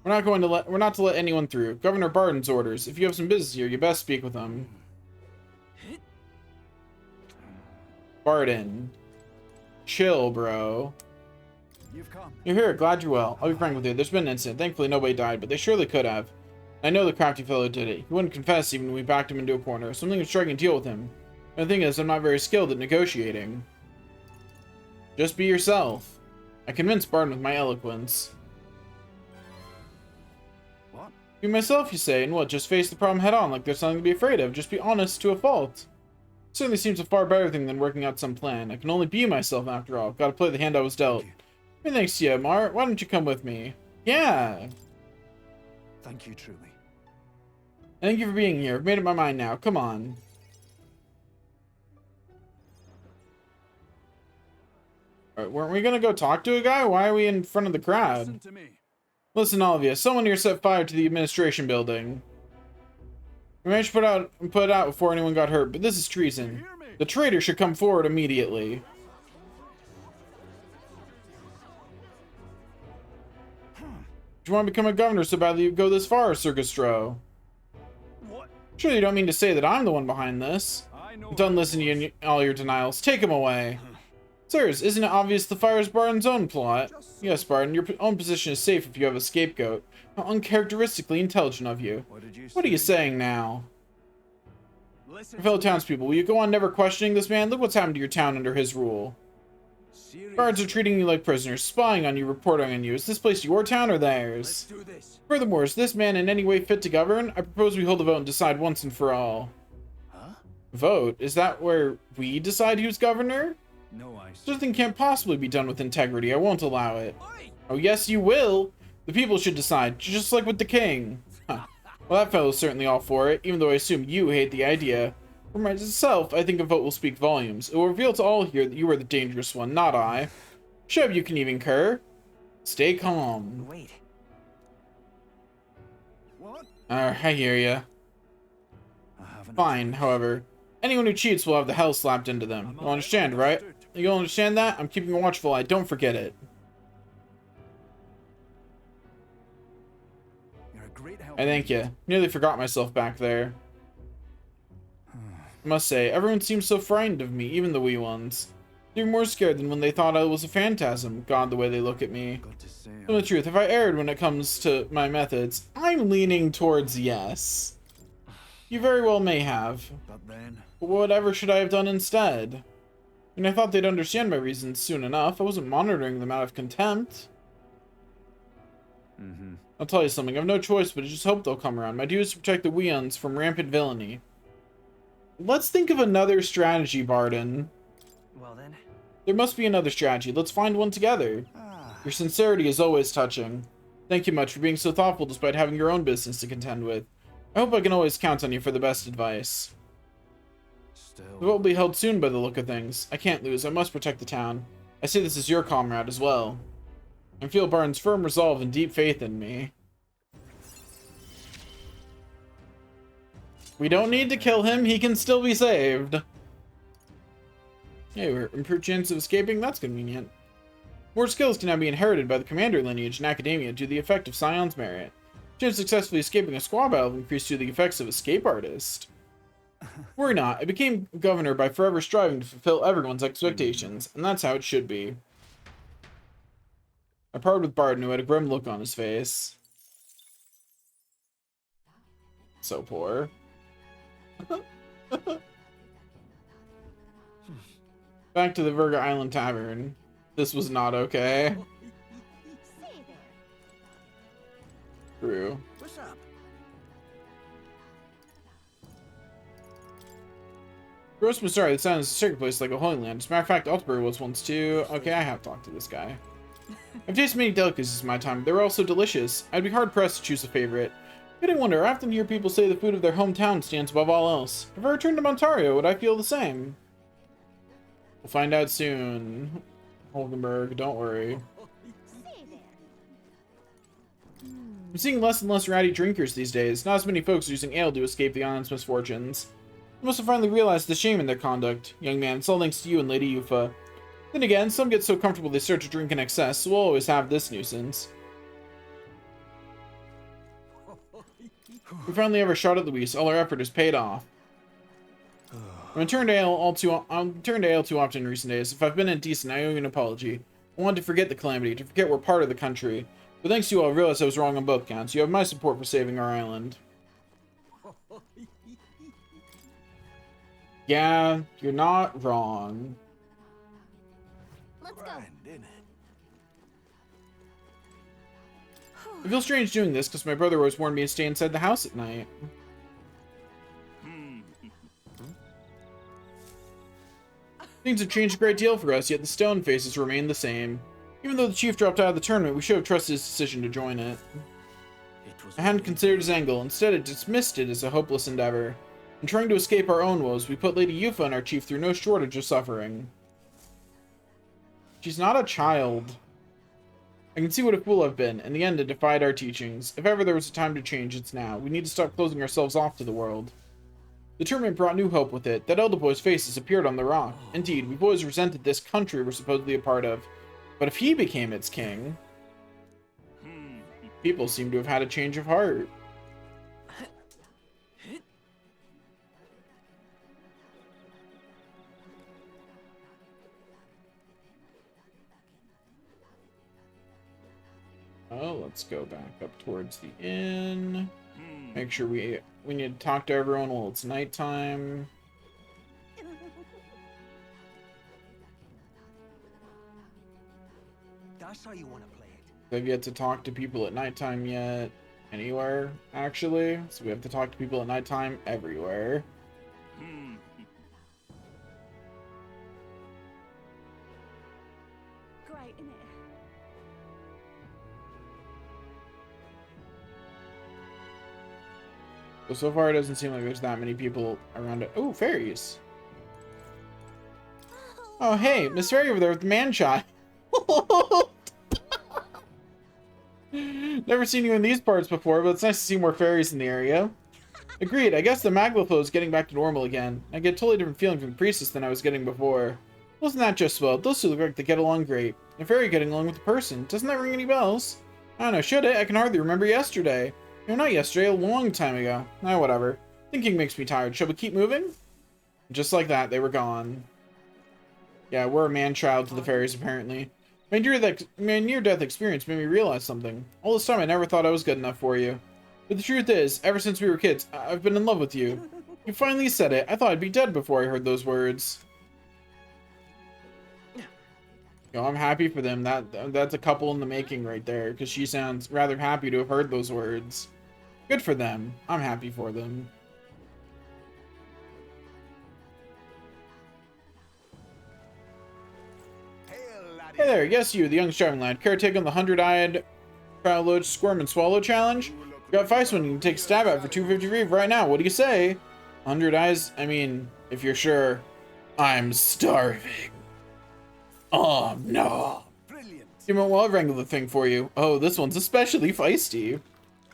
We're not to let anyone through. Governor Barton's orders. If you have some business here, you best speak with him. Barton. Chill, bro. You're here. Glad you're well. I'll be frank with you. There's been an incident. Thankfully, nobody died, but they surely could have. I know the crafty fellow did it. He wouldn't confess even when we backed him into a corner. Something was striking a deal with him. And the thing is, I'm not very skilled at negotiating. Just be yourself. I convinced Barton with my eloquence. Be myself, you say, and what, just face the problem head on like there's something to be afraid of. Just be honest to a fault. Certainly seems a far better thing than working out some plan. I can only be myself after all. Gotta play the hand I was dealt. Hey, thanks to you, Mar. Why don't you come with me? Yeah. Thank you, truly. Thank you for being here. I've made up my mind now. Come on. Alright, weren't we gonna go talk to a guy? Why are we in front of the crowd? Listen to me. Listen, all of you. Someone here set fire to the administration building. We managed to put it out before anyone got hurt, but this is treason. The traitor should come forward immediately. Do you want to become a governor so badly you go this far, Sir Gastro? Surely you don't mean to say that I'm the one behind this. I'm done listening to all your denials. Take him away. Sirs, isn't it obvious the fire is Barton's own plot? Yes, Barton, your own position is safe if you have a scapegoat. How uncharacteristically intelligent of you. What are you saying now? Your fellow townspeople, will you go on never questioning this man? Look what's happened to your town under his rule. Guards are treating you like prisoners, spying on you, reporting on you. Is this place your town or theirs? Furthermore, is this man in any way fit to govern? I propose we hold a vote and decide once and for all. Vote? Is that where we decide who's governor? No, I Such a thing can't possibly be done with integrity. I won't allow it. Oh, yes, you will. The people should decide, just like with the king. Huh. Well, that fellow's certainly all for it, even though I assume you hate the idea. For myself, I think a vote will speak volumes. It will reveal to all here that you are the dangerous one, not I. Shub, you can even concur. Stay calm. Wait. What? I hear ya. Fine, however. Anyone who cheats will have the hell slapped into them. You'll understand, right? You'll understand that? I'm keeping a watchful eye. Don't forget it. I thank you. Nearly forgot myself back there. I must say, everyone seems so frightened of me, even the wee ones. They're more scared than when they thought I was a phantasm. God, the way they look at me. Tell the truth, if I erred when it comes to my methods, I'm leaning towards yes. You very well may have. But whatever should I have done instead? And I thought they'd understand my reasons soon enough. I wasn't monitoring them out of contempt. I'll tell you something, I have no choice but to just hope they'll come around. My duty is to protect the Weons from rampant villainy. Let's think of another strategy, Barden. Well then. There must be another strategy. Let's find one together. Your sincerity is always touching. Thank you much for being so thoughtful despite having your own business to contend with. I hope I can always count on you for the best advice. The vote will be held soon by the look of things. I can't lose. I must protect the town. I say this as your comrade as well. I feel Barton's firm resolve and deep faith in me. We don't need to kill him. He can still be saved. Hey, we're improved chance of escaping. That's convenient. More skills can now be inherited by the commander lineage in academia due to the effect of Scion's merit. Chance of successfully escaping a squad battle increased due to the effects of escape artist. Worry not. I became governor by forever striving to fulfill everyone's expectations, and that's how it should be. I parted with Barton, who had a grim look on his face. So poor. Back to the Virga Island Tavern. This was not okay. True. What's up? Grossman, sorry, the sound is a circuit place like a holy land. As a matter of fact, Altenburg was once too. Okay, I have talked to this guy. I've tasted many delicacies in my time. They were all so delicious. I'd be hard-pressed to choose a favorite. I didn't wonder, I often hear people say the food of their hometown stands above all else. If I returned to Montario, would I feel the same? We'll find out soon. Holgenberg, don't worry. I'm seeing less and less ratty drinkers these days. Not as many folks using ale to escape the island's misfortunes. I must have finally realized the shame in their conduct. Young man, it's all thanks to you and Lady Yufa. Then again, some get so comfortable they start to drink in excess, so we'll always have this nuisance. We finally have our shot at Luis. All our effort has paid off. I've turned to ale too often in recent days. If I've been indecent, I owe you an apology. I wanted to forget the calamity, to forget we're part of the country. But thanks to you all, I realized I was wrong on both counts. You have my support for saving our island. Yeah, you're not wrong. Let's go. I feel strange doing this because my brother always warned me to stay inside the house at night. Things have changed a great deal for us, yet the stone faces remain the same. Even though the chief dropped out of the tournament, we should have trusted his decision to join it. I hadn't considered his angle. Instead, I dismissed it as a hopeless endeavor. In trying to escape our own woes, we put Lady Yufa and our chief through no shortage of suffering. She's not a child. I can see what a fool I've been. In the end, I defied our teachings. If ever there was a time to change, it's now. We need to stop closing ourselves off to the world. The tournament brought new hope with it. That elder boy's face has appeared on the rock. Indeed, we've always resented this country we're supposedly a part of. But if he became its king, people seem to have had a change of heart. Oh, let's go back up towards the inn. Make sure we need to talk to everyone while it's nighttime. That's how you want to play it. I've yet to talk to people at nighttime yet. Anywhere, actually. So we have to talk to people at nighttime everywhere. But so far, it doesn't seem like there's that many people around it. Oh, fairies. Oh, hey, Miss Fairy over there with the man-child. Never seen you in these parts before, but it's nice to see more fairies in the area. Agreed, I guess the magma flow is getting back to normal again. I get a totally different feeling from the priestess than I was getting before. Wasn't that just swell? Those two look like they get along great. A fairy getting along with a person. Doesn't that ring any bells? I don't know, should it? I can hardly remember yesterday. No, not yesterday, a long time ago. Ah, whatever. Thinking makes me tired. Shall we keep moving? Just like that, they were gone. Yeah, we're a man-child to the fairies, apparently. My near-death experience made me realize something. All this time, I never thought I was good enough for you. But the truth is, ever since we were kids, I've been in love with you. You finally said it. I thought I'd be dead before I heard those words. Yo, I'm happy for them. That's a couple in the making right there, because she sounds rather happy to have heard those words. Good for them. I'm happy for them. Hey there, yes you, the young striving lad. Care to take on the 100-eyed Prowloach Squirm and Swallow challenge? You got Feist one you can take a stab at for 250 right now. What do you say? 100 eyes? I mean, if you're sure. I'm starving. Oh no. Brilliant. Well, I'll wrangle the thing for you. Oh, this one's especially feisty.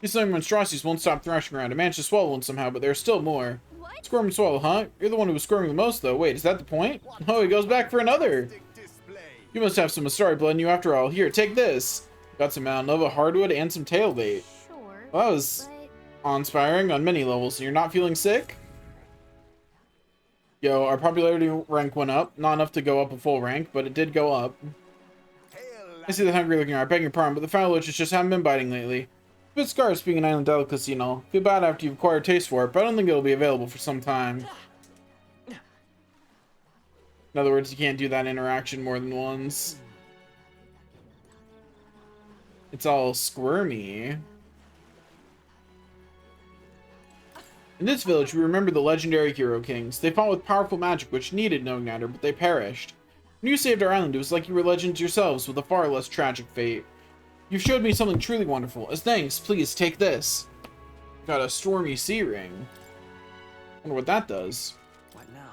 These young monstrosities won't stop thrashing around. I managed to swallow one somehow, but there's still more. What? Squirm and swallow, huh? You're the one who was squirming the most, though. Wait, is that the point? Oh, he goes back for another. You must have some Astari blood in you after all. Here, take this. Got some Mount Nova hardwood and some tail bait. Sure. Well, that was awe-inspiring on many levels. So you're not feeling sick? Yo, our popularity rank went up. Not enough to go up a full rank, but it did go up. I see the hungry looking are. I beg your pardon, but the foul loaches just haven't been biting lately. A bit scarce being an island delicacy and all. Feel bad after you've acquired taste for it, but I don't think it'll be available for some time. In other words, you can't do that interaction more than once. It's all squirmy. In this village, we remember the legendary Hero Kings. They fought with powerful magic which needed no igniter, but they perished. When you saved our island, it was like you were legends yourselves with a far less tragic fate. You've showed me something truly wonderful. As thanks, please take this. Got a Stormy Sea Ring. Wonder what that does. What now?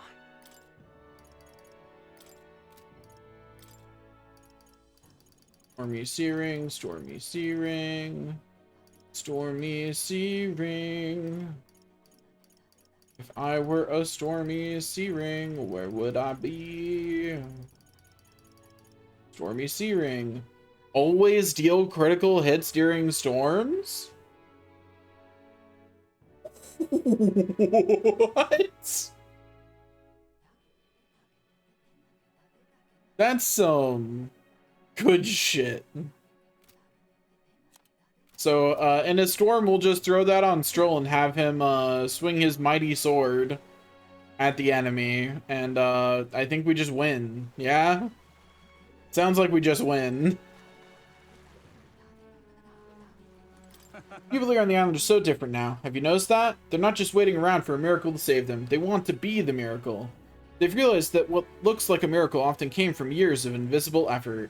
Stormy Sea Ring, Stormy Sea Ring, Stormy Sea Ring. If I were a Stormy Sea Ring, where would I be? Stormy Sea Ring. Always deal critical hits during storms? What? That's some good shit. So, in a storm, we'll just throw that on Stroll and have him swing his mighty sword at the enemy. And I think we just win. Yeah? Sounds like we just win. People here on the island are so different now. Have you noticed that? They're not just waiting around for a miracle to save them. They want to be the miracle. They've realized that what looks like a miracle often came from years of invisible effort.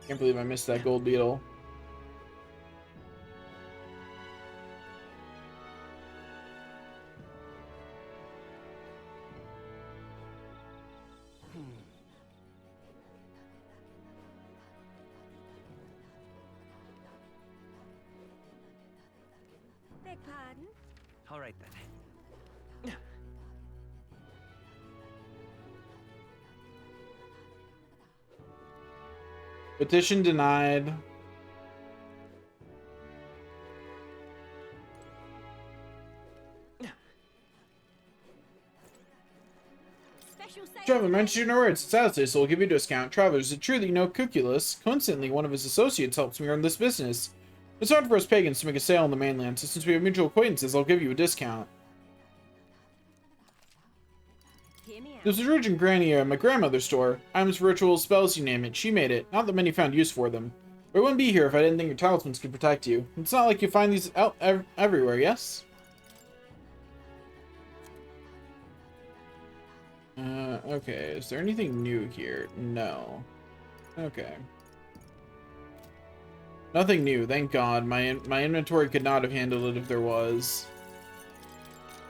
Can't believe I missed that gold beetle. Beg pardon? All right then. Petition denied. Traveler, mention your words. It's Alistair, so we'll give you a discount. Traveler, is it true that you know Cuculus? Coincidentally, one of his associates helps me run this business. It's hard for us pagans to make a sale on the mainland, so since we have mutual acquaintances, I'll give you a discount. This was Regent Granny at my grandmother's store. Items, rituals, spells, you name it. She made it. Not that many found use for them. But I wouldn't be here if I didn't think your talismans could protect you. It's not like you find these out everywhere, yes? Okay. Is there anything new here? No. Okay. Nothing new, thank God. My inventory could not have handled it if there was.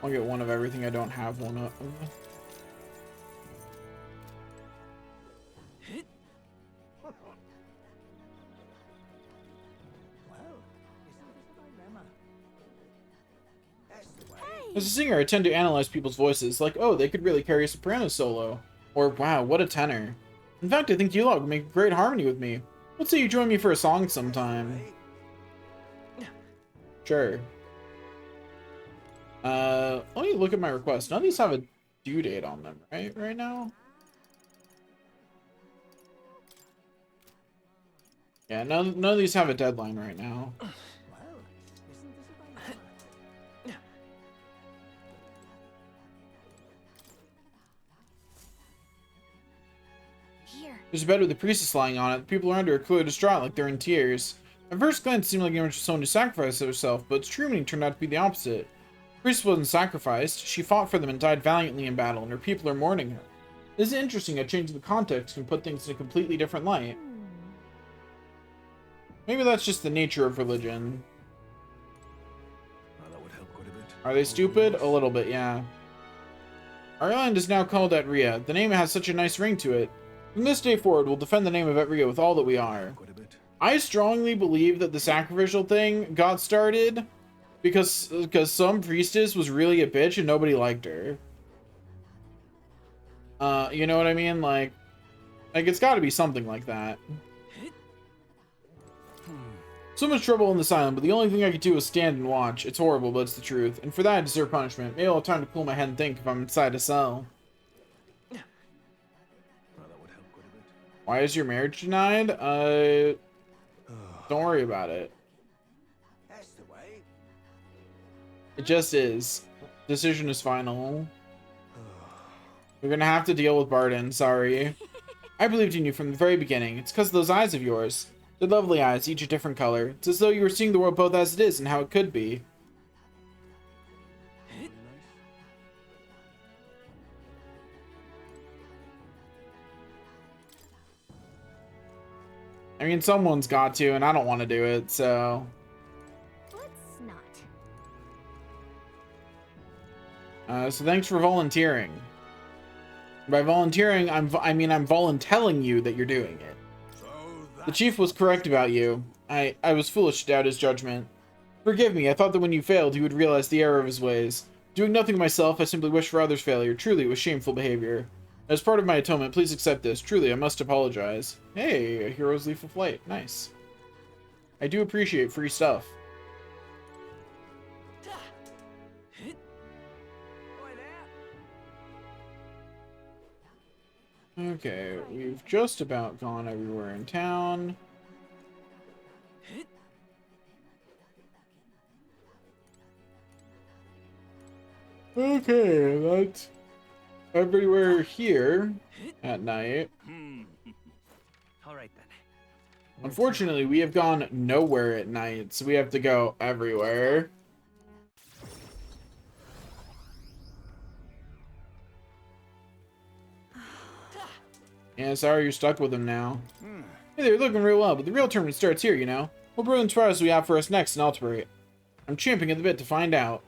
I'll get one of everything I don't have one of. As a singer, I tend to analyze people's voices, like, oh, they could really carry a soprano solo. Or, wow, what a tenor. In fact, I think Yulog would make a great harmony with me. Let's say you join me for a song sometime. Sure. Let me look at my request. None of these have a due date on them, right? Right now? Yeah, none of these have a deadline right now. There's a bed with the priestess lying on it. The people around her are clearly distraught, like they're in tears. At first glance, it seemed like the image was someone who sacrificed herself, but it's true, turned out to be the opposite. The priestess wasn't sacrificed. She fought for them and died valiantly in battle, and her people are mourning her. This is interesting how changing the context can put things in a completely different light. Maybe that's just the nature of religion. That would help quite a bit. Are they stupid? A little bit, yeah. Our island is now called Etria. The name has such a nice ring to it. From this day forward, we'll defend the name of Etria with all that we are. I strongly believe that the sacrificial thing got started because some priestess was really a bitch and nobody liked her. You know what I mean? Like it's got to be something like that. So much trouble in this island, but the only thing I could do is stand and watch. It's horrible, but it's the truth. And for that, I deserve punishment. Maybe I'll have time to cool my head and think if I'm inside a cell. Why is your marriage denied? Don't worry about it. That's the way. It just is. Decision is final. We're gonna have to deal with Barden, sorry. I believed in you from the very beginning. It's because of those eyes of yours. They're lovely eyes, each a different color. It's as though you were seeing the world both as it is and how it could be. I mean, someone's got to, and I don't want to do it, so... Let's not. So thanks for volunteering. By volunteering, I mean I'm voluntelling you that you're doing it. The chief was correct about you. I was foolish to doubt his judgment. Forgive me, I thought that when you failed, he would realize the error of his ways. Doing nothing myself, I simply wished for others' failure. Truly, it was shameful behavior. As part of my atonement, please accept this. Truly, I must apologize. Hey, a hero's leaf of flight. Nice. I do appreciate free stuff. Okay, we've just about gone everywhere in town. Okay, that's everywhere here at night. All right then. Unfortunately, we have gone nowhere at night, so we have to go everywhere. Yeah, sorry you're stuck with him now. Hey, they're looking real well, but the real tournament starts here, you know. What brilliant trials do we have for us next in Altibrate? I'm champing at the bit to find out.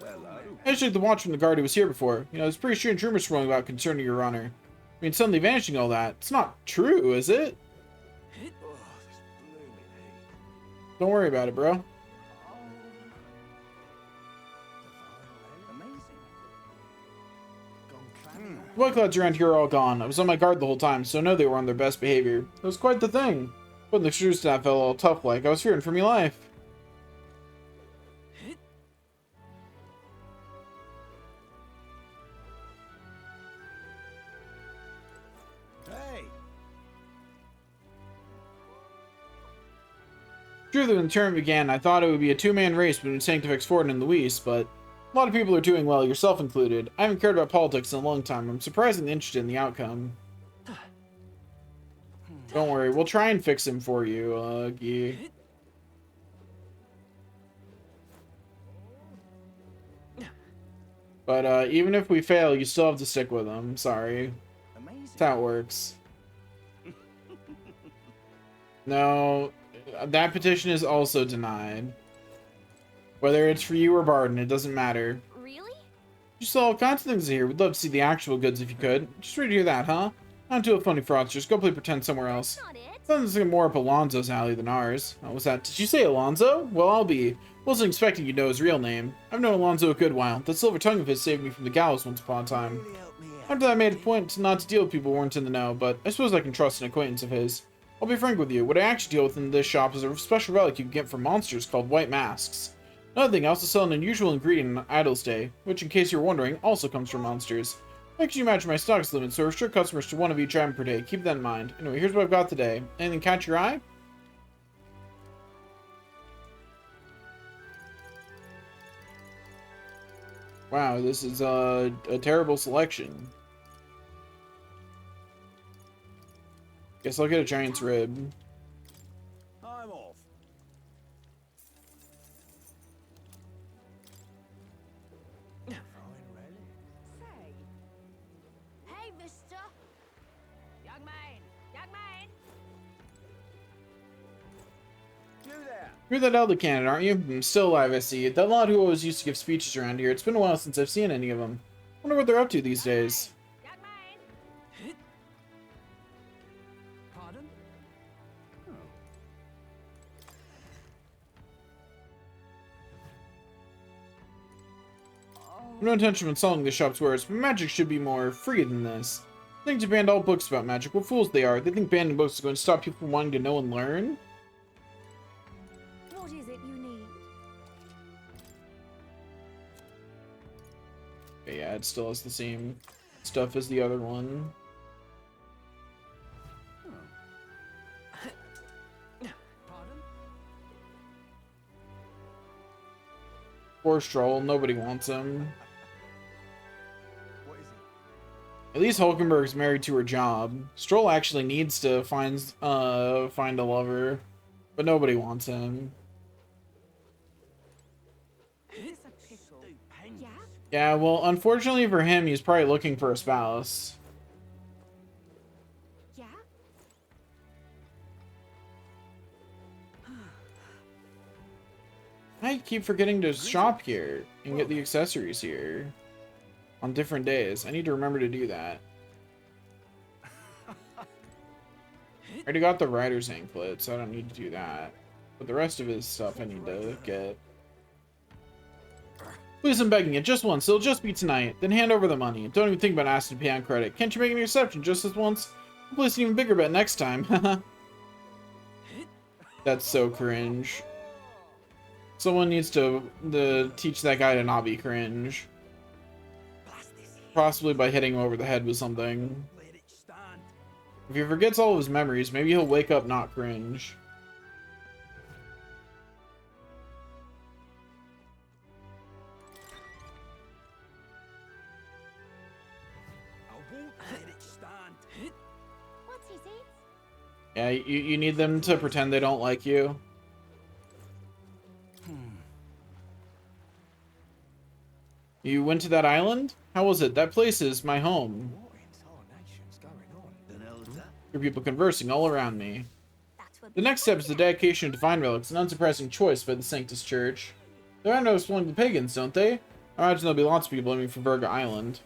I just took the watch from the guard who was here before. You know, there's pretty strange rumors swirling about concerning your honor. I mean, suddenly vanishing all that. It's not true, is it? Don't worry about it, bro. The white clouds around here are all gone. I was on my guard the whole time, so I know they were on their best behavior. It was quite the thing. Putting the shoes to that felt all tough like. I was fearing for me life. Truly, when the tournament began, I thought it would be a two-man race between Sanctifex Ford and Luis, but a lot of people are doing well, yourself included. I haven't cared about politics in a long time. I'm surprisingly interested in the outcome. Don't worry, we'll try and fix him for you, Guy. But even if we fail, you still have to stick with him. Sorry. That's how it works. No, That petition is also denied. Whether it's for you or Barden, it doesn't matter. Really? You saw all kinds of things here. We'd love to see the actual goods if you could. Just ready to hear that, huh? Not too funny fraudsters. Go play pretend somewhere else. Sounds like more up Alonzo's alley than ours. What was that? Did you say Alonzo? Well, I'll be. Wasn't expecting you'd know his real name. I've known Alonzo a good while. That silver tongue of his saved me from the gallows once upon a time. After that, I made a point not to deal with people who weren't in the know, but I suppose I can trust an acquaintance of his. I'll be frank with you. What I actually deal with in this shop is a special relic you can get from monsters called white masks. Another thing, I also sell an unusual ingredient on Idol's Day, which, in case you're wondering, also comes from monsters. Make sure you match my stocks limit, so restrict customers to one of each item per day. Keep that in mind. Anyway, here's what I've got today. Anything catch your eye? Wow, this is a terrible selection. Guess I'll get a giant's rib. I'm off. Hey, mister! Young man! Young man! You there! You're that elder candidate, aren't you? I'm still alive, I see. That lot who always used to give speeches around here. It's been a while since I've seen any of them. Wonder what they're up to these days. Pardon? No intention of insulting the shop's wares, but magic should be more free than this. They think to ban all books about magic. What fools they are. They think banning books is going to stop people from wanting to know and learn? What is it you need? Okay, yeah, it still has the same stuff as the other one. Poor Stroll, nobody wants him. At least Hulkenberg's married to her job. Stroll actually needs to find a lover, but nobody wants him. Yeah, well, unfortunately for him, he's probably looking for a spouse. Yeah? I keep forgetting to shop here and get the accessories here on different days. I need to remember to do that. I already got the rider's anklet, so I don't need to do that. But the rest of his stuff I need to get. Please, I'm begging you, just once. It'll just be tonight. Then hand over the money. Don't even think about asking to pay on credit. Can't you make an exception just this once? I'll place an even bigger bet next time. That's so cringe. Someone needs to teach that guy to not be cringe. Possibly by hitting him over the head with something. If he forgets all of his memories, maybe he'll wake up not cringe. What is it? Yeah, you need them to pretend they don't like you. You went to that island? How was it? That place is my home. Hear people conversing all around me. The next step is the dedication of divine relics, an unsurprising choice by the Sanctus Church. There are no exploiting the pagans, don't they? I imagine there'll be lots of people aiming for Virga Island.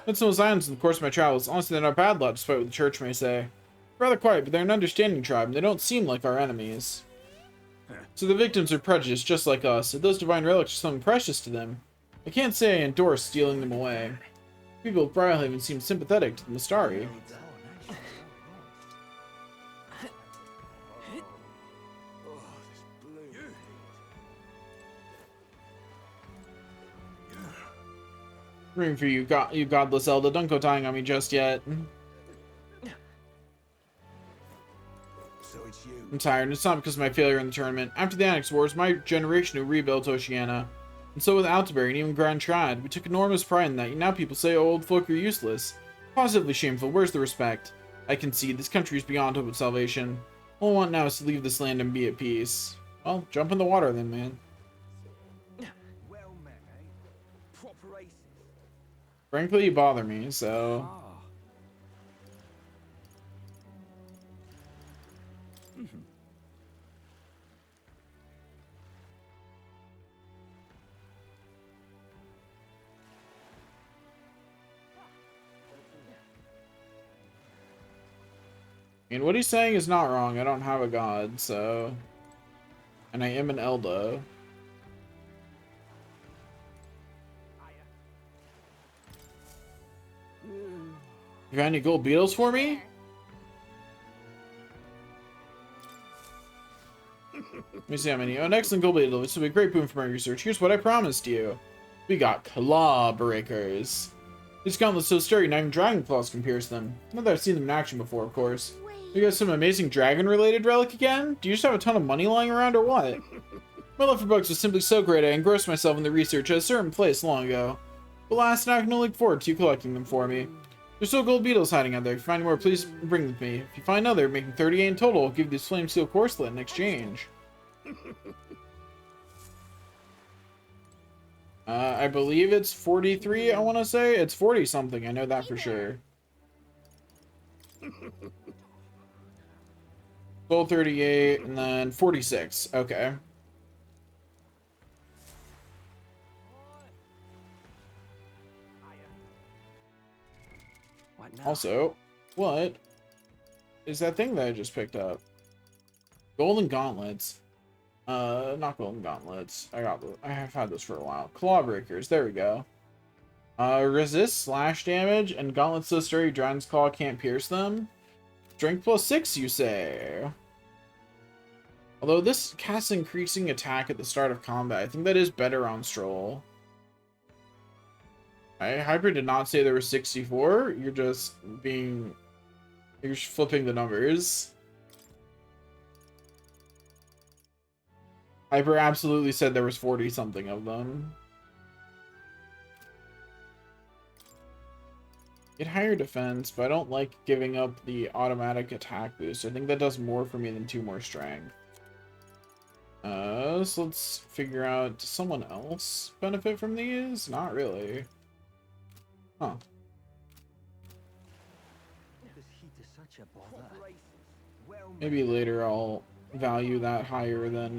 Been some of those islands in the course of my travels. Honestly, they're not bad lot, despite what the church may say. Rather quiet, but they're an understanding tribe, and they don't seem like our enemies. So the victims are prejudiced, just like us. If those divine relics are something precious to them, I can't say I endorse stealing them away. People of Briarhaven seem sympathetic to the Mystari. Room for you, you godless Zelda. Don't go dying on me just yet. So it's you. I'm tired, and it's not because of my failure in the tournament. After the Annex Wars, my generation who rebuilt Oceania. And so with Altaberry and even Grand Trad, we took enormous pride in that. Now people say old folk are useless. Positively shameful. Where's the respect? I concede, this country is beyond hope of salvation. All I want now is to leave this land and be at peace. Well, jump in the water then, man. Well met, eh? Proper aces. Frankly, you bother me, so... I mean, what he's saying is not wrong. I don't have a god, so... And I am an Elda. You got any gold beetles for me? Let me see how many. Oh, an excellent gold beetle. This will be a great boon for my research. Here's what I promised you. We got claw breakers. These gauntlets so sturdy, not even dragon claws can pierce them. Not that I've seen them in action before, of course. You got some amazing dragon-related relic again? Do you just have a ton of money lying around, or what? My love for books was simply so great I engrossed myself in the research at a certain place long ago. But last night I can only look forward to you collecting them for me. There's still gold beetles hiding out there. If you find more, please bring them to me. If you find another, making 38 in total, I'll give you this flame steel corselet in exchange. I believe it's 43, I want to say. It's 40 something, I know that for sure. Gold 38, and then 46. Okay. Also, what is that thing that I just picked up? Golden gauntlets. Not golden gauntlets. I have had this for a while. Claw breakers. There we go. Resist slash damage and gauntlets so sturdy dragon's claw can't pierce them. Strength +6, you say? Although this casts increasing attack at the start of combat, I think that is better on Stroll. Hyper did not say there were 64. You're just flipping the numbers. Hyper absolutely said there was 40 something of them. Get higher defense, but I don't like giving up the automatic attack boost. I think that does more for me than 2 more strength. So let's figure out, does someone else benefit from these? Not really. Huh. Maybe later I'll value that higher than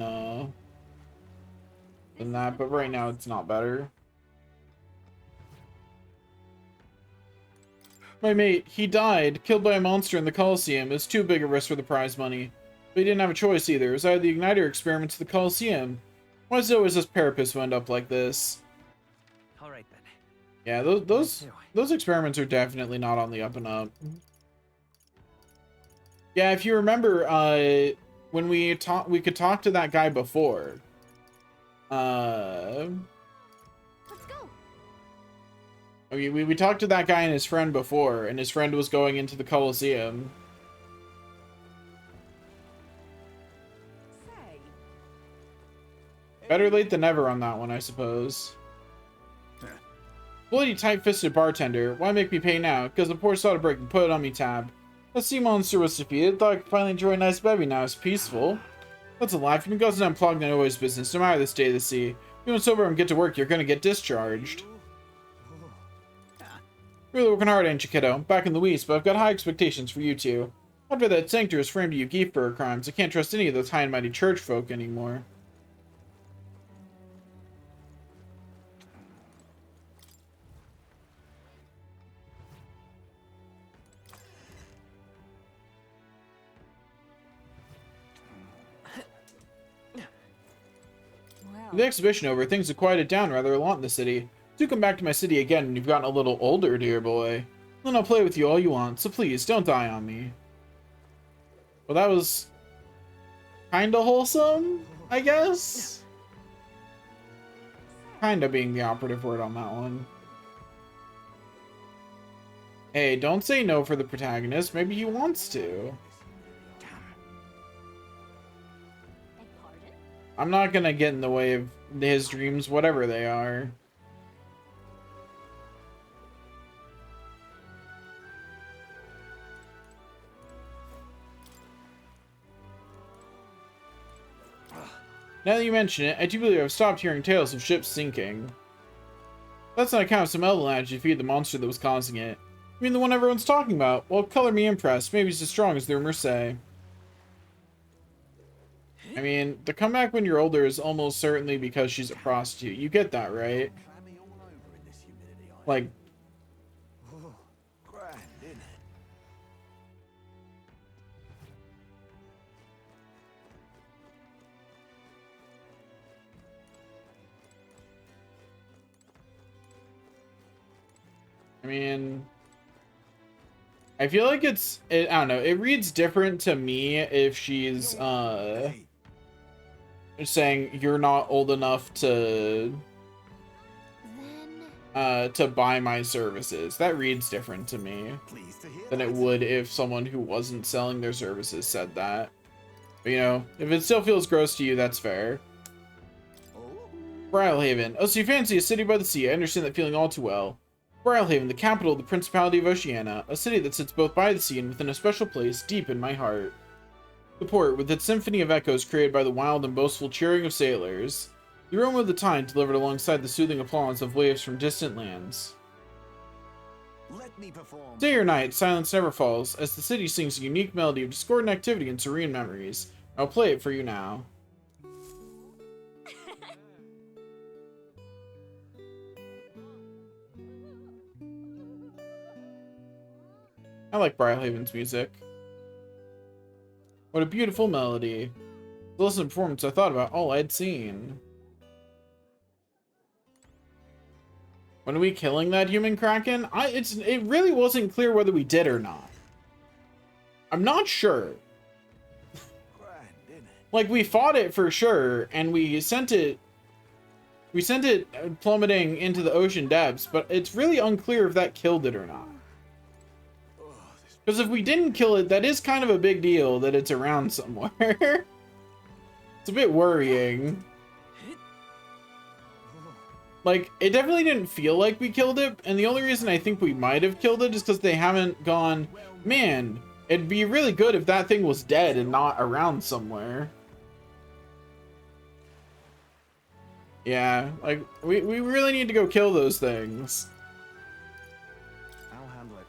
that, but right now it's not better. My mate, he died, killed by a monster in the Colosseum. It was too big a risk for the prize money. But he didn't have a choice either. It was either the Igniter experiments at the Colosseum. Why is it always this Parapus who end up like this? Alright then. Yeah, those experiments are definitely not on the up and up. Yeah, if you remember, when we could talk to that guy before. Let's go. Okay, we talked to that guy and his friend before, and his friend was going into the Colosseum. Better late than never on that one, I suppose. Bloody tight-fisted bartender. Why make me pay now? Because the poor soda break and put it on me tab. The sea monster was defeated. Thought I could finally enjoy a nice bevy now. It's peaceful. That's a life. You've been guzzling and plugged in always business, no matter the state of the sea. If you want sober and get to work, you're gonna get discharged. Really working hard, ain't you, kiddo? Back in the West, but I've got high expectations for you two. After that sanctuary was framed you geef for her crimes, I can't trust any of those high and mighty church folk anymore. With the exhibition over, things have quieted down rather a lot in the city. Do come back to my city again when you've gotten a little older, dear boy. Then I'll play with you all you want, so please, don't die on me. Well, that was kinda wholesome, I guess? Kinda being the operative word on that one. Hey, don't say no for the protagonist. Maybe he wants to. I'm not gonna get in the way of his dreams, whatever they are. Now that you mention it, I do believe I've stopped hearing tales of ships sinking. That's on account of some Elven to feed the monster that was causing it. I mean the one everyone's talking about? Well, color me impressed. Maybe it's as strong as the rumors say. I mean, the comeback when you're older is almost certainly because she's a prostitute. You get that, right? Like... I mean, I feel like I don't know, it reads different to me if she's, saying you're not old enough to buy my services. That reads different to me than it would if someone who wasn't selling their services said that. But, you know, if it still feels gross to you, that's fair. Brylehaven. Oh, so you fancy a city by the sea. I understand that feeling all too well. Brylehaven, the capital of the Principality of Oceania, a city that sits both by the sea and within a special place deep in my heart. The port, with its symphony of echoes created by the wild and boastful cheering of sailors. The aroma of the tide delivered alongside the soothing applause of waves from distant lands. Let me perform. Day or night, silence never falls, as the city sings a unique melody of discordant activity and serene memories. I'll play it for you now. I like Brylehaven's music. What a beautiful melody. To listen to performance, I thought about all I'd seen. When are we killing that human kraken? It really wasn't clear whether we did or not. I'm not sure. Like, we fought it for sure, and we sent it plummeting into the ocean depths, but it's really unclear if that killed it or not. Because if we didn't kill it, that is kind of a big deal that it's around somewhere. It's a bit worrying. Like, it definitely didn't feel like we killed it, and the only reason I think we might have killed it is because they haven't gone, man, it'd be really good if that thing was dead and not around somewhere. Yeah, like, we really need to go kill those things. I'll handle it.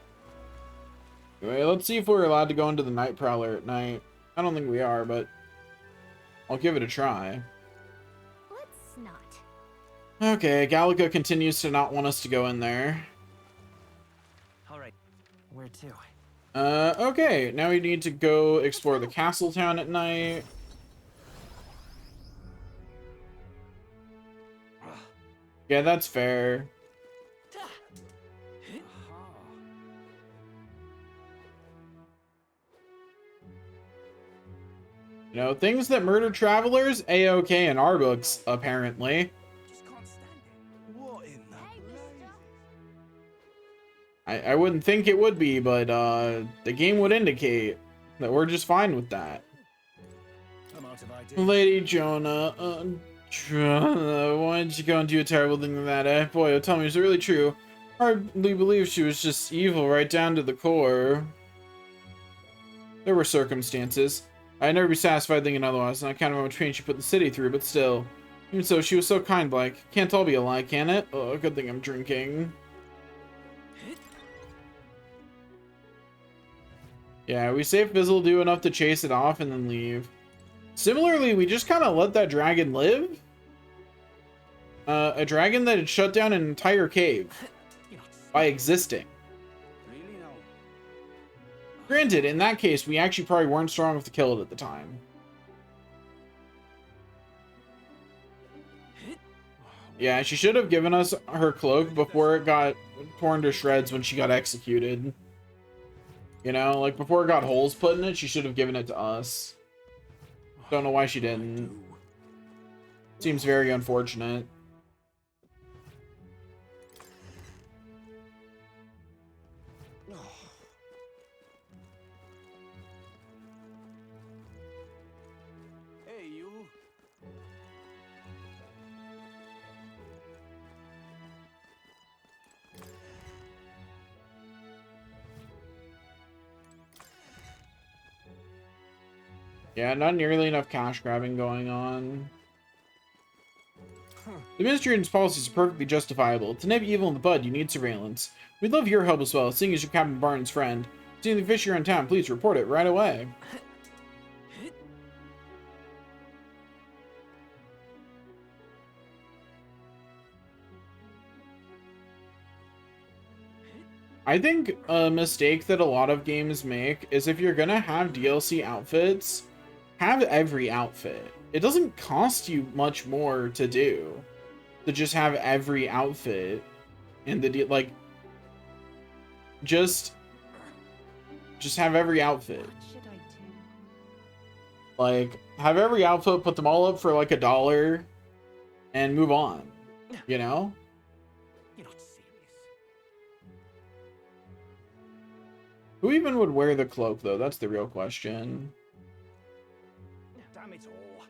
Anyway, let's see if we're allowed to go into the Night Prowler at night. I don't think we are, but I'll give it a try. Let's not. Okay, Gallica continues to not want us to go in there. Alright, where to? Okay, now we need to go explore the castle town at night. Yeah, that's fair. You know, things that murder travelers, A-okay in our books, apparently. I wouldn't think it would be, but the game would indicate that we're just fine with that. Lady Jonah, why did you go and do a terrible thing like that, eh? Boy, tell me, is it really true? Hardly believe she was just evil right down to the core. There were circumstances. I'd never be satisfied thinking otherwise, and I count how much pain she put the city through, but still. Even so, she was so kind-like. Can't all be a lie, can it? Oh, good thing I'm drinking. Yeah, we saved Fizzle, do enough to chase it off, and then leave. Similarly, we just kind of let that dragon live. A dragon that had shut down an entire cave by existing. Granted, in that case, we actually probably weren't strong enough to kill it at the time. Yeah, she should have given us her cloak before it got torn to shreds when she got executed. You know, like before it got holes put in it, she should have given it to us. Don't know why she didn't. Seems very unfortunate. Hey, you. Yeah, not nearly enough cash grabbing going on. The administration's policies are perfectly justifiable. To nip evil in the bud, you need surveillance. We'd love your help as well, seeing as you're Captain Barnes' friend. Seeing the fish here in town, please report it right away. I think a mistake that a lot of games make is if you're gonna have DLC outfits, have every outfit. It doesn't cost you much more to do. To just have every outfit in the like just have every outfit. Like, have every outfit, put them all up for like $1 and move on, you know? You're not serious. Who even would wear the cloak though? That's the real question. Damn it all.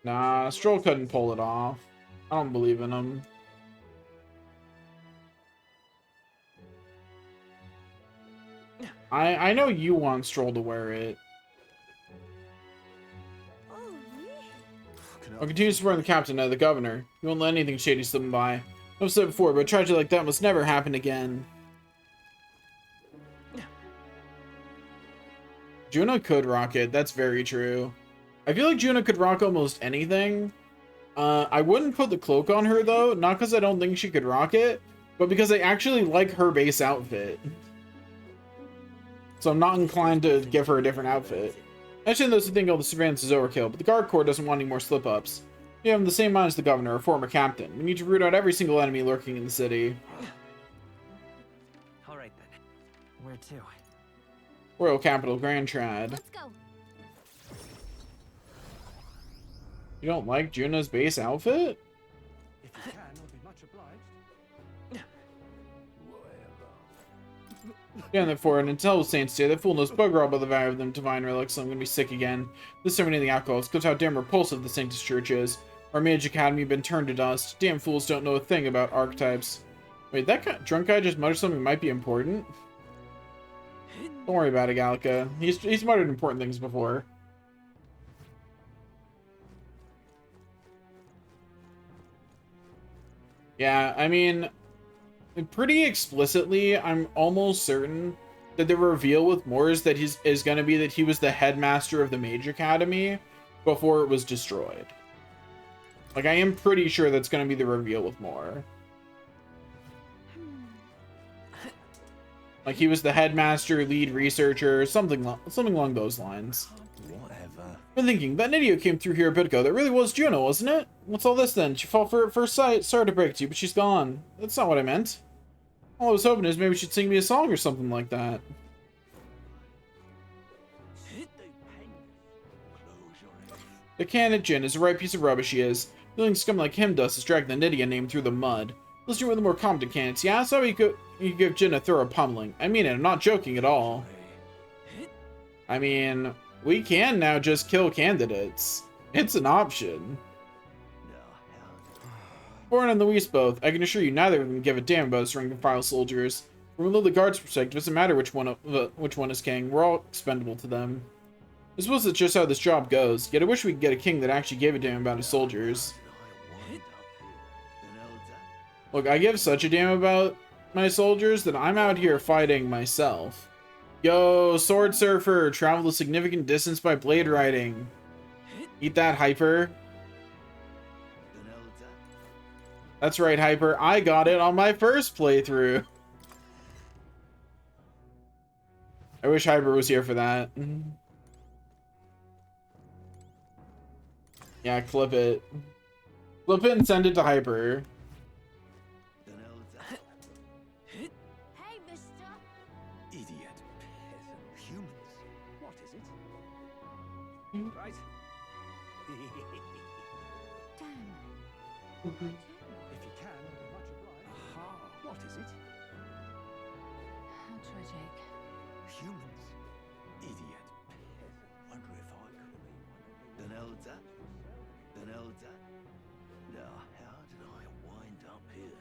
Nah, Stroll couldn't pull it off. I don't believe in him. I know you want Stroll to wear it. I'll continue supporting the captain and the governor. You won't let anything shady slip by. I've said it before, but a tragedy like that must never happen again. Juno could rock it. That's very true. I feel like Juno could rock almost anything. I wouldn't put the cloak on her, though. Not because I don't think she could rock it, but because I actually like her base outfit. So I'm not inclined to give her a different outfit. I understand those who think all the surveillance is overkill, but the Guard Corps doesn't want any more slip-ups. We have the same mind as the governor, or former captain. We need to root out every single enemy lurking in the city. Alright then. Where to? Royal Capital Grand Trad. Let's go. You don't like Juno's base outfit? If you can, I'll be much obliged. Yeah, therefore, and until Saints Day, that fool knows bugger all about the value of them divine relics, so I'm gonna be sick again. This time the alcohol shows how damn repulsive the Sanctus Church is. Our Mage Academy been turned to dust. Damn fools don't know a thing about archetypes. Wait, that drunk guy just muttered something might be important? Don't worry about it, Gallica. He's muttered important things before. Yeah, I mean, pretty explicitly, I'm almost certain that the reveal with Mors that is going to be that he was the headmaster of the Mage Academy before it was destroyed. Like, I am pretty sure that's going to be the reveal with Mor. Like, he was the headmaster, lead researcher, something along those lines. Whatever. Been thinking, that idiot came through here a bit ago. That really was Juno, wasn't it? What's all this then? She fell for it at first sight. Sorry to break it to you, but she's gone. That's not what I meant. All I was hoping is maybe she'd sing me a song or something like that. The candid Jin is a right piece of rubbish, he is. Feeling scum like him does is dragging the Nydia name through the mud. Listen with the more competent candidates. Yeah, so you could give Jin a thorough pummeling. I mean it, I'm not joking at all. I mean, we can now just kill candidates. It's an option. Born and Luis both, I can assure you neither of them give a damn about us rank and file soldiers. From the Guard's perspective, it doesn't matter which one is king. We're all expendable to them. I suppose that's just how this job goes. Yet I wish we could get a king that actually gave a damn about his soldiers. Look, I give such a damn about my soldiers that I'm out here fighting myself. Yo, Sword Surfer, traveled a significant distance by blade riding. Eat that, Hyper. That's right, Hyper. I got it on my first playthrough. I wish Hyper was here for that. Yeah, clip it. Clip it and send it to Hyper. Hey, mister! Idiot. Peasant. Humans. What is it? Right? Damn. If you can, I'd be much obliged. Aha. What is it? How tragic. Humans. Idiot. Peasant. Wonder if I could have been one of them. Denelda? Denelda? Now, how did I wind up here?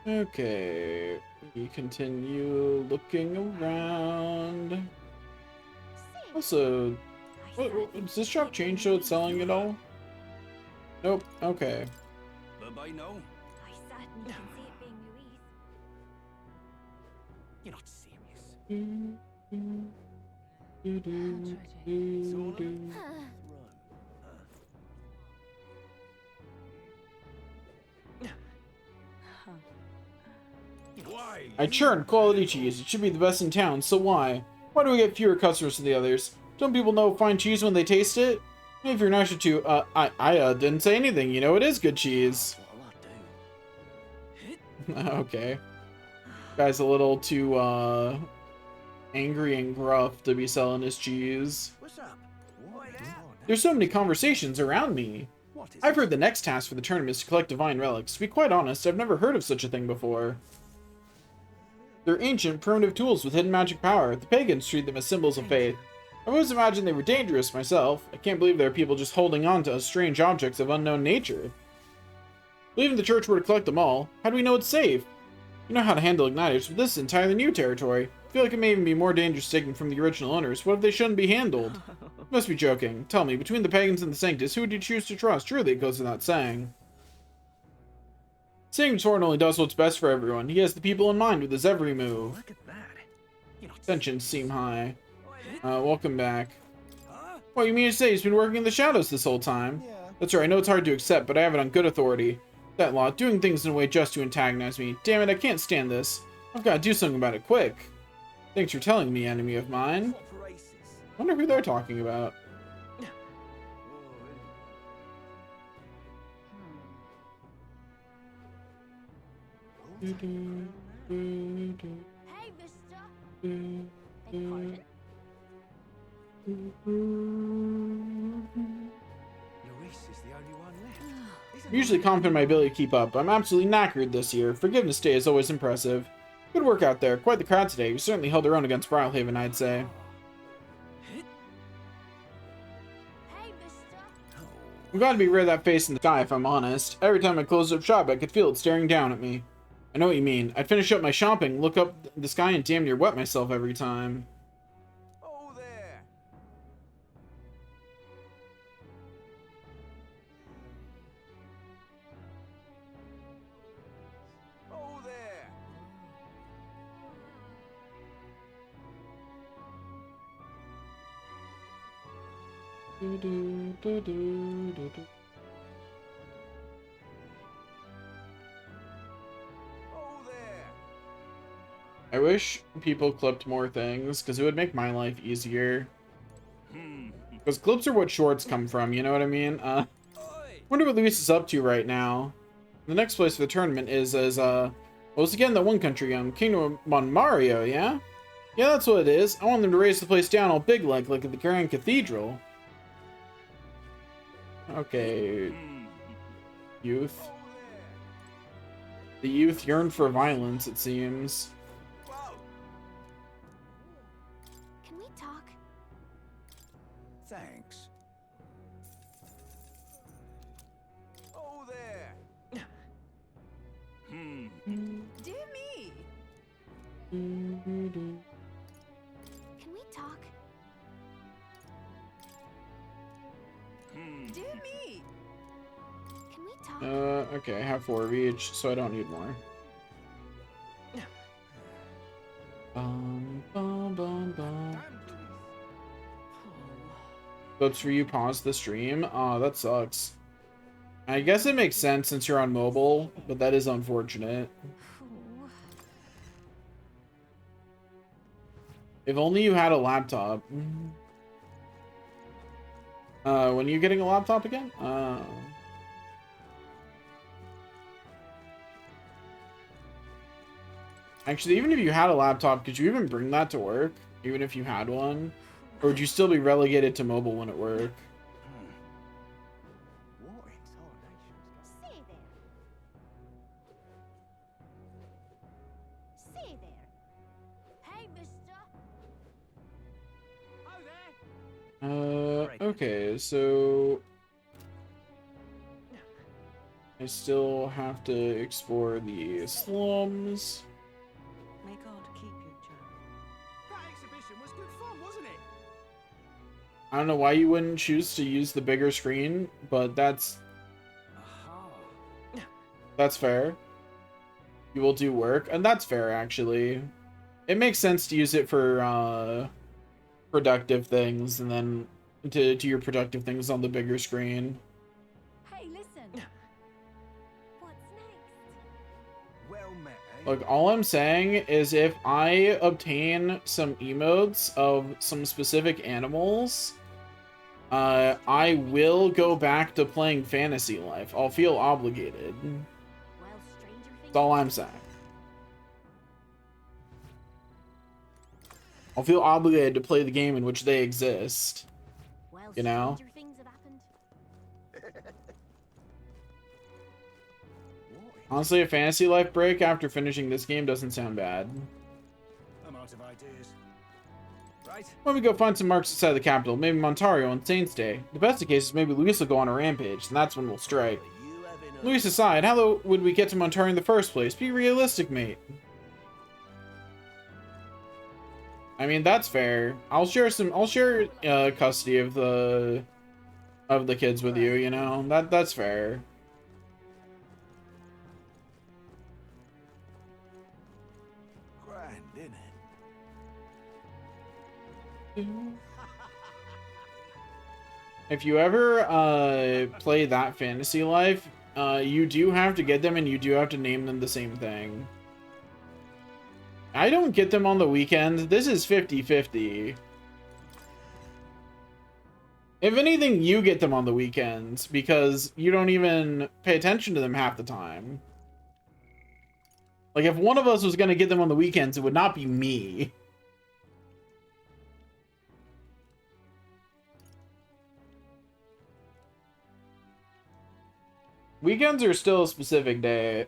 Okay, we continue looking around. Also, does this shop change so it's selling it all? Nope. Okay. Bye-bye now. I certainly can see it being Louise. You're not serious. I churn quality cheese. It should be the best in town, so why? Why do we get fewer customers than the others? Don't people know fine cheese when they taste it? Maybe if you're nicer to, I didn't say anything. You know, it is good cheese. Okay. Guy's a little too, angry and gruff to be selling his cheese. What's up? There's so many conversations around me. I've heard the next task for the tournament is to collect divine relics. To be quite honest, I've never heard of such a thing before. They're ancient, primitive tools with hidden magic power. The pagans treat them as symbols of faith. I've always imagined they were dangerous myself. I can't believe there are people just holding on to strange objects of unknown nature. Even the church were to collect them all, how do we know it's safe? You know how to handle igniters, but this is entirely new territory. I feel like it may even be more dangerous taken from the original owners. What if they shouldn't be handled? You must be joking. Tell me, between the pagans and the Sanctus, who would you choose to trust? Surely it goes without saying. Sanctus Sword only does what's best for everyone. He has the people in mind with his every move. Look at that. Tensions seem high. Welcome back. What, you mean to say he's been working in the shadows this whole time? Yeah. That's right, I know it's hard to accept, but I have it on good authority. That lot, doing things in a way just to antagonize me. Damn it, I can't stand this. I've got to do something about it quick. Thanks for telling me, enemy of mine. Wonder who they're talking about. Hey, mister. Beg pardon? Luis is the only one left. I'm usually confident in my ability to keep up. I'm absolutely knackered this year. Forgiveness Day is always impressive. Good work out there. Quite the crowd today. You certainly held their own against Brilhaven, I'd say. I'm glad to be rid of that face in the sky, if I'm honest. Every time I closed up shop, I could feel it staring down at me. I know what you mean. I'd finish up my shopping, look up the sky, and damn near wet myself every time. Oh, there! Oh, there! I wish people clipped more things, because it would make my life easier. Because clips are what shorts come from, you know what I mean? Wonder what Luis is up to right now. The next place for the tournament is well, it's again that one country, Kingdom of Mario, yeah? Yeah, that's what it is. I want them to raise the place down all big like at the Grand Cathedral. Okay. Youth. The youth yearn for violence, it seems. Can we talk? Thanks. Oh, there! Dear me! Can we talk? Dear me! Can we talk? Okay, I have 4 of each, so I don't need more. Bum, bum, bum, bum. Clips for you, pause the stream. Oh, that sucks. I guess it makes sense since you're on mobile, but that is unfortunate. If only you had a laptop. When are you getting a laptop again? Actually, even if you had a laptop, could you even bring that to work? Even if you had one? Or would you still be relegated to mobile when at work? Say there. Say there. Hey, mister. Oh, there. Okay, so I still have to explore the slums. May God keep you, Joe. That exhibition was good fun, wasn't it? I don't know why you wouldn't choose to use the bigger screen, but that's fair. You will do work, and that's fair, actually. It makes sense to use it for productive things, and then to do your productive things on the bigger screen. Hey, listen. What's next? Well met, eh? Look, all I'm saying is if I obtain some emotes of some specific animals, I will go back to playing Fantasy Life. I'll feel obligated. That's all I'm saying. I'll feel obligated to play the game in which they exist. You know? Honestly, a Fantasy Life break after finishing this game doesn't sound bad. I'm out of ideas. Right. When we go find some marks inside the capital, maybe Montario on Saints Day. The best of cases, maybe Luis will go on a rampage, and that's when we'll strike. Luis aside, how would we get to Montario in the first place? Be realistic, mate. I mean, that's fair. I'll share custody of the kids with you, you know? That's fair. If you ever play that Fantasy Life, you do have to get them and you do have to name them the same thing. I don't get them on the weekends. This is 50-50. If anything, you get them on the weekends because you don't even pay attention to them half the time. Like, if one of us was going to get them on the weekends, it would not be me. Weekends are still a specific day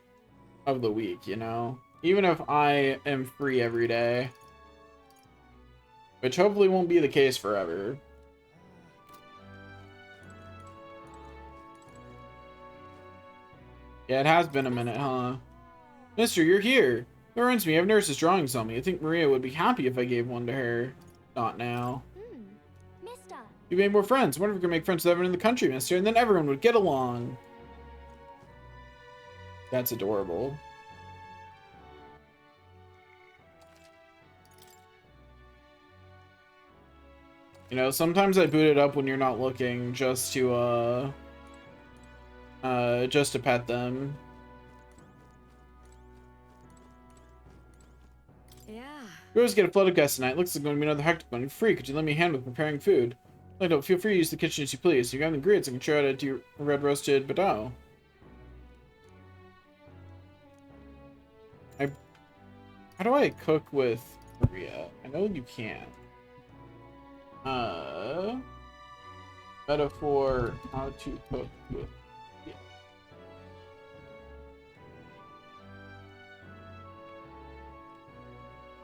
of the week, you know? Even if I am free every day. Which hopefully won't be the case forever. Yeah, it has been a minute, huh? Mister, you're here. That reminds me, I have Nurse's drawings on me. I think Maria would be happy if I gave one to her. Not now. Mister. You made more friends. I wonder if we could make friends with everyone in the country, mister, and then everyone would get along. That's adorable. You know, sometimes I boot it up when you're not looking just to pet them. Yeah. We always get a flood of guests tonight. Looks like going to be another hectic one. You're free. Could you lend me a hand with preparing food? Don't feel free to use the kitchen as you please. You got the ingredients. I can show how to do red roasted badao. How do I cook with Maria? I know you can. Metaphor, how to cook with. Yeah.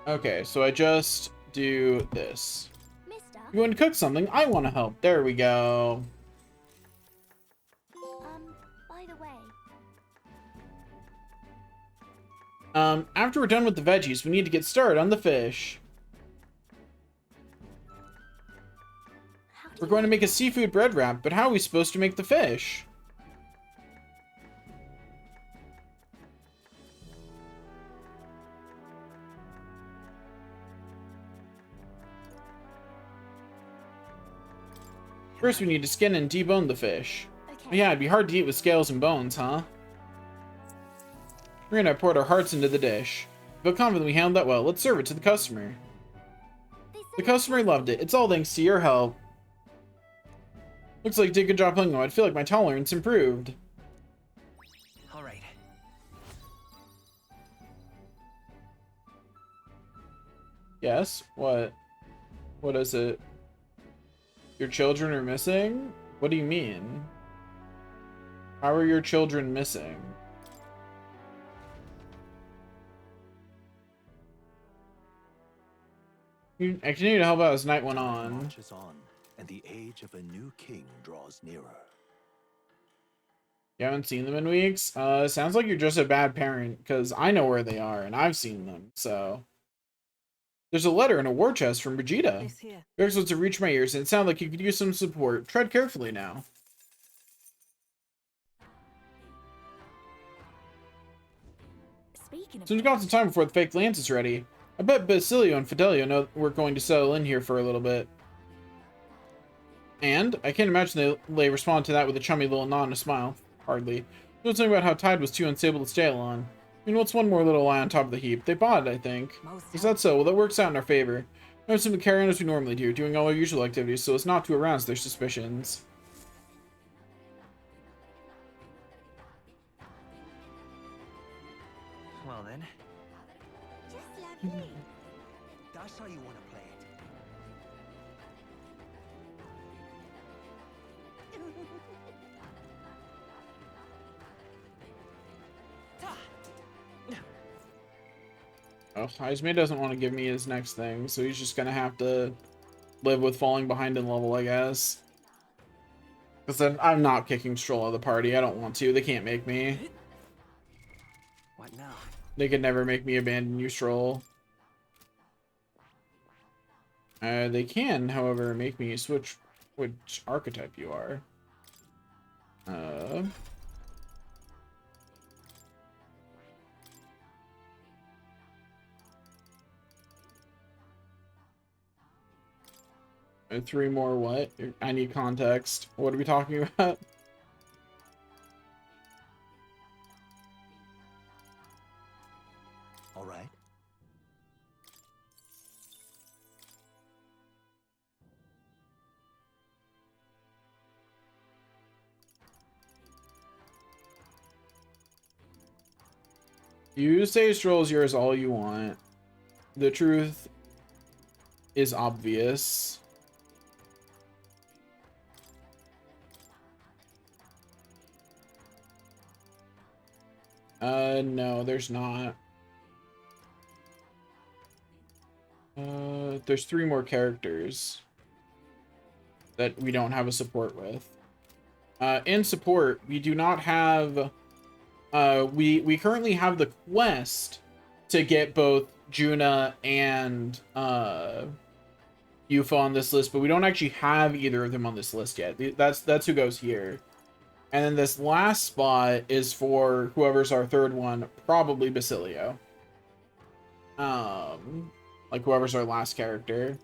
Okay, so I just do this. Mister? You want to cook something? I want to help. There we go. By the way. After we're done with the veggies, we need to get started on the fish. We're going to make a seafood bread wrap, but how are we supposed to make the fish? First, we need to skin and debone the fish. Okay. Oh, yeah, it'd be hard to eat with scales and bones, huh? Maria and I poured our hearts into the dish. I feel confident we handled that well. Let's serve it to the customer. The customer loved it. It's all thanks to your help. Looks like you did a good job playing though. I feel like my tolerance improved. All right. Yes? What? What is it? Your children are missing? What do you mean? How are your children missing? I continue to help out as night went on. Marches on, and the age of a new king draws nearer. You haven't seen them in weeks? Sounds like you're just a bad parent, because I know where they are, and I've seen them, so... There's a letter in a war chest from Brigida. Your excellency to reach my ears, and it sounded like you could use some support. Tread carefully now. Speaking of... Soon we've got some time before the fake lance is ready. I bet Basilio and Fidelio know we're going to settle in here for a little bit. And I can't imagine they respond to that with a chummy little nod and a smile. Hardly. It was something about how Tide was too unstable to stay alone. I mean, what's one more little lie on top of the heap? They bought it, I think. Is that so? Well, that works out in our favor. We simply carry on as we normally do, doing all our usual activities, so as not to arouse their suspicions. Well then. Just lovely. That's how you want to play it. Oh, Heisman doesn't want to give me his next thing, so he's just gonna have to live with falling behind in level, I guess. Because then I'm not kicking Stroll out of the party. I don't want to. They can't make me. What now? They could never make me abandon you, Stroll. They can, however, make me switch which archetype you are. Three more what? I need context. What are we talking about? All right. You say Stroll's yours all you want. The truth is obvious. No, there's not. There's 3 more characters that we don't have a support with. In support, we do not have... we currently have the quest to get both Juna and Yuffie on this list, but we don't actually have either of them on this list yet. That's who goes here. And then this last spot is for whoever's our third one, probably Basilio. Like whoever's our last character.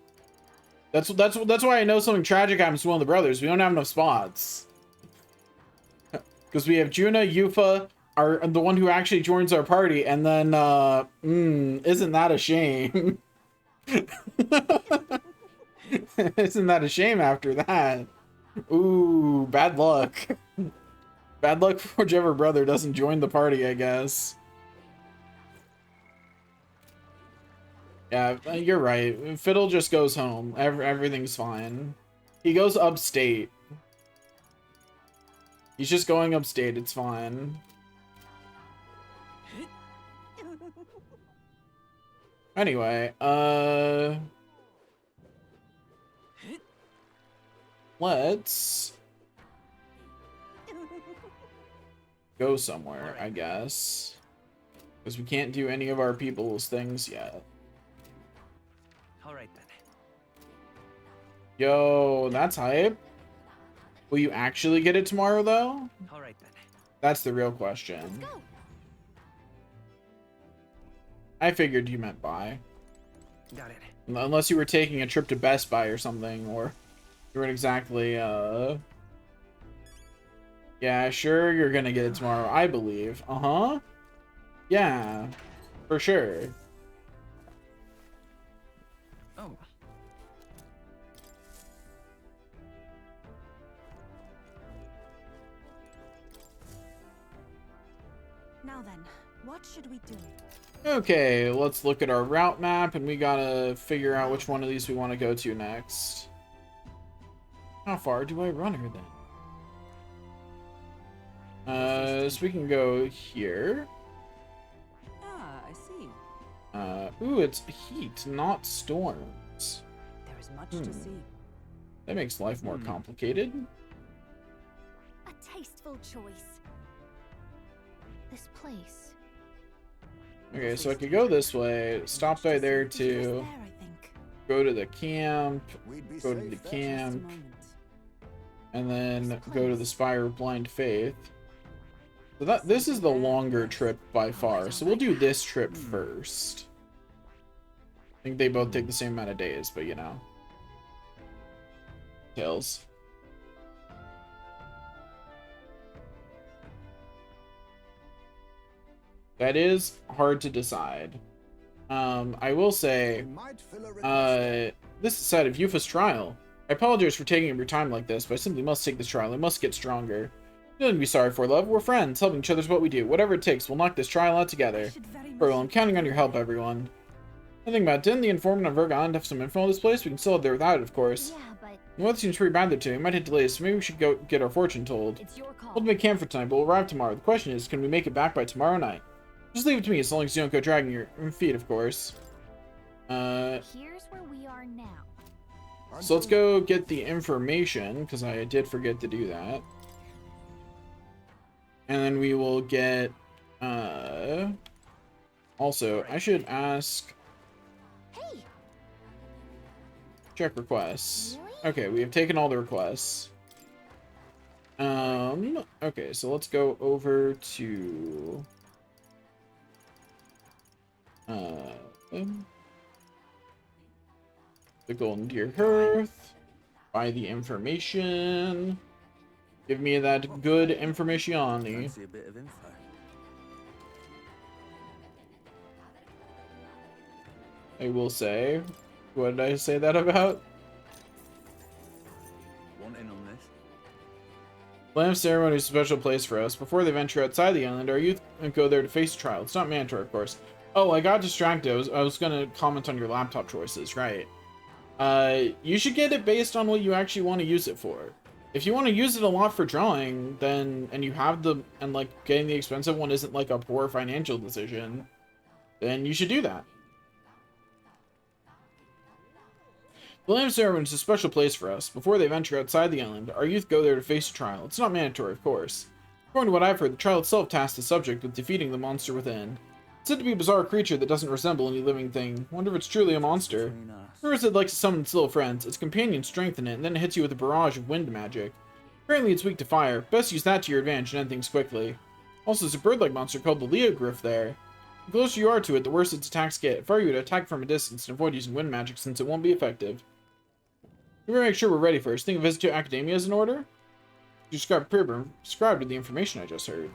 That's why I know something tragic happens to one of the brothers. We don't have enough spots. Because we have Juna, Yuffie, the one who actually joins our party, and then isn't that a shame? Isn't that a shame after that? Ooh, bad luck. Bad luck for whichever brother doesn't join the party, I guess. Yeah, you're right. Fiddle just goes home. Everything's fine. He goes upstate. He's just going upstate. It's fine. Anyway, let's go somewhere, I guess. Because we can't do any of our people's things yet. Alright then. Yo, that's hype. Will you actually get it tomorrow, though? Alright then. That's the real question. I figured you meant buy. Got it. Unless you were taking a trip to Best Buy or something, or you weren't exactly, Yeah, sure, you're gonna get it tomorrow, I believe. Uh-huh. Yeah, for sure. Oh. Now then, what should we do? Okay, let's look at our route map, and we gotta figure out which one of these we want to go to next. How far do I run her, then? So we can go here. Ah, I see. Ooh, it's heat, not storms. There is much to see. That makes life more complicated. A tasteful choice. This place. Okay, so I could go this way, stop by there to go to the camp, go to the camp, and then go to the Spire of Blind Faith. So this is the longer trip by far, so we'll do this trip first. I think they both take the same amount of days, but you know. Tails. That is hard to decide. I will say, this is the side of Yufa's trial. I apologize for taking your time like this, but I simply must take this trial. I must get stronger. Nothing to be sorry for, love. We're friends. Helping each other is what we do. Whatever it takes, we'll knock this trial out together. Very well, I'm counting on your help, everyone. Nothing about didn't the informant on Vergon have some info on this place? We can still head there without it, of course. Yeah, but... The weather seems pretty bad there too. We might hit delays, so maybe we should go get our fortune told. It's your call. We'll make camp for tonight, but we'll arrive tomorrow. The question is, can we make it back by tomorrow night? Just leave it to me, as long as you don't go dragging your feet, of course. Here's where we are now. So let's go get the information, because I did forget to do that. And then we will get, also, I should ask... Hey. Check requests. Okay, we have taken all the requests. Okay, so let's go over to... the Golden Deer Hearth. Buy the information. Give me that good information. Fancy a bit of info. I will say, what did I say that about? Want in on this? Lamb ceremony is a special place for us. Before they venture outside the island, our youth go there to face the trial. It's not mandatory, of course. Oh, I got distracted. I was gonna comment on your laptop choices, right? You should get it based on what you actually want to use it for. If you want to use it a lot for drawing, then, and you have the, and like getting the expensive one isn't like a poor financial decision, then you should do that. The Lamb Ceremony is a special place for us. Before they venture outside the island, our youth go there to face a trial. It's not mandatory, of course. According to what I've heard, the trial itself tasks the subject with defeating the monster within. It's said to be a bizarre creature that doesn't resemble any living thing. Wonder if it's truly a monster. Or is it likes to summon its little friends, its companions strengthen it, and then it hits you with a barrage of wind magic. Apparently it's weak to fire. Best use that to your advantage and end things quickly. Also, there's a bird-like monster called the Leogryph there. The closer you are to it, the worse its attacks get. If I were you to attack from a distance and avoid using wind magic since it won't be effective. We better make sure we're ready first. Think a visit to Academia is in order? You subscribe to the information I just heard.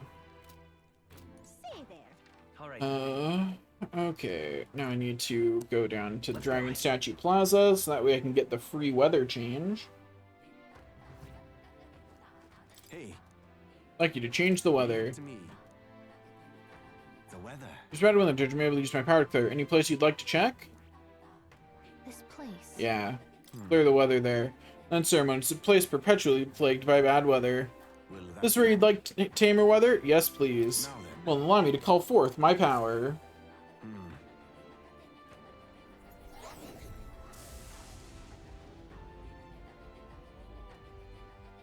Okay. Now I need to go down to the Dragon Statue Plaza, so that way I can get the free weather change. Hey. I'd like you to change the weather. To me. The weather. There's bad weather, Judge. I'm able to use my power to clear. Any place you'd like to check? This place. Yeah. Clear the weather there. Land ceremony. It's a place perpetually plagued by bad weather. This is where you'd like tamer weather? Yes, please. Well, allow me to call forth my power.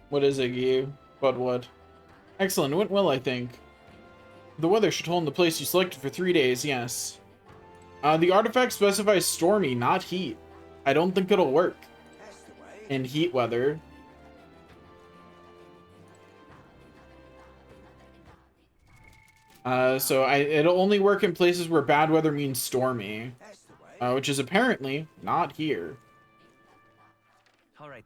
What is it, you? But what? Excellent. It went well, I think. The weather should hold in the place you selected for 3 days, yes. The artifact specifies stormy, not heat. I don't think it'll work in heat weather. So it'll only work in places where bad weather means stormy, which is apparently not here. All right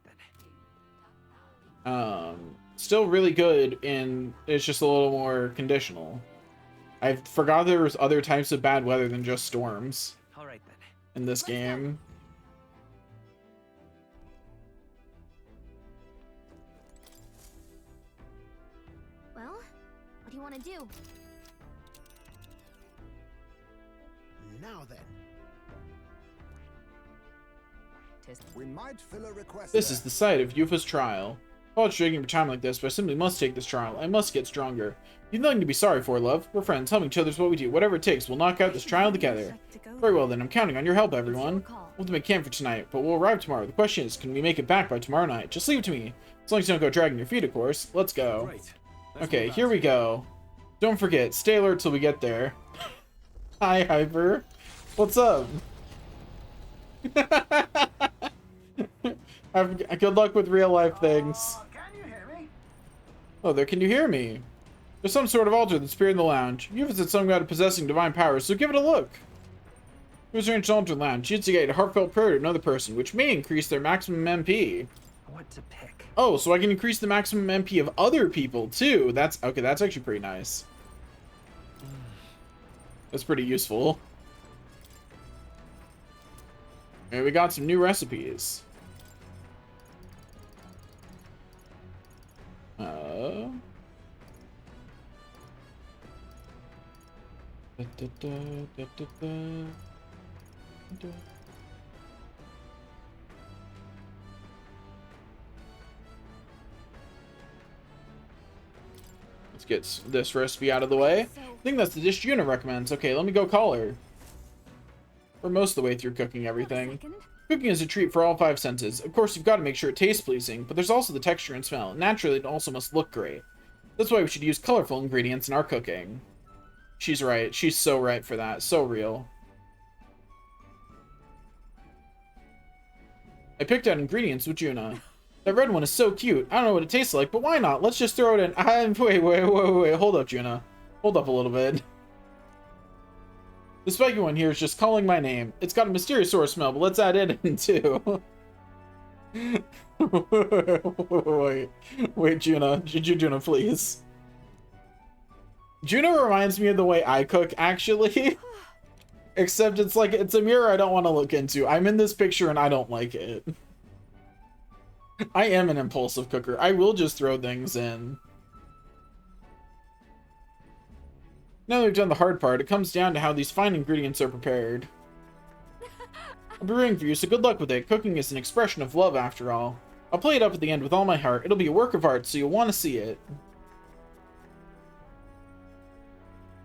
then. Still really good, and it's just a little more conditional. I forgot there was other types of bad weather than just storms. All right then. In this game. Well, what do you want to do? Now then. We might fill a request. This is the site of Yufa's trial. Apologies for taking your time like this, but I simply must take this trial. I must get stronger. You've nothing to be sorry for, love. We're friends. Helping each other is what we do. Whatever it takes, we'll knock out this trial together. Very well then, I'm counting on your help, everyone. We'll have to make camp for tonight, but we'll arrive tomorrow. The question is, can we make it back by tomorrow night? Just leave it to me. As long as you don't go dragging your feet, of course. Let's go. Okay, here we go. Don't forget, stay alert till we get there. Hi, Hyper. What's up? Good luck with real life things. Oh, there, can you hear me? There's some sort of altar that's appeared in the lounge. You visit some god possessing divine powers, so give it a look. Here's an altar lounge. You instigate a heartfelt prayer to another person, which may increase their maximum MP. What to pick? Oh, so I can increase the maximum MP of other people, too. That's, okay, that's actually pretty nice. That's pretty useful. Okay, we got some new recipes. Let's get this recipe out of the way. I think that's the dish Juna recommends. Okay, let me go call her. We're most of the way through cooking everything. Cooking is a treat for all 5 senses. Of course, you've got to make sure it tastes pleasing, but there's also the texture and smell. Naturally, it also must look great. That's why we should use colorful ingredients in our cooking. She's right. She's so right for that. So real. I picked out ingredients with Juna. That red one is so cute. I don't know what it tastes like, but why not? Let's just throw it in. Wait. Hold up, Juna. Hold up a little bit. The spiky one here is just calling my name. It's got a mysterious sour smell, but let's add it in too. Wait, Juna. Juna, please. Juna reminds me of the way I cook, actually. Except it's like, it's a mirror I don't want to look into. I'm in this picture and I don't like it. I am an impulsive cooker. I will just throw things in. Now that we've done the hard part, it comes down to how these fine ingredients are prepared. I'll be rooting for you, so good luck with it. Cooking is an expression of love, after all. I'll play it up at the end with all my heart. It'll be a work of art, so you'll want to see it.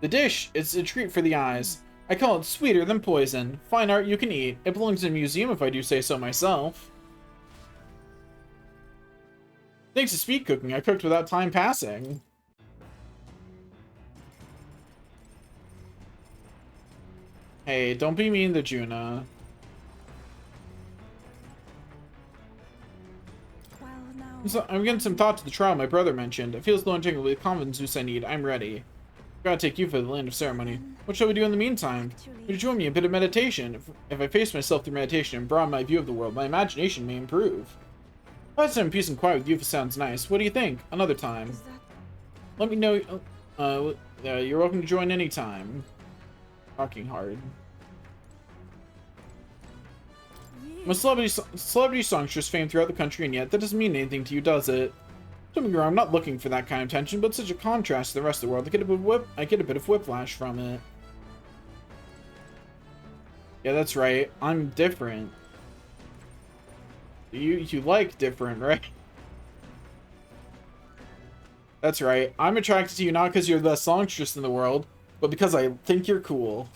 The dish is a treat for the eyes. I call it sweeter than poison. Fine art you can eat. It belongs in a museum if I do say so myself. Thanks to speed cooking, I cooked without time passing. Hey, don't be mean to Juna. So, I'm getting some thought to the trial my brother mentioned. It feels low and tingle with the confidence Zeus I need. I'm ready. Gotta take you for the land of ceremony. What shall we do in the meantime? Would you join me in a bit of meditation? If I face myself through meditation and broaden my view of the world, my imagination may improve. Last time peace and quiet with you sounds nice. What do you think? Another time. Let me know. You're welcome to join anytime. Talking hard. I'm a celebrity songstress famed throughout the country, and yet that doesn't mean anything to you, does it? Don't get me wrong, I'm not looking for that kind of attention, but such a contrast to the rest of the world. I get a bit of whiplash from it. Yeah, that's right. I'm different. You like different, right? That's right. I'm attracted to you not because you're the best songstress in the world, but because I think you're cool.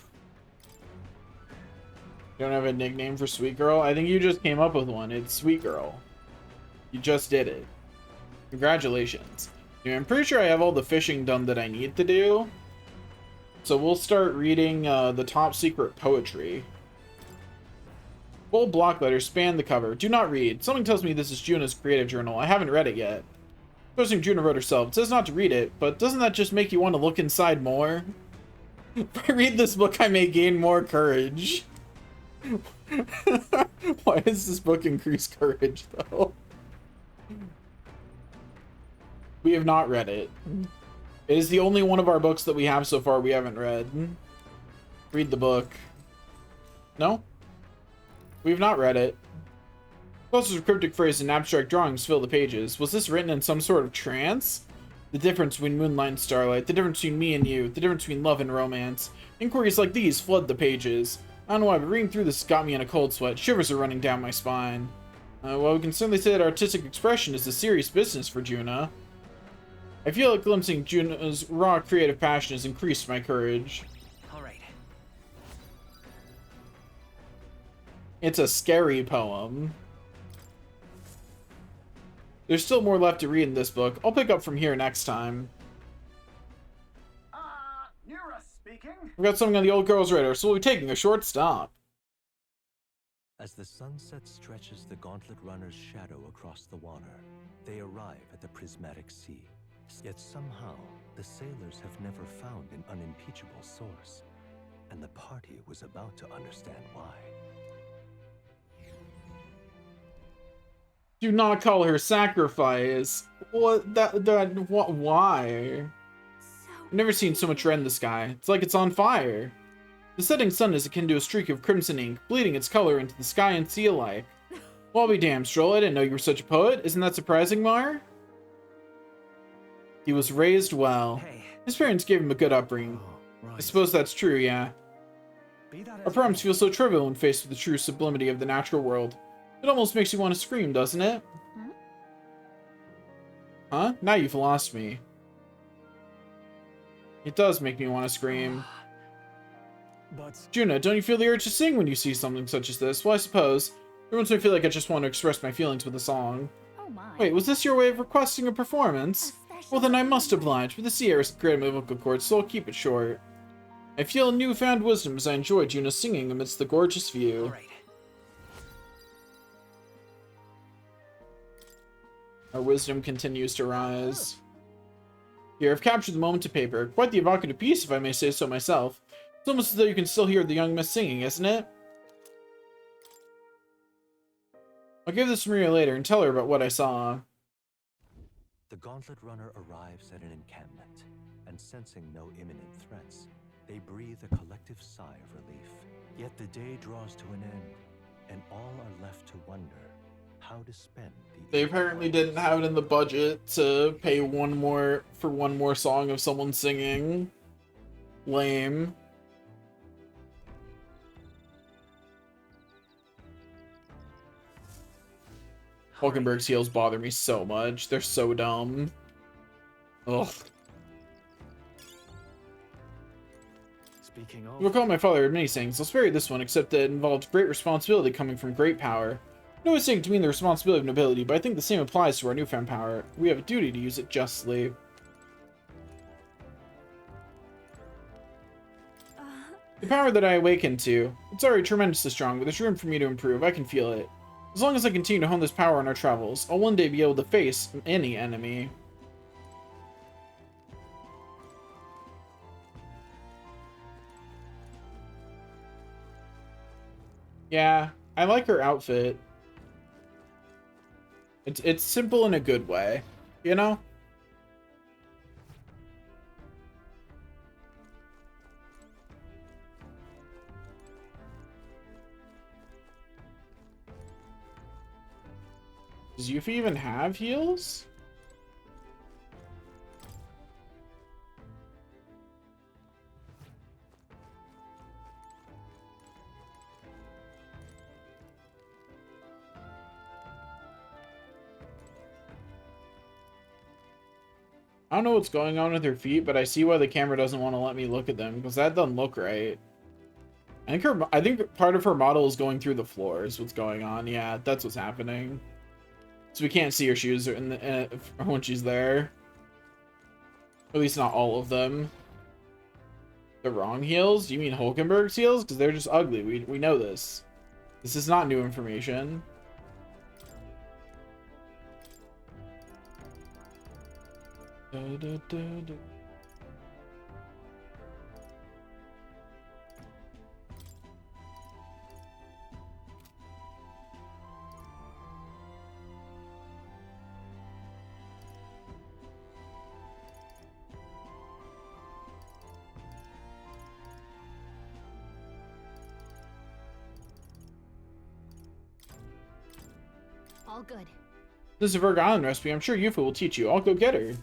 You don't have a nickname for Sweet Girl? I think you just came up with one. It's Sweet Girl. You just did it. Congratulations. I'm pretty sure I have all the fishing done that I need to do. So we'll start reading the top secret poetry. Bold block letters span the cover. Do not read. Something tells me this is Juna's creative journal. I haven't read it yet. Supposing Juna wrote herself. It says not to read it, but doesn't that just make you want to look inside more? If I read this book, I may gain more courage. Why does this book increase courage, though? We have not read it. It is the only one of our books that we have so far we haven't read. Read the book. No? We've not read it. Clusters of cryptic phrases and abstract drawings fill the pages. Was this written in some sort of trance? The difference between moonlight and starlight, the difference between me and you, the difference between love and romance. Inquiries like these flood the pages. I don't know why, but reading through this got me in a cold sweat. Shivers are running down my spine. Well, we can certainly say that artistic expression is a serious business for Juna. I feel like glimpsing Juna's raw creative passion has increased my courage. Alright. It's a scary poem. There's still more left to read in this book. I'll pick up from here next time. Nira speaking. We've got something on the old girl's radar, so we'll be taking a short stop. As the sunset stretches the gauntlet runner's shadow across the water, they arrive at the prismatic sea. Yet somehow, the sailors have never found an unimpeachable source, and the party was about to understand why. Do not call her sacrifice. What? Why? So I've never seen so much red in the sky. It's like it's on fire. The setting sun is akin to a streak of crimson ink, bleeding its color into the sky and sea alike. Well, I'll be damned, Stroll. I didn't know you were such a poet. Isn't that surprising, Mar? He was raised well. His parents gave him a good upbringing. I suppose that's true, yeah. Our problems feel so trivial when faced with the true sublimity of the natural world. It almost makes you want to scream, doesn't it? Huh? Now you've lost me. It does make me want to scream. But Juna, don't you feel the urge to sing when you see something such as this? Well, I suppose. Every once I feel like I just want to express my feelings with a song. Oh my. Wait, was this your way of requesting a performance? Well, then I must oblige. For the Sierra is great my vocal cords, so I'll keep it short. I feel newfound wisdom as I enjoy Juna's singing amidst the gorgeous view. Our wisdom continues to rise. Here, I've captured the moment to paper. Quite the evocative piece, if I may say so myself. It's almost as though you can still hear the young miss singing, isn't it? I'll give this to Maria later and tell her about what I saw. The Gauntlet Runner arrives at an encampment, and sensing no imminent threats, they breathe a collective sigh of relief. Yet the day draws to an end, and all are left to wonder how to spend the... They apparently didn't have it in the budget to pay one more song of someone singing. Lame. Hulkenberg's heels bother me so much. They're so dumb. Ugh. speaking of... You recall my father had many sayings. I'll spare you this one, except that it involved great responsibility coming from great power. I know it's saying to mean the responsibility of nobility, but I think the same applies to our newfound power. We have a duty to use it justly. The power that I awakened to, it's already tremendously strong, but there's room for me to improve. I can feel it. As long as I continue to hone this power on our travels, I'll one day be able to face any enemy. Yeah, I like her outfit. It's simple in a good way, you know? Does Yuffie even have heals? I don't know what's going on with her feet, but I see why the camera doesn't want to let me look at them, because that doesn't look right. I think part of her model is going through the floor is what's going on. Yeah, that's what's happening. So we can't see her shoes when she's there. At least not all of them. The wrong heels? Do you mean Hulkenberg's heels? Because they're just ugly. We know this. This is not new information. All good. This is a Virgo Island recipe. I'm sure Yuffie will teach you. I'll go get her.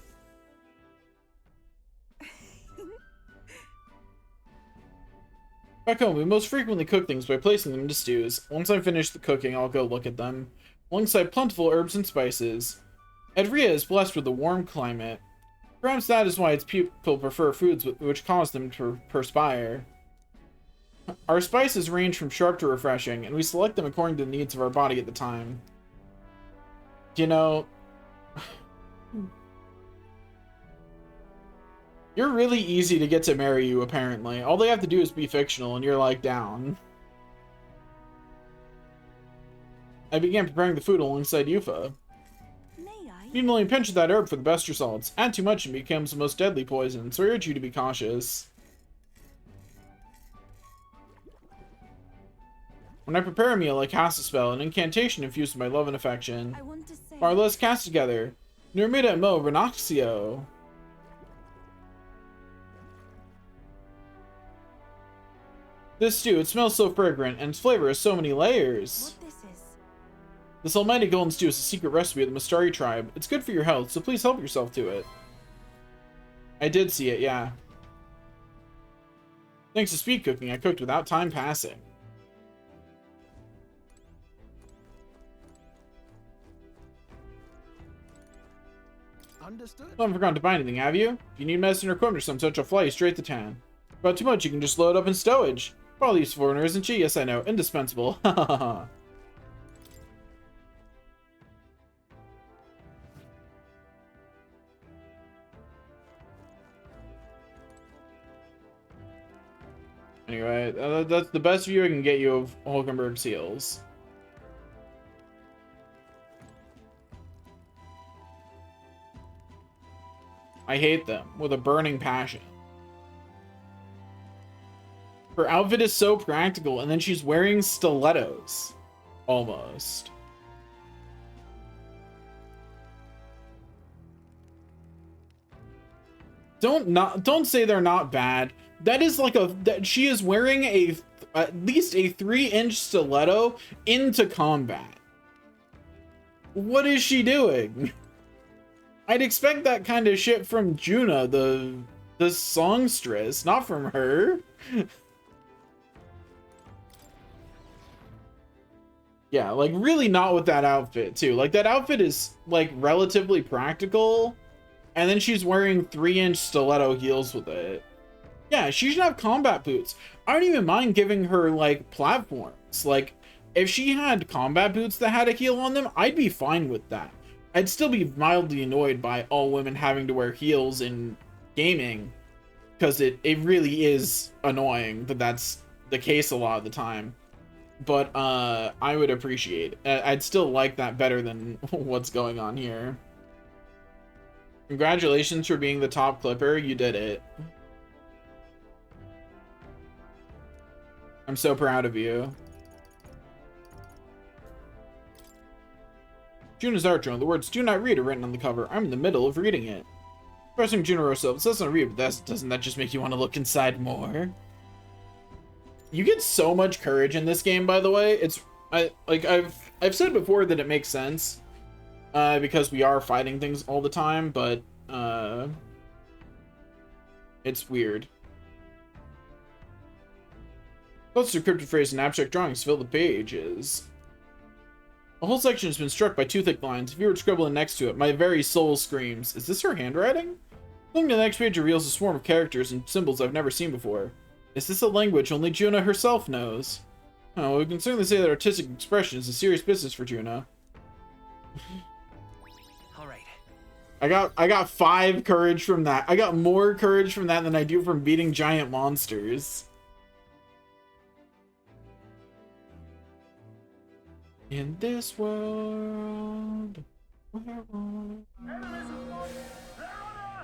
Back home, we most frequently cook things by placing them into stews. Once I'm finished the cooking, I'll go look at them, alongside plentiful herbs and spices. Edria is blessed with a warm climate. Perhaps that is why its people prefer foods which cause them to perspire. Our spices range from sharp to refreshing, and we select them according to the needs of our body at the time. You know... You're really easy to get to marry you, apparently. All they have to do is be fictional, and you're, like, down. I began preparing the food alongside Yuffie. Need only a pinch of that herb for the best results. Add too much and it becomes the most deadly poison, so I urge you to be cautious. When I prepare a meal, I cast a spell, an incantation infused with my love and affection. Or let's cast together. Nurmida Mo Renaxio. This stew, it smells so fragrant, and its flavor has so many layers. What this is? This almighty golden stew is a secret recipe of the Mastari tribe. It's good for your health, so please help yourself to it. I did see it, yeah. Thanks to speed cooking, I cooked without time passing. Understood. You haven't forgotten to buy anything, have you? If you need medicine or equipment or some such, I'll fly you straight to town. About too much, you can just load up in stowage. Probably useful for her, isn't she? Yes, I know. Indispensable. Ha ha ha. Anyway, that's the best view I can get you of Hulkenberg seals. I hate them with a burning passion. Her outfit is so practical, and then she's wearing stilettos. Almost. Don't say they're not bad. That is like that she is wearing at least a 3-inch stiletto into combat. What is she doing? I'd expect that kind of shit from Juna, the songstress, not from her. Yeah, like really not with that outfit too. Like that outfit is like relatively practical, and then she's wearing 3-inch stiletto heels with it. Yeah, she should have combat boots. I don't even mind giving her like platforms. Like if she had combat boots that had a heel on them, I'd be fine with that. I'd still be mildly annoyed by all women having to wear heels in gaming, because it really is annoying that that's the case a lot of the time. But I would appreciate it. I'd still like that better than what's going on here. Congratulations for being the top clipper. You did it. I'm so proud of you. Juna's art journal. The words "do not read" are written on the cover. I'm in the middle of reading it. Pressing Juna herself. It says not read, but doesn't that just make you want to look inside more? You get so much courage in this game, by the way. I've said before that it makes sense, because we are fighting things all the time, but it's weird. Lots of decrypted phrases and abstract drawings fill the pages. A whole section has been struck by two thick lines. If you were scribbling next to it, my very soul screams. Is this her handwriting? Looking at the next page reveals a swarm of characters and symbols I've never seen before. Is this a language only Juna herself knows? Oh, we can certainly say that artistic expression is a serious business for Juna. Alright. I got 5 courage from that. I got more courage from that than I do from beating giant monsters. In this world, we've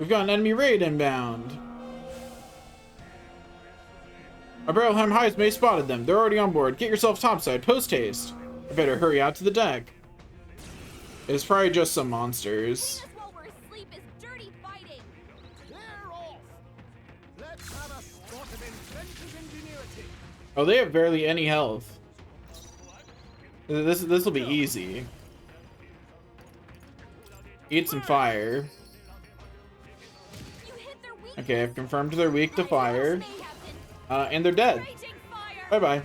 got an enemy raid inbound. Our Barrelheim Highs may have spotted them. They're already on board. Get yourself topside, post haste. I better hurry out to the deck. It's probably just some monsters. Oh, they have barely any health. This will be easy. Eat some fire. Okay, I've confirmed they're weak to fire. And they're dead. Bye-bye.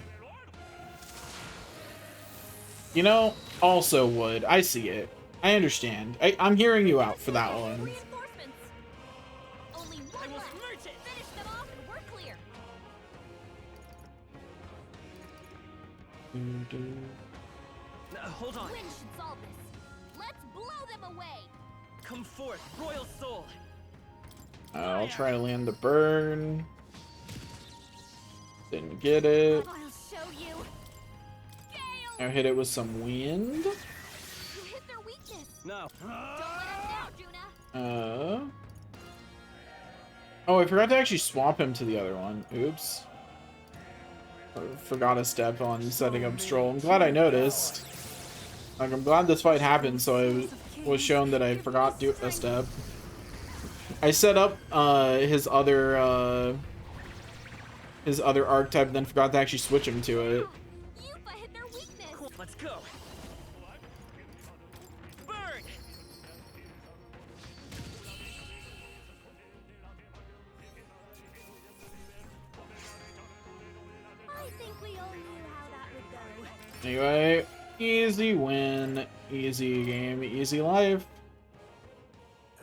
You know, also would. I see it. I understand. I'm hearing you out for that one. Hold on. Wind should solve this. Let's blow them away. Come forth, Royal Soul. I'll try to land the burn. Didn't get it. I'll show you. Now hit it with some wind. You hit their weakness. No. Don't let them down, Juna. Oh, I forgot to actually swap him to the other one. Oops. Forgot a step on setting up Stroll. I'm glad I noticed. Like, I'm glad this fight happened, so I was shown that I forgot to do a step. I set up his other his other archetype, and then forgot to actually switch him to it. Yuffie hit their weakness. Cool, let's go. Burn! I think we all knew how that would go. Anyway, easy win, easy game, easy life.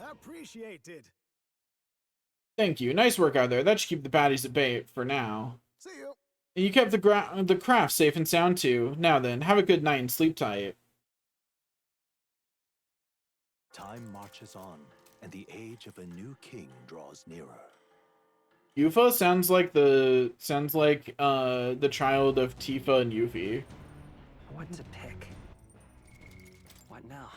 Appreciated. Thank you. Nice work out there. That should keep the baddies at bay for now. See you. And you kept the craft safe and sound too. Now then, have a good night and sleep tight. Time marches on, and the age of a new king draws nearer. Yuffie sounds like the child of Tifa and Yuffie. What to pick? What now?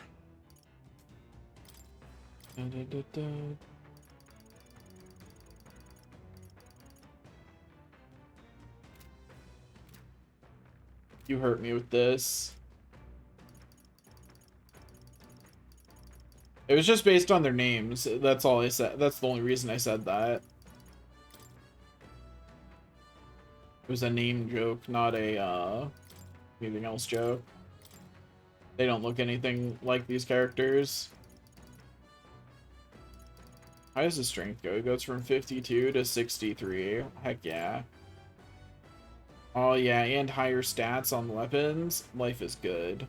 You hurt me with this. It was just based on their names. That's all I said. That's the only reason I said that. It was a name joke, not a anything else joke. They don't look anything like these characters. How does his strength go? It goes from 52 to 63. Heck yeah. Oh yeah, and higher stats on weapons. Life is good.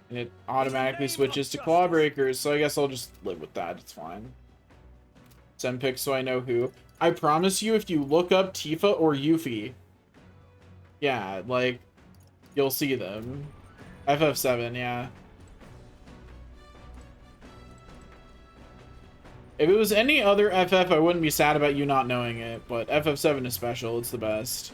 And it automatically switches to Clawbreakers, so I guess I'll just live with that. It's fine. Send pics so I know who. I promise you, if you look up Tifa or Yuffie, yeah, like, you'll see them. FF7, yeah. If it was any other FF, I wouldn't be sad about you not knowing it, but FF7 is special. It's the best.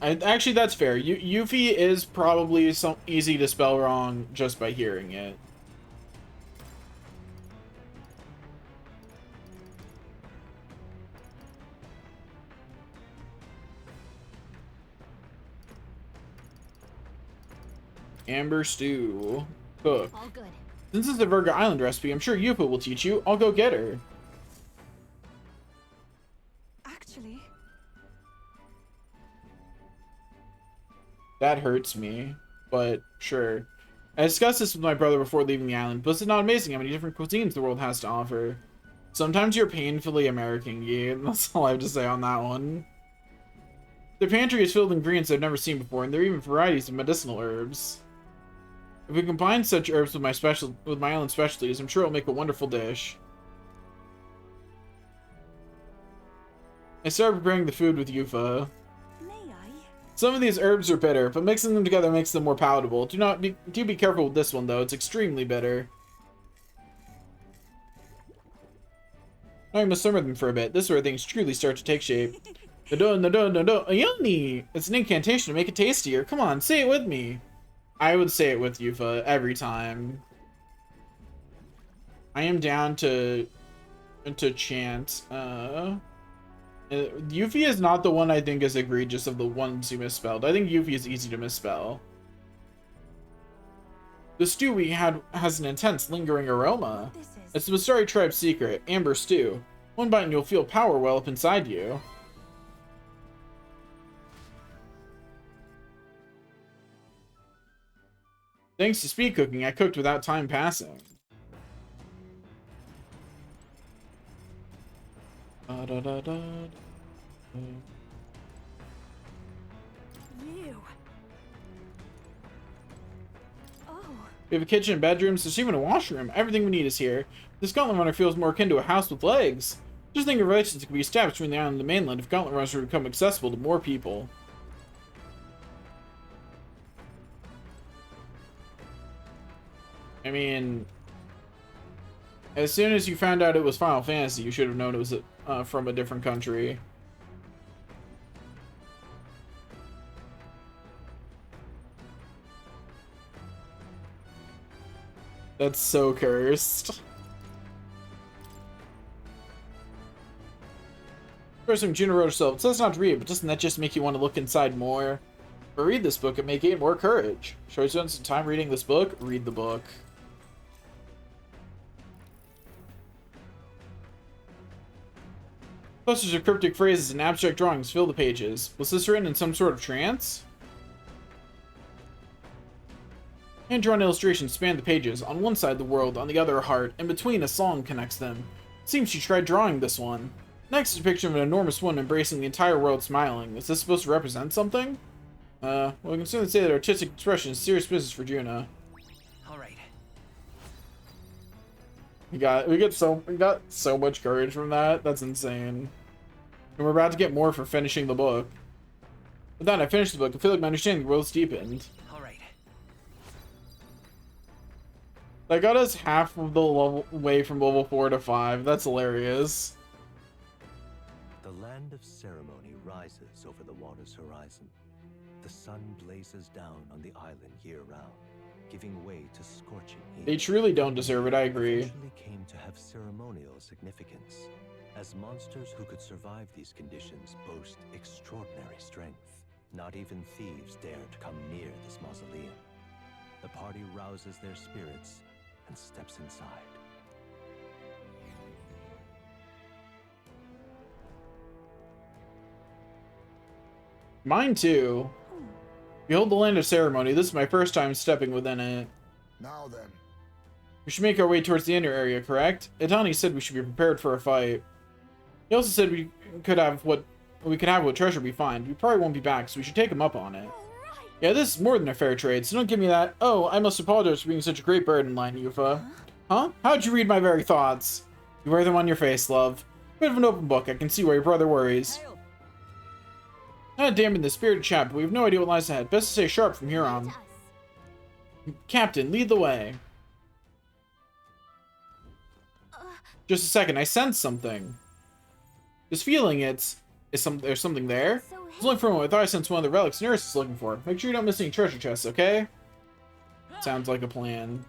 Actually, that's fair. Yuffie is probably easy to spell wrong just by hearing it. Amber stew. Cook. All good. Since it's a Virga Island recipe, I'm sure Yuffie will teach you. I'll go get her. Actually, That hurts me, but sure. I discussed this with my brother before leaving the island, but it's not amazing how many different cuisines the world has to offer. Sometimes you're painfully American, Gee. That's all I have to say on that one. Their pantry is filled with ingredients I've never seen before, and there are even varieties of medicinal herbs. If we combine such herbs with my island specialties, I'm sure it'll make a wonderful dish. I started preparing the food with Yuffie. Some of these herbs are bitter, but mixing them together makes them more palatable. Do be careful with this one though, it's extremely bitter. Now I must simmer them for a bit. This is where things truly start to take shape. Yummy! It's an incantation to make it tastier. Come on, say it with me. I would say it with Yuffie every time. I am down to chant. Yuffie is not the one I think is egregious of the ones you misspelled. I think Yuffie is easy to misspell. The stew we had has an intense, lingering aroma. It's the Mistari tribe's secret, Amber Stew. One bite and you'll feel power well up inside you. Thanks to speed cooking, I cooked without time passing. You. Oh. We have a kitchen and bedrooms, there's even a washroom. Everything we need is here. This Gauntlet Runner feels more akin to a house with legs. Just think of relations that could be established between the island and the mainland if Gauntlet Runners were to become accessible to more people. I mean, as soon as you found out it was Final Fantasy, you should have known it was from a different country. That's so cursed. First time Juno wrote herself, it says not to read, but doesn't that just make you want to look inside more? Or read this book and may gain more courage. Should I spend some time reading this book? Read the book. Clusters of cryptic phrases and abstract drawings fill the pages. Was this written in some sort of trance? Hand-drawn illustrations span the pages. On one side, the world, on the other, a heart. In between, a song connects them. It seems she tried drawing this one. Next is a picture of an enormous woman embracing the entire world, smiling. Is this supposed to represent something? Well, we can certainly say that artistic expression is serious business for Juna. Alright. We got so much courage from that. That's insane. And we're about to get more for finishing the book. But then I finished the book, I feel like my understanding of the world's deepened. Alright. That got us half of the level way from level 4 to 5. That's hilarious. The land of ceremony rises over the water's horizon. The sun blazes down on the island year-round, giving way to scorching heat. They truly don't deserve it, I agree. Eventually came to have ceremonial significance, as monsters who could survive these conditions boast extraordinary strength. Not even thieves dare to come near this mausoleum. The party rouses their spirits and steps inside. Mine too. Behold the land of ceremony. This is my first time stepping within it. Now then. We should make our way towards the inner area, correct? Itani said we should be prepared for a fight. He also said we could have what treasure we find. We probably won't be back, so we should take him up on it. Yeah, this is more than a fair trade, so don't give me that. Oh, I must apologize for being such a great burden line, Yufa. Huh? How'd you read my very thoughts? You wear them on your face, love. Bit of an open book. I can see why your brother worries. Not damning the spirited chap, but we have no idea what lies ahead. Best to stay sharp from here on. Captain, lead the way. Just a second, I sense something. This feeling, there's something there. I was looking for one. I thought I sensed one of the relics Nurse is looking for. Make sure you don't miss any treasure chests, okay? Sounds like a plan.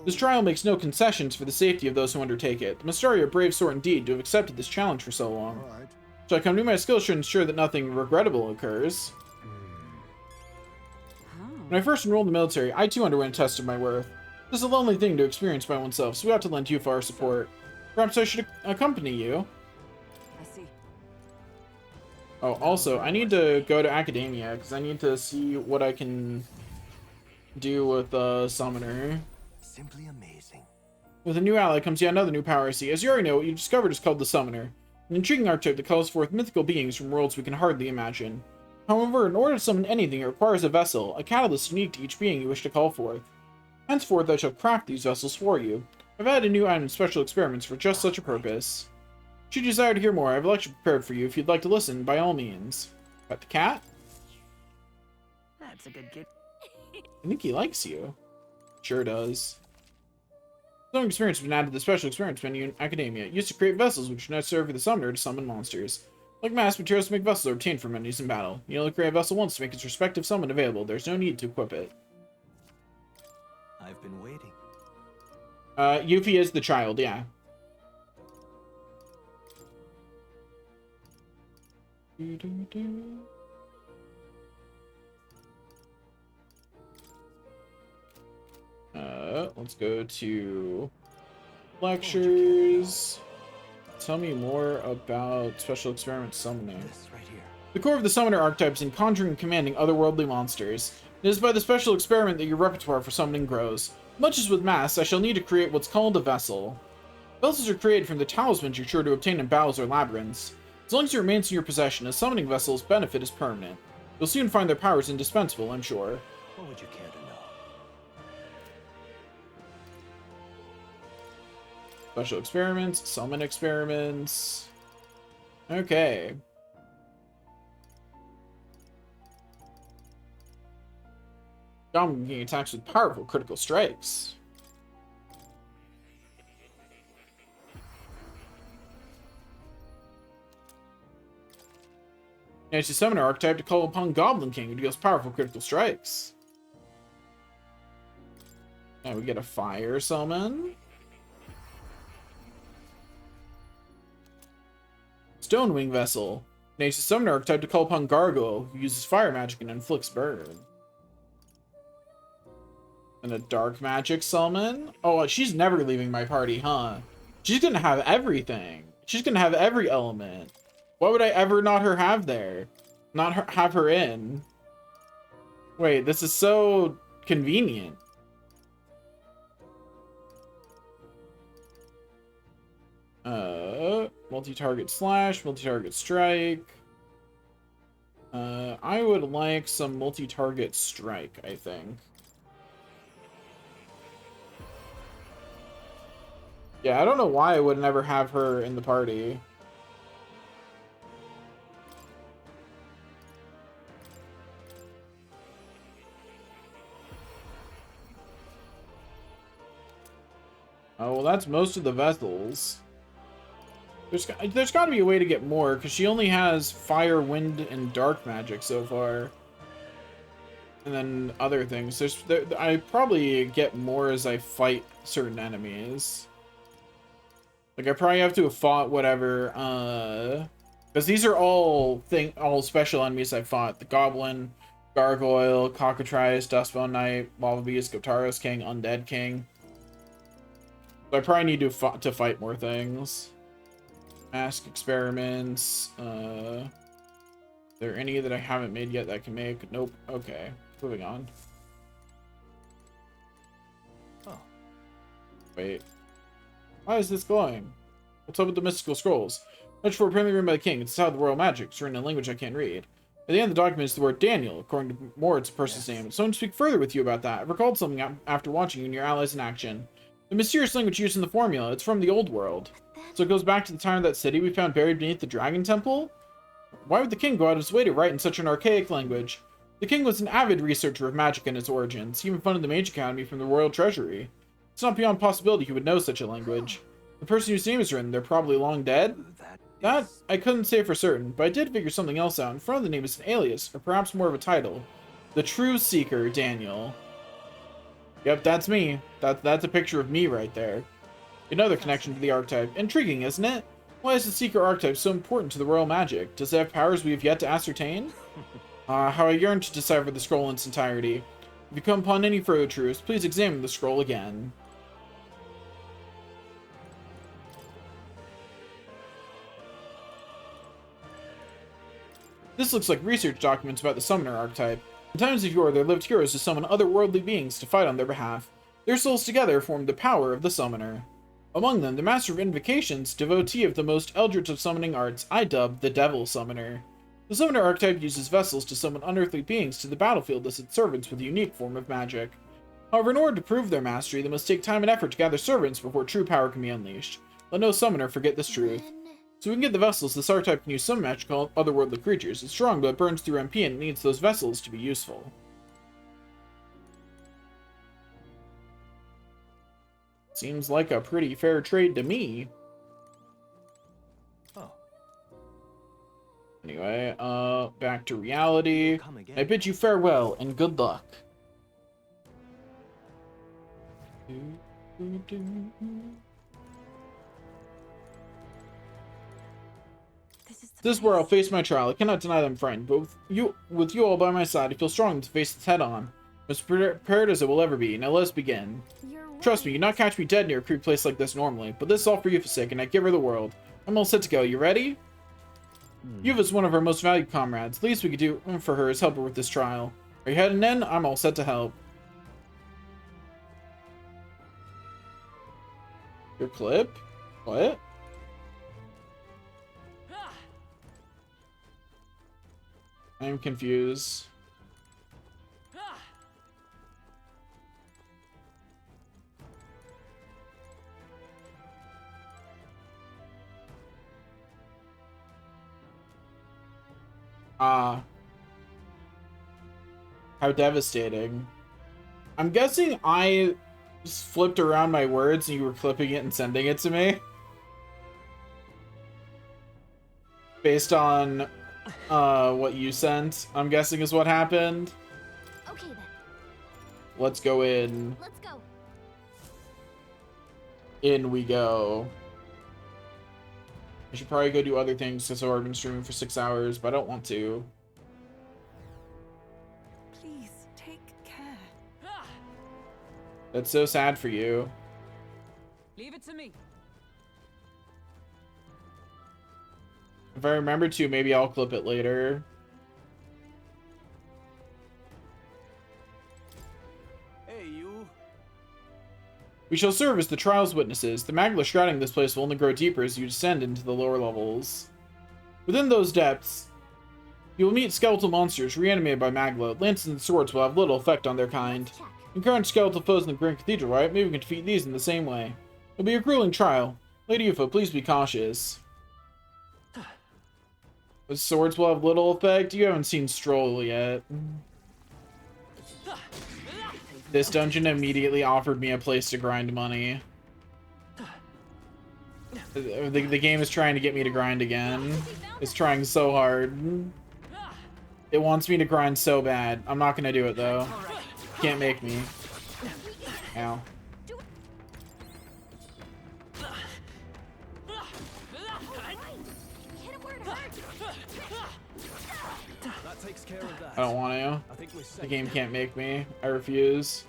This trial makes no concessions for the safety of those who undertake it. The Mystari are a brave sort indeed to have accepted this challenge for so long. So I come to my skills should ensure that nothing regrettable occurs. When I first enrolled in the military, I too underwent a test of my worth. This is a lonely thing to experience by oneself, so we ought to lend Yufa our support. Perhaps I should accompany you. I see. Oh, also, I need to go to Academia, because I need to see what I can do with Summoner. Simply amazing. With a new ally comes yet another new power I see. As you already know, what you discovered is called the Summoner. An intriguing archetype that calls forth mythical beings from worlds we can hardly imagine. However, in order to summon anything, it requires a vessel, a catalyst unique to each being you wish to call forth. Henceforth, I shall craft these vessels for you. I've added a new item and special experiments for just such a purpose. Should you desire to hear more, I have a lecture prepared for you. If you'd like to listen, by all means. Pet the cat? That's a good kid. I think he likes you. Sure does. Some experience has been added to the special experience menu in Academia. Used to create vessels which are necessary for the summoner to summon monsters. Like mass materials to make vessels are obtained from enemies in battle. You only create a vessel once to make its respective summon available. There's no need to equip it. I've been waiting. Yuffie is the child, yeah. Let's go to lectures. Tell me more about special experiment summoning. The core of the summoner archetype is in conjuring and commanding otherworldly monsters. It is by the special experiment that your repertoire for summoning grows. Much as with mass, I shall need to create what's called a vessel. Vessels are created from the talismans you're sure to obtain in battles or labyrinths. As long as it remains in your possession, a summoning vessel's benefit is permanent. You'll soon find their powers indispensable, I'm sure. What would you care to know? Special experiments, summon experiments. Okay. Dominating attacks with powerful critical strikes. Now it's a summoner archetype to call upon Goblin King, who deals powerful critical strikes. Now we get a fire summon. Stonewing Vessel. Now it's a summoner archetype to call upon Gargoyle, who uses fire magic and inflicts burn. And a dark magic summon. Oh, she's never leaving my party, huh? She's gonna have everything. She's gonna have every element. Why would I ever not have there? Have her in? Wait, this is so convenient. Multi-target slash, multi-target strike. I would like some multi-target strike, I think. Yeah, I don't know why I would never have her in the party. Oh, well, that's most of the vessels. There's got to be a way to get more, because she only has fire, wind, and dark magic so far. And then other things. I probably get more as I fight certain enemies. Like, I probably have to have fought whatever, because these are all special enemies I fought. The Goblin, Gargoyle, Cockatrice, Dustbone Knight, Lava Beast, Goptaros King, Undead King. So I probably need to fight more things. Mask experiments. Are there any that I haven't made yet that I can make? Nope. Okay. Moving on. Oh. Wait. Why is this glowing? What's up with the mystical scrolls? Much for apparently written by the king. It's how the royal magic. It's written in a language I can't read. At the end of the document is the word Daniel. According to Moore, it's a person's name. Someone to speak further with you about that. I've recalled something after watching you and your allies in action. The mysterious language used in the formula. It's from the old world. So it goes back to the time of that city we found buried beneath the Dragon Temple? Why would the king go out of his way to write in such an archaic language? The king was an avid researcher of magic and its origins. He even funded the Mage Academy from the royal treasury. It's not beyond possibility he would know such a language. The person whose name is written, they're probably long dead? That I couldn't say for certain, but I did figure something else out. In front of the name is an alias, or perhaps more of a title. The True Seeker, Daniel. Yep, that's me. That's a picture of me right there. Another connection to the archetype. Intriguing, isn't it? Why is the Seeker archetype so important to the royal magic? Does it have powers we have yet to ascertain? How I yearn to decipher the scroll in its entirety. If you come upon any further truths, please examine the scroll again. This looks like research documents about the Summoner archetype. In times of yore, there lived heroes who summon otherworldly beings to fight on their behalf. Their souls together formed the power of the Summoner. Among them, the Master of Invocations, devotee of the most eldritch of summoning arts, I dub the Devil Summoner. The Summoner archetype uses vessels to summon unearthly beings to the battlefield as its servants with a unique form of magic. However, in order to prove their mastery, they must take time and effort to gather servants before true power can be unleashed. Let no summoner forget this truth. So we can get the vessels, this archetype can use some magical otherworldly creatures. It's strong, but it burns through MP and it needs those vessels to be useful. Seems like a pretty fair trade to me. Oh. Anyway, back to reality. I bid you farewell and good luck. This is where I'll face my trial. I cannot deny them, friend, but with you all by my side, I feel strong to face it head on. As prepared as it will ever be. Now let's begin. Trust me, you'd not catch me dead near a creepy place like this normally, but this is all for Yuffie's sake, and I give her the world. I'm all set to go. You ready? Yuffie's one of our most valued comrades. The least we could do for her is help her with this trial. Are you heading in? I'm all set to help. Your clip? What? I'm confused. How devastating. I'm guessing I flipped around my words and you were clipping it and sending it to me. Based on what you sent, I'm guessing is what happened. Okay then. Let's go in. Let's go. In we go. I should probably go do other things because I've been streaming for 6 hours, but I don't want to. Please, take care. That's so sad for you. Leave it to me. If I remember to, maybe I'll clip it later. Hey, you. We shall serve as the trial's witnesses. The magma shrouding this place will only grow deeper as you descend into the lower levels. Within those depths, you will meet skeletal monsters reanimated by magma. Lances and swords will have little effect on their kind. Encounter skeletal foes in the Grand Cathedral, right? Maybe we can defeat these in the same way. It'll be a grueling trial. Lady Yuffie, please be cautious. The swords will have little effect? You haven't seen Stroll yet. This dungeon immediately offered me a place to grind money. The game is trying to get me to grind again. It's trying so hard. It wants me to grind so bad. I'm not gonna do it though. Can't make me. Ow. That takes care of that. I don't want to. The game can't make me. I refuse.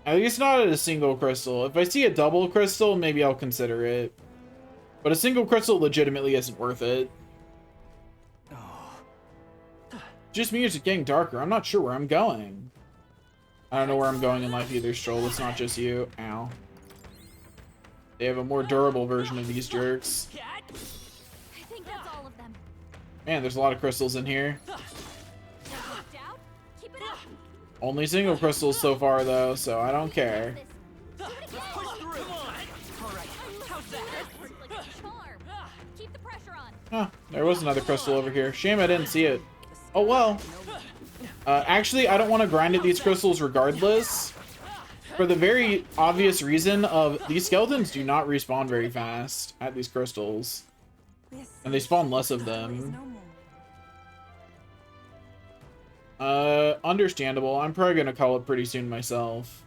At least not at a single crystal. If I see a double crystal, maybe I'll consider it. But a single crystal legitimately isn't worth it. Just me, it's getting darker. I'm not sure where I'm going. I don't know where I'm going in life either, Stroll. It's not just you. Ow. They have a more durable version of these jerks. I think that's all of them. Man, there's a lot of crystals in here. Only single crystals so far, though, so I don't care. Huh, there was another crystal over here. Shame I didn't see it. Oh well. Actually, I don't want to grind at these crystals regardless. For the very obvious reason of these skeletons do not respawn very fast at these crystals. And they spawn less of them. Understandable. I'm probably gonna call it pretty soon myself.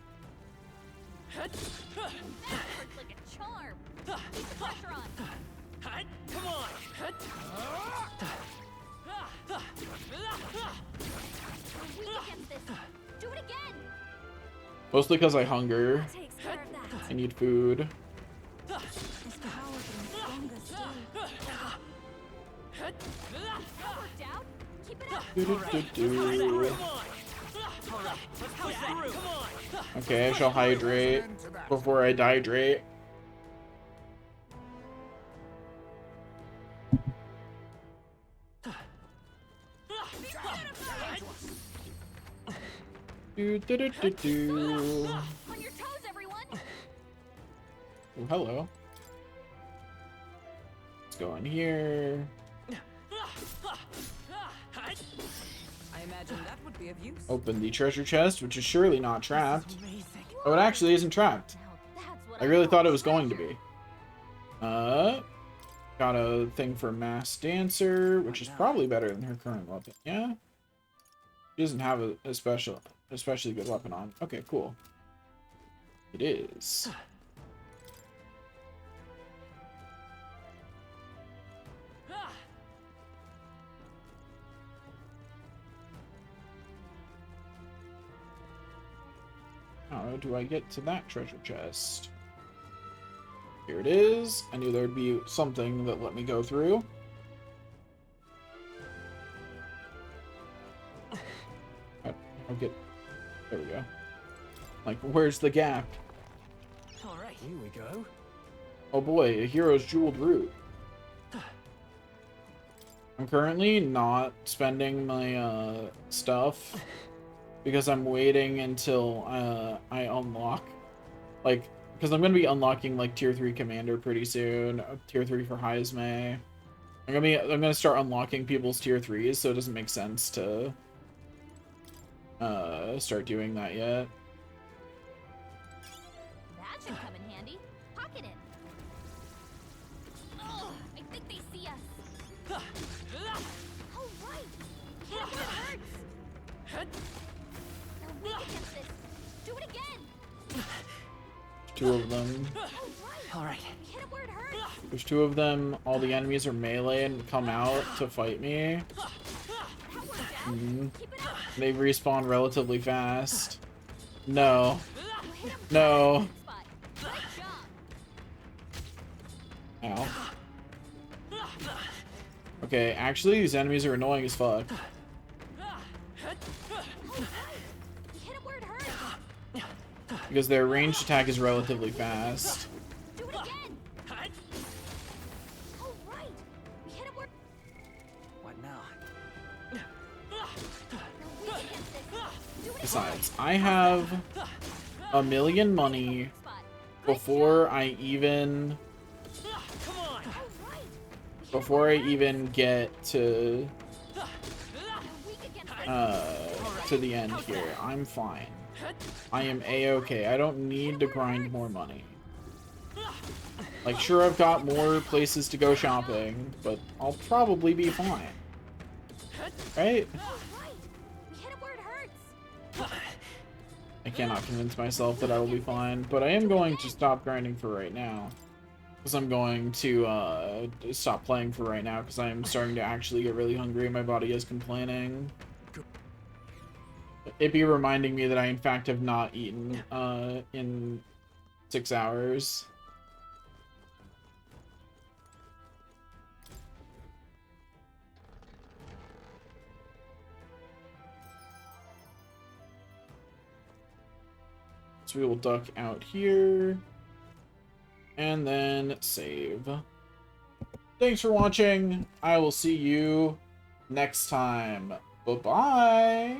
Mostly because I hunger. I need food. Okay, I shall hydrate before I dehydrate. Do, do, do, do, do. On your toes, everyone. Oh, hello. Let's go in here. I imagine that would be of use. Open the treasure chest, which is surely not trapped. Oh, it actually isn't trapped. I really thought it was going to be. Got a thing for Mass Dancer, which is probably better than her current weapon. Yeah? She doesn't have a especially good weapon on. Okay, cool. It is. How do I get to that treasure chest? Here it is. I knew there'd be something that let me go through. I'll get... There we go. Like, where's the gap? Alright, here we go. Oh boy, a hero's jeweled root. I'm currently not spending my stuff because I'm waiting until I unlock, like, because I'm gonna be unlocking like tier 3 commander pretty soon, tier 3 for Heismay. I'm gonna start unlocking people's tier 3s, so it doesn't make sense to start doing that yet. That should come in handy. Pocket it. Oh, I think they see us. Oh right. Hit it where it hurts. They're weak against this. Do it again. Two of them. All right. Hit it where it hurts. There's two of them. All the enemies are melee and come out to fight me. They respawn relatively fast. No. No. Ow. Okay, actually, these enemies are annoying as fuck. Because their ranged attack is relatively fast. What now? Besides, I have a million money before I even get to the end here. I'm fine. I am a-okay. I don't need to grind more money. Like, sure, I've got more places to go shopping, but I'll probably be fine. Right? I cannot convince myself that I will be fine, but I am going to stop grinding for right now. Because I'm going to stop playing for right now, because I'm starting to actually get really hungry and my body is complaining. It'd be reminding me that I in fact have not eaten in 6 hours. So we will duck out here and then save. Thanks for watching. I will see you next time. Bye-bye.